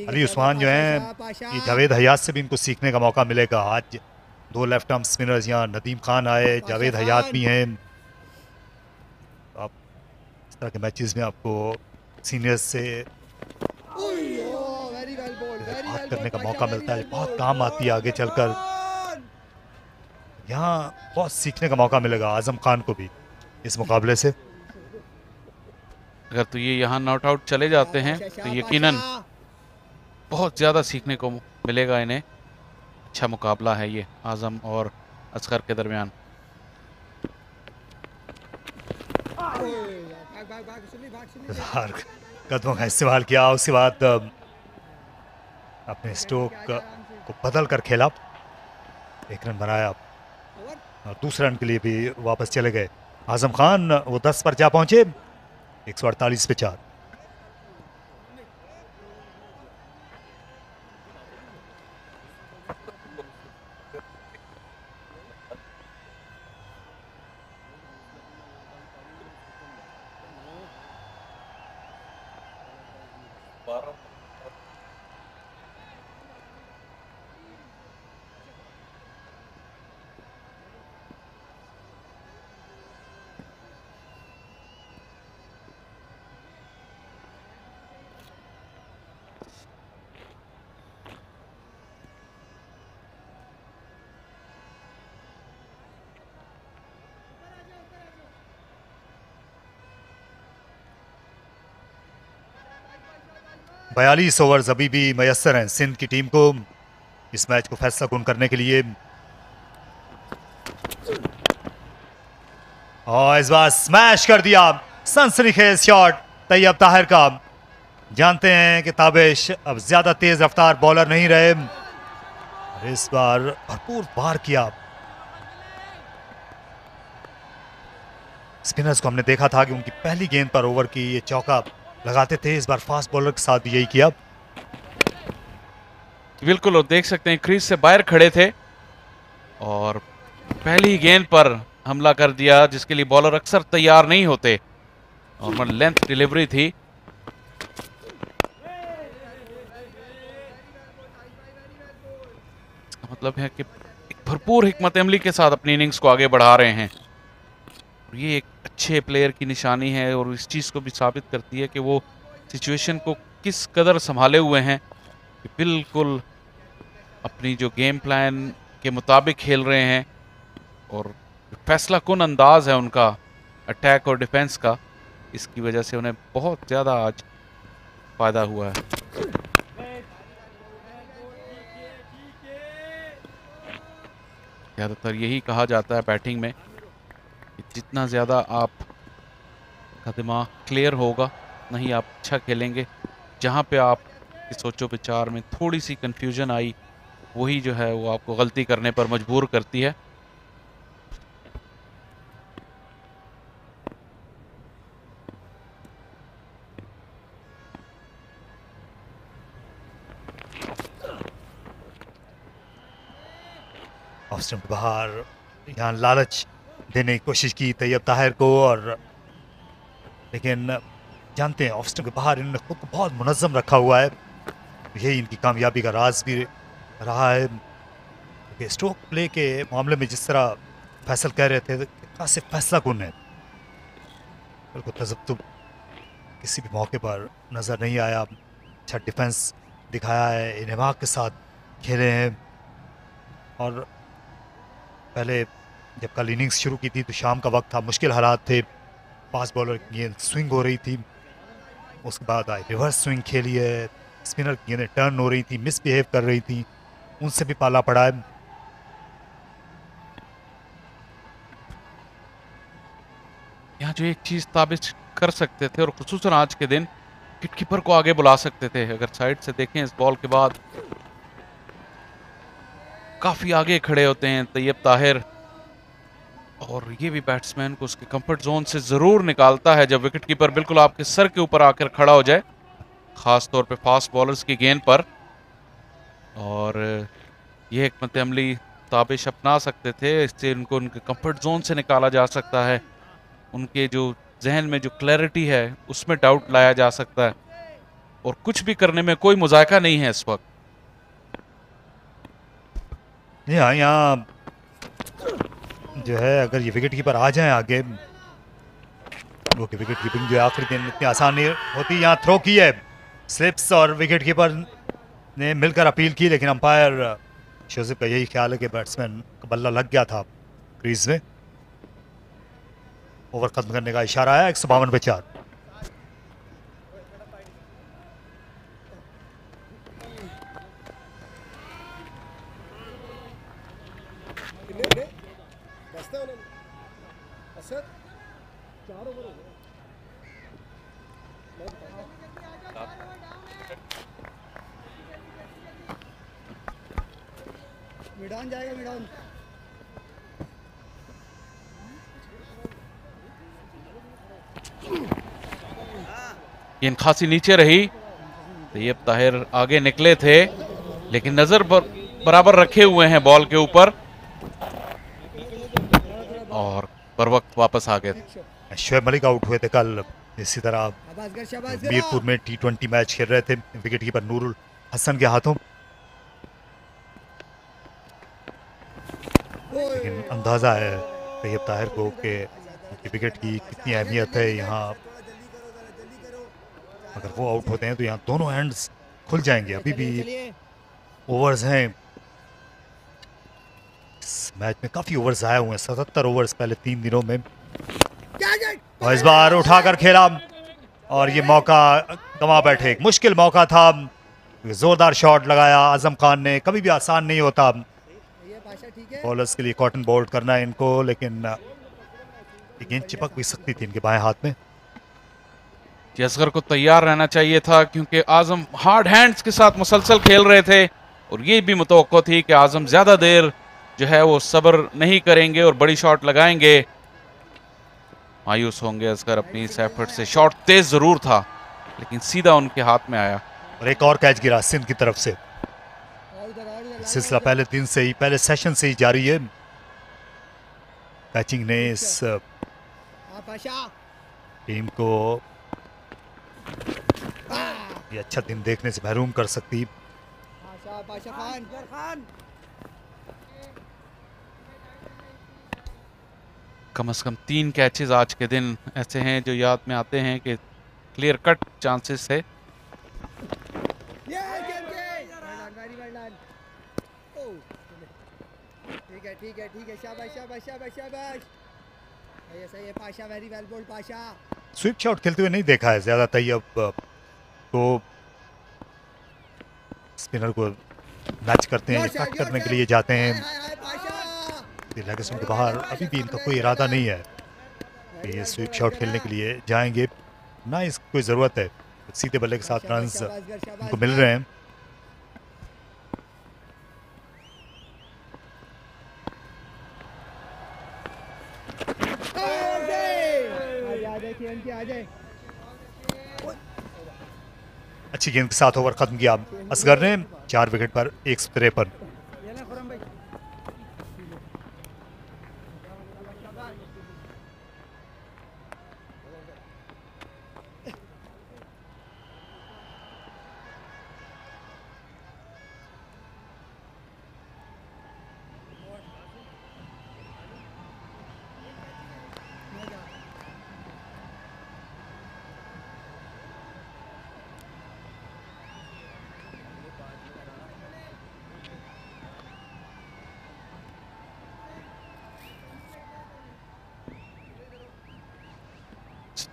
अली उस्मान जो हैं, ये जावेद हयात से भी इनको सीखने का मौका मिलेगा। आज 2 लेफ्ट आर्म स्पिनर्स यहाँ नदीम खान आए, जावेद हयात भी हैं। आप इस तरह के मैचेस में आपको सीनियर्स से बात करने का मौका मिलता है, बहुत काम आती है आगे चलकर। यहाँ बहुत सीखने का मौका मिलेगा आजम खान को भी इस मुकाबले से। अगर तो ये यहाँ नॉट आउट चले जाते हैं तो यकीनन बहुत ज़्यादा सीखने को मिलेगा इन्हें। अच्छा मुकाबला है ये आजम और असगर के दरमियान। कदमों का इस्तेमाल किया, उसके बाद अपने स्ट्रोक को बदल कर खेला, 1 रन बनाया और दूसरे रन के लिए भी वापस चले गए आजम खान। वो 10 पर जा पहुंचे, 148 पे 4। बयालीस ओवर्स अभी भी मैसर हैं सिंध की टीम को इस मैच को फैसला कुन करने के लिए। और इस बार स्मैश कर दिया, सनसनीखेज शॉट तैयब ताहिर का। जानते हैं कि ताबिश अब ज्यादा तेज रफ्तार बॉलर नहीं रहे, इस बार भरपूर वार किया। स्पिनर्स को हमने देखा था कि उनकी पहली गेंद पर ओवर की ये चौका लगाते थे, इस बार फास्ट बॉलर के साथ भी यही किया। बिल्कुल, और देख सकते हैं क्रीज से बाहर खड़े थे और पहली गेंद पर हमला कर दिया, जिसके लिए बॉलर अक्सर तैयार नहीं होते। और लेंथ डिलीवरी थी। मतलब है कि भरपूर हिकमत अमली के साथ अपनी इनिंग्स को आगे बढ़ा रहे हैं। ये एक अच्छे प्लेयर की निशानी है और इस चीज़ को भी साबित करती है कि वो सिचुएशन को किस कदर संभाले हुए हैं, कि बिल्कुल अपनी जो गेम प्लान के मुताबिक खेल रहे हैं और फैसला कुन अंदाज है उनका अटैक और डिफेंस का, इसकी वजह से उन्हें बहुत ज़्यादा आज फ़ायदा हुआ है। ज़्यादातर यही कहा जाता है बैटिंग में कि जितना ज़्यादा आपका दिमाग क्लियर होगा, नहीं आप अच्छा खेलेंगे। जहाँ पे आप सोचो विचार में थोड़ी सी कंफ्यूजन आई, वही जो है वो आपको गलती करने पर मजबूर करती है। ऑफ स्टंप बाहर, यहाँ लालच देने की कोशिश की तैयब ताहिर को, और लेकिन जानते हैं ऑफ स्टंप के बाहर इन्होंने खुद को बहुत मुनज़्ज़म रखा हुआ है। यही इनकी कामयाबी का राज भी रहा है। क्योंकि स्ट्रोक प्ले के मामले में जिस तरह फैसल कह रहे थे, खासे फैसला कुन है, बिल्कुल तज़ब्ज़ुब किसी भी मौके पर नज़र नहीं आया। अच्छा डिफेंस दिखाया है, इन्हिमाक के साथ खेले हैं। और पहले जब कल इनिंग्स शुरू की थी तो शाम का वक्त था, मुश्किल हालात थे, फास्ट बॉलर की गेंद स्विंग हो रही थी, उसके बाद आई रिवर्स स्विंग खेली है, स्पिनर की गेंदें टर्न हो रही थी, मिसबिहेव कर रही थी, उनसे भी पाला पड़ा है। यहाँ जो एक चीज़ ताबिज कर सकते थे, और खुसूसन आज के दिन विकेटकीपर को आगे बुला सकते थे। अगर साइड से देखें इस बॉल के बाद काफ़ी आगे खड़े होते हैं तैयब ताहिर, और ये भी बैट्समैन को उसके कंफर्ट जोन से ज़रूर निकालता है जब विकेटकीपर बिल्कुल आपके सर के ऊपर आकर खड़ा हो जाए, ख़ास तौर पे फास्ट बॉलर्स की गेंद पर। और ये हिकमत अमली ताबिश अपना सकते थे, इससे उनको उनके कंफर्ट जोन से निकाला जा सकता है, उनके जो जहन में जो क्लैरिटी है उसमें डाउट लाया जा सकता है, और कुछ भी करने में कोई मुज़ायका नहीं है इस वक्त। यहाँ जो है अगर ये विकेट कीपर आ जाए आगे, वो कि विकेट कीपिंग जो है आखिरी दिन इतनी आसान नहीं होती। यहाँ थ्रो की है, स्लिप्स, और विकेट कीपर ने मिलकर अपील की, लेकिन अंपायर शोजिब का यही ख्याल है कि बैट्समैन का बल्ला लग गया था क्रीज में। ओवर खत्म करने का इशारा है। 152 पे 4। मिडान जाएगा, मिडान। गेंद खासी नीचे रही, तैयब ताहिर आगे निकले थे, लेकिन नजर बराबर रखे हुए हैं बॉल के ऊपर, और बर वक्त वापस आ गए। शोएब मलिक आउट हुए थे कल इसी तरह मीरपुर में T20 मैच खेल रहे थे, विकेट कीपर नूरुल हसन के हाथों। लेकिन अंदाजा है तैयब ताहिर को कि विकेट की कितनी अहमियत है यहाँ। अगर वो आउट होते हैं तो यहाँ दोनों हैंड्स खुल जाएंगे। अभी भी ओवर्स हैं, इस मैच में काफी ओवर्स आए हुए हैं, 77 ओवर्स पहले 3 दिनों में, और इस बार उठाकर खेला, और ये मौका गंवा बैठे। एक मुश्किल मौका था, जोरदार शॉट लगाया आजम खान ने। कभी भी आसान नहीं होता बॉलर्स के लिए कॉटन बोल्ड करना है इनको, लेकिन ये गेंद चिपक भी सकती थी इनके बाएं हाथ में। असगर को तैयार रहना चाहिए था, क्योंकि आजम हार्ड हैंड्स के साथ मुसलसल खेल रहे थे, और ये भी मुतवक्को थी कि आजम ज्यादा देर जो है वो सब्र नहीं करेंगे और बड़ी शॉट लगाएंगे। मायूस होंगे असगर अपनी इस एफर्ट से। शॉट तेज जरूर था, लेकिन सीधा उनके हाथ में आया। और एक और कैच गिरा सिंध की तरफ से। सिलसिला पहले दिन से ही, पहले सेशन से ही जारी है। कैचिंग ने इस टीम को ये अच्छा दिन देखने से महरूम कर सकती। कम से कम 3 कैचेस आज के दिन ऐसे हैं जो याद में आते हैं कि क्लियर कट चांसेस है। ठीक है, शाबाश शाबाश शाबाश शाबाश। सही है Pasha, very well bowled Pasha. Sweep shot खेलते हुए नहीं देखा है ज्यादा तैयब को, स्पिनर को मैच करते हैं, कट करने के लिए जाते हैं लेग स्टंप के बाहर। अभी भी इनका कोई इरादा नहीं है कि ये स्वीप शॉट खेलने के लिए जाएंगे, ना इसकी कोई ज़रूरत है। सीधे बल्ले के साथ रन्स उनको मिल रहे हैं। अच्छी गेंद के साथ ओवर खत्म किया असगर ने, 4 विकेट पर 153।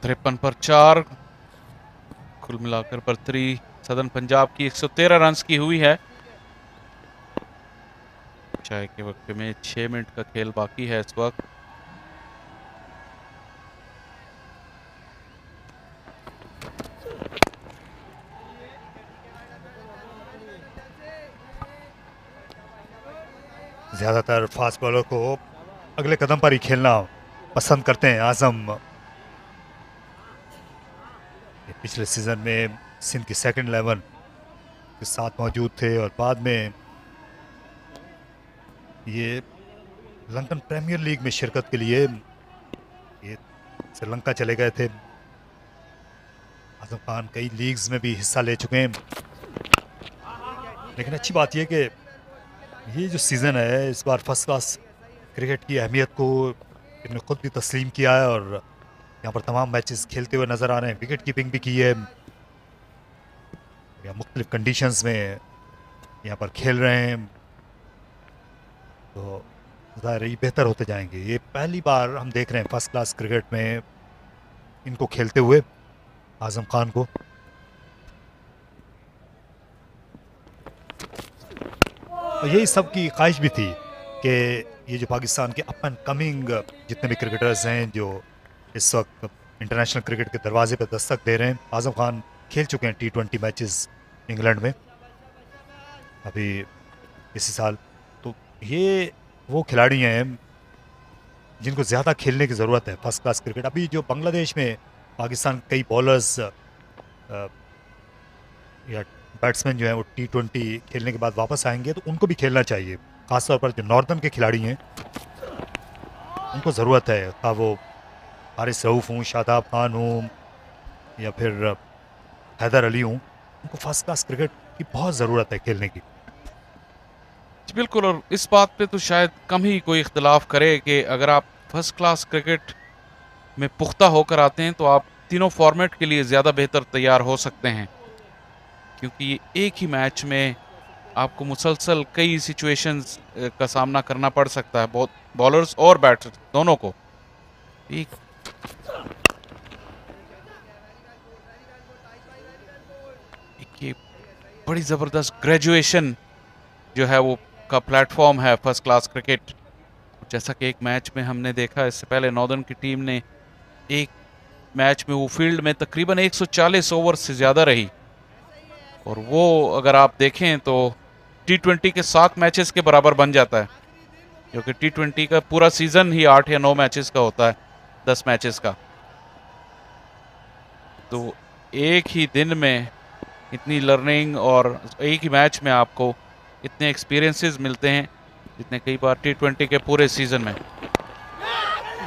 तिरपन पर 4, कुल मिलाकर बर्तरी सदर्न पंजाब की 113 रन्स की हुई है। चाय के वक्त में 6 मिनट का खेल बाकी है इस वक्त। ज्यादातर फास्ट बॉलर को अगले कदम पर ही खेलना पसंद करते हैं आजम। पिछले सीजन में सिंध की सेकंड 11 के साथ मौजूद थे और बाद में ये लंदन प्रीमियर लीग में शिरकत के लिए ये श्रीलंका चले गए थे। आजम खान कई लीग्स में भी हिस्सा ले चुके हैं, लेकिन अच्छी बात यह कि ये जो सीज़न है इस बार फर्स्ट क्लास क्रिकेट की अहमियत को इन्होंने खुद भी तस्लीम किया है और यहाँ पर तमाम मैचेस खेलते हुए नज़र आ रहे हैं। विकेट कीपिंग भी की है, या मुख्तलिफ कंडीशंस में यहाँ पर खेल रहे हैं, तो ज़ाहिर है ये बेहतर होते जाएंगे। ये पहली बार हम देख रहे हैं फर्स्ट क्लास क्रिकेट में इनको खेलते हुए, आजम खान को। और यही सब की ख्वाहिश भी थी कि ये जो पाकिस्तान के अप एंड कमिंग जितने भी क्रिकेटर्स हैं जो इस वक्त इंटरनेशनल क्रिकेट के दरवाजे पर दस्तक दे रहे हैं। आजम खान खेल चुके हैं T20 मैचेस इंग्लैंड में अभी इसी साल। तो ये वो खिलाड़ी हैं जिनको ज़्यादा खेलने की ज़रूरत है फर्स्ट क्लास क्रिकेट। अभी जो बांग्लादेश में पाकिस्तान कई बॉलर्स या बैट्समैन जो हैं वो T20 खेलने के बाद वापस आएंगे, तो उनको भी खेलना चाहिए। ख़ासतौर पर जो नॉर्दर्न के खिलाड़ी हैं उनको ज़रूरत है, का वो हारिस रऊफ़ हूँ, शादाब खान हूँ या फिर हैदर अली हूँ, उनको फर्स्ट क्लास क्रिकेट की बहुत ज़रूरत है खेलने की। बिल्कुल, और इस बात पे तो शायद कम ही कोई इख्तलाफ करे कि अगर आप फर्स्ट क्लास क्रिकेट में पुख्ता होकर आते हैं तो आप तीनों फॉर्मेट के लिए ज़्यादा बेहतर तैयार हो सकते हैं, क्योंकि एक ही मैच में आपको मुसलसल कई सिचुएशंस का सामना करना पड़ सकता है, बहुत बॉलर्स और बैटर्स दोनों को। एक ये बड़ी ज़बरदस्त ग्रेजुएशन जो है वो का प्लेटफॉर्म है फर्स्ट क्लास क्रिकेट। जैसा कि एक मैच में हमने देखा, इससे पहले नॉर्दर्न की टीम ने एक मैच में वो फील्ड में तकरीबन 140 ओवर से ज़्यादा रही, और वो अगर आप देखें तो T20 के 7 मैचेस के बराबर बन जाता है, क्योंकि T20 का पूरा सीज़न ही 8 या 9 मैचेस का होता है, 10 मैचेस का। तो एक ही दिन में इतनी लर्निंग और एक ही मैच में आपको इतने एक्सपीरियंसेस मिलते हैं जितने कई बार T20 के पूरे सीज़न में।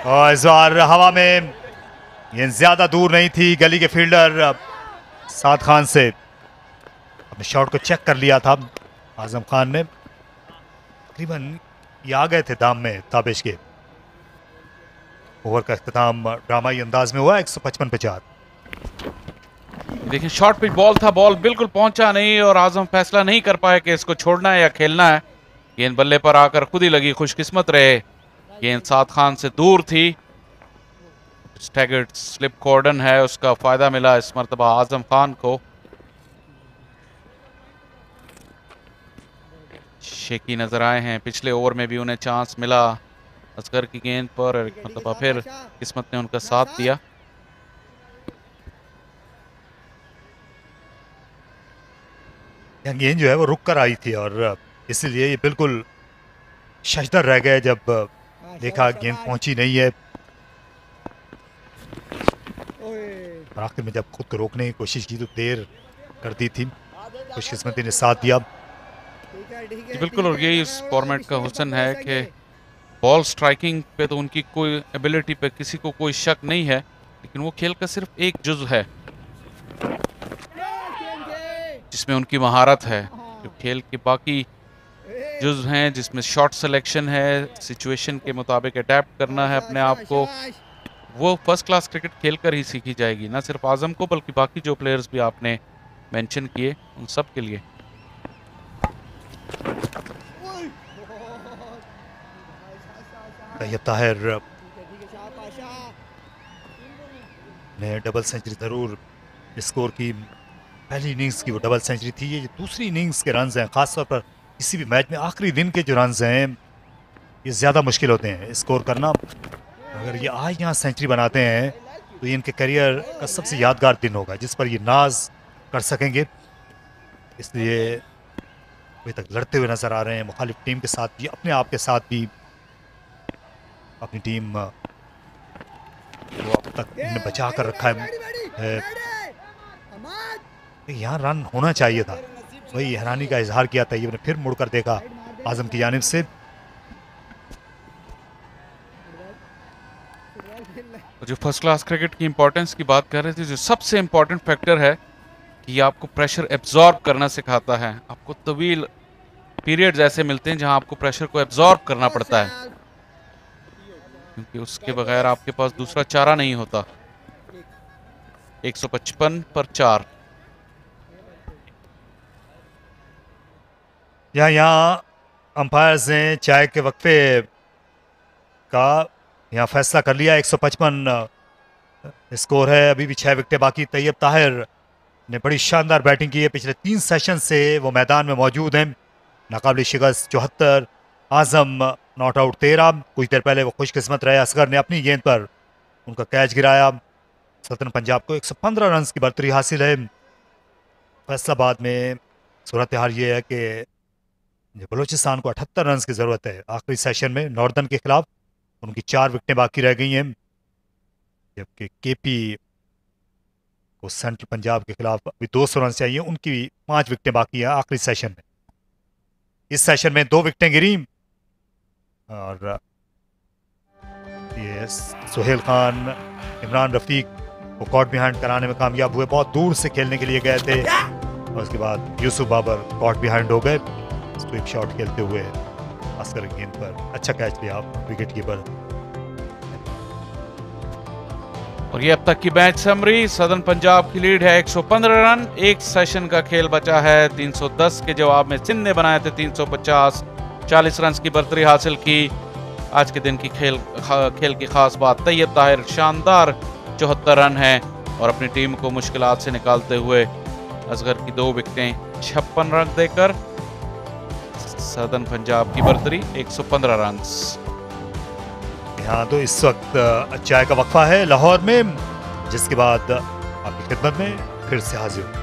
और इस बार हवा में ये ज़्यादा दूर नहीं थी, गली के फील्डर साद खान से अपने शॉट को चेक कर लिया था आजम खान ने। तकरीबन ये आ गए थे दाम में ताबिश के। ओवर का इख्तिताम ड्रामाई अंदाज में हुआ 155 पे 4। देखिए शॉर्ट पिच बॉल था, बॉल बिल्कुल पहुंचा नहीं और आजम फैसला नहीं कर पाए कि इसको छोड़ना है या खेलना है। गेंद बल्ले पर आकर खुद ही लगी, खुशकिस्मत रहे, गेंद साद खान से दूर थी स्टैगर्ड स्लिप कॉर्डन है, उसका फायदा मिला इस मरतबा आजम खान को। शेकी नजर आए हैं, पिछले ओवर में भी उन्हें चांस मिला असगर की गेंद पर, और एक मरतबा फिर किस्मत ने उनका साथ दिया। गेंद जो है वो रुक कर आई थी और इसलिए ये बिल्कुल शशदर रह गए जब देखा गेंद पहुंची नहीं है। और आखिर में जब खुद को रोकने की कोशिश की तो देर कर दी थी, खुशकिस्मती ने साथ दिया। बिल्कुल, और यही इस फॉर्मेट का हुस्न है कि बॉल स्ट्राइकिंग पे तो उनकी कोई एबिलिटी पे किसी को कोई शक नहीं है, लेकिन वो खेल का सिर्फ एक जुज है जिसमें उनकी महारत है। जो खेल के बाकी जुज हैं जिसमें शॉट सिलेक्शन है, सिचुएशन के मुताबिक अडेप्ट करना है अपने आप को, वो फर्स्ट क्लास क्रिकेट खेल कर ही सीखी जाएगी। ना सिर्फ आजम को बल्कि बाकी जो प्लेयर्स भी आपने मेंशन किए उन सब के लिए। ताहिर ने डबल सेंचुरी जरूर स्कोर की, पहली इनिंग्स की वो डबल सेंचुरी थी। ये जो दूसरी इनिंग्स के रन्स हैं, खासतौर पर किसी भी मैच में आखिरी दिन के जो रन्स हैं ये ज़्यादा मुश्किल होते हैं स्कोर करना। अगर ये आज यहाँ सेंचुरी बनाते हैं तो ये इनके करियर का सबसे यादगार दिन होगा जिस पर ये नाज कर सकेंगे। इसलिए अभी तक लड़ते हुए नजर आ रहे हैं, मुखालिफ टीम के साथ भी अपने आप के साथ भी। अपनी टीम वो अब तक इन्हें बचा कर रखा है। यहाँ रन होना चाहिए था, वही हैरानी का इजहार किया था। ये फिर मुड़कर देखा आजम की जानिब से। जो फर्स्ट क्लास क्रिकेट की इंपॉर्टेंस की बात कर रहे थे, जो सबसे इंपॉर्टेंट फैक्टर है कि ये आपको प्रेशर एब्जॉर्ब करना सिखाता है। आपको तवील पीरियड्स ऐसे मिलते हैं जहां आपको प्रेशर को एब्जॉर्ब करना पड़ता है, क्योंकि उसके बगैर आपके पास दूसरा चारा नहीं होता। 155 पर 4। यहाँ अंपायर्स ने चाय के वक्फे का यहाँ फैसला कर लिया। 155 स्कोर है, अभी भी 6 विकेटें बाकी। तैयब ताहिर ने बड़ी शानदार बैटिंग की है, पिछले 3 सेशन से वो मैदान में मौजूद हैं। नाकाबिल शिकस्त 74, आजम नॉट आउट 13। कुछ देर पहले वो खुशकिस्मत रहे, असगर ने अपनी गेंद पर उनका कैच गिराया। सदन पंजाब को 115 रन की बढ़तरी हासिल है। फैसलाबाद में सूरत हाल ये है कि बलूचिस्तान को 78 रन की ज़रूरत है आखिरी सेशन में नॉर्दर्न के खिलाफ। उनकी 4 विकेटें बाकी रह गई हैं, जबकि केपी को सेंट्रल पंजाब के खिलाफ अभी 200 रन चाहिए। उनकी 5 विकेटें बाकी हैं आखिरी सेशन में। इस सेशन में 2 विकेटें गिरी और ये सुहेल खान, इमरान रफीक को कॉट बिहाइंड कराने में कामयाब हुए। बहुत दूर से खेलने के लिए गए थे और उसके बाद यूसुफ बाबर कॉट बिहाइंड हो गए। स्वीप शॉट खेलते हुए असगर गेंद पर अच्छा कैच लिया विकेट कीपर। और ये अब तक की मैच समरी। सदर्न पंजाब की लीड है 115 रन। एक सेशन का खेल बचा है। 310 के जवाब में सिंध ने बनाए थे 350। 40 रन की बढ़तरी हासिल की। आज के दिन की खेल की खास बात, तैयब ताहिर शानदार 74 रन हैं और अपनी टीम को मुश्किलात से निकालते हुए असगर की 2 विकेटें 56 रन देकर सदर्न पंजाब की बढ़तरी 115 रन। यहाँ तो इस वक्त चाय का वक्फा है लाहौर में, जिसके बाद आपकी खिदमत में फिर से हाजिर हूँ।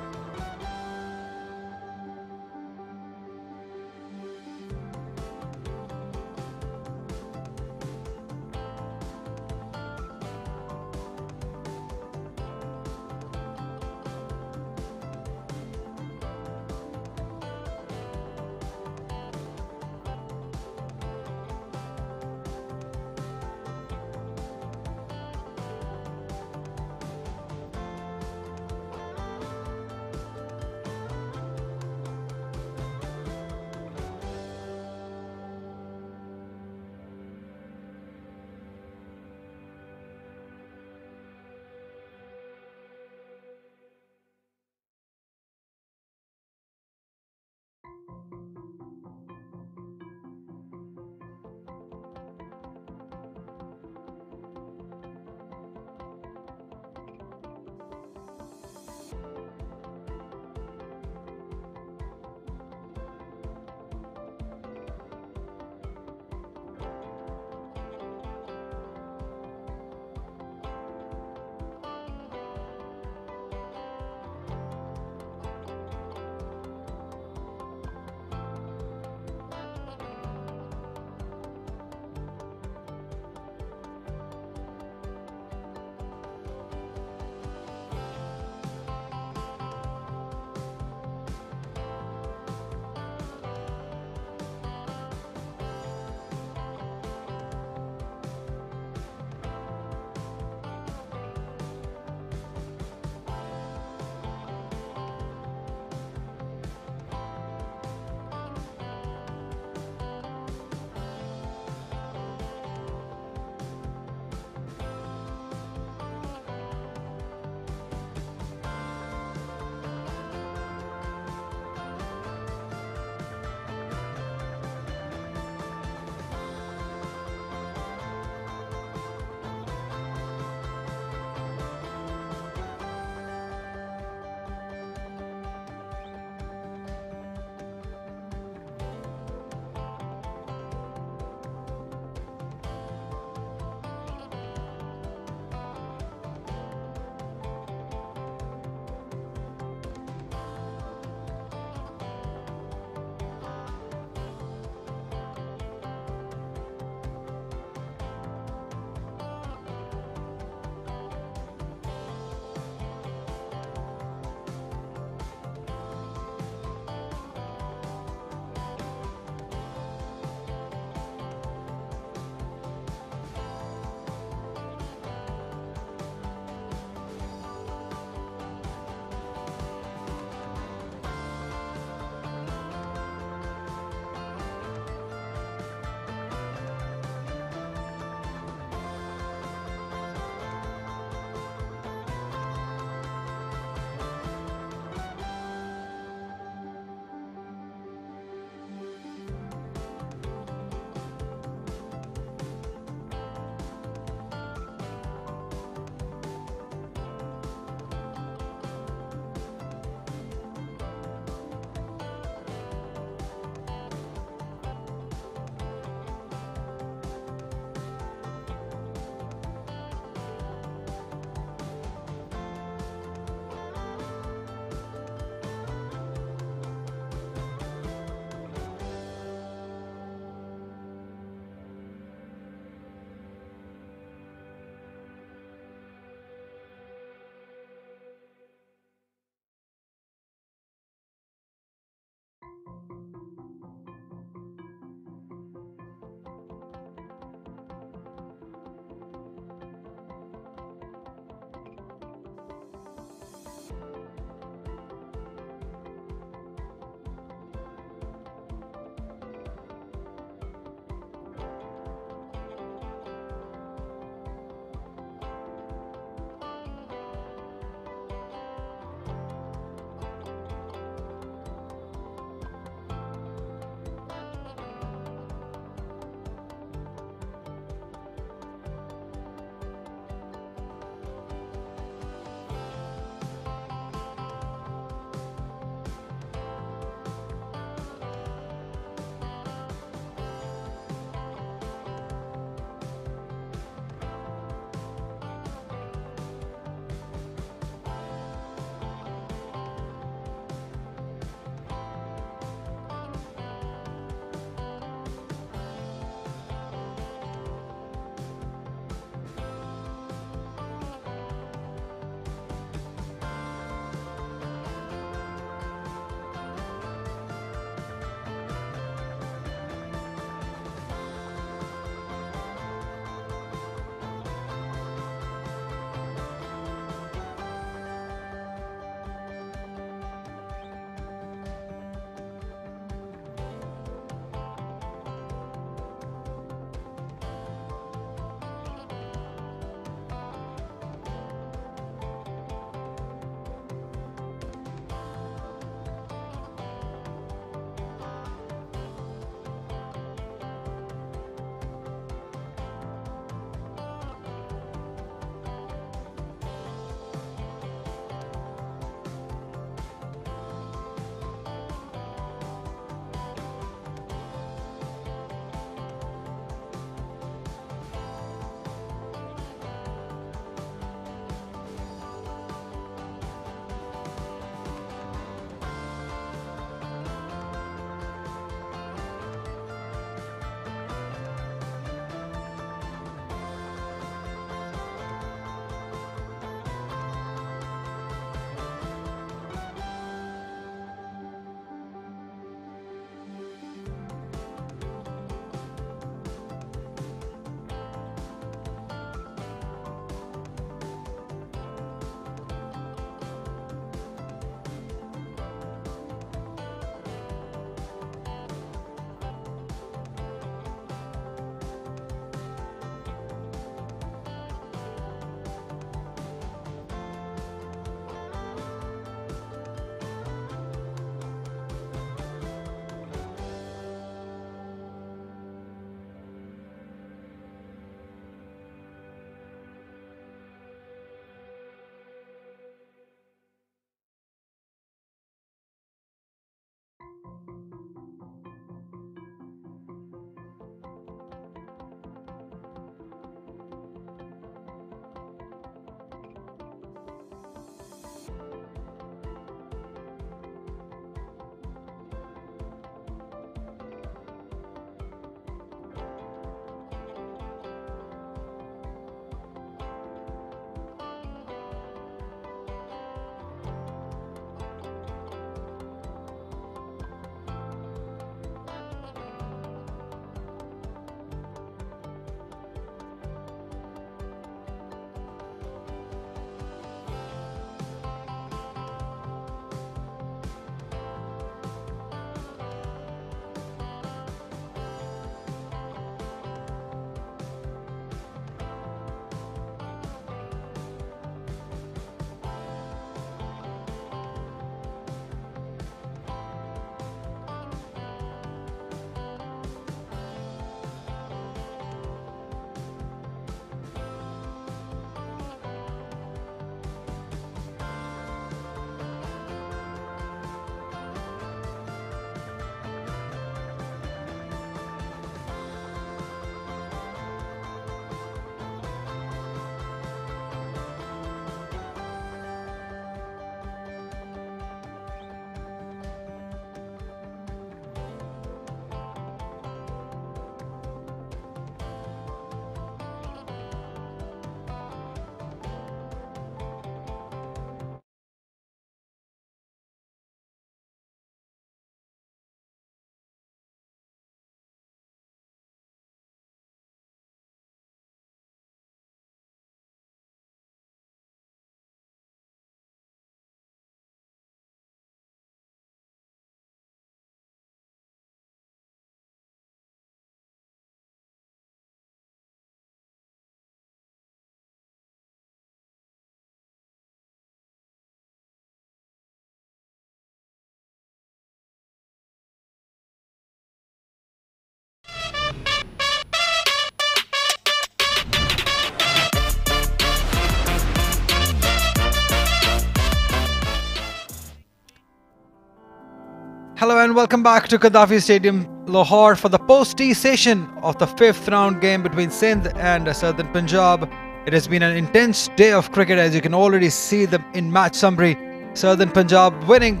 Hello and welcome back to Gaddafi Stadium, Lahore for the post-tea session of the 5th round game between Sindh and Southern Punjab. It has been an intense day of cricket, as you can already see them in match summary. Southern Punjab winning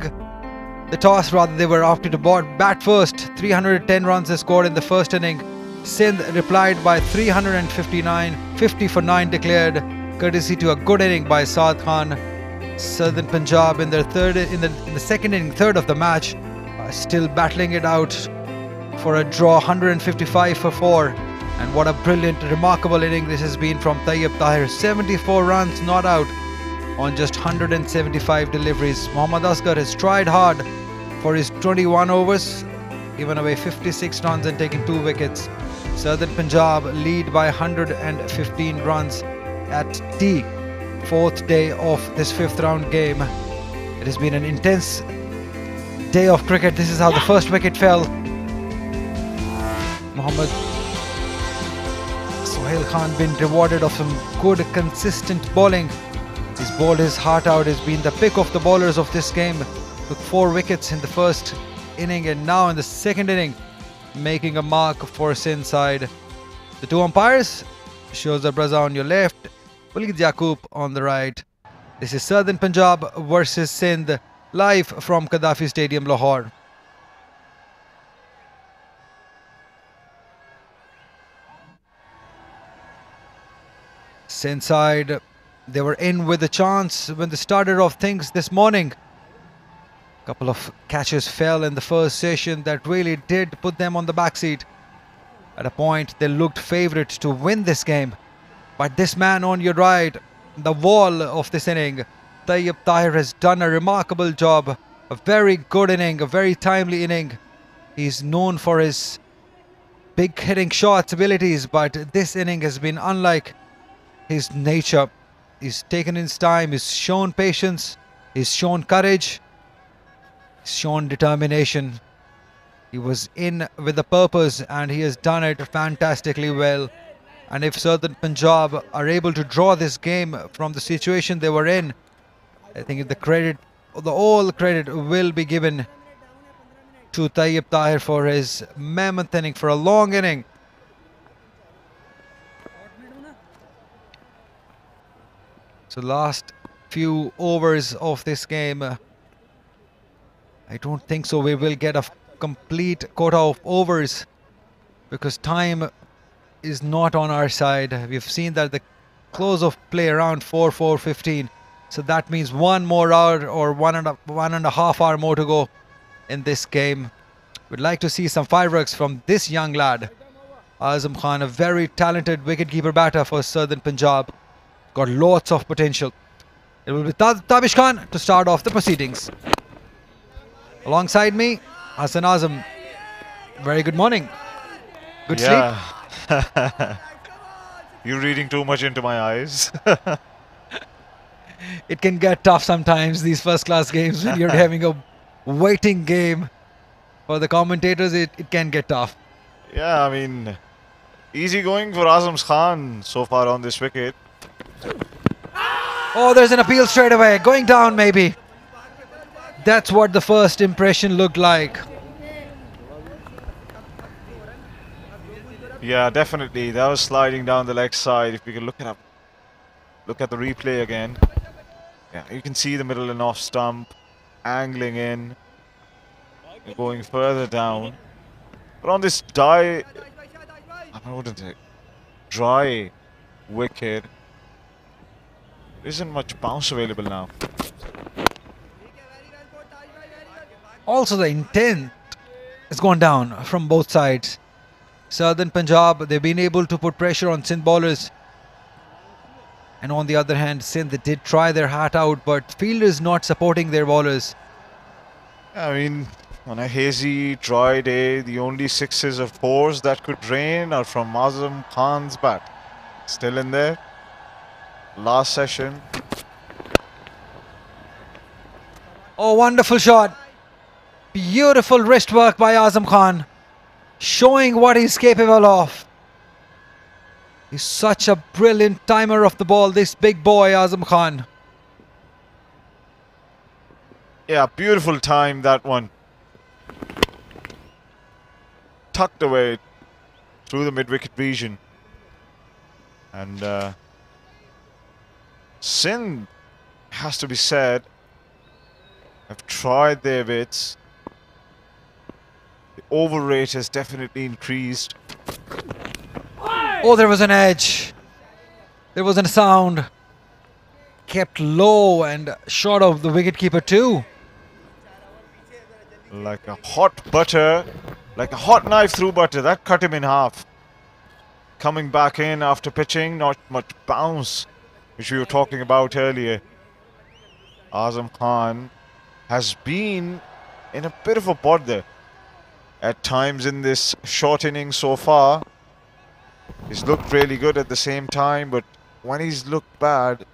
the toss, rather they were opted to bat first. 310 runs they scored in the first inning. Sindh replied by 359, 50 for 9 declared, courtesy to a good inning by Saad Khan. Southern Punjab in their the second inning, third of the match, still battling it out for a draw, 155 for 4. And what a brilliant, remarkable inning this has been from Tayyib Tahir. 74 runs not out on just 175 deliveries. Mohammad Asghar has tried hard for his 21 overs, given away 56 runs and taking 2 wickets. Southern Punjab lead by 115 runs at tea. 4th day of this 5th round game. It has been an intense day of cricket. This is how the first wicket fell. Mohammad Sohail Khan been rewarded of some good consistent bowling. He's bowled his heart out. He's been the pick of the bowlers of this game. Took 4 wickets in the first inning and now in the second inning making a mark for Sindh side. The 2 umpires, Shozab Raza on your left, Walid Yaqub on the right. This is Southern Punjab versus Sindh, live from Gaddafi Stadium, Lahore. Sindh side, they were in with a chance when they started off things this morning. A couple of catches fell in the first session that really did put them on the back seat. At a point, they looked favourite to win this game. But this man on your right, the wall of this inning, Tayyib Tahir, has done a remarkable job. A very good inning, a very timely inning. He's known for his big hitting shots abilities, but this inning has been unlike his nature. He's taken his time, he's shown patience, he's shown courage, he's shown determination. He was in with a purpose and he has done it fantastically well. And if Southern Punjab are able to draw this game from the situation they were in, I think all credit will be given to Tayyib Tahir for his mammoth inning, for a long inning. So last few overs of this game, I don't think so we will get a complete quota of overs because time is not on our side. We've seen that the close of play around 4:15, so that means 1 more hour or one and a half hour more to go in this game. We'd like to see some fireworks from this young lad, Azam Khan, a very talented wicketkeeper batter for Southern Punjab. Got lots of potential. It will be Tabish Khan to start off the proceedings. Alongside me, Hassan Azam. Very good morning. Good sleep? You're reading too much into my eyes. It can get tough sometimes, these first class games, when you're having a waiting game. For the commentators, it can get tough. Yeah, I mean, easy going for Azam Khan so far on this wicket. Oh, there's an appeal straight away. Going down maybe. That's what the first impression looked like. Yeah, definitely. That was sliding down the leg side. If we can look at the replay again. Yeah, you can see the middle and off stump angling in, going further down. But on this dry wicket, there isn't much bounce available now. Also, the intent has gone down from both sides. Southern Punjab, they've been able to put pressure on Sindh bowlers. And on the other hand, Sindh did try their heart out, but fielders not supporting their bowlers. I mean, on a hazy, dry day, the only 6s or 4s that could rain are from Azam Khan's bat. Still in there. Last session. Oh, wonderful shot. Beautiful wrist work by Azam Khan, showing what he's capable of. He's such a brilliant timer of the ball, this big boy Azam Khan. Yeah, beautiful time, that one. tucked away through the mid-wicket region. And Sindh, has to be said, have tried their bits. The over rate has definitely increased. Oh, there was an edge. There was a sound. Kept low and short of the wicketkeeper too. Like a hot butter, like a hot knife through butter. That cut him in half. Coming back in after pitching, not much bounce, which we were talking about earlier. Azam Khan has been in a bit of a bother at times in this short innings so far. He's looked really good at the same time, but when he's looked bad,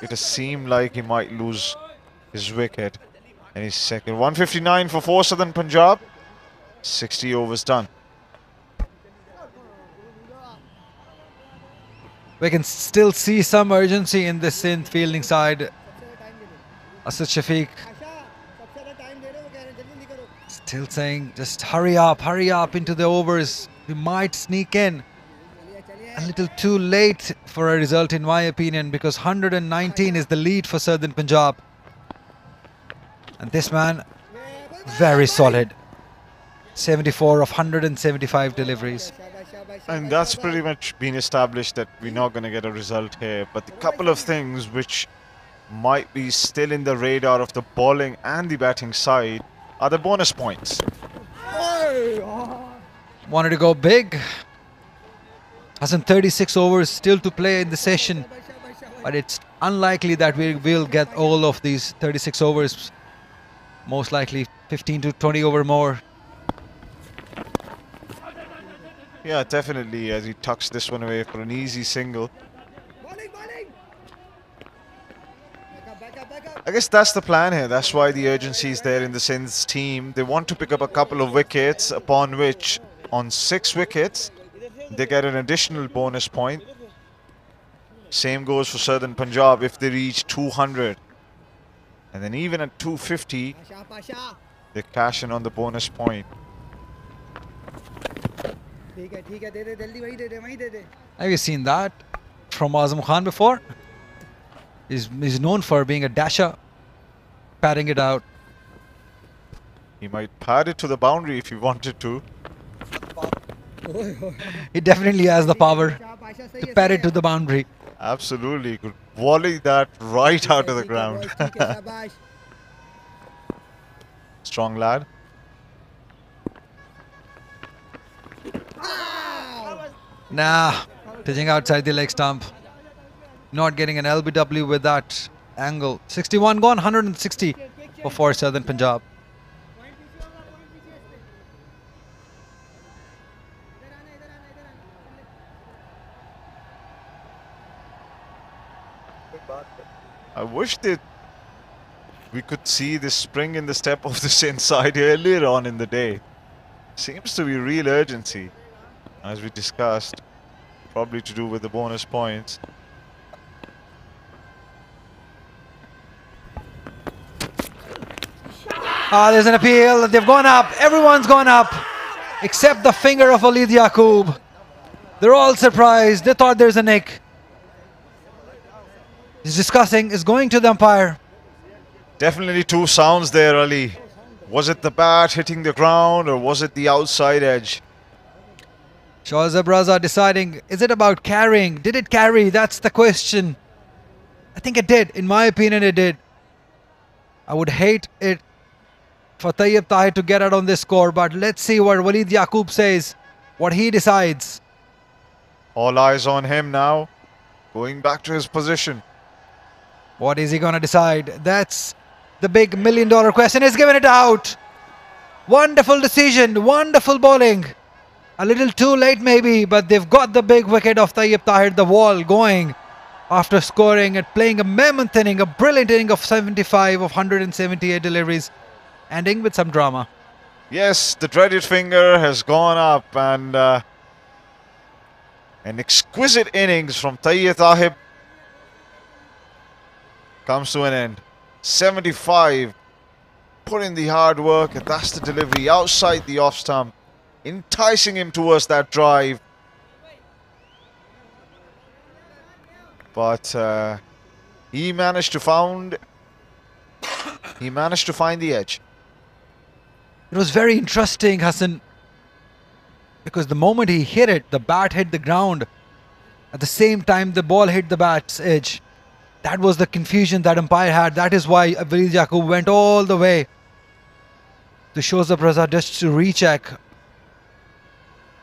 it has seemed like he might lose his wicket in his second. 159 for Southern Punjab. 60 overs done. We can still see some urgency in the Sindh fielding side. Asad Shafiq still saying, just hurry up into the overs. We might sneak in. A little too late for a result in my opinion, because 119 is the lead for Southern Punjab. And this man, very solid. 74 of 175 deliveries. And that's pretty much been established that we're not going to get a result here. But the couple of things which might be still in the radar of the bowling and the batting side are the bonus points. Wanted to go big. Has some 36 overs still to play in the session. But it's unlikely that we will get all of these 36 overs. Most likely 15 to 20 over more. Yeah, definitely, as he tucks this one away for an easy single. I guess that's the plan here. That's why the urgency is there in the Sindh's team. They want to pick up a couple of wickets, upon which, on 6 wickets, they get an additional bonus point. Same goes for Southern Punjab if they reach 200. And then even at 250, they cash in on the bonus point. Have you seen that from Azam Khan before? He's known for being a dasher, padding it out. He might pad it to the boundary if he wanted to. He definitely has the power to pad it to the boundary. Absolutely, he could volley that right out of the ground. Strong lad. Nah, pitching outside the leg stump. Not getting an LBW with that angle. 61 gone, 160 for Southern Punjab. I wish that we could see this spring in the step of the inside earlier on in the day. Seems to be real urgency, as we discussed, probably to do with the bonus points. There's an appeal. They've gone up. Everyone's gone up, except the finger of Walid Yaqub. They're all surprised. They thought there's a nick. He's discussing. Is going to the umpire. Definitely 2 sounds there, Ali. Was it the bat hitting the ground or was it the outside edge? Shahzab Raza deciding, is it about carrying? Did it carry? That's the question. I think it did. In my opinion, it did. I would hate it for Tayyib Tahir to get out on this score, but let's see what Walid Yaqub says, what he decides. All eyes on him now, going back to his position. What is he going to decide? That's the big $1 million question. He's given it out. Wonderful decision, wonderful bowling. A little too late maybe, but they've got the big wicket of Tayyib Tahir, the wall, going after scoring and playing a mammoth inning, a brilliant inning of 75 of 178 deliveries, ending with some drama. Yes, the dreaded finger has gone up, and an exquisite innings from Tayyib Tahir. comes to an end. 75. Put in the hard work, and that's the delivery outside the off stump, enticing him towards that drive. But he managed to find the edge. It was very interesting, Hassan, because the moment he hit it, the bat hit the ground. At the same time, the ball hit the bat's edge. That was the confusion that umpire had. That is why Walid Yaqub went all the way to Shozab Raza just to recheck.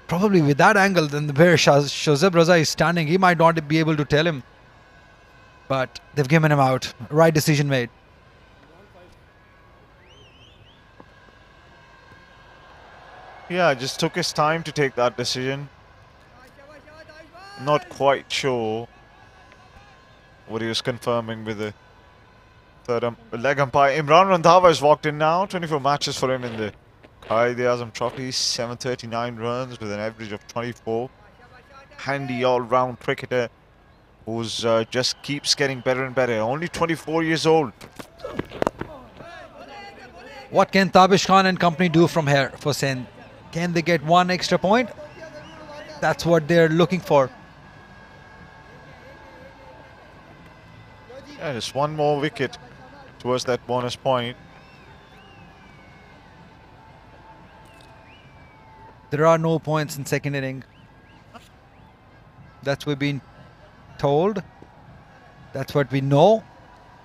Probably with that angle, then where Shozab Raza is standing, he might not be able to tell him. But they've given him out. Right decision made. Yeah, just took his time to take that decision. Not quite sure what he was confirming with the third leg umpire. Imran Randhawa has walked in now. 24 matches for him in the Quaid Azam Trophy. 739 runs with an average of 24. Handy all-round cricketer who's just keeps getting better and better. Only 24 years old. What can Tabish Khan and company do from here for Sindh? Can they get one extra point? That's what they're looking for. Yeah, just one more wicket towards that bonus point. There are no points in second inning. That's what we've been told. That's what we know.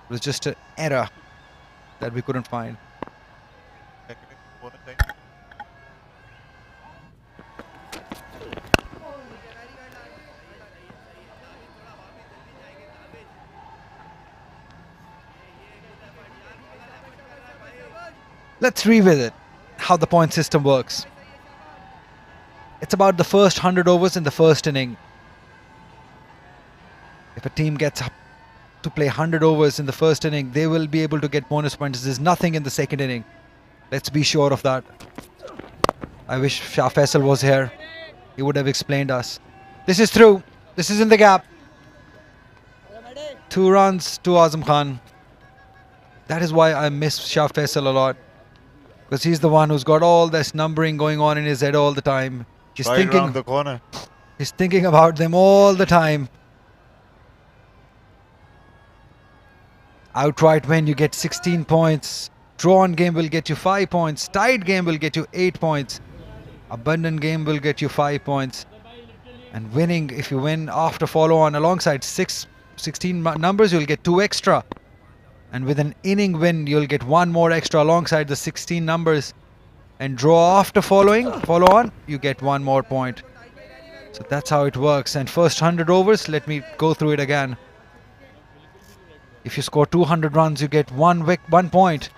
It was just an error that we couldn't find. Let's revisit how the point system works. It's about the first 100 overs in the first inning. If a team gets up to play 100 overs in the first inning, they will be able to get bonus points. There's nothing in the second inning. Let's be sure of that. I wish Shah Faisal was here. He would have explained us. This is through. This is in the gap. 2 runs to Azam Khan. That is why I miss Shah Faisal a lot. Because he's the one who's got all this numbering going on in his head all the time. He's right thinking around the corner. He's thinking about them all the time. Outright win, you get 16 points. Drawn game will get you 5 points. Tied game will get you 8 points. Abundant game will get you 5 points. And winning, if you win after follow on alongside 16 numbers, you'll get 2 extra. And with an inning win, you'll get 1 more extra alongside the 16 numbers. And draw after follow on, you get 1 more point. So that's how it works. And first 100 overs, let me go through it again. If you score 200 runs, you get 1 point.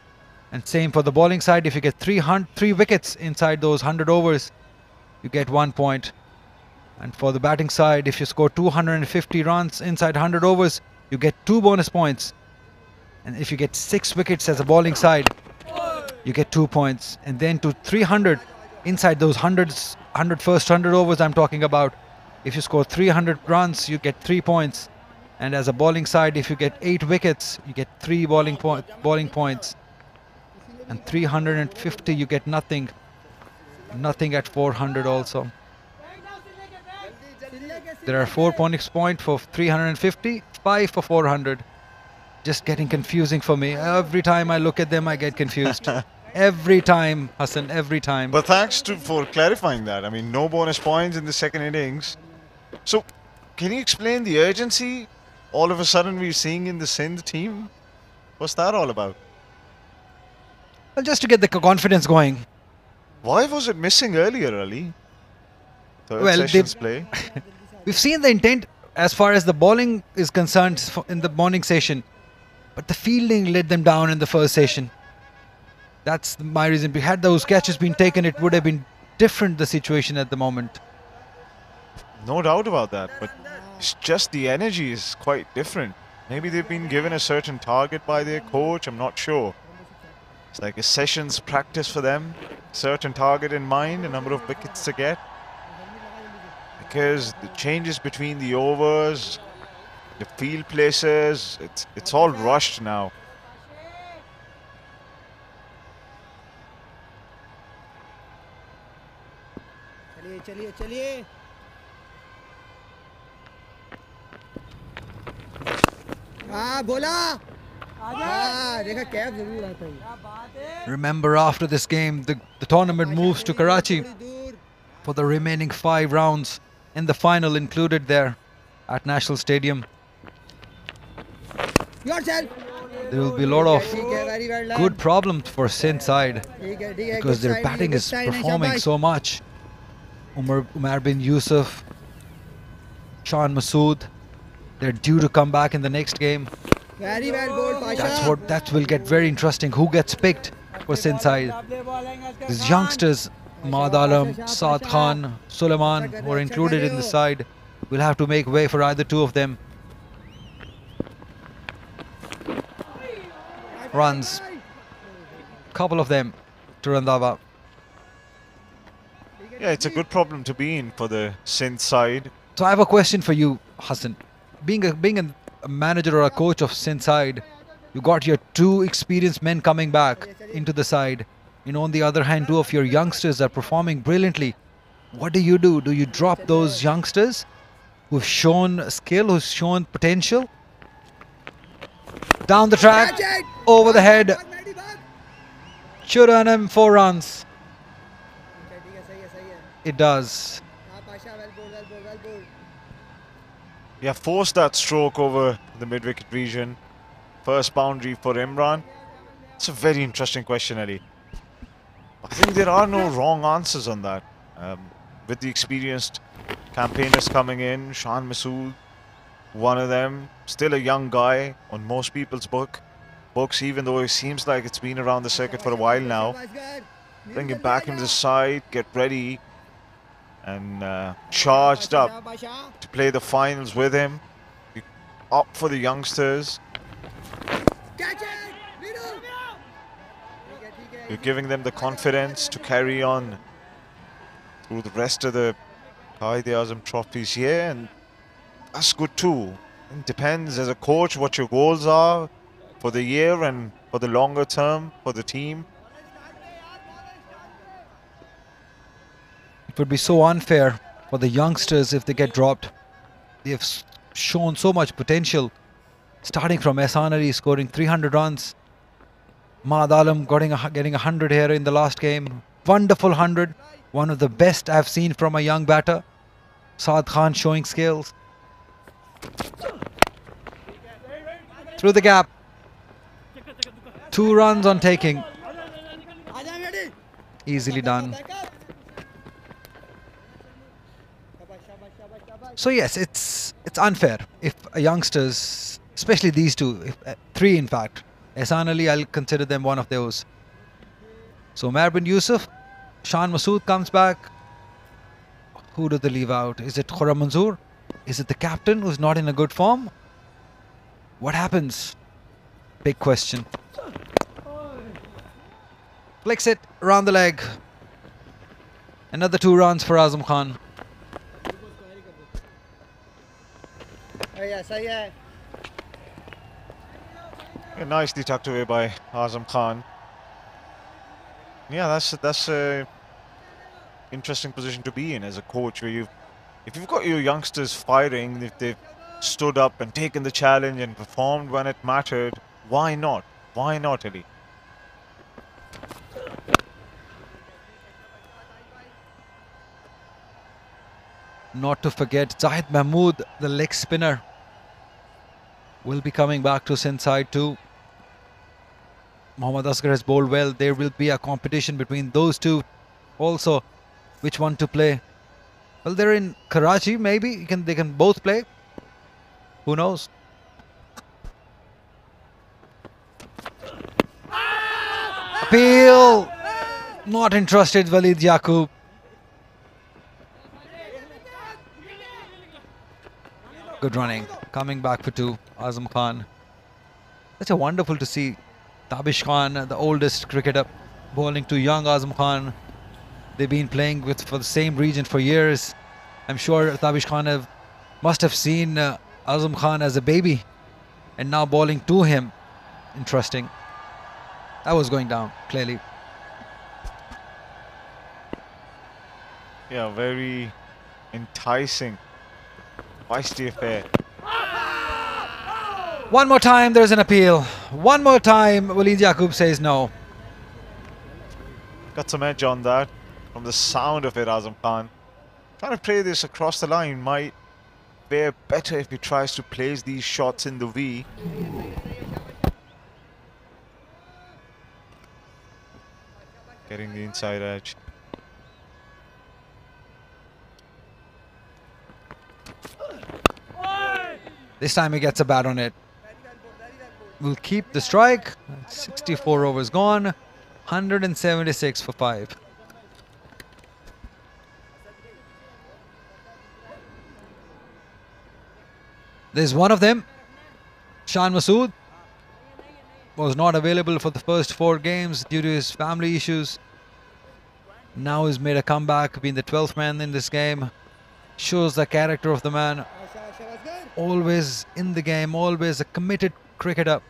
And same for the bowling side. If you get 3 wickets inside those 100 overs, you get 1 point. And for the batting side, if you score 250 runs inside 100 overs, you get 2 bonus points. And if you get 6 wickets as a bowling side, you get 2 points. And then to 300 inside those first 100 overs I'm talking about. If you score 300 runs, you get 3 points. And as a bowling side, if you get 8 wickets, you get 3 bowling points. And 350, you get nothing. Nothing at 400 also. There are 4 points for 350, 5 for 400. Just getting confusing for me. Every time I look at them, I get confused. Every time, Hassan, every time. But thanks for clarifying that. I mean, no bonus points in the second innings. So, can you explain the urgency all of a sudden we're seeing in the Sindh team? What's that all about? Well, just to get the confidence going. Why was it missing earlier, Ali? Third Well, session's play. We've seen the intent as far as the bowling is concerned in the morning session. But the fielding let them down in the first session. That's my reason. Had those catches been taken, it would have been different, the situation at the moment. No doubt about that. But it's just the energy is quite different. Maybe they've been given a certain target by their coach. I'm not sure. It's like a session's practice for them. Certain target in mind, a number of wickets to get. Because the changes between the overs, the field places, it's all rushed now. चलिए चलिए चलिए हाँ बोला हाँ देखा cap जरूर आता है Remember, after this game, the tournament moves to Karachi for the remaining 5 rounds, and the final included there at National Stadium. yourself There will be a lot of ठीक है very well done good problems for Sindh side ठीक है because their batting is performing so much. Umar bin Yusuf, Shan Masood, they're due to come back in the next game. very well bowled Pasha That will get very interesting. Who gets picked for Sindh side? These youngsters, Mahad Alam, Saad Khan, Suleiman, who are included in the side, will have to make way for either two of them. Runs, couple of them to Randhawa. Yeah, it's a good problem to be in for the Sindh side. So I have a question for you, Hassan. Being a manager or a coach of Sindh side, you got your 2 experienced men coming back into the side. You know, on the other hand, 2 of your youngsters are performing brilliantly. What do? Do you drop those youngsters who've shown skill, who've shown potential? Down the track, over the head. Should earn him 4 runs. It does. हाँ Pasha well bowled Yeah, forced that stroke over the mid-wicket region. First boundary for Imran. It's a very interesting question, Eddie. I think there are no wrong answers on that. With the experienced campaigners coming in, Shan Masood, one of them, still a young guy on most people's books, even though it seems like it's been around the circuit for a while now. Bring him back into the side, get ready, and charged up to play the finals with him. Up for the youngsters. You're giving them the confidence to carry on through the rest of the Quaid Azam trophies here, and that's good too. It depends as a coach what your goals are for the year and for the longer term for the team. It would be so unfair for the youngsters if they get dropped. They have shown so much potential. Starting from Ehsan Ali scoring 300 runs. Mahad Alam getting 100 here in the last game. Wonderful 100. One of the best I've seen from a young batter. Saad Khan showing skills. Through the gap. 2 runs on taking. Easily done. So yes, it's unfair if youngsters, especially these 2, 3 in fact. Ehsan Ali, I'll consider them one of those. So Umar bin Yusuf, Shan Masood comes back. Who do they leave out? Is it Khurram Manzoor? Is it the captain who's not in a good form? What happens? Big question. Flicks it around the leg. Another 2 runs for Azam Khan. सही है Nicely tucked away by Azam Khan. Yeah, that's a interesting position to be in as a coach, where if you've got your youngsters firing, if they've stood up and taken the challenge and performed when it mattered, why not? Why not, Ali? Not to forget Zahid Mahmood, the leg spinner, will be coming back to Sindh side too. Mohammad Asghar has bowled well. There will be a competition between those 2 also. Which one to play? Well, they're in Karachi. Maybe they can both play. Who knows? Appeal! Not interested, Walid Yaqub. Good running. Coming back for 2. Azam Khan. Such a wonderful to see. Tabish Khan, the oldest cricketer, bowling to young Azam Khan. They've been playing for the same region for years. I'm sure Tabish Khan must have seen Azam Khan as a baby and now bowling to him. Interesting. That was going down, clearly. Yeah, very enticing. Feisty affair. One more time, there's an appeal. One more time, Waleed Yaqub says no. Got some edge on that. From the sound of it, Azam Khan. Trying to play this across the line might fare better if he tries to place these shots in the V. Getting the inside edge. This time he gets a bat on it. Will keep the strike. 64 overs gone. 176 for 5. There's one of them. Shan Masood was not available for the first 4 games due to his family issues. Now he's made a comeback, being the 12th man in this game. Shows the character of the man. Always in the game, always a committed cricketer.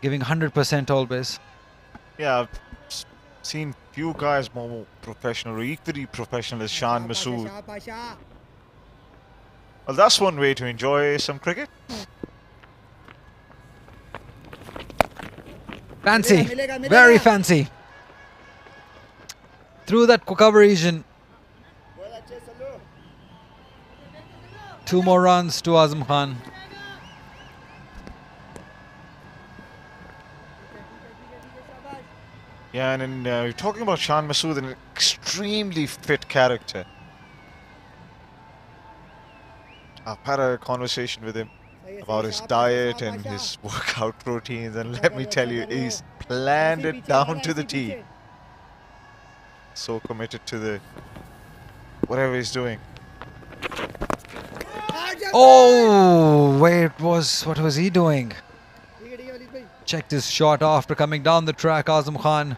Giving 100% always. Yeah, I've seen few guys more professional or equally professional as Shan Masood. Well, that's one way to enjoy some cricket. Fancy, very fancy. Through that cover region. 2 more runs to Azam Khan. Yeah, and you're talking about Shan Masood, an extremely fit character. I've had a conversation with him about his diet and his workout routines, and let me tell you, he's planned it down to the T. So committed to the whatever he's doing. Oh, what was he doing? Checked his shot after coming down the track, Azam Khan.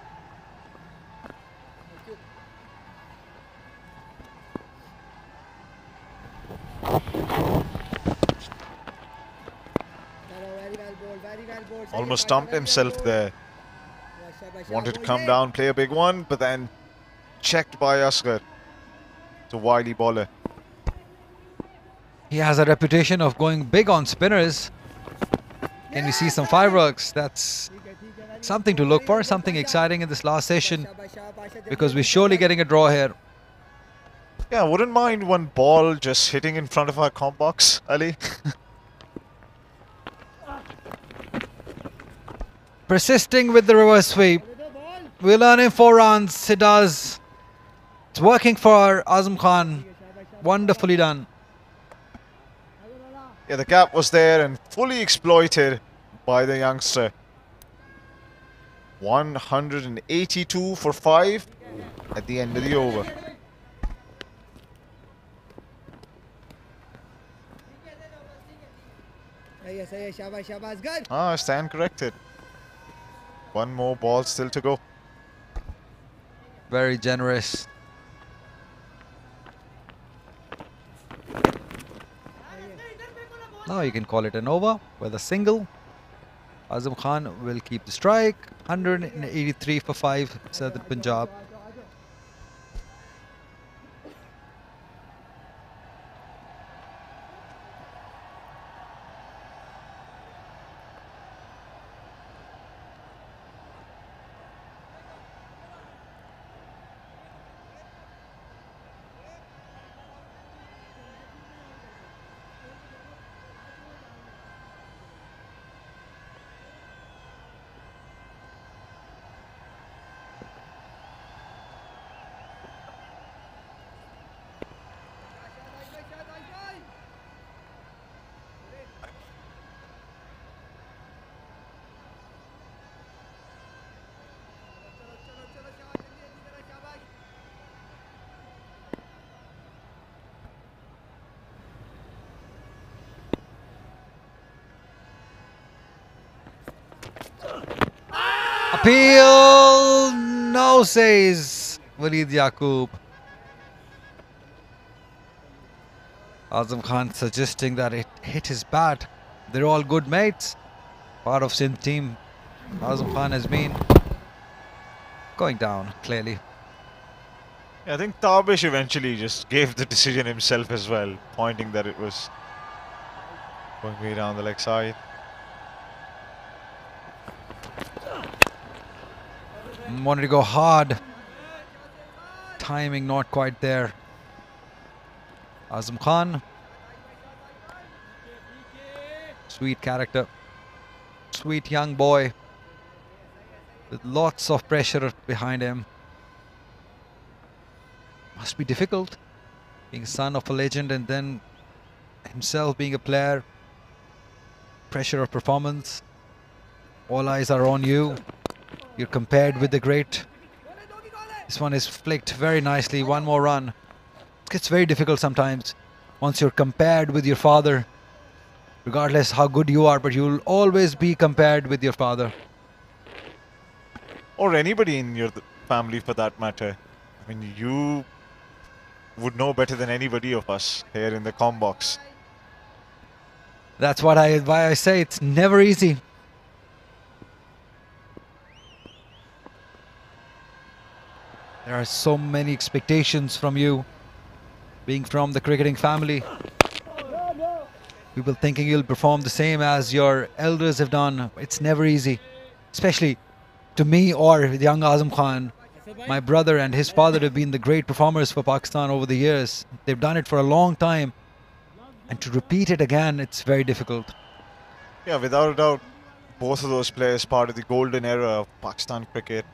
Almost stumped himself there. Wanted to come down, play a big one, but then checked by Asghar. It's a wily bowler. He has a reputation of going big on spinners. Can we see some fireworks? That's something to look for, something exciting in this last session, because we're surely getting a draw here. Yeah, wouldn't mind one ball just hitting in front of our comp box, Ali. Persisting with the reverse sweep. We'll earn him 4 runs. It does. It's working for Azam Khan. Wonderfully done. Yeah, the gap was there and fully exploited by the youngster. 182 for 5 at the end of the over. I stand corrected. 1 more ball still to go. Very generous. Now you can call it an over with a single. Azam Khan will keep the strike. 183 for 5, Southern Punjab. Appeal! No, says Waleed Yaqub. Azam Khan suggesting that it hit his bat. They're all good mates. Part of Sindh team. Azam Khan has been going down, clearly. Yeah, I think Tabish eventually just gave the decision himself as well, pointing that it was going way down the leg side. Wanted to go hard. Timing not quite there. Azam Khan. Sweet character. Sweet young boy. With lots of pressure behind him. Must be difficult. Being son of a legend and then himself being a player. Pressure of performance. All eyes are on you. You're compared with the great. This one is flicked very nicely. One more run. It gets very difficult sometimes. Once you're compared with your father, regardless how good you are, but you'll always be compared with your father. Or anybody in your family for that matter. I mean, you would know better than anybody of us here in the comm box. That's why I say it's never easy. There are so many expectations from you, being from the cricketing family. People thinking you'll perform the same as your elders have done. It's never easy, especially to me or young Azam Khan. My brother and his father have been the great performers for Pakistan over the years. They've done it for a long time. And to repeat it again, it's very difficult. Yeah, without a doubt, both of those players part of the golden era of Pakistan cricket.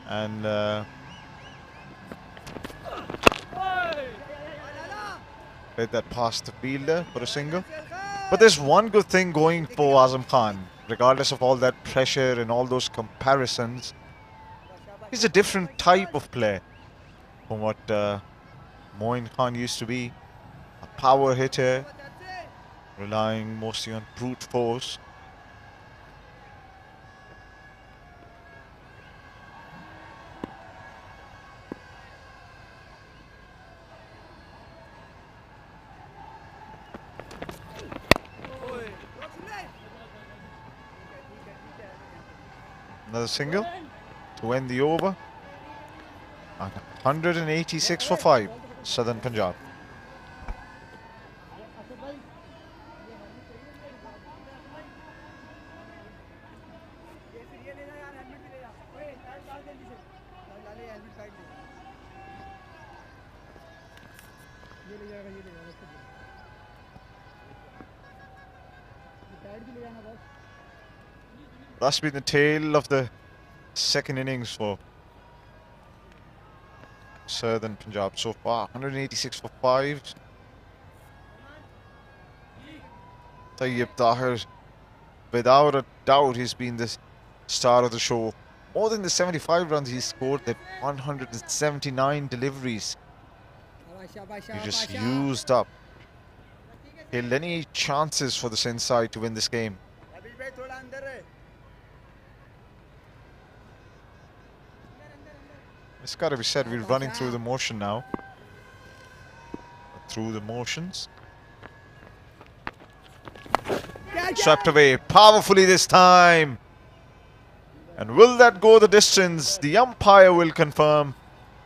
And played that past the fielder for a single. But there's one good thing going for Azam Khan, regardless of all that pressure and all those comparisons. He's a different type of player from what Moin Khan used to be. A power hitter, relying mostly on brute force. Another single to end the over. 186 for 5, Southern Punjab. That's been the tale of the second innings for Southern Punjab so far. 186 for 5. Tayyib Tahir, without a doubt, he's been the star of the show. More than the 75 runs he scored, the 179 deliveries he just used up. Killed any chances for the Sindh side to win this game. It's got to be said, we're running through the motion now. Through the motions. Swept away powerfully this time. And will that go the distance? The umpire will confirm.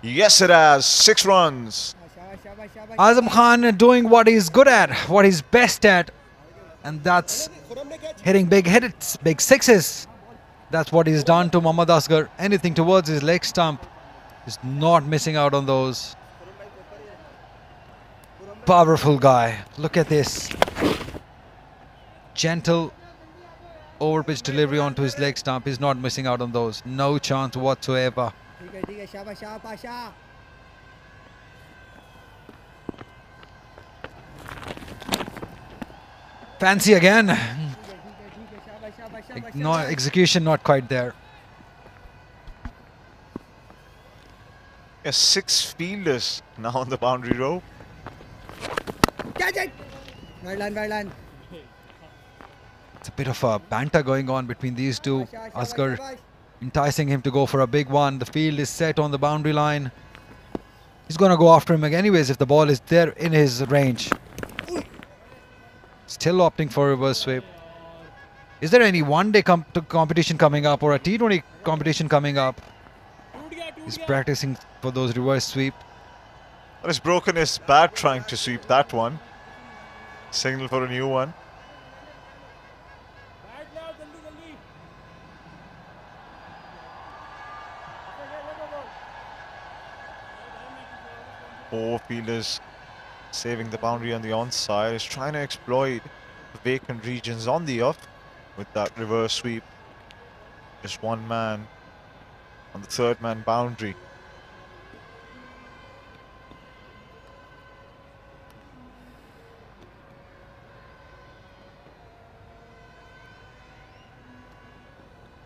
Yes, it has. 6 runs. Azam Khan doing what he's good at, what he's best at. And that's hitting big hits, big sixes. That's what he's done to Mohammad Asghar. Anything towards his leg stump. He's not missing out on those. Powerful guy. Look at this. Gentle over-pitch delivery onto his leg stump. He's not missing out on those. No chance whatsoever. Fancy again. No execution, not quite there. Yeah, 6 fielders now on the boundary row. It's a bit of a banter going on between these two. Asghar enticing him to go for a big one. The field is set on the boundary line. He's going to go after him anyways if the ball is there in his range. Still opting for reverse sweep. Is there any one-day competition coming up or a T20 competition coming up? He's practicing for those reverse sweep. Well, he's broken his bat trying to sweep that one. Signal for a new one. Four fielders saving the boundary on the onside. Is trying to exploit the vacant regions on the off with that reverse sweep. Just one man on the third man boundary.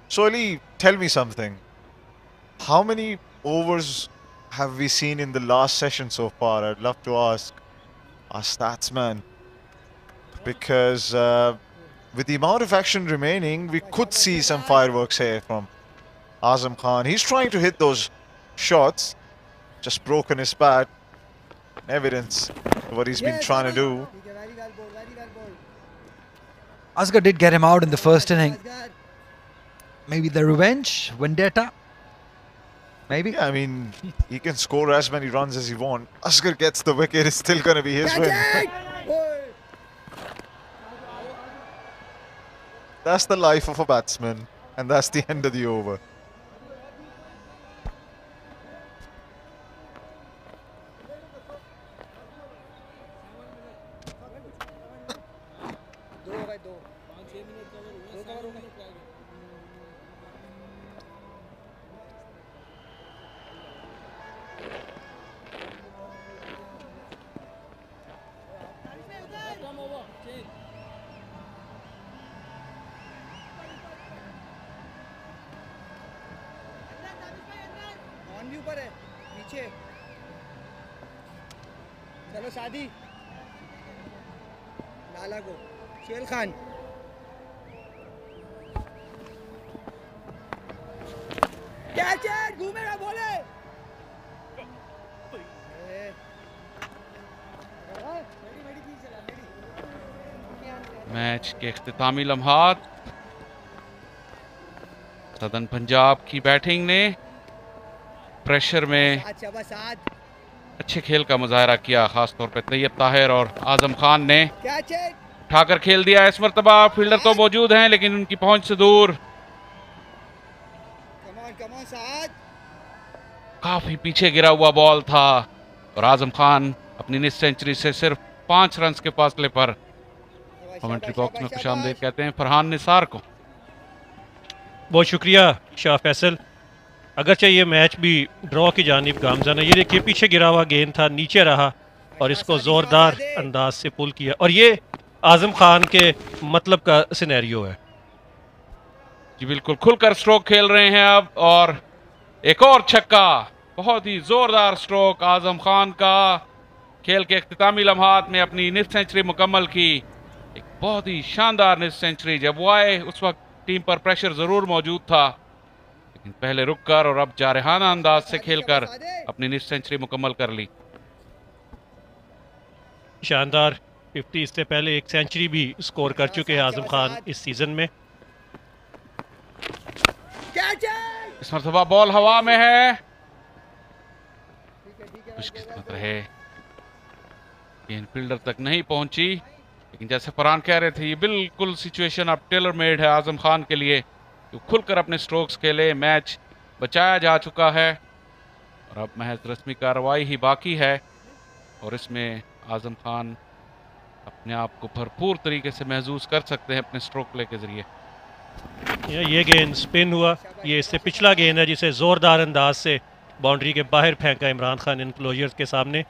So Ali, tell me something. How many overs have we seen in the last session so far? I'd love to ask our stats man. Because with the amount of action remaining, we could see some fireworks here from Azam Khan. He's trying to hit those shots. Just broken his bat. Evidence of what he's been trying to do. Asghar did get him out in the first inning. Maybe the revenge, vendetta. Maybe. Yeah, I mean, he can score as many runs as he wants. Asghar gets the wicket, it's still going to be his win. That's the life of a batsman, and that's the end of the over. चलो शादी लाला को शेर Khan catch घूमेगा बोले match के इख्तितामी लम्हात सदन पंजाब की batting ने प्रेशर में अच्छे खेल का मुजाहरा किया, खासतौर पे तैयब ताहिर और आजम खान ने उठाकर खेल दिया। इस मरतबा फील्डर तो मौजूद हैं लेकिन उनकी पहुंच से दूर, काफी पीछे गिरा हुआ बॉल था और आजम खान अपनी निस सेंचुरी से सिर्फ 5 रन के फासले पर। कमेंट्री बॉक्स में खुशामदीद कहते हैं फरहान निसार को। बहुत शुक्रिया शाह फैसल। अगरचे ये मैच भी ड्रॉ की जानिब गामज़न है। ये देखिए पीछे गिरा हुआ गेंद था, नीचे रहा और इसको ज़ोरदार अंदाज से पुल किया और ये आज़म खान के मतलब का सिनेरियो है। जी बिल्कुल, खुलकर स्ट्रोक खेल रहे हैं अब और एक और छक्का, बहुत ही जोरदार स्ट्रोक आज़म खान का। खेल के इख्तितामी लम्हात में अपनी निस सेंचुरी मुकम्मल की, एक बहुत ही शानदार निस सेंचुरी। जब वो आए उस वक्त टीम पर प्रेशर जरूर मौजूद था लेकिन पहले रुक कर और अब जारहाना अंदाज से खेलकर अपनी निस सेंचुरी मुकम्मल कर ली। शानदार 50, इससे पहले एक सेंचुरी भी स्कोर कर चुके हैं आज़म खान इस सीजन में। इस मरतबा बॉल हवा में है, खुशकिस्मत रहे गेंद फील्डर तक नहीं पहुंची, लेकिन जैसे फरहान कह रहे थे ये बिल्कुल सिचुएशन अब टेलर मेड है आजम खान के लिए। तो खुलकर अपने स्ट्रोक्स खेले, मैच बचाया जा चुका है और अब महज रस्मी कार्रवाई ही बाकी है और इसमें आजम खान अपने आप को भरपूर तरीके से महसूस कर सकते हैं अपने स्ट्रोक प्ले के जरिए। ये गेंद स्पिन हुआ, ये इससे पिछला गेंद है जिसे ज़ोरदार अंदाज से बाउंड्री के बाहर फेंका इमरान खान इनक्लोजर्स के सामने।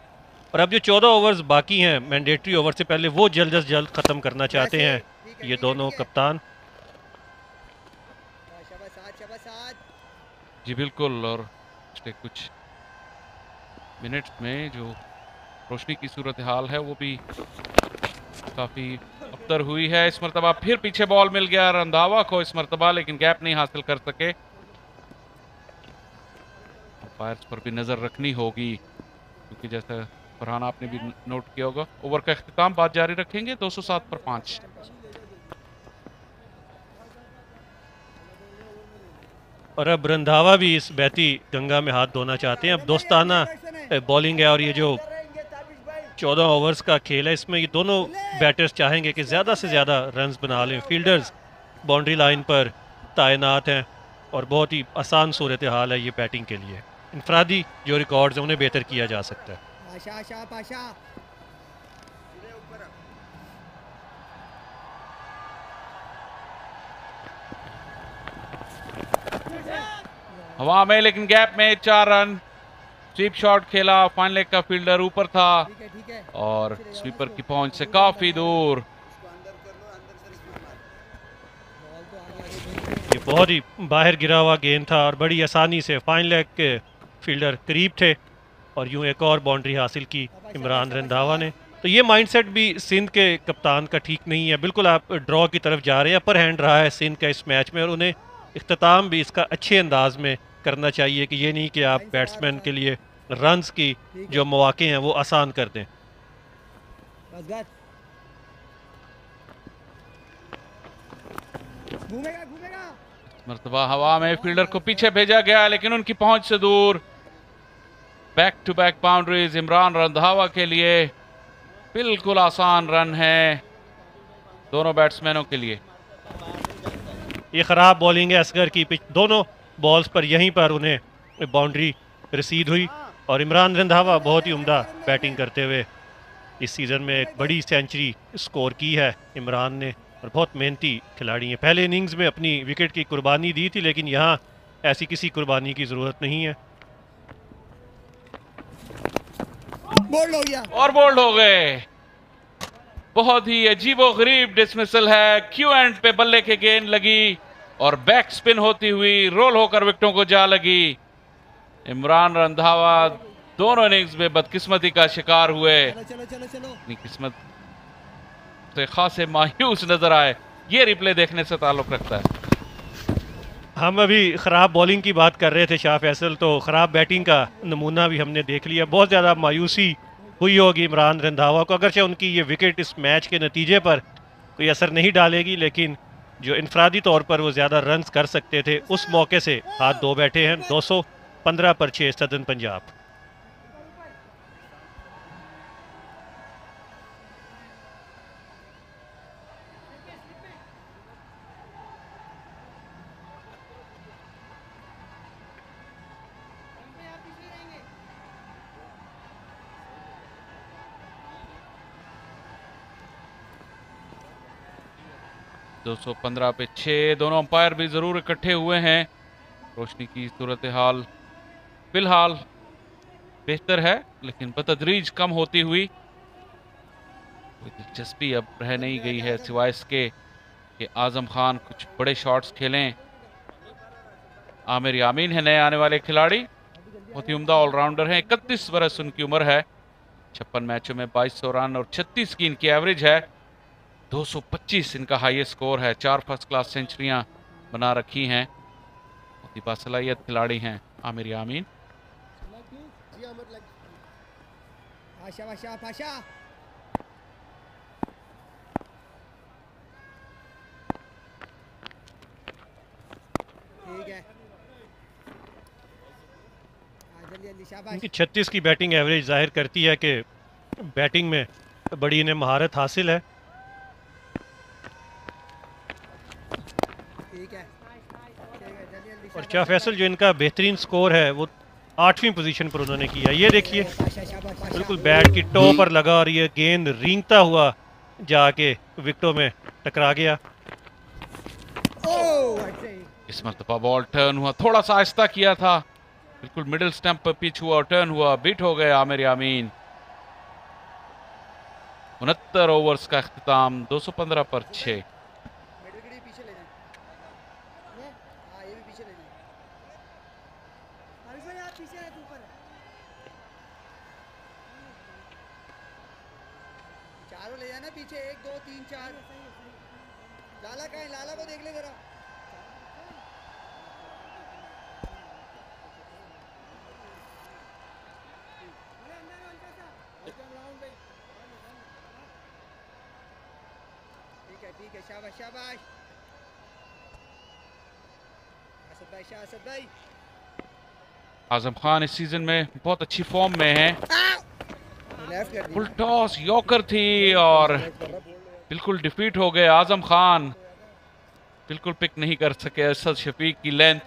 और अब जो 14 ओवर्स बाकी हैं मैंडेटरी ओवर से पहले, वो जल्द अज जल्द ख़त्म करना चाहते हैं ये दोनों कप्तान। जी बिल्कुल, और पिछले कुछ मिनट्स में जो रोशनी की सूरत हाल है वो भी काफ़ी अबतर हुई है। इस मरतबा फिर पीछे बॉल मिल गया रंधावा को इस मरतबा, लेकिन गैप नहीं हासिल कर सके। अंपायर्स पर भी नज़र रखनी होगी क्योंकि जैसा फरहान आपने भी नोट किया होगा, ओवर का अख्तिताम बात जारी रखेंगे 207 पर 5। और अब रंधावा भी इस बहती गंगा में हाथ धोना चाहते हैं। अब दोस्ताना बॉलिंग है और ये जो 14 ओवर्स का खेल है इसमें ये दोनों बैटर्स चाहेंगे कि ज़्यादा से ज़्यादा रन्स बना लें। फील्डर्स बाउंड्री लाइन पर तैनात हैं और बहुत ही आसान सूरत हाल है ये बैटिंग के लिए। इनफरादी जो रिकॉर्ड्स हैं उन्हें बेहतर किया जा सकता है। पाशा पाशा हवा में लेकिन गैप में 4 रन। स्वीप शॉट खेला, फाइन लेग का फील्डर ऊपर था ठीक है और स्वीपर की पहुंच से काफी दूर। ये बहुत ही बाहर गिरा हुआ गेंद था और बड़ी आसानी से फाइन लेग के फील्डर करीब थे और यूं एक और बाउंड्री हासिल की इमरान रंधावा ने। तो ये माइंडसेट भी सिंध के कप्तान का ठीक नहीं है। बिल्कुल आप ड्रॉ की तरफ जा रहे हैं, अपर हैंड रहा है सिंध का इस मैच में और उन्हें इख्तिताम भी इसका अच्छे अंदाज में करना चाहिए कि ये नहीं कि आप बैट्समैन के लिए रन्स की जो मौके हैं वो आसान कर दें। घूमेगा घूमेगा मर्तबा हवा में फील्डर को पीछे भेजा गया लेकिन उनकी पहुंच से दूर। Back to back boundaries Imran Randhawa के लिए बिल्कुल आसान रन है दोनों बैट्समैनों के लिए। ये ख़राब बॉलिंग है असगर की। दोनों बॉल्स पर यहीं पर उन्हें बाउंड्री रसीद हुई और इमरान रंधावा बहुत ही उम्दा बैटिंग करते हुए इस सीज़न में एक बड़ी सेंचुरी स्कोर की है इमरान ने और बहुत मेहनती खिलाड़ी हैं। पहले इनिंग्स में अपनी विकेट की कुर्बानी दी थी लेकिन यहाँ ऐसी किसी कुर्बानी की ज़रूरत नहीं है। बोल्ड हो गया और बोल्ड हो गए। बहुत ही अजीबो गरीब डिसमिसल है। क्यू एंड पे बल्ले के गेंद लगी और बैक स्पिन होती हुई रोल होकर विकेटों को जा लगी। इमरान रंधावा दोनों इनिंग्स में बदकिस्मती का शिकार हुए। अपनी किस्मत से खासे मायूस नजर आए। ये रिप्ले देखने से ताल्लुक रखता है। हम अभी ख़राब बॉलिंग की बात कर रहे थे शाह फैसल, तो ख़राब बैटिंग का नमूना भी हमने देख लिया। बहुत ज़्यादा मायूसी हुई होगी इमरान रंधावा को, अगरचे उनकी ये विकेट इस मैच के नतीजे पर कोई असर नहीं डालेगी लेकिन जो इनफरादी तौर पर वो ज़्यादा रन्स कर सकते थे उस मौके से हाथ धो बैठे हैं। 215 पर 6 सदन पंजाब। दो 215 पे 6। दोनों अंपायर भी जरूर इकट्ठे हुए हैं। रोशनी की सूरत हाल फिलहाल बेहतर है लेकिन बतदरीज कम होती हुई। कोई दिलचस्पी अब रह नहीं गई है सिवाय इसके कि आजम खान कुछ बड़े शॉट्स खेलें। आमिर यामीन है नए आने वाले खिलाड़ी, बहुत ही उम्दा ऑलराउंडर हैं। 31 बरस उनकी उम्र है। 56 मैचों में 2200 रन और 36 की इनकी एवरेज है। 225 इनका हाईएस्ट स्कोर है। 4 फर्स्ट क्लास सेंचुरियां बना रखी हैं। बहुत ही बासलाहियत खिलाड़ी हैं आमिर यामीन। पाशा पाशा पाशा ठीक है जल्दी जल्दी शाबाश। इनकी 36 की बैटिंग एवरेज जाहिर करती है कि बैटिंग में बड़ी इन्हें महारत हासिल है। ठीक है जल्दी और शाह फैसल जो इनका बेहतरीन स्कोर है वो 8वीं पोजीशन पर उन्होंने किया। ये देखिए बिल्कुल बैट की टो पर लगा और ये गेंद रेंगता हुआ जाके विकेटों में टकरा गया। इस मरतबा बॉल टर्न हुआ, थोड़ा सा आहिस्ता किया था, बिल्कुल मिडिल स्टंप पर पिच हुआ और टर्न हुआ, बीट हो गए आमिर यामीन। 69 ओवर्स का इख्तिताम 215 पर 6। चारों ले जाना पीछे, 1 2 3 4। लाला कहाँ है? लाला को देख ले जरा। ठीक है, शाबाश शाबाश। असद भाई, शाह असद भाई। आजम खान इस सीजन में बहुत अच्छी फॉर्म में है। लेफ्ट कर फुल दिया। टॉस यॉर्कर थी और बिल्कुल डिफीट हो गए आजम खान। बिल्कुल पिक नहीं कर सके असद शफीक की लेंथ।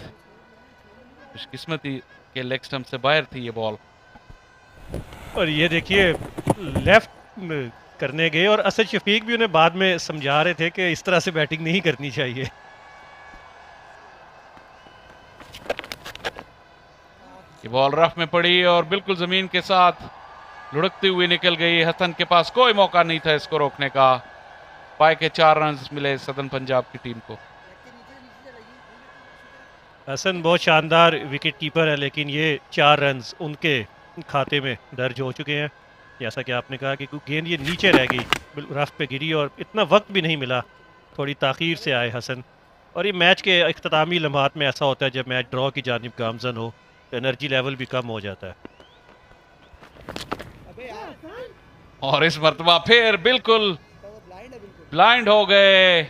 खुशकिस्मती के लेग स्टंप से बाहर थी ये बॉल। और ये देखिए लेफ्ट करने गए और असद शफीक भी उन्हें बाद में समझा रहे थे कि इस तरह से बैटिंग नहीं करनी चाहिए। ये बॉल रफ में पड़ी और बिल्कुल जमीन के साथ लुढ़कती हुई निकल गई। हसन के पास कोई मौका नहीं था इसको रोकने का। पाए के 4 रन मिले सदर्न पंजाब की टीम को। हसन बहुत शानदार विकेट कीपर है, लेकिन ये 4 रन उनके खाते में दर्ज हो चुके हैं। जैसा कि आपने कहा कि गेंद ये नीचे रह गई, रफ पे गिरी और इतना वक्त भी नहीं मिला, थोड़ी ताख़ीर से आए हसन। और ये मैच के इख्तितामी लम्हात में ऐसा होता है जब मैच ड्रॉ की जानिब गामजन हो तो एनर्जी लेवल भी कम हो जाता है। और इस मरतबा फिर बिल्कुल ब्लाइंड हो गए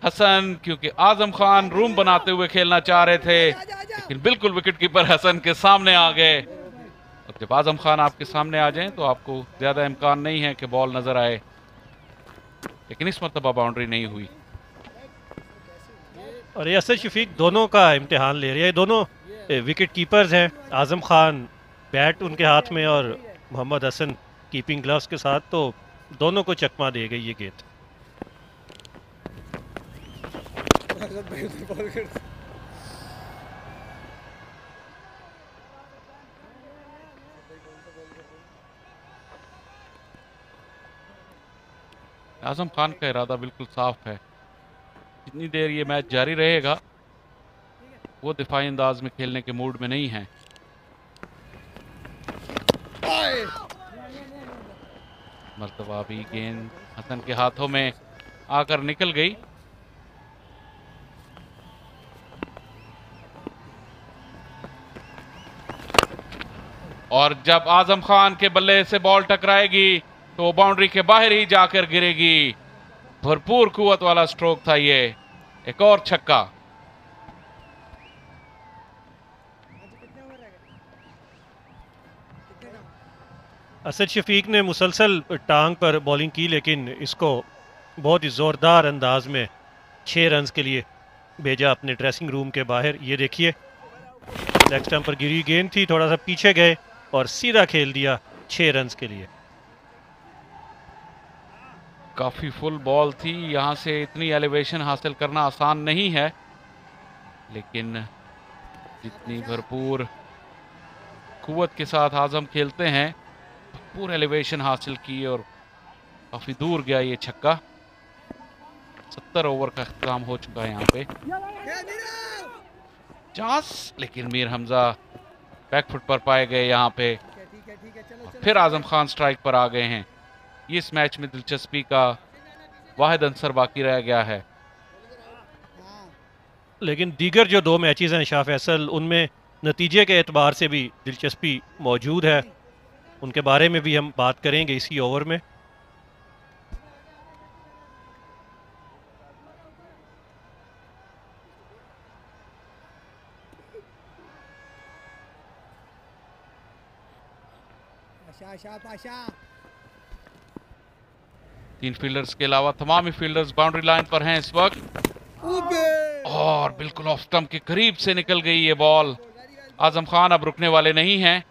हसन, क्योंकि आजम खान रूम बनाते हुए खेलना चाह रहे थे, लेकिन बिल्कुल विकेट कीपर हसन के सामने आ गए। अब जब आजम खान आपके सामने आ जाएं तो आपको ज्यादा इम्कान नहीं है कि बॉल नजर आए, लेकिन इस मरतबा बाउंड्री नहीं हुई। और ये असद शफीक दोनों का इम्तिहान ले रहे हैं। दोनों विकेट कीपर्स हैं। आजम खान बैट उनके हाथ में और मोहम्मद हसन कीपिंग ग्लव्स के साथ, तो दोनों को चकमा दे गई ये गेंद। आजम खान का इरादा बिल्कुल साफ है। जितनी देर ये मैच जारी रहेगा वो दिफाई अंदाज में खेलने के मूड में नहीं है। मर्तबा भी गेंद हसन के हाथों में आकर निकल गई। और जब आजम खान के बल्ले से बॉल टकराएगी तो बाउंड्री के बाहर ही जाकर गिरेगी। भरपूर कुव्वत वाला स्ट्रोक था ये। एक और छक्का। असद शफीक ने मुसलसल टांग पर बॉलिंग की, लेकिन इसको बहुत ही ज़ोरदार अंदाज में 6 रन के लिए भेजा अपने ड्रेसिंग रूम के बाहर। ये देखिए लेग स्टंप पर गिरी गेंद थी, थोड़ा सा पीछे गए और सीधा खेल दिया 6 रन के लिए। काफी फुल बॉल थी, यहां से इतनी एलिवेशन हासिल करना आसान नहीं है, लेकिन जितनी भरपूर कुव्वत के साथ आजम खेलते हैं, भरपूर एलिवेशन हासिल की और काफी दूर गया ये छक्का। 70 ओवर का इख्तिताम हो चुका है यहाँ पे। चांस, लेकिन मीर हमजा बैकफुट पर पाए गए यहाँ पे। और फिर आजम खान स्ट्राइक पर आ गए हैं। ये इस मैच में दिलचस्पी का वाहिद अंसर बाकी रह गया है। लेकिन दीगर जो 2 मैचेस हैं शाह फैसल, उनमें नतीजे के एतबार से भी दिलचस्पी मौजूद है। उनके बारे में भी हम बात करेंगे इसी ओवर में। पाशा 3 फील्डर्स के अलावा तमाम ही फील्डर्स बाउंड्री लाइन पर हैं इस वक्त। और बिल्कुल ऑफ स्टंप के करीब से निकल गई ये बॉल। आजम खान अब रुकने वाले नहीं हैं।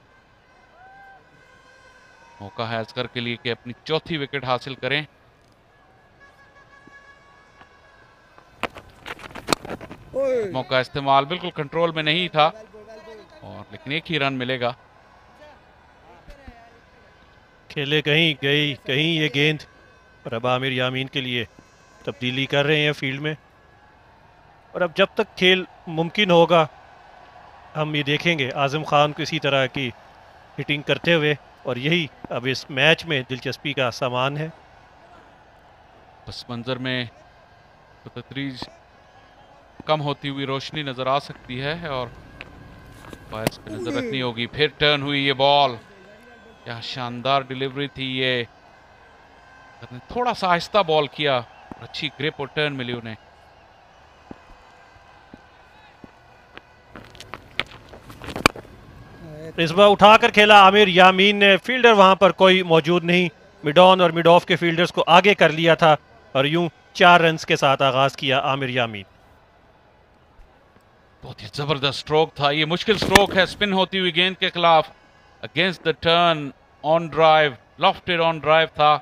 मौका है असगर के लिए कि अपनी 4थी विकेट हासिल करें। मौका इस्तेमाल बिल्कुल कंट्रोल में नहीं था, और लेकिन एक ही रन मिलेगा। खेले कहीं गई कहीं ये गेंद, और अब आमिर यामीन के लिए तब्दीली कर रहे हैं फील्ड में। और अब जब तक खेल मुमकिन होगा हम ये देखेंगे आज़म खान को इसी तरह की हिटिंग करते हुए, और यही अब इस मैच में दिलचस्पी का सामान है। बस मंजर में तो तदरीज कम होती हुई रोशनी नजर आ सकती है और बायस पे नजर रखनी होगी। फिर टर्न हुई ये बॉल। क्या शानदार डिलीवरी थी ये। थोड़ा सा आहिस्ता बॉल किया अच्छी ग्रिप और टर्न मिली उन्हें। इस बार उठाकर खेला आमिर यामीन ने, फील्डर वहां पर कोई मौजूद नहीं, मिड ऑन और मिड ऑफ के फील्डर्स को आगे कर लिया था और यूं 4 रन्स के साथ आगाज किया आमिर यामीन। बहुत ही जबरदस्त स्ट्रोक था, ये मुश्किल स्ट्रोक है स्पिन होती हुई गेंद के खिलाफ। Against the turn on drive, lofted on drive था,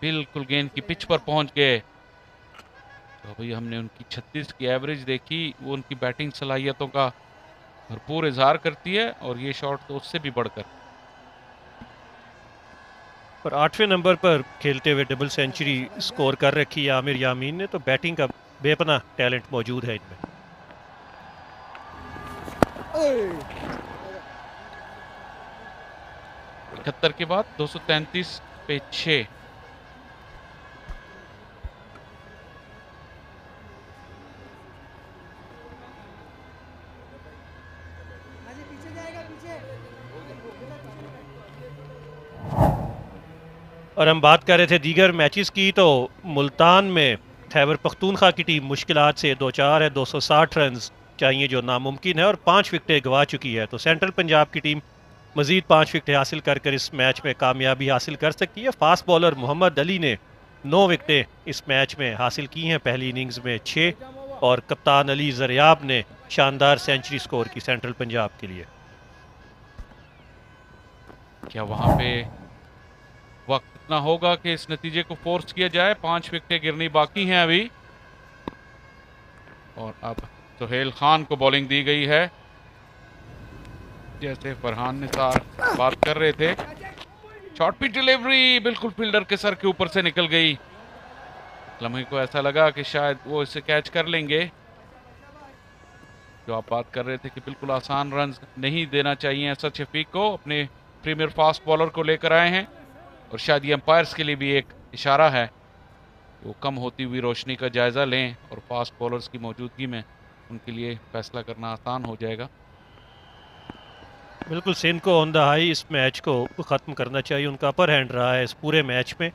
बिल्कुल गेंद की पिच पर पहुंच गए। तो भाई हमने उनकी 36 की एवरेज देखी, वो उनकी बैटिंग सलाहियतों का भरपूर इजहार करती है और ये शॉट तो उससे भी बढ़कर। पर 8वें नंबर पर खेलते हुए डबल सेंचुरी स्कोर कर रखी है आमिर यामीन ने, तो बैटिंग का बेपनाह टैलेंट मौजूद है इनमें। 71 के बाद 233 पे 6। और हम बात कर रहे थे दीगर मैचेस की, तो मुल्तान में खैबर पख्तूनख्वा की टीम मुश्किलात से 2-4 है, 260 रन चाहिए जो नामुमकिन है और 5 विकेटें गंवा चुकी है। तो सेंट्रल पंजाब की टीम मजीद 5 विकेटें हासिल कर इस मैच में कामयाबी हासिल कर सकती है। फास्ट बॉलर मोहम्मद अली ने 9 विकेटें इस मैच में हासिल की हैं, पहली इनिंग्स में 6, और कप्तान अली जरियाब ने शानदार सेंचुरी स्कोर की सेंट्रल पंजाब के लिए। क्या वहां पे वक्त इतना होगा कि इस नतीजे को फोर्स किया जाए? 5 विकेटें गिरनी बाकी हैं अभी और अब सुहेल खान को बॉलिंग दी गई है। जैसे फरहान निसार बात कर रहे थे, शॉर्ट पिच डिलीवरी बिल्कुल फील्डर के सर के ऊपर से निकल गई। लम्हे को ऐसा लगा कि शायद वो इसे कैच कर लेंगे। जो आप बात कर रहे थे कि बिल्कुल आसान रन नहीं देना चाहिए ऐसा शफीक को, अपने प्रीमियर फास्ट बॉलर को लेकर आए हैं और शायद ये अंपायर्स के लिए भी एक इशारा है कि वो कम होती हुई रोशनी का जायजा लें और फास्ट बॉलर्स की मौजूदगी में उनके लिए फैसला करना आसान हो जाएगा। बिल्कुल सिंध को ऑन द हाई इस मैच को ख़त्म करना चाहिए, उनका अपर हैंड रहा है इस पूरे मैच में।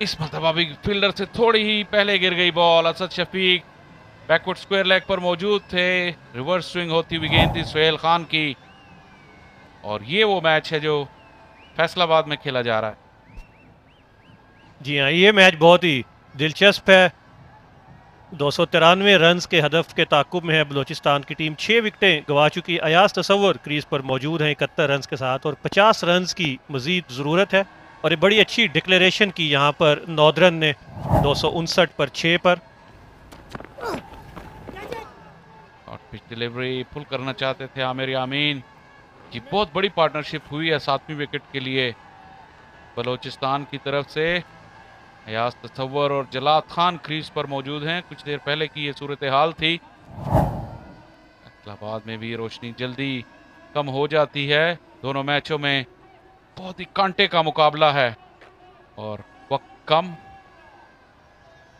इस मरतबा भी फील्डर से थोड़ी ही पहले गिर गई ball. Asad Shafiq backward square leg पर मौजूद थे, रिवर्स स्विंग होती हुई गेंद थी सुहेल खान की और ये वो मैच है जो फैसलाबाद में खेला जा रहा है। जी हाँ, ये मैच बहुत ही दिलचस्प है। 293 रन्स के हदफ के ताकुब में है बलूचिस्तान की टीम, 6 विकेटें गंवा चुकी। अयाज तसव्वुर क्रीज पर मौजूद हैं 71 रन्स के साथ और 50 रन्स की मजीद ज़रूरत है। और ये बड़ी अच्छी डिक्लेरेशन की यहाँ पर नॉर्दर्न ने 259 पर 6 पर। और पिच डिलीवरी फुल करना चाहते थे आमिर यामीन की, बहुत बड़ी पार्टनरशिप हुई है 7वीं विकेट के लिए बलूचिस्तान की तरफ से। अयाज तसव्वुर और जलाद खान क्रीज पर मौजूद हैं। कुछ देर पहले की ये सूरत हाल थी। फैसलाबाद में भी रोशनी जल्दी कम हो जाती है। दोनों मैचों में बहुत ही कांटे का मुकाबला है और वक्त कम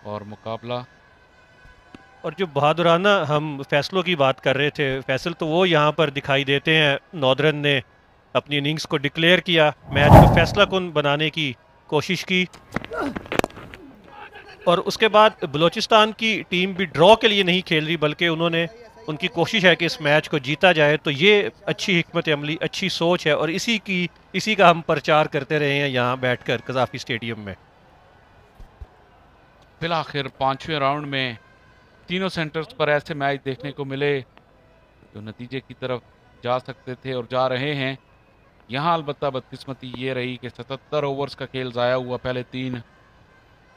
और मुकाबला। और जो बहादुराना हम फैसलों की बात कर रहे थे, फैसल तो वो यहाँ पर दिखाई देते हैं। नॉर्दर्न ने अपनी इनिंग्स को डिक्लेयर किया, मैच को फैसला कुन बनाने की कोशिश की और उसके बाद बलूचिस्तान की टीम भी ड्रॉ के लिए नहीं खेल रही, बल्कि उन्होंने उनकी कोशिश है कि इस मैच को जीता जाए। तो ये अच्छी हिकमत अमली, अच्छी सोच है और इसी का हम प्रचार करते रहे हैं यहाँ बैठकर कज़ाफ़ी स्टेडियम में। फिर आखिर 5वें राउंड में तीनों सेंटर्स पर ऐसे मैच देखने को मिले जो नतीजे की तरफ जा सकते थे और जा रहे हैं। यहाँ अलबत्ता बदकिस्मती ये रही कि 77 ओवर्स का खेल ज़ाया हुआ पहले 3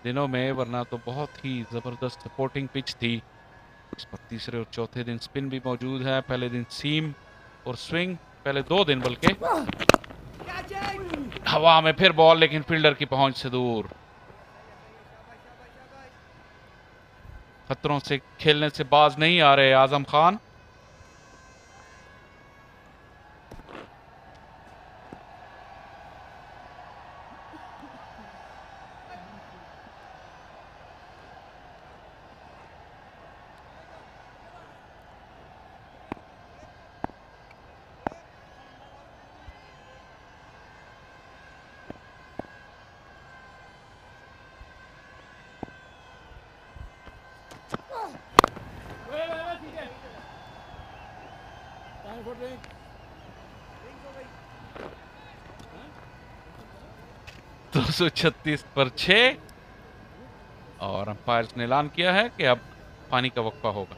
दिनों में, वरना तो बहुत ही ज़बरदस्त सपोर्टिंग पिच थी। इस पर तीसरे और चौथे दिन स्पिन भी मौजूद है, पहले दिन सीम और स्विंग, पहले 2 दिन बल्कि। हवा में फिर बॉल लेकिन फील्डर की पहुंच से दूर। खतरों से खेलने से बाज नहीं आ रहे आजम खान। 236 पर 6 और अंपायर्स ने ऐलान किया है कि अब पानी का वक्फा होगा।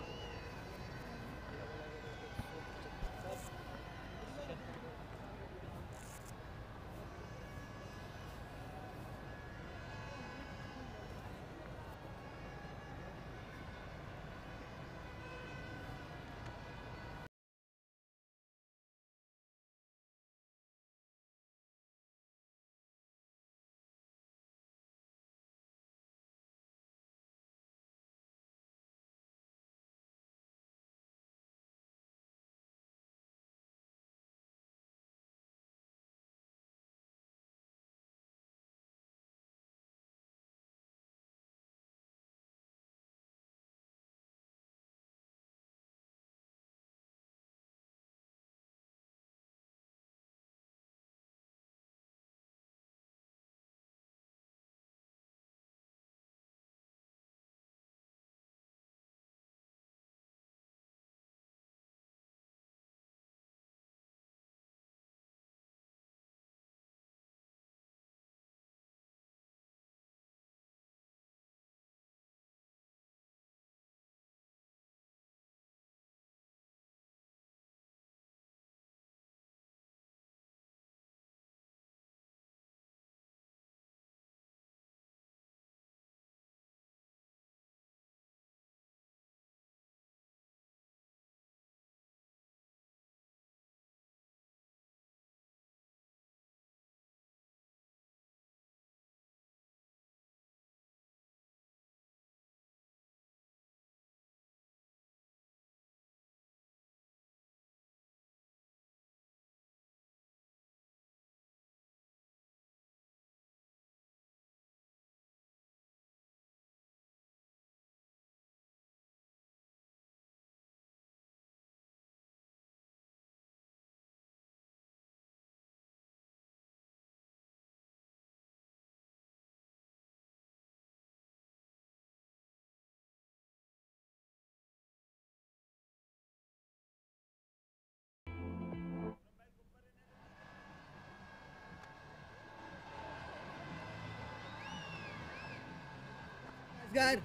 God.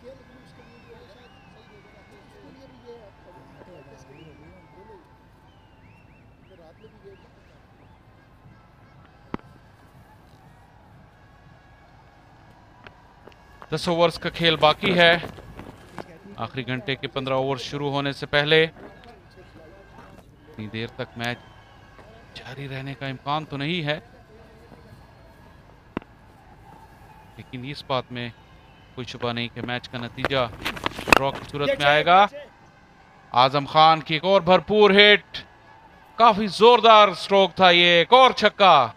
10 ओवर्स का खेल बाकी है। आखिरी घंटे के 15 ओवर शुरू होने से पहले इतनी देर तक मैच जारी रहने का इम्कान तो नहीं है, लेकिन इस बात में कोई शुबा नहीं कि मैच का नतीजा ड्रॉ की सूरत में आएगा। आजम खान की एक और भरपूर हिट, काफी जोरदार स्ट्रोक था ये, एक और छक्का।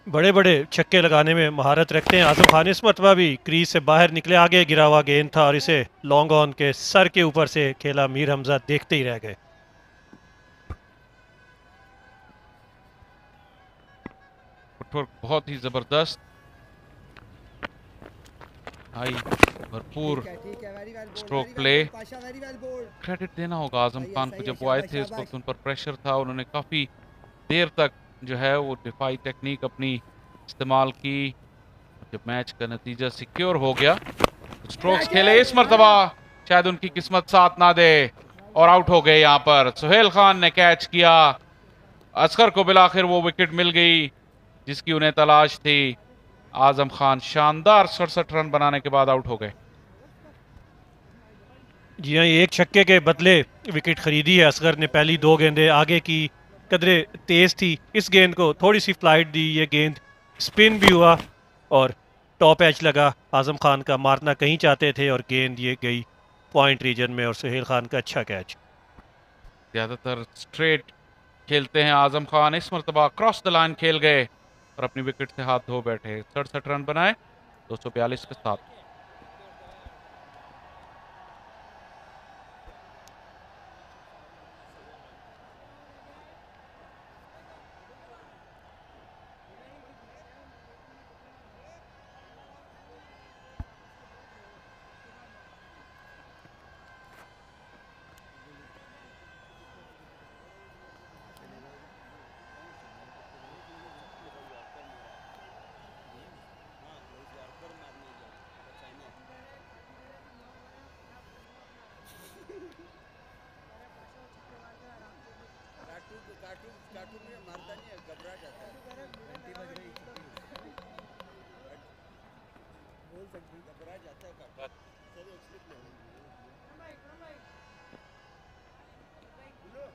बड़े बड़े छक्के लगाने में महारत रखते हैं आजम खान। इस मरतबा भी क्रीज से बाहर निकले, आगे गिरा हुआ गेंद था और इसे लॉन्ग ऑन के सर के ऊपर से खेला। मीर हमजा देखते ही रह गए। फुटवर्क बहुत ही जबरदस्त, हाई भरपूर स्ट्रोक प्ले। क्रेडिट देना होगा आजम खान को, जब वो आए थे उस वक्त उन पर प्रेशर था, उन्होंने काफी देर तक जो है वो डिफाई टेक्निक अपनी इस्तेमाल की। जब मैच का नतीजा सिक्योर हो गया तो स्ट्रोक्स खेले। इस मरतबा शायद उनकी किस्मत साथ ना दे और आउट हो गए। यहां पर सुहेल खान ने कैच किया, असगर को बिलाखिर वो विकेट मिल गई जिसकी उन्हें तलाश थी। आजम खान शानदार 67 रन बनाने के बाद आउट हो गए। जी हाँ, एक छक्के के बदले विकेट खरीदी है असगर ने। पहली दो गेंदें आगे की कदरे तेज थी, इस गेंद को थोड़ी सी फ्लाइट दी, ये गेंद स्पिन भी हुआ और टॉप एज लगा। आजम खान का मारना कहीं चाहते थे और गेंद ये गई पॉइंट रीजन में और सुहेल खान का अच्छा कैच। ज्यादातर स्ट्रेट खेलते हैं आजम खान, इस मरतबा क्रॉस द लाइन खेल गए और अपनी विकेट से हाथ धो बैठे। 67 रन बनाए 242 के साथ।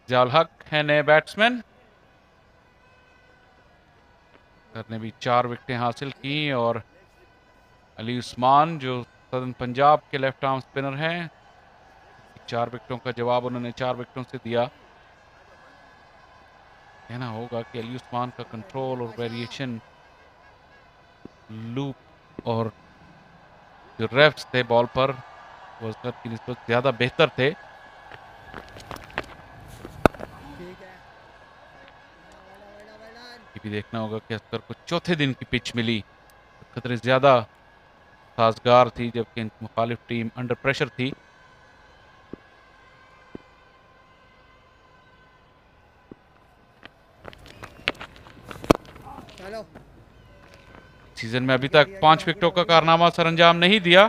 जियाउल हक है नए बैट्समैन, ने भी 4 विकेटें हासिल की और अली उस्मान जो सदर्न पंजाब के लेफ्ट आर्म स्पिनर हैं, 4 विकेटों का जवाब उन्होंने 4 विकेटों से दिया। कहना होगा कि अली उस्मान का कंट्रोल और वेरिएशन, लूप और जो रेफ्स थे बॉल पर वो असगर की निस्बत ज्यादा बेहतर थे। ये भी देखना होगा कि असगर को चौथे दिन की पिच मिली, खतरे ज्यादा साजगार थी जबकि मुखालिफ टीम अंडर प्रेशर थी। सीजन में अभी तक 5 विकेटों का कारनामा सरंजाम नहीं दिया,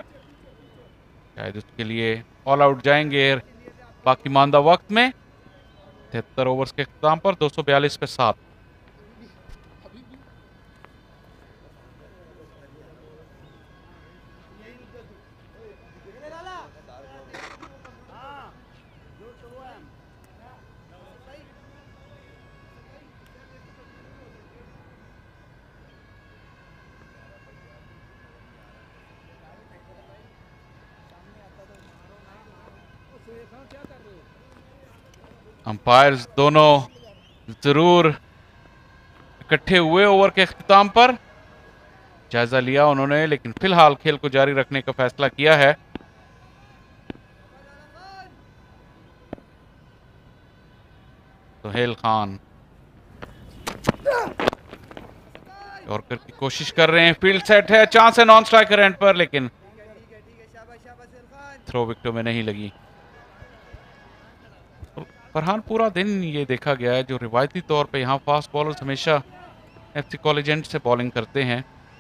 शायद उसके लिए ऑल आउट जाएंगे बाकी मांदा वक्त में। 73 ओवर्स के इख्तिताम पर 242 पे 7। अंपायर्स दोनों जरूर इकट्ठे हुए ओवर के इख्तिताम पर, जायजा लिया उन्होंने, लेकिन फिलहाल खेल को जारी रखने का फैसला किया है। सुहेल खान यॉर्कर की कोशिश कर रहे हैं, फील्ड सेट है, चांस है नॉन स्ट्राइकर एंड पर, लेकिन थ्रो विकेटों में नहीं लगी। फरहान, पूरा दिन ये देखा गया है जो रिवायती तौर पे यहाँ फास्ट बॉलर्स हमेशा एफसी कॉलेज एंड से बॉलिंग करते हैं,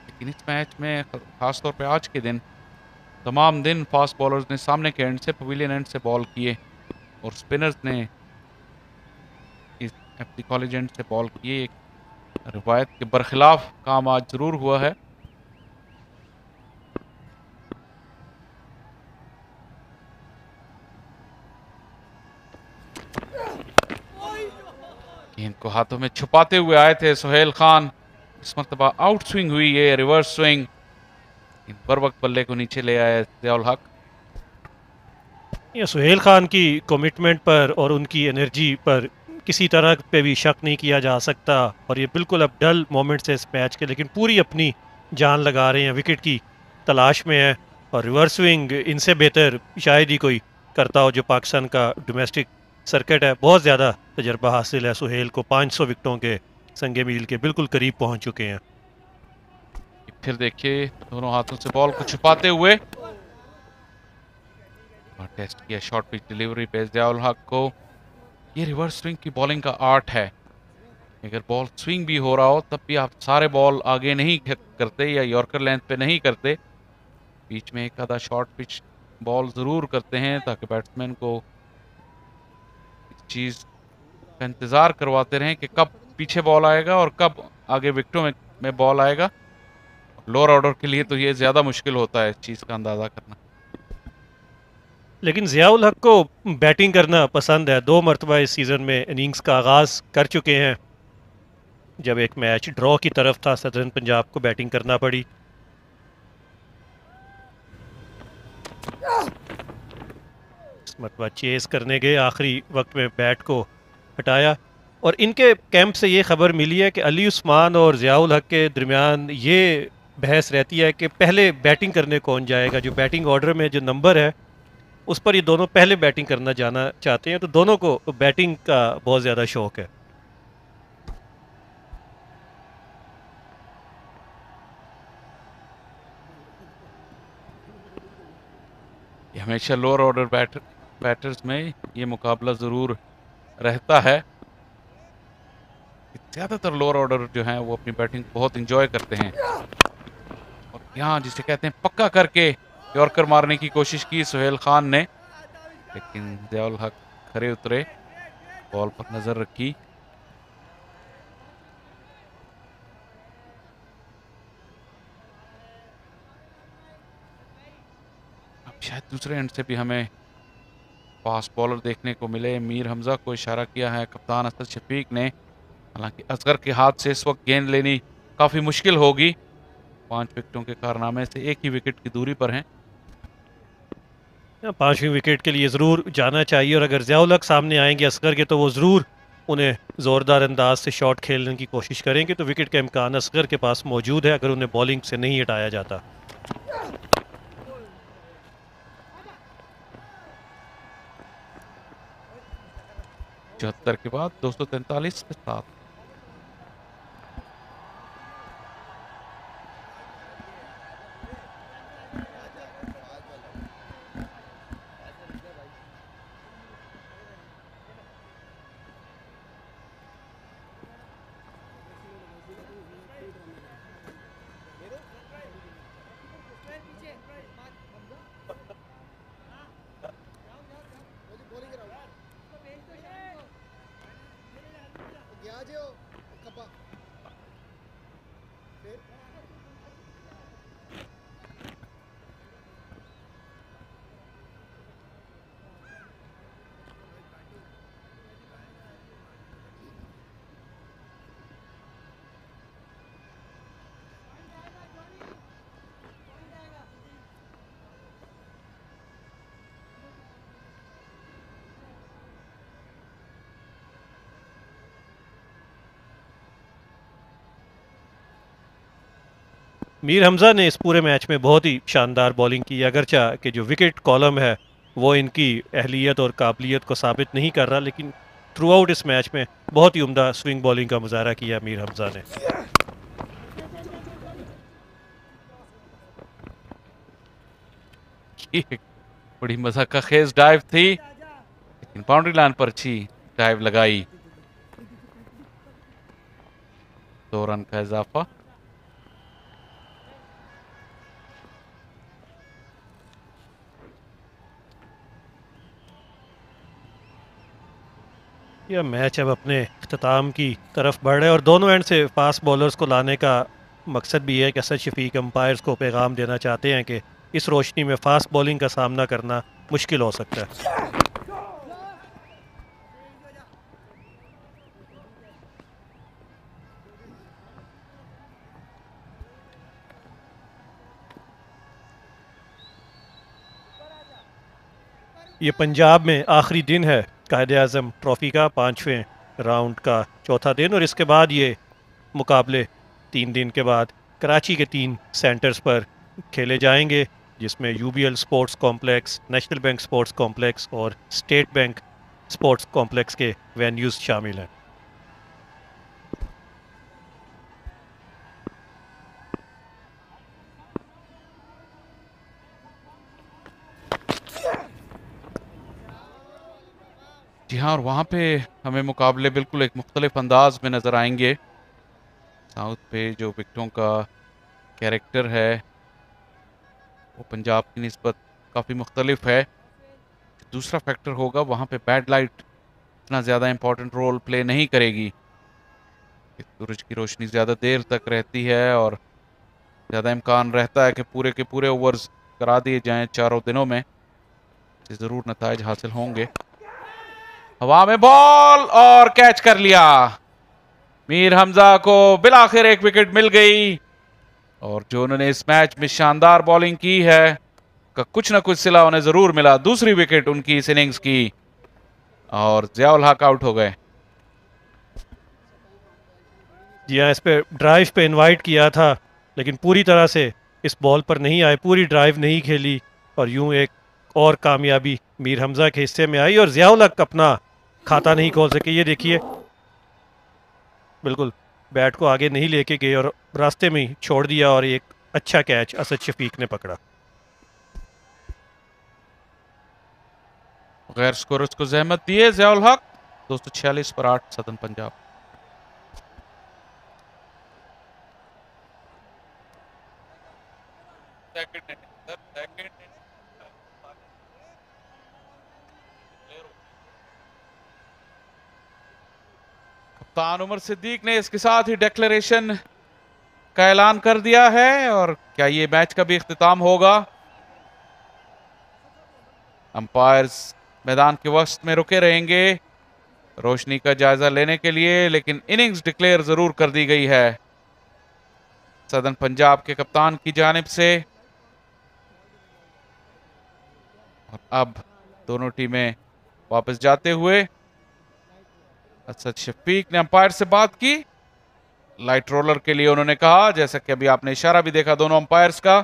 लेकिन इस मैच में खास तौर पे आज के दिन तमाम दिन फास्ट बॉलर्स ने सामने के एंड से, पवेलियन एंड से बॉल किए और स्पिनर्स ने इस एफसी कॉलेज एंड से बॉल किए। एक रिवायत के बरखिलाफ काम आज जरूर हुआ है। गेंद को हाथों में छुपाते हुए आए थे सुहेल खान, इस मरतबा आउट स्विंग हुई है, रिवर्स स्विंग, बर वक्त बल्ले को नीचे ले आए जियाउल हक। ये सुहेल खान की कमिटमेंट पर और उनकी एनर्जी पर किसी तरह पे भी शक नहीं किया जा सकता, और ये बिल्कुल अब डल मोमेंट्स है इस मैच के, लेकिन पूरी अपनी जान लगा रहे हैं, विकेट की तलाश में है। और रिवर्स स्विंग इनसे बेहतर शायद ही कोई करता हो जो पाकिस्तान का डोमेस्टिक सर्किट है। बहुत ज़्यादा तजर्बा हासिल है सुहेल को, 500 विकेटों के संगे मील के बिल्कुल करीब पहुंच चुके हैं। फिर देखिए दोनों हाथों से बॉल को छुपाते हुए और टेस्ट किया शॉर्ट पिच डिलीवरी पे जियाउल हक को। ये रिवर्स स्विंग की बॉलिंग का आर्ट है, अगर बॉल स्विंग भी हो रहा हो तब भी आप सारे बॉल आगे नहीं करते या यॉर्कर लेंथ पे नहीं करते, बीच में एक आधा शॉर्ट पिच बॉल जरूर करते हैं ताकि बैट्समैन को इस चीज का इंतजार करवाते रहें कि कब पीछे बॉल आएगा और कब आगे विकेटों में बॉल आएगा। लोअर ऑर्डर के लिए तो ये ज्यादा मुश्किल होता है इस चीज का अंदाजा करना। लेकिन जियाउल हक को बैटिंग करना पसंद है, 2 मरतबा इस सीज़न में इनिंग्स का आगाज़ कर चुके हैं। जब एक मैच ड्रॉ की तरफ था सदर्न पंजाब को बैटिंग करना पड़ी। इस मरतबा चेस करने गए, आखिरी वक्त में बैट को हटाया, और इनके कैंप से ये खबर मिली है कि अली उस्मान और जियाउल हक के दरमियान ये बहस रहती है कि पहले बैटिंग करने कौन जाएगा। जो बैटिंग ऑर्डर में जो नंबर है उस पर ये दोनों पहले बैटिंग करना जाना चाहते हैं, तो दोनों को बैटिंग का बहुत ज़्यादा शौक है। हमेशा लोअर ऑर्डर बैटर्स में ये मुकाबला जरूर रहता है। ज्यादातर लोअर ऑर्डर जो हैं वो अपनी बैटिंग बहुत इंजॉय करते हैं, और यहाँ जिसे कहते हैं पक्का करके यॉर्कर मारने की कोशिश की सुहेल खान ने, लेकिन जियाउल हक खरे उतरे, बॉल पर नजर रखी। शायद दूसरे एंड से भी हमें फास्ट बॉलर देखने को मिले। मीर हमजा को इशारा किया है कप्तान असद शफीक ने। हालांकि असगर के हाथ से इस वक्त गेंद लेनी काफ़ी मुश्किल होगी। 5 विकेटों के कारनामे से एक ही विकेट की दूरी पर हैं। 5वीं विकेट के लिए ज़रूर जाना चाहिए और अगर ज़ियाउल हक सामने आएंगे असगर के तो वो ज़रूर उन्हें ज़ोरदार अंदाज से शॉट खेलने की कोशिश करेंगे, तो विकेट का इम्कान असगर के पास मौजूद है अगर उन्हें बॉलिंग से नहीं हटाया जाता। चौहत्तर के बाद 243 के साथ मीर हमजा ने इस पूरे मैच में बहुत ही शानदार बॉलिंग की, अगरचा कि जो विकेट कॉलम है वो इनकी अहलियत और काबिलियत को साबित नहीं कर रहा, लेकिन थ्रू आउट इस मैच में बहुत ही उम्दा स्विंग बॉलिंग का मुजाहरा किया मीर हमजा ने। बड़ी मजा का खेज डाइव थी, लेकिन बाउंड्री लाइन पर अच्छी डाइव लगाई। 2 रन का इजाफा। यह मैच अब अपने अख्ताम की तरफ बढ़ रहा है और दोनों एंड से फास्ट बॉलर्स को लाने का मकसद भी है कि असद शफीक अंपायर्स को पैगाम देना चाहते हैं कि इस रोशनी में फास्ट बॉलिंग का सामना करना मुश्किल हो सकता है। ये पंजाब में आखिरी दिन है कायदे आज़म ट्रॉफ़ी का, 5वें राउंड का चौथा दिन, और इसके बाद ये मुकाबले 3 दिन के बाद कराची के 3 सेंटर्स पर खेले जाएंगे, जिसमें UBL sports complex, national bank sports complex और स्टेट बैंक स्पोर्ट्स कॉम्प्लेक्स के वेन्यूज़ शामिल हैं। जी हाँ, और वहाँ पे हमें मुकाबले बिल्कुल एक मुख्तलिफ अंदाज में नज़र आएंगे। साउथ पे जो विकेटों का कैरेक्टर है वो पंजाब की निस्बत काफ़ी मुख्तलिफ है। दूसरा फैक्टर होगा, वहाँ पे बैड लाइट इतना ज़्यादा इम्पोर्टेंट रोल प्ले नहीं करेगी। सूरज की रोशनी ज़्यादा देर तक रहती है और ज़्यादा इम्कान रहता है कि पूरे के पूरे ओवर्स करा दिए जाएं चारों दिनों में। ज़रूर नताइज हासिल होंगे। हवा में बॉल और कैच कर लिया। मीर हमजा को बिलाखिर एक विकेट मिल गई और जो उन्होंने इस मैच में शानदार बॉलिंग की है का कुछ ना कुछ सिला उन्हें जरूर मिला। दूसरी विकेट उनकी इस इनिंग्स की और ज़ियाउल हक आउट हो गए। जी हाँ, इस पे ड्राइव पे इनवाइट किया था लेकिन पूरी तरह से इस बॉल पर नहीं आए, पूरी ड्राइव नहीं खेली और यूं एक और कामयाबी मीर हमजा के हिस्से में आई और ज़ियाउल हक अपना खाता नहीं खोल सके। ये देखिए, बिल्कुल बैट को आगे नहीं लेके गए और रास्ते में ही छोड़ दिया और एक अच्छा कैच असद शफीक ने पकड़ा। गैर स्कोरर्स को जहमत दिए ज़ियाउल हक। 246 पर 8 सदन पंजाब। कप्तान उमर सिद्दीक ने इसके साथ ही डिक्लेरेशन का ऐलान कर दिया है और क्या ये मैच का भी इख्तिताम होगा। अंपायर्स मैदान के वस्त में रुके रहेंगे रोशनी का जायजा लेने के लिए, लेकिन इनिंग्स डिक्लेयर जरूर कर दी गई है सदर्न पंजाब के कप्तान की जानिब से। और अब दोनों टीमें वापस जाते हुए असद शफीक ने अंपायर से बात की। लाइट रोलर के लिए उन्होंने कहा, जैसा कि अभी आपने इशारा भी देखा दोनों अंपायर्स का,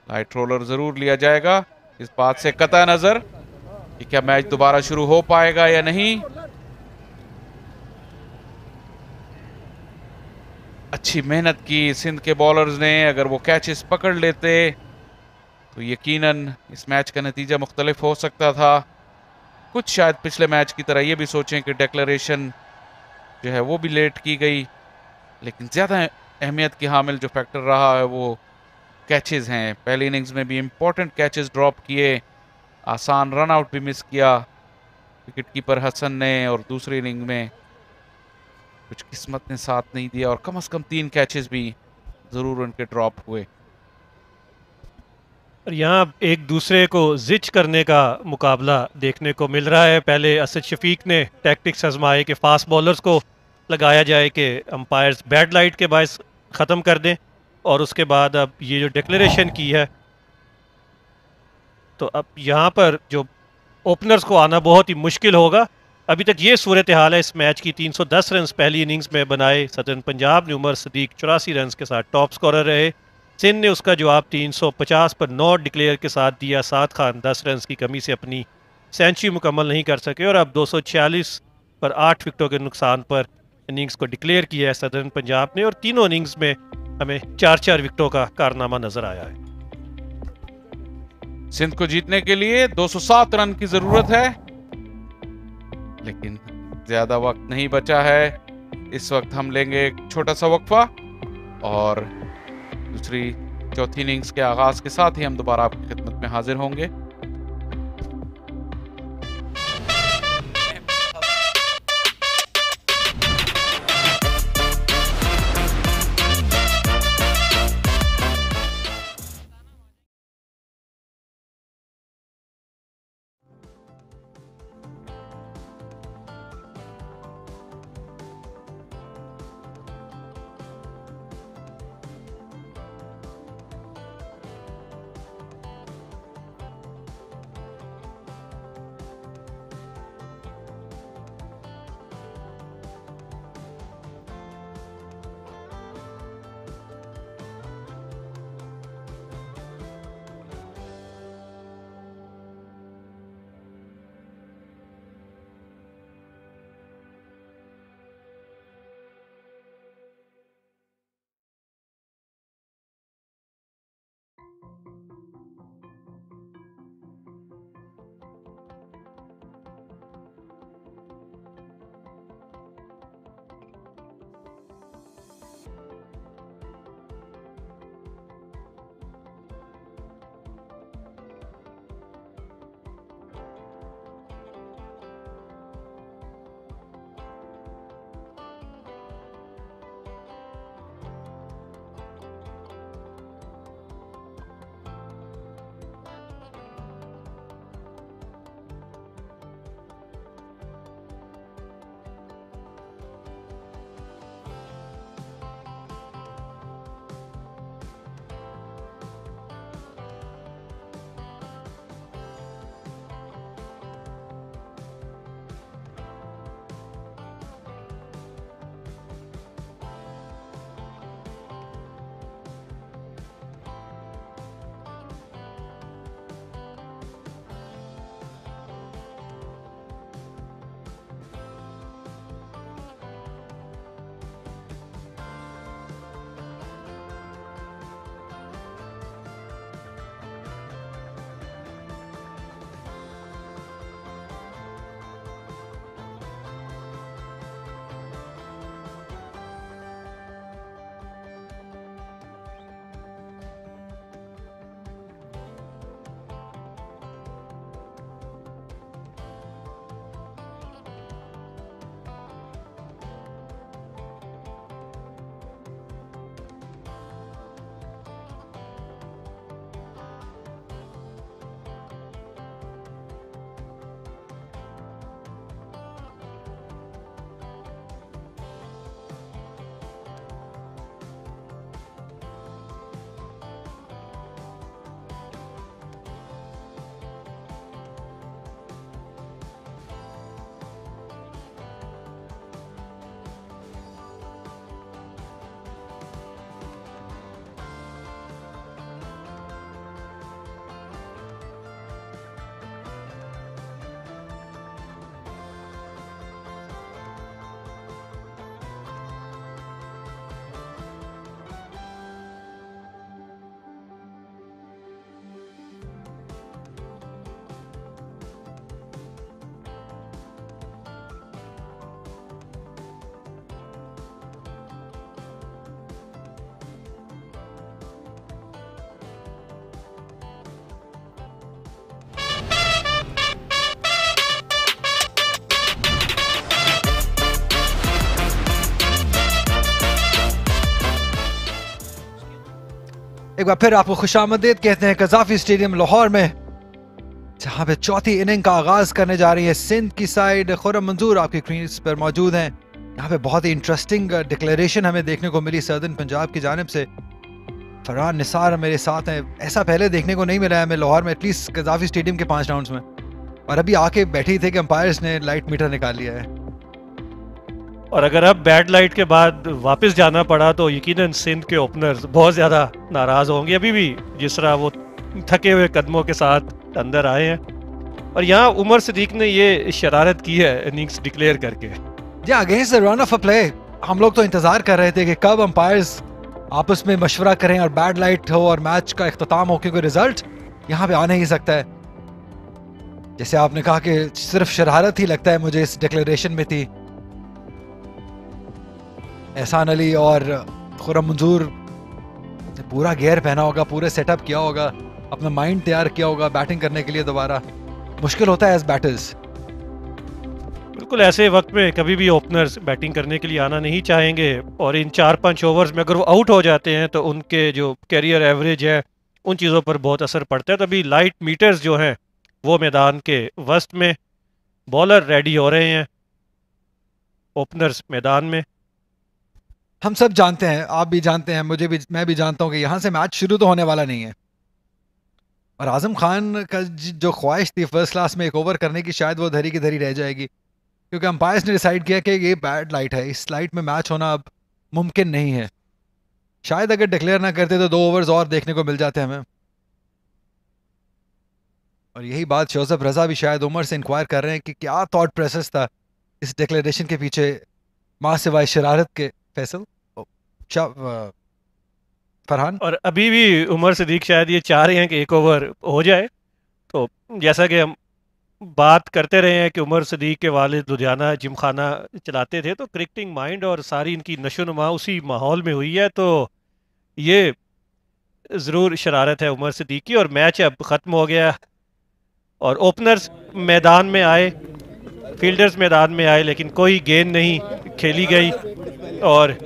लाइट रोलर जरूर लिया जाएगा। इस बात से कतई नजर कि क्या मैच दोबारा शुरू हो पाएगा या नहीं। अच्छी मेहनत की सिंध के बॉलर्स ने, अगर वो कैचेस पकड़ लेते तो यकीनन इस मैच का नतीजा मुख्तलिफ हो सकता था। कुछ शायद पिछले मैच की तरह ये भी सोचें कि डिक्लेरेशन जो है वो भी लेट की गई, लेकिन ज़्यादा अहमियत की हामिल जो फैक्टर रहा है वो कैचेस हैं। पहली इनिंग्स में भी इंपॉर्टेंट कैचेस ड्रॉप किए, आसान रन आउट भी मिस किया विकेट कीपर हसन ने, और दूसरी इनिंग में कुछ किस्मत ने साथ नहीं दिया और कम से कम 3 कैचेस भी जरूर उनके ड्रॉप हुए। और यहाँ एक दूसरे को जिच करने का मुकाबला देखने को मिल रहा है। पहले असद शफीक ने टैक्टिक्स आजमाए कि फास्ट बॉलर्स को लगाया जाए कि अंपायर्स बैड लाइट के बायस ख़त्म कर दें, और उसके बाद अब ये जो डिक्लेरेशन की है तो अब यहाँ पर जो ओपनर्स को आना बहुत ही मुश्किल होगा। अभी तक ये सूरत हाल है इस मैच की। 310 रन पहली इनिंग्स में बनाए सदर्न पंजाब ने, उमर सदीक 84 रन के साथ टॉप स्कोरर रहे। सिंध ने उसका जवाब 350 पर 9 डिक्लेयर के साथ दिया। साद खान 10 रन की कमी से अपनी सेंचुरी मुकम्मल नहीं कर सके और अब 246 पर 8 विकेटों के नुकसान पर इनिंग्स को डिक्लेयर किया है सदर्न पंजाब ने, और तीनों इनिंग्स में हमें 4-4 विकेटों का कारनामा नजर आया है। सिंध को जीतने के लिए 207 रन की जरूरत है, लेकिन ज्यादा वक्त नहीं बचा है। इस वक्त हम लेंगे एक छोटा सा वक्फा और दूसरी चौथी इनिंग्स के आगाज के साथ ही हम दोबारा आपकी खिदमत में हाजिर होंगे। एक बार फिर आपको खुशामदीद कहते हैं कज़ाफी स्टेडियम लाहौर में, जहां पे चौथी इनिंग का आगाज करने जा रही है सिंध की साइड। खुर्रम मंजूर आपकी क्रीज पर मौजूद हैं। यहाँ पे बहुत ही इंटरेस्टिंग डिक्लेरेशन हमें देखने को मिली सदर्न पंजाब की जानिब से। फरहान निसार मेरे साथ हैं। ऐसा पहले देखने को नहीं मिला है हमें लाहौर में, एटलीस्ट कज़ाफी स्टेडियम के 5 राउंड्स में। और अभी आके बैठी थे कि अंपायर्स ने लाइट मीटर निकाल लिया है। और अगर अब बैड लाइट के बाद वापस जाना पड़ा तो यकीनन सिंध के ओपनर्स बहुत ज़्यादा नाराज़ होंगे। अभी भी जिस तरह वो थके हुए कदमों के साथ अंदर आए हैं। और यहाँ उमर सदीक ने ये शरारत की है इनिंग्स डिक्लेयर करके। जी, against the run of a play हम लोग तो इंतजार कर रहे थे कि कब अंपायर्स आपस में मशवरा करें और बैड लाइट हो और मैच का इख्तिताम हो, क्योंकि रिजल्ट यहाँ पे आ नहीं सकता है। जैसे आपने कहा कि सिर्फ शरारत ही लगता है मुझे इस डिक्लेरेशन में थी। एहसान अली और खुर्रम मंजूर ने पूरा गियर पहना होगा, पूरे सेटअप किया होगा, अपना माइंड तैयार किया होगा बैटिंग करने के लिए। दोबारा मुश्किल होता है एज बैटर्स। बिल्कुल ऐसे वक्त में कभी भी ओपनर्स बैटिंग करने के लिए आना नहीं चाहेंगे। और इन 4-5 ओवर्स में अगर वो आउट हो जाते हैं तो उनके जो कैरियर एवरेज है उन चीज़ों पर बहुत असर पड़ता है। तो अभी लाइट मीटर्स जो हैं वो मैदान के वस्त में, बॉलर रेडी हो रहे हैं, ओपनर्स मैदान में। हम सब जानते हैं, आप भी जानते हैं, मैं भी जानता हूं कि यहाँ से मैच शुरू तो होने वाला नहीं है। और आजम खान का जो ख्वाहिश थी फर्स्ट क्लास में एक ओवर करने की, शायद वो धरी की धरी रह जाएगी, क्योंकि अंपायर्स ने डिसाइड किया कि ये बैड लाइट है, इस लाइट में मैच होना अब मुमकिन नहीं है। शायद अगर डिक्लेयर ना करते तो 2 ओवर्स और देखने को मिल जाते हमें। और यही बात जोसेफ रजा भी शायद उमर से इंक्वायर कर रहे हैं कि क्या थॉट प्रोसेस था इस डिक्लेरेशन के पीछे, मां सिवाय शरारत के। फैसल फरहान और अभी भी उमर सदीक शायद ये चाह रहे हैं कि 1 ओवर हो जाए। तो जैसा कि हम बात करते रहे हैं कि उमर सदीक के वालिद लुधियाना जिमखाना चलाते थे, तो क्रिकेटिंग माइंड और सारी इनकी नशोनुमा उसी माहौल में हुई है। तो ये ज़रूर शरारत है उमर सदीक की। और मैच अब ख़त्म हो गया और ओपनर्स मैदान में आए, फील्डर्स मैदान में आए, लेकिन कोई गेंद नहीं खेली गई। और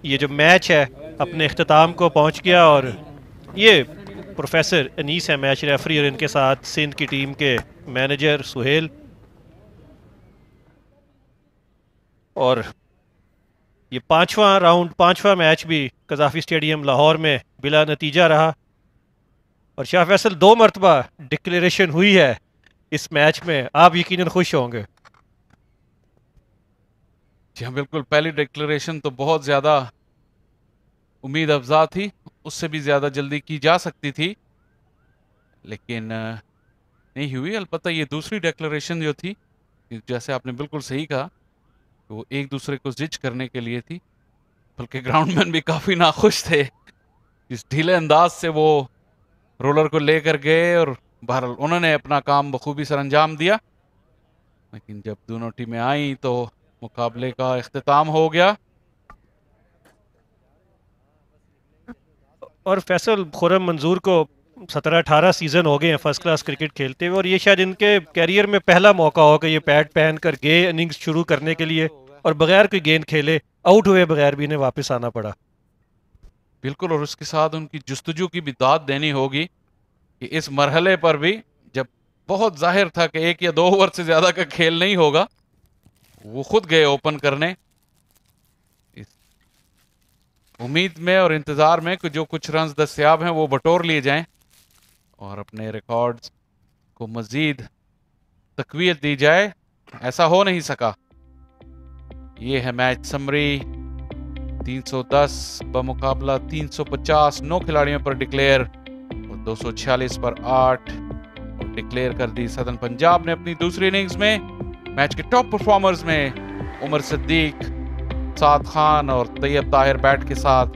ये जो मैच है अपने इख्तिताम को पहुंच गया। और ये प्रोफेसर अनीस है मैच रेफरी, और इनके साथ सिंध की टीम के मैनेजर सुहेल। और ये 5वां राउंड, 5वां मैच भी कज़ाफी स्टेडियम लाहौर में बिला नतीजा रहा। और शाह फैसल 2 मरतबा डिक्लेरेशन हुई है इस मैच में, आप यकीनन खुश होंगे। जी हाँ, बिल्कुल। पहली डिक्लेरेशन तो बहुत ज़्यादा उम्मीद अफजा थी, उससे भी ज़्यादा जल्दी की जा सकती थी, लेकिन नहीं हुई। अलबत्ता ये दूसरी डिक्लेरेशन जो थी, जैसे आपने बिल्कुल सही कहा, वो एक दूसरे को जिज करने के लिए थी। बल्कि ग्राउंडमैन भी काफ़ी नाखुश थे इस ढीले अंदाज से वो रोलर को लेकर गए। और बहरहाल उन्होंने अपना काम बखूबी सर अंजाम दिया। लेकिन जब दोनों टीमें आई तो मुकाबले का इख्तिताम हो गया। और फैसल खुर्रम मंजूर को 17-18 सीज़न हो गए हैं फर्स्ट क्लास क्रिकेट खेलते हुए, और ये शायद इनके कैरियर में पहला मौका हो कि ये पैड पहन कर गए इनिंग्स शुरू करने के लिए और बगैर कोई गेंद खेले, आउट हुए बगैर भी इन्हें वापस आना पड़ा। बिल्कुल। और उसके साथ उनकी जुस्तजू की भी दाद देनी होगी कि इस मरहले पर भी, जब बहुत जाहिर था कि 1 या 2 ओवर से ज़्यादा का खेल नहीं होगा, वो खुद गए ओपन करने, इस उम्मीद में और इंतज़ार में कि जो कुछ रन्स दस्तयाब हैं वो बटोर लिए जाएं और अपने रिकॉर्ड्स को मज़ीद तक़वियत दी जाए। ऐसा हो नहीं सका। ये है मैच समरी। 310 बमुकाबला 350 9 खिलाड़ियों पर डिक्लेयर और 246 पर 8 और डिक्लेयर कर दी सदर्न पंजाब ने अपनी दूसरी इनिंग्स में। मैच के टॉप परफॉर्मर्स में उमर सिद्दीक, साद खान और तैयब ताहिर बैट के साथ,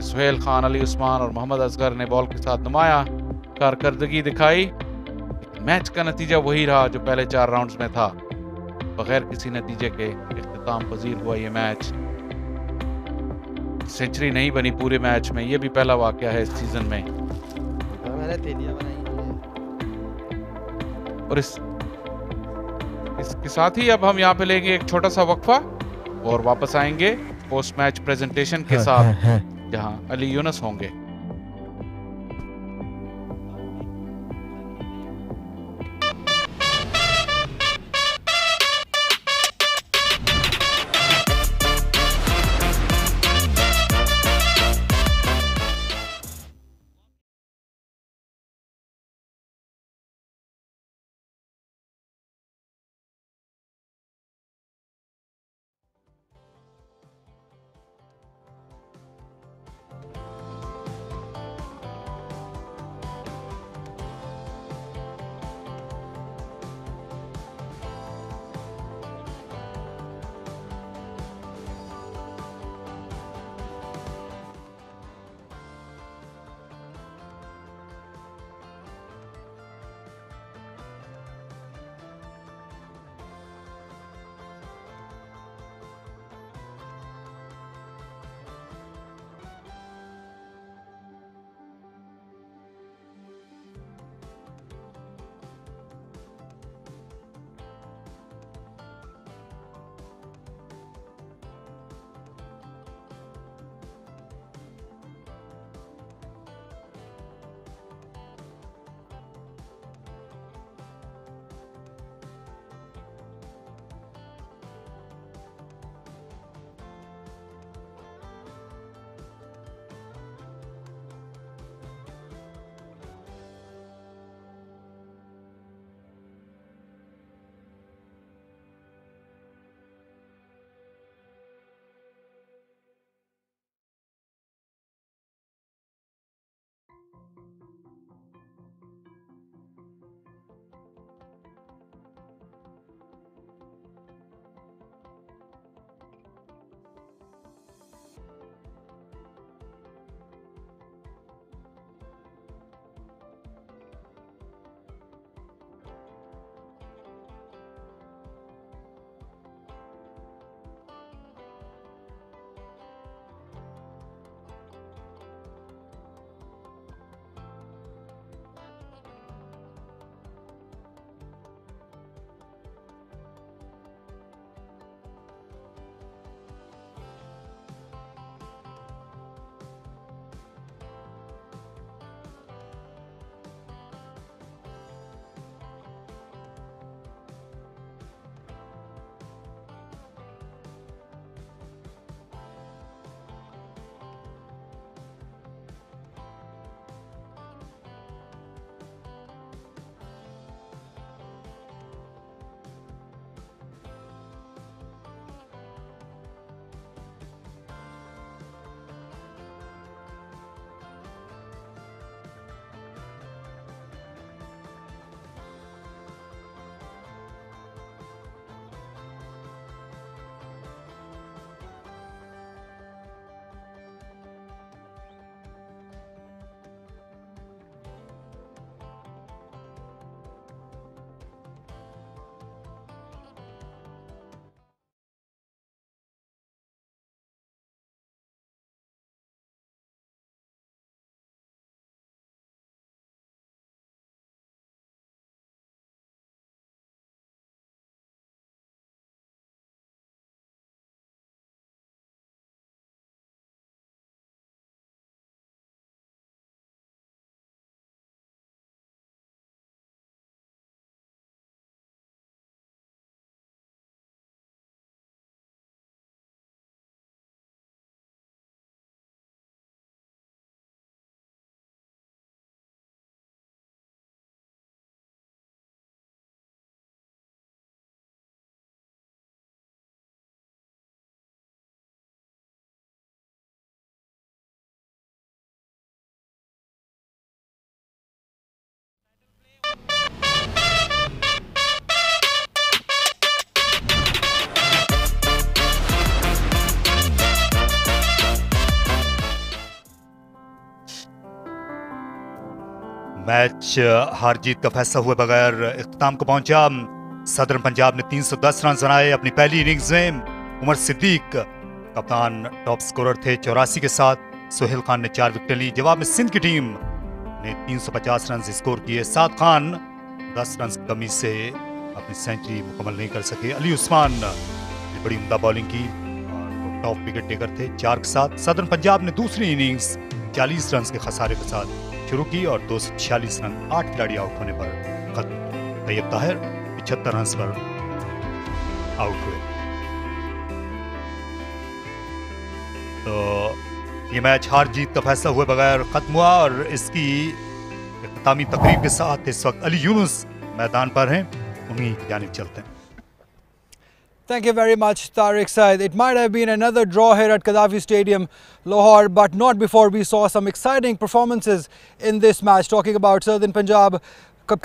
सुहेल खान, अली उस्मान और मोहम्मद असगर ने बॉल के साथ नुमाया कारकर्दगी दिखाई। मैच का नतीजा वही रहा जो पहले 4 राउंड्स में था। बगैर किसी नतीजे के इख्तिताम पजीर हुआ ये मैच। सेंचुरी नहीं बनी पूरे मैच में, ये भी पहला वाकया है इस सीजन में। और इसके साथ ही अब हम यहाँ पे लेंगे एक छोटा सा वक्फा और वापस आएंगे पोस्ट मैच प्रेजेंटेशन के साथ, जहां अली यूनुस होंगे। मैच हार जीत का फैसला हुए बगैर इख्तिताम को पहुंचा। सदर्न पंजाब ने 310 रन बनाए अपनी पहली इनिंग्स में। उमर सिद्दीक कप्तान टॉप स्कोरर थे 84 के साथ। सोहेल खान ने 4 विकेटें ली। जवाब में सिंध की टीम ने 350 रन स्कोर किए। साद खान 10 रन की कमी से अपनी सेंचुरी मुकम्मल नहीं कर सके। अली उस्मान ने बड़ी उम्दा बॉलिंग की और वो टॉप विकेट टेकर थे 4 के साथ। सदर्न पंजाब ने दूसरी इनिंग्स 40 रन के खसारे के साथ शुरू की और 246 रन 8 खिलाड़ी आउट होने पर खत्म। तैयब ताहिर 75 रन पर आउट हुए। तो ये मैच हार जीत का फैसला हुए बगैर खत्म हुआ और इसकी इख्तितामी तकरीब के साथ इस वक्त अली यूनुस मैदान पर हैं। उन्हीं की जानिब चलते हैं। Thank you very much, Tariq Said. It might have been another draw here at Gaddafi Stadium, Lahore, but not before we saw some exciting performances in this match. Talking about Southern Punjab,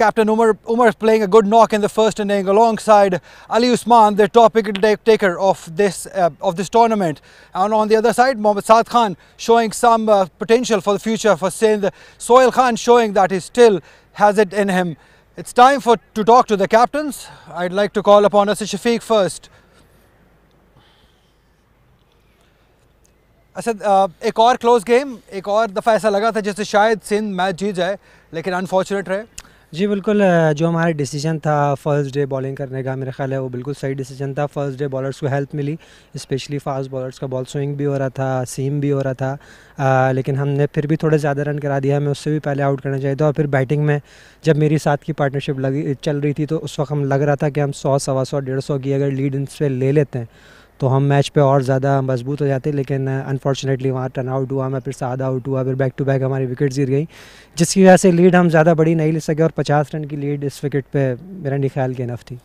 captain Umar playing a good knock in the first inning alongside Ali Usman, the top wicket taker of this tournament. And on the other side, Mohammad Saad Khan showing some potential for the future for Sindh. Sohail Khan showing that he still has it in him. It's time to talk to the captains. I'd like to call upon Asad Shafiq first. Asad, एक और close game, एक और दफ़ा ऐसा लगा था जैसे शायद सिंध मैच जीत जाए, लेकिन अनफॉर्चुनेट रहे। जी बिल्कुल, जो हमारा डिसीजन था फर्स्ट डे बॉलिंग करने का, मेरा ख्याल है वो बिल्कुल सही डिसीजन था। फर्स्ट डे बॉलर्स को हेल्प मिली, स्पेशली फास्ट बॉलर्स का बॉल स्विंग भी हो रहा था, सीम भी हो रहा था, लेकिन हमने फिर भी थोड़े ज़्यादा रन करा दिया। हमें उससे भी पहले आउट करना चाहिए था। और फिर बैटिंग में जब मेरी साथ की पार्टनरशिप चल रही थी तो उस वक्त हम लग रहा था कि हम 100, 125, 150 की अगर लीड इनसे ले लेते हैं तो हम मैच पे और ज़्यादा मजबूत हो जाते, लेकिन अनफॉर्चुनेटली वहाँ टर्न आउट हुआ, मैं फिर साद आउट हुआ, फिर बैक टू बैक हमारी विकेट्स गिर गई, जिसकी वजह से लीड हम ज़्यादा बड़ी नहीं ले सके। और 50 रन की लीड इस विकेट पे मेरा नहीं ख्याल की इनफ थी।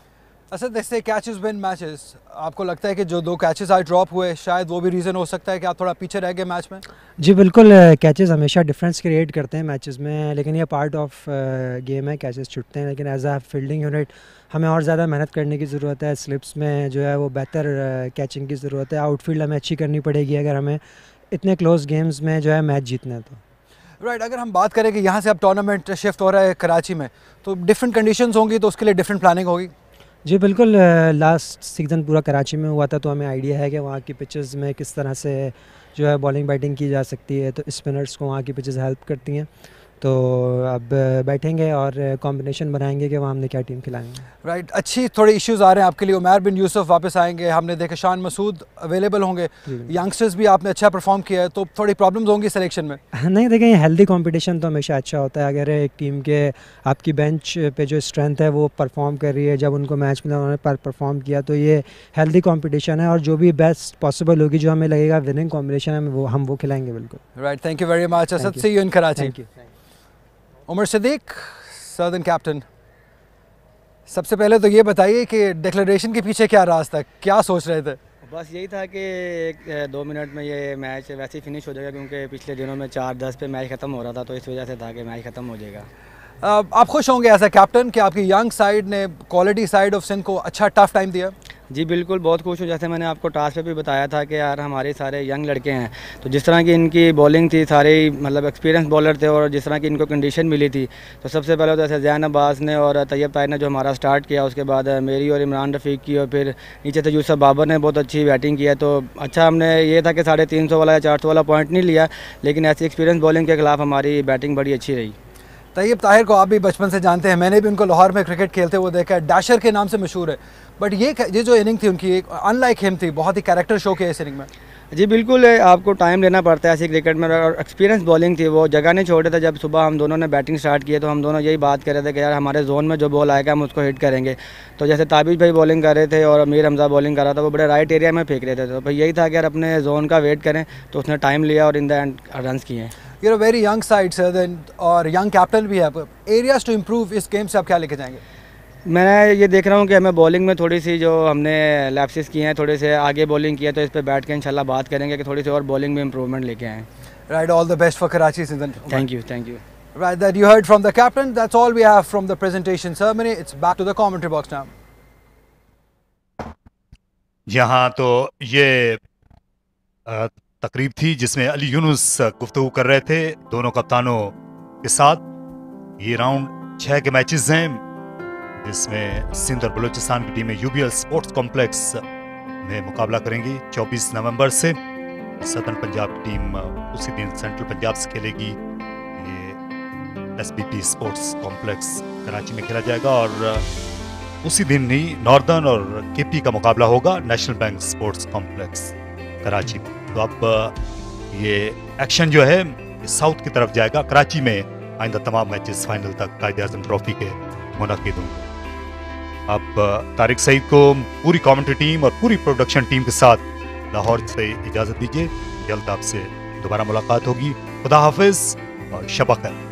असद, जैसे कैचेस विन मैचेस, आपको लगता है कि जो 2 कैचेस आज ड्रॉप हुए शायद वो भी रीज़न हो सकता है कि आप थोड़ा पीछे रह गए मैच में? जी बिल्कुल, कैचेस हमेशा डिफरेंस क्रिएट करते हैं मैचेस में, लेकिन ये पार्ट ऑफ गेम है, कैचेस छुटते हैं। लेकिन एज अ फील्डिंग यूनिट हमें और ज़्यादा मेहनत करने की ज़रूरत है। स्लिप्स में जो है वो बेहतर कैचिंग की ज़रूरत है। आउटफील्ड हमें अच्छी करनी पड़ेगी अगर हमें इतने क्लोज गेम्स में जो है मैच जीतना है तो। राइट, अगर हम बात करें कि यहाँ से अब टूर्नामेंट शिफ्ट हो रहा है कराची में, तो डिफरेंट कंडीशंस होंगी, तो उसके लिए डिफरेंट प्लानिंग होगी। जी बिल्कुल, लास्ट सीज़न पूरा कराची में हुआ था तो हमें आइडिया है कि वहाँ की पिचेस में किस तरह से जो है बॉलिंग बैटिंग की जा सकती है, तो स्पिनर्स को वहाँ की पिचेस हेल्प करती हैं। तो अब बैठेंगे और कॉम्बिनेशन बनाएंगे कि वहाँ हमने क्या टीम खिलाएंगे। राइट, अच्छी थोड़े इश्यूज आ रहे हैं आपके लिए। उमर बिन यूसुफ वापस आएंगे, हमने देखा शान मसूद अवेलेबल होंगे, यंगस्टर्स भी आपने अच्छा परफॉर्म किया है, तो थोड़ी प्रॉब्लम्स होंगी सिलेक्शन में? नहीं, देखें हेल्दी कंपटीशन तो हमेशा अच्छा होता है। अगर एक टीम के आपकी बेंच पे जो स्ट्रेंथ है वो परफॉर्म कर रही है, जब उनको मैच में उन्होंने परफॉर्म किया, तो ये हेल्दी कंपटीशन है और जो भी बेस्ट पॉसिबल होगी, जो हमें लगेगा विनिंग कॉम्बिनेशन है, हम वो खिलाएंगे बिल्कुल। Right, thank you very much Asad, see you in Karachi. Thank you. Umar Siddiq, southern captain, सबसे पहले तो ये बताइए कि डिक्लेरेशन के पीछे क्या राज था, क्या सोच रहे थे? बस यही था कि 2 मिनट में ये मैच वैसे ही फिनिश हो जाएगा, क्योंकि पिछले दिनों में 4-10 पे मैच ख़त्म हो रहा था, तो इस वजह से था कि मैच ख़त्म हो जाएगा। आप खुश होंगे एज अ कैप्टन कि आपकी यंग साइड ने क्वालिटी साइड ऑफ सिंध को अच्छा टफ टाइम दिया? जी बिल्कुल, बहुत खुश हूँ। जैसे मैंने आपको टास्क पे भी बताया था कि यार हमारे सारे यंग लड़के हैं, तो जिस तरह की इनकी बॉलिंग थी, सारे मतलब एक्सपीरियंस बॉलर थे, और जिस तरह की इनको कंडीशन मिली थी, तो सबसे पहले तो जैसे जैन अब्बास ने और तैयब ताहिर ने जो हमारा स्टार्ट किया, उसके बाद मेरी और इमरान रफ़ीक की, और फिर नीचे से यूसुफ बाबर ने बहुत अच्छी बैटिंग किया। तो अच्छा, हमने ये था कि 350 वाला या 400 वाला पॉइंट नहीं लिया, लेकिन ऐसी एक्सपीरियंस बॉलिंग के खिलाफ हमारी बैटिंग बड़ी अच्छी रही। तैयब ताहिर को आप भी बचपन से जानते हैं, मैंने भी उनको लाहौर में क्रिकेट खेलते हुए देखा है, डैशर के नाम से मशहूर है, बट ये जो इनिंग थी उनकी, एक अनलाइक हिम थी, बहुत ही कैरेक्टर शो किया इस इनिंग में। जी बिल्कुल, आपको टाइम लेना पड़ता है ऐसी क्रिकेट में, और एक्सपीरियंस बॉलिंग थी, वो जगह नहीं छोड़ रहे थे। जब सुबह हम दोनों ने बैटिंग स्टार्ट की तो हम दोनों यही बात कर रहे थे कि यार हमारे जोन में जो बॉल आएगा हम उसको हिट करेंगे। तो जैसे ताबिश भाई बॉलिंग कर रहे थे और अमीर हमजा बॉलिंग कर रहा था, वो बड़े राइट एरिया में फेंक रहे थे, तो भाई यही था कि यार अपने जोन का वेट करें, तो उसने टाइम लिया और इन द एंड रन्स किए। You are very young side sir, और यंग कैप्टन भी है, एरियाज टू इम्प्रूव इस गेम से आप क्या लेके जाएंगे? मैं ये देख रहा हूँ कि हमें बॉलिंग में थोड़ी सी जो हमने लैप्सेस किए हैं, थोड़े से आगे बॉलिंग की है, तो इस पे बैठ के इंशाल्लाह बात करेंगे कि थोड़ी सी और बॉलिंग में इंप्रूवमेंट लेके आएँ। Right, all the best for Karachi season. Thank you, thank you. Right, that you heard from the captain. That's all we have from the presentation ceremony. It's back to the commentary box now. यहाँ तो ये तकरीब थी जिसमें अली यूनुस गुफ्तगू कर रहे थे दोनों कप्तानों के साथ। ये राउंड 6 के मैचेस हैं, जिसमें सिंध और बलूचिस्तान की टीमें यूबीएल स्पोर्ट्स कॉम्प्लेक्स में मुकाबला करेंगी 24 नवंबर से। सदर्न पंजाब की टीम उसी दिन सेंट्रल पंजाब से खेलेगी। ये एसपीपी स्पोर्ट्स कॉम्प्लेक्स कराची में खेला जाएगा और उसी दिन ही नॉर्दर्न और केपी का मुकाबला होगा national bank sports complex Karachi में। तो अब ये एक्शन जो है साउथ की तरफ जाएगा। कराची में आइंदा तमाम मैचेस फाइनल तक कायदे आज़म ट्रॉफी के मुनक़िद होंगे। अब तारिक सईद को पूरी कमेंट्री टीम और पूरी प्रोडक्शन टीम के साथ लाहौर से इजाज़त दीजिए। जल्द आपसे दोबारा मुलाकात होगी। खुदा हाफिज़ और शब खैर।